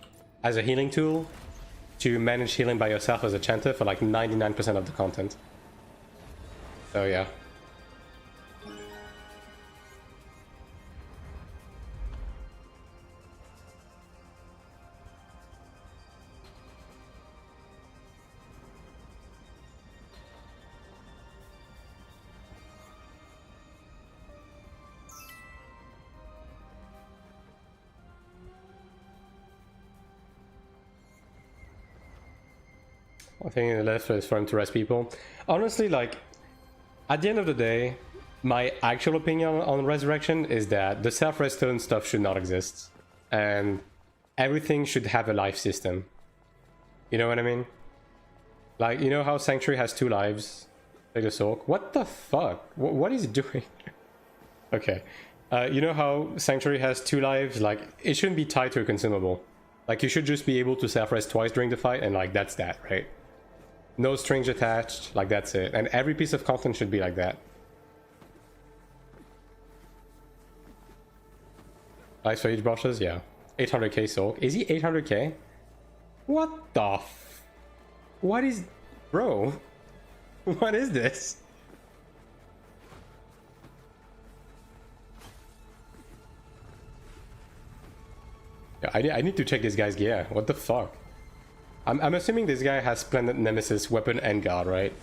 as a healing tool to manage healing by yourself as a Enchanter for like 99% of the content. So yeah. I think the left is for him to rest people. Honestly, like, at the end of the day, my actual opinion on Resurrection is that the self-rest stone stuff should not exist. And everything should have a life system. You know what I mean? Like, you know how Sanctuary has 2 lives? Like the Soak? What the fuck? What is it doing? Okay. You know how Sanctuary has 2 lives? Like, it shouldn't be tied to a consumable. Like, you should just be able to self-rest twice during the fight, and like, that's that, right? No strings attached, like that's it. And every piece of content should be like that. Life for each brushes, yeah. 800k Soak. Is he 800k? What the f... What is... Bro? What is this? Yeah, I need to check this guy's gear. What the fuck? I'm assuming this guy has Splendid Nemesis weapon and guard, right?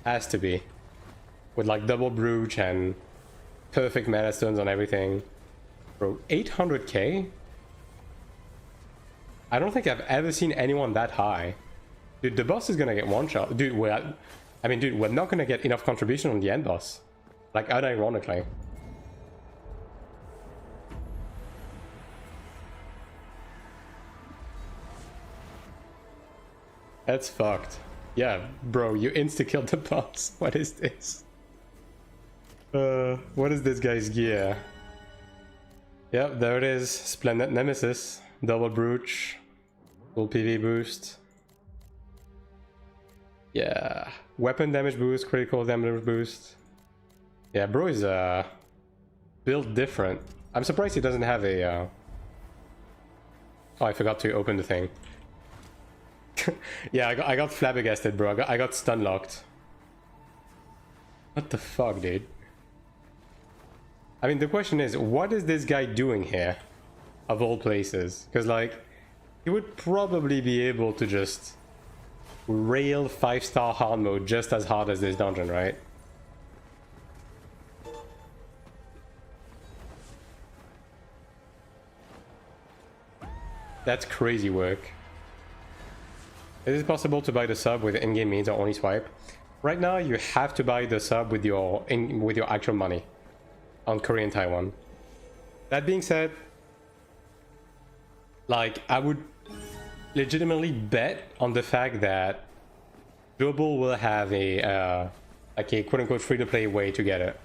Has to be. With like double brooch and perfect mana stones on everything. Bro, 800k? I don't think I've ever seen anyone that high. Dude, the boss is gonna get one shot. Dude, we're not gonna get enough contribution on the end boss. Like, unironically. That's fucked. Yeah, bro, you insta-killed the boss. What is this? What is this guy's gear? Yep, there it is. Splendid Nemesis. Double brooch. Full PV boost. Yeah. Weapon damage boost, critical damage boost. Yeah, bro is built different. I'm surprised he doesn't have a Oh, I forgot to open the thing. Yeah, I got flabbergasted, bro. I got stun locked. What the fuck, dude? I mean, the question is, what is this guy doing here? Of all places. Because, like, he would probably be able to just rail 5-star hard mode just as hard as this dungeon, right? That's crazy work. Is it possible to buy the sub with in-game means or only swipe? Right now, you have to buy the sub with your actual money on Korean Taiwan. That being said, like, I would legitimately bet on the fact that Global will have a like a quote-unquote free-to-play way to get it.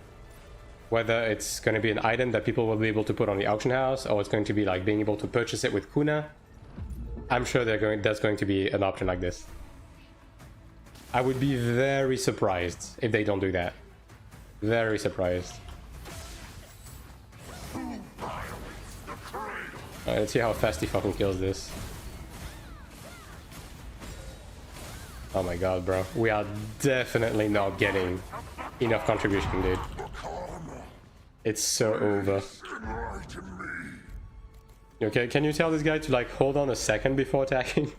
Whether it's going to be an item that people will be able to put on the auction house, or it's going to be like being able to purchase it with Kuna. I'm sure there's going to be an option like this. I would be very surprised if they don't do that. Very surprised. Let's see how fast he fucking kills this. Oh my god, bro. We are definitely not getting enough contribution, dude. It's so over. Okay, can you tell this guy to like hold on a second before attacking?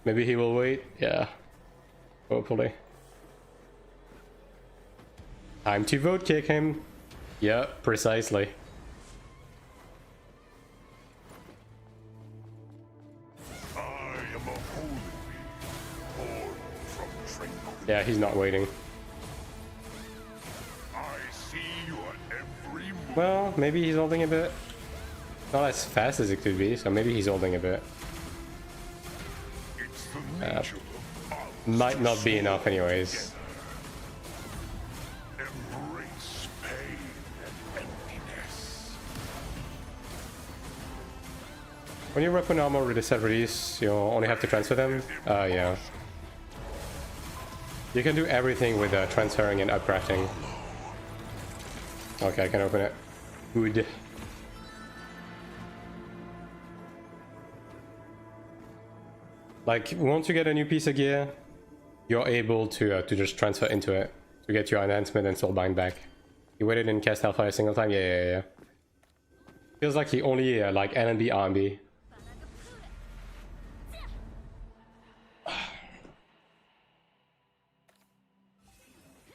Maybe he will wait. Yeah. Hopefully. Time to vote kick him. Yeah, precisely. Yeah, he's not waiting. Well, maybe he's holding a bit. Not as fast as it could be, so maybe he's holding a bit. It's the nature of others Might to not be swarm enough anyways. together. Embrace pain and emptiness. When you weapon armor with a set release, you only have to transfer them? Yeah. You can do everything with transferring and upcrafting. Okay, I can open it. Good. Like, once you get a new piece of gear, you're able to just transfer into it to get your enhancement and soulbind back. You waited and cast Alpha a single time? Yeah. Feels like he only like LNB, RNB.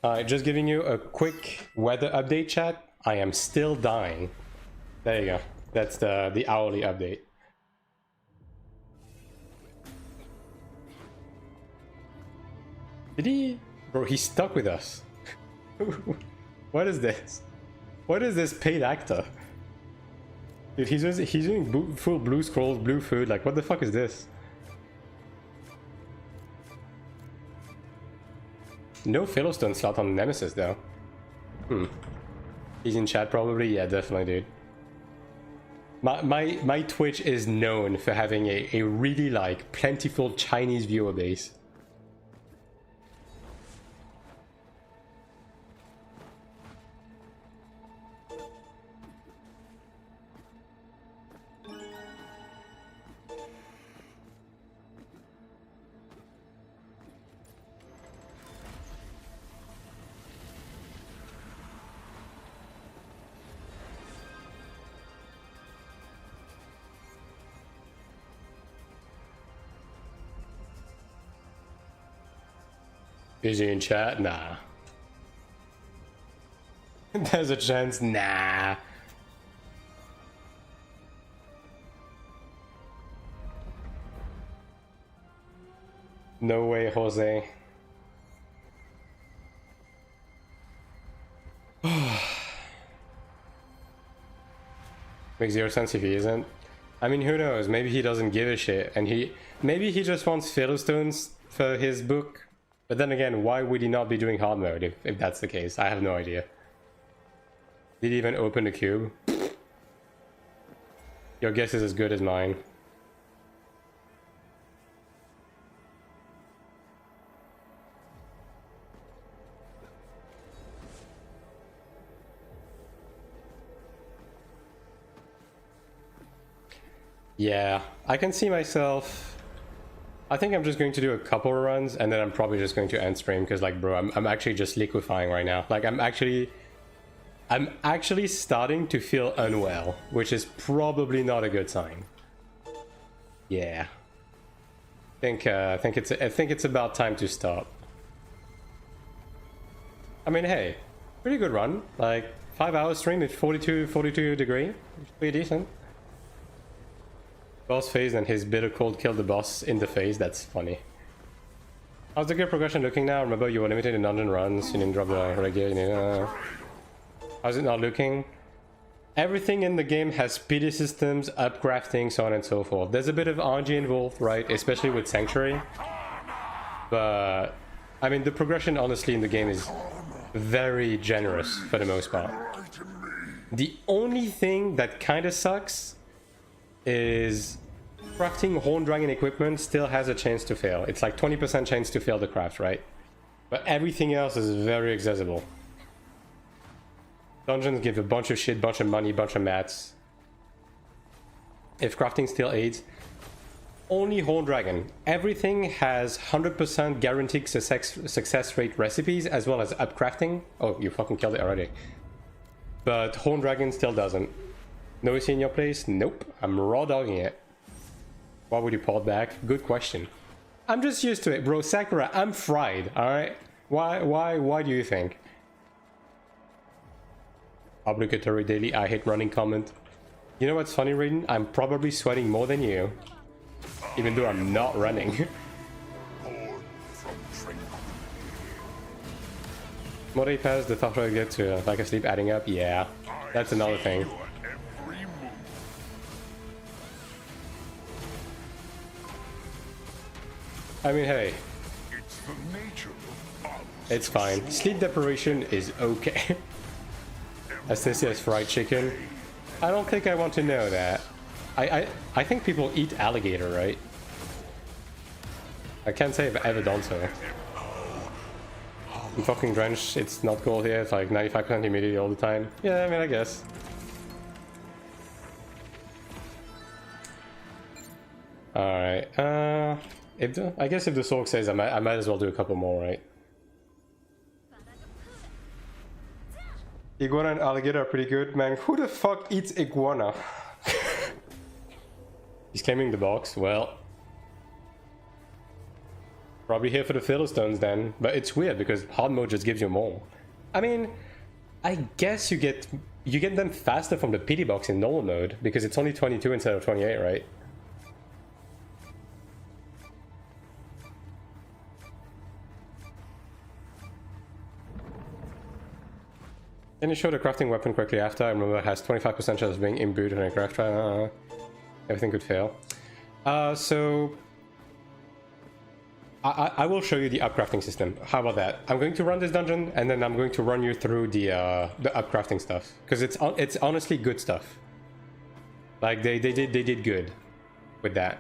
Alright, just giving you a quick weather update, chat. I am still dying. There you go. That's the hourly update. Did he? Bro, he's stuck with us. What is this? What is this paid actor? Dude, he's doing full blue scrolls, blue food. Like, what the fuck is this? No Philostone slot on Nemesis though. He's in chat probably. Yeah, definitely, dude. My Twitch is known for having a really like plentiful Chinese viewer base. Is he in chat? Nah. There's a chance. Nah. No way, Jose. Makes zero sense if he isn't. I mean, who knows? Maybe he doesn't give a shit, and maybe he just wants Philostones for his book. But then again, why would he not be doing hard mode if that's the case? I have no idea. Did he even open the cube? Your guess is as good as mine. Yeah, I can see myself. I think I'm just going to do a couple runs and then I'm probably just going to end stream because, like, bro, I'm actually just liquefying right now. Like, I'm actually starting to feel unwell, which is probably not a good sign. Yeah. I think it's about time to stop. I mean, hey, pretty good run. Like 5 hour stream at 42 degree. Pretty decent. Boss phase and his bitter cold killed the boss in the face. That's funny. How's the gear progression looking now? Remember, you were limited in dungeon runs. You didn't drop the regular. How's it not looking? Everything in the game has speedy systems, upcrafting, so on and so forth. There's a bit of RNG involved, right? Especially with Sanctuary. But I mean, the progression honestly in the game is very generous for the most part. The only thing that kind of sucks is crafting Horn Dragon equipment still has a chance to fail. It's like 20% chance to fail the craft, right? But everything else is very accessible. Dungeons give a bunch of shit, bunch of money, bunch of mats. If crafting still aids, only Horn Dragon. Everything has 100% guaranteed success rate recipes as well as upcrafting. Oh, you fucking killed it already. But Horn Dragon still doesn't. No AC in your place? Nope. I'm raw dogging it. Why would you port back? Good question. I'm just used to it, bro. Sakura, I'm fried, alright? Why do you think? Obligatory daily I hate running comment. You know what's funny, Raiden? I'm probably sweating more than you. Even though I'm not running. More day pass, the tougher I get to like a sleep adding up, yeah. That's another thing. Your every move. I mean, hey, It's the nature of others. it's fine. Sleep deprivation is okay. Astasia is fried chicken. I don't think I want to know that. I think people eat alligator, right? I can't say I've ever done so. I'm fucking drenched. It's not cold here. It's like 95% humidity all the time. Yeah, I mean, I guess. Alright. I guess if the Sork says I might as well do a couple more, right? Iguana and alligator are pretty good, man. Who the fuck eats iguana? He's claiming the box. Well, probably here for the Philistines then. But it's weird because hard mode just gives you more. I mean, I guess you get them faster from the pity box in normal mode because it's only 22 instead of 28, right? Can you show the crafting weapon quickly after? I remember it has 25% chance of being imbued in a craft trial. Everything could fail. So I will show you the upcrafting system. How about that? I'm going to run this dungeon and then I'm going to run you through the upcrafting stuff because it's honestly good stuff. Like they did good with that.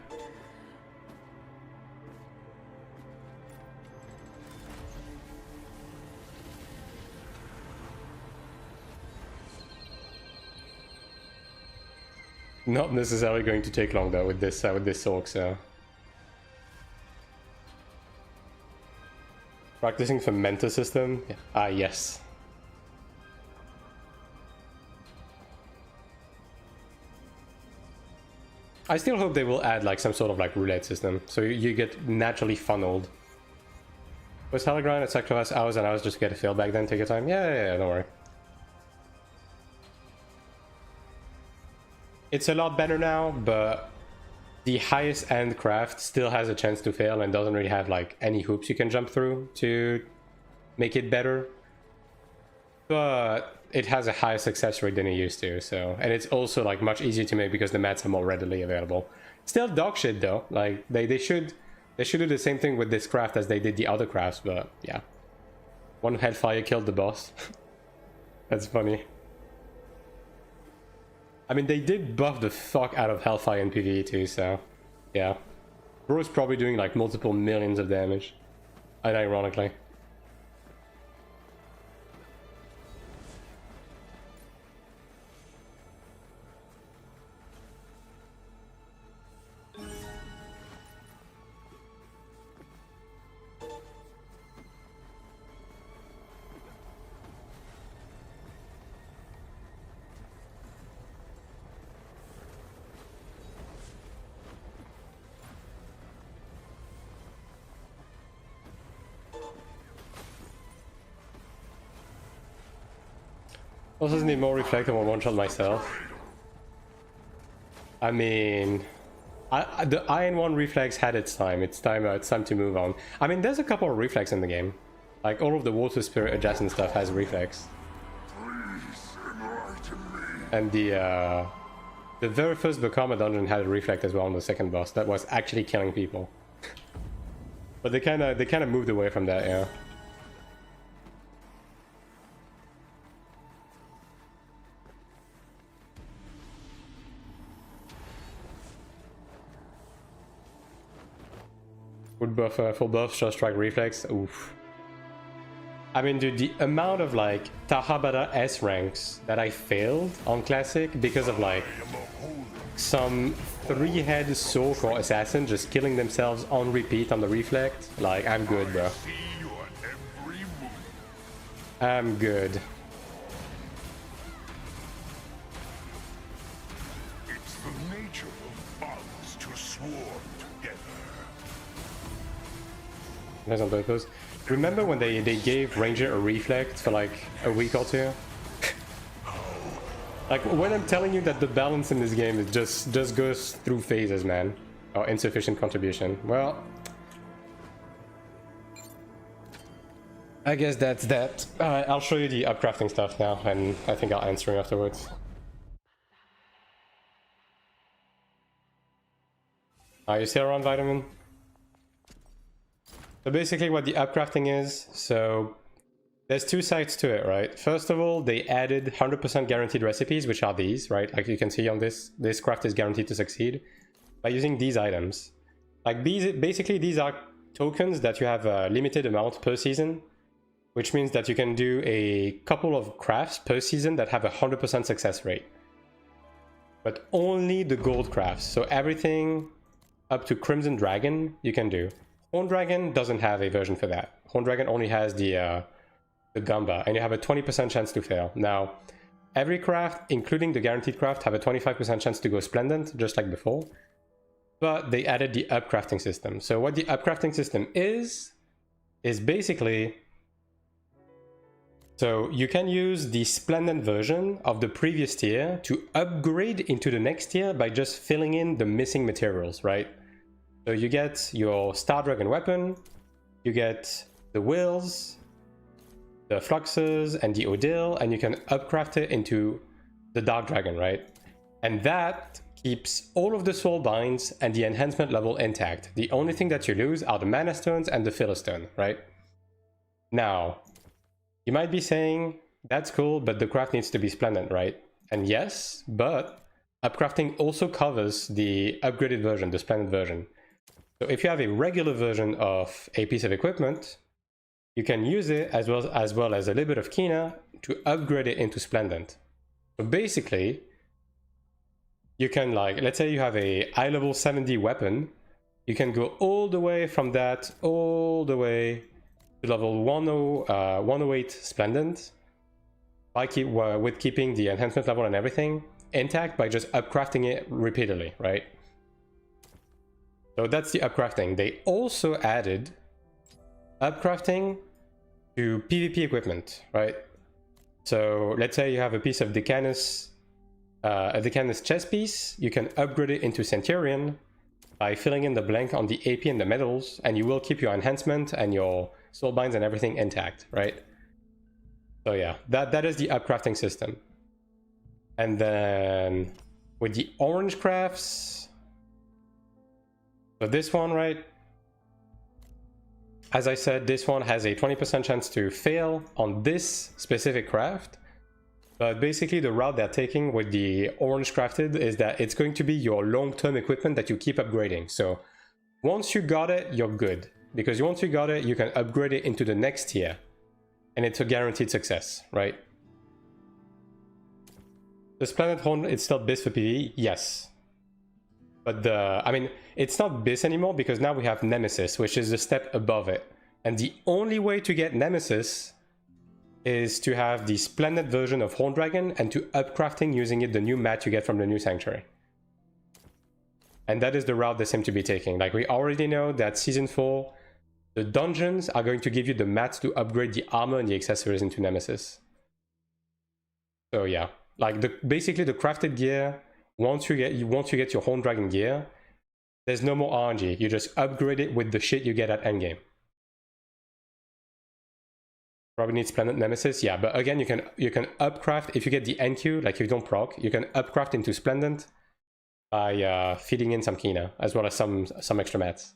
Not necessarily going to take long though with this Sork, so. Practicing fermenter system? Yeah. Ah, yes. I still hope they will add like some sort of like roulette system, so you get naturally funneled. Was Telegram at sacrifice hours and hours just to get a fail back then? Take your time. Yeah, don't worry. It's a lot better now, but the highest end craft still has a chance to fail and doesn't really have like any hoops you can jump through to make it better. But it has a higher success rate than it used to, so, and it's also like much easier to make because the mats are more readily available. Still dog shit though. Like they should do the same thing with this craft as they did the other crafts, but yeah. One hellfire killed the boss. That's funny. I mean, they did buff the fuck out of Hellfire in PvE too, so yeah. Bro's probably doing like multiple millions of damage, unironically. Also need more reflective on one shot myself. I mean, the AION2 reflex had its time. It's time to move on. I mean, there's a couple of reflex in the game. Like all of the water spirit adjacent stuff has reflex. And the very first Bakama dungeon had a reflect as well on the second boss that was actually killing people. But they kind of moved away from that, yeah. Would buff full buff, short strike reflex. Oof. I mean, dude, the amount of like Tahabada S ranks that I failed on Classic because of like some 3-head Sork or assassin just killing themselves on repeat on the reflect. Like, I'm good, bro. I'm good. It's the nature of others to swarm together. That's on purpose. Remember when they gave Ranger a reflect for like a week or two? Like, when I'm telling you that the balance in this game is just goes through phases, man. Or insufficient contribution. Well, I guess that's that. I'll show you the upcrafting stuff now, and I think I'll answer afterwards. Are you still around, Vitamin? So basically what the upcrafting is, so there's two sides to it, right? First of all, they added 100% guaranteed recipes, which are these, right? Like you can see on this craft is guaranteed to succeed by using these items. Like these, basically these are tokens that you have a limited amount per season, which means that you can do a couple of crafts per season that have a 100% success rate. But only the gold crafts, so everything up to Crimson Dragon you can do. Horn Dragon doesn't have a version for that. Horn Dragon only has the Gamba, and you have a 20% chance to fail. Now, every craft, including the guaranteed craft, have a 25% chance to go Splendent, just like before. But they added the upcrafting system. So what the upcrafting system is basically... So you can use the Splendent version of the previous tier to upgrade into the next tier by just filling in the missing materials, right? So you get your Star Dragon weapon, you get the Wills, the Fluxes, and the Odile, and you can upcraft it into the Dark Dragon, right? And that keeps all of the soul binds and the enhancement level intact. The only thing that you lose are the Mana Stones and the Philistone, right? Now, you might be saying, that's cool, but the craft needs to be Splendent, right? And yes, but upcrafting also covers the upgraded version, the Splendent version. So if you have a regular version of a piece of equipment, you can use it as well as a little bit of Kina to upgrade it into Splendent. So basically, you can, like, let's say you have a high level 70 weapon, you can go all the way from that, all the way to level 108 Splendent, with keeping the enhancement level and everything intact by just upcrafting it repeatedly, right? So that's the upcrafting. They also added upcrafting to PvP equipment, right? So let's say you have a piece of Decanus, a Decanus chest piece, you can upgrade it into Centurion by filling in the blank on the AP and the medals, and you will keep your enhancement and your soul binds and everything intact, right? So yeah, that is the upcrafting system. And then with the orange crafts, so this one, right? As I said, this one has a 20% chance to fail on this specific craft. But basically the route they're taking with the orange crafted is that it's going to be your long-term equipment that you keep upgrading. So once you got it, you're good. Because once you got it, you can upgrade it into the next tier. And it's a guaranteed success, right? The Splendid Horn, it's still BIS for PvE? Yes. But I mean, it's not BIS anymore because now we have Nemesis, which is the step above it. And the only way to get Nemesis is to have the Splendid version of Horn Dragon and to upcrafting using it the new mat you get from the new Sanctuary. And that is the route they seem to be taking. Like, we already know that Season 4, the dungeons are going to give you the mats to upgrade the armor and the accessories into Nemesis. So yeah, like basically the crafted gear, once you get your Horn Dragon gear, there's no more RNG. You just upgrade it with the shit you get at endgame. Probably need Splendid Nemesis, yeah, but again, you can upcraft if you get the NQ, like if you don't proc, you can upcraft into Splendid by feeding in some Kina, as well as some extra mats.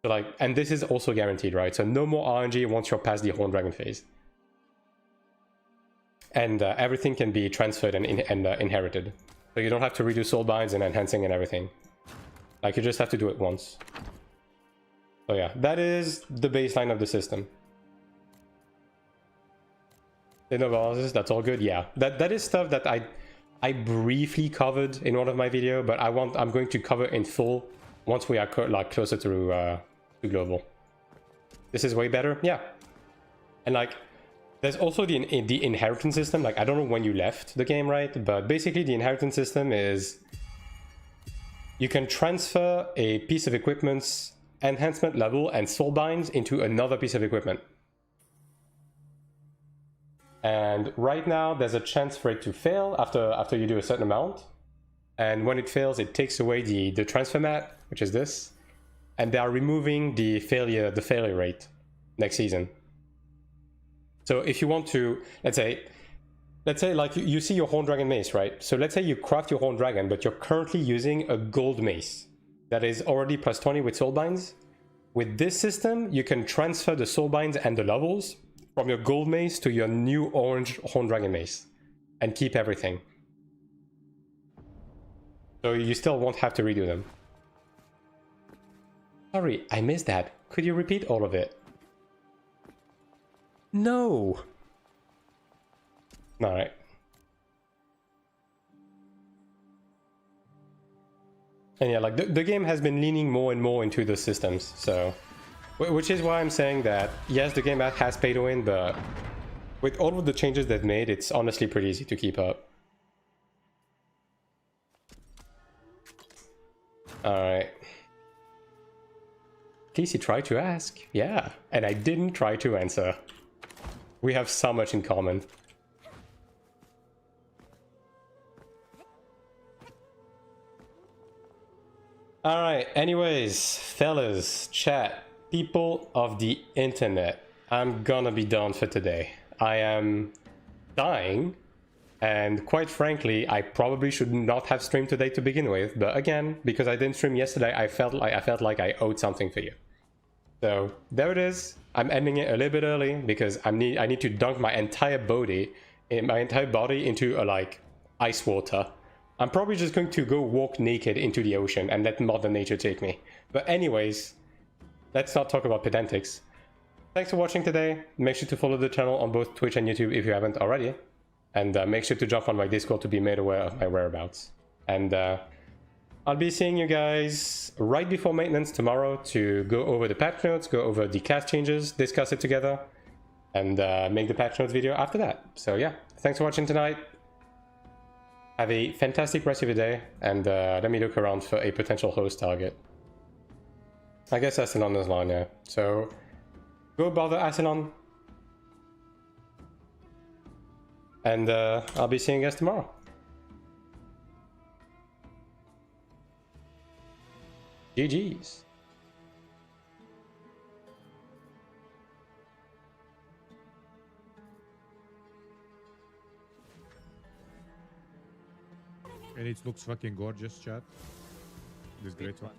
So like, and this is also guaranteed, right? So no more RNG once you're past the Horn Dragon phase. And everything can be transferred and inherited. So you don't have to redo soul binds and enhancing and everything. Like, you just have to do it once. So yeah, that is the baseline of the system. That's all good. Yeah, that is stuff that I briefly covered in one of my videos, but I'm going to cover in full once we are like closer to global. This is way better, yeah. And like, there's also the inheritance system. Like, I don't know when you left the game, right? But basically the inheritance system is you can transfer a piece of equipment's enhancement level and soul binds into another piece of equipment. And right now there's a chance for it to fail after you do a certain amount. And when it fails, it takes away the transfer mat, which is this. And they are removing the failure rate next season. So if you want to, let's say like you see your Horn Dragon mace, right? So let's say you craft your Horn Dragon, but you're currently using a gold mace that is already plus 20 with soulbinds. With this system, you can transfer the soulbinds and the levels from your gold mace to your new orange Horn Dragon mace and keep everything. So you still won't have to redo them. Sorry, I missed that. Could you repeat all of it? No! Alright. And yeah, like the game has been leaning more and more into the systems, so... Which is why I'm saying that, yes, the game has pay to win, but with all of the changes they've made, it's honestly pretty easy to keep up. Alright. At least you tried to ask. Yeah, and I didn't try to answer. We have so much in common. Alright, anyways, fellas, chat, people of the internet, I'm gonna be done for today. I am dying, and quite frankly, I probably should not have streamed today to begin with, but again, because I didn't stream yesterday, I felt like I owed something for you. So, there it is. I'm ending it a little bit early, because I need to dunk my entire body into a, like, ice water. I'm probably just going to go walk naked into the ocean and let Mother Nature take me. But anyways, let's not talk about pedantics. Thanks for watching today. Make sure to follow the channel on both Twitch and YouTube if you haven't already. And make sure to jump on my Discord to be made aware of my whereabouts. And I'll be seeing you guys right before maintenance tomorrow to go over the patch notes, go over the cast changes, discuss it together, and make the patch notes video after that. So yeah, thanks for watching tonight. Have a fantastic rest of your day, and let me look around for a potential host target. I guess Asylon is on, yeah. So, go bother Asylon. And I'll be seeing you guys tomorrow. GG's. And it looks fucking gorgeous, chat. This great one.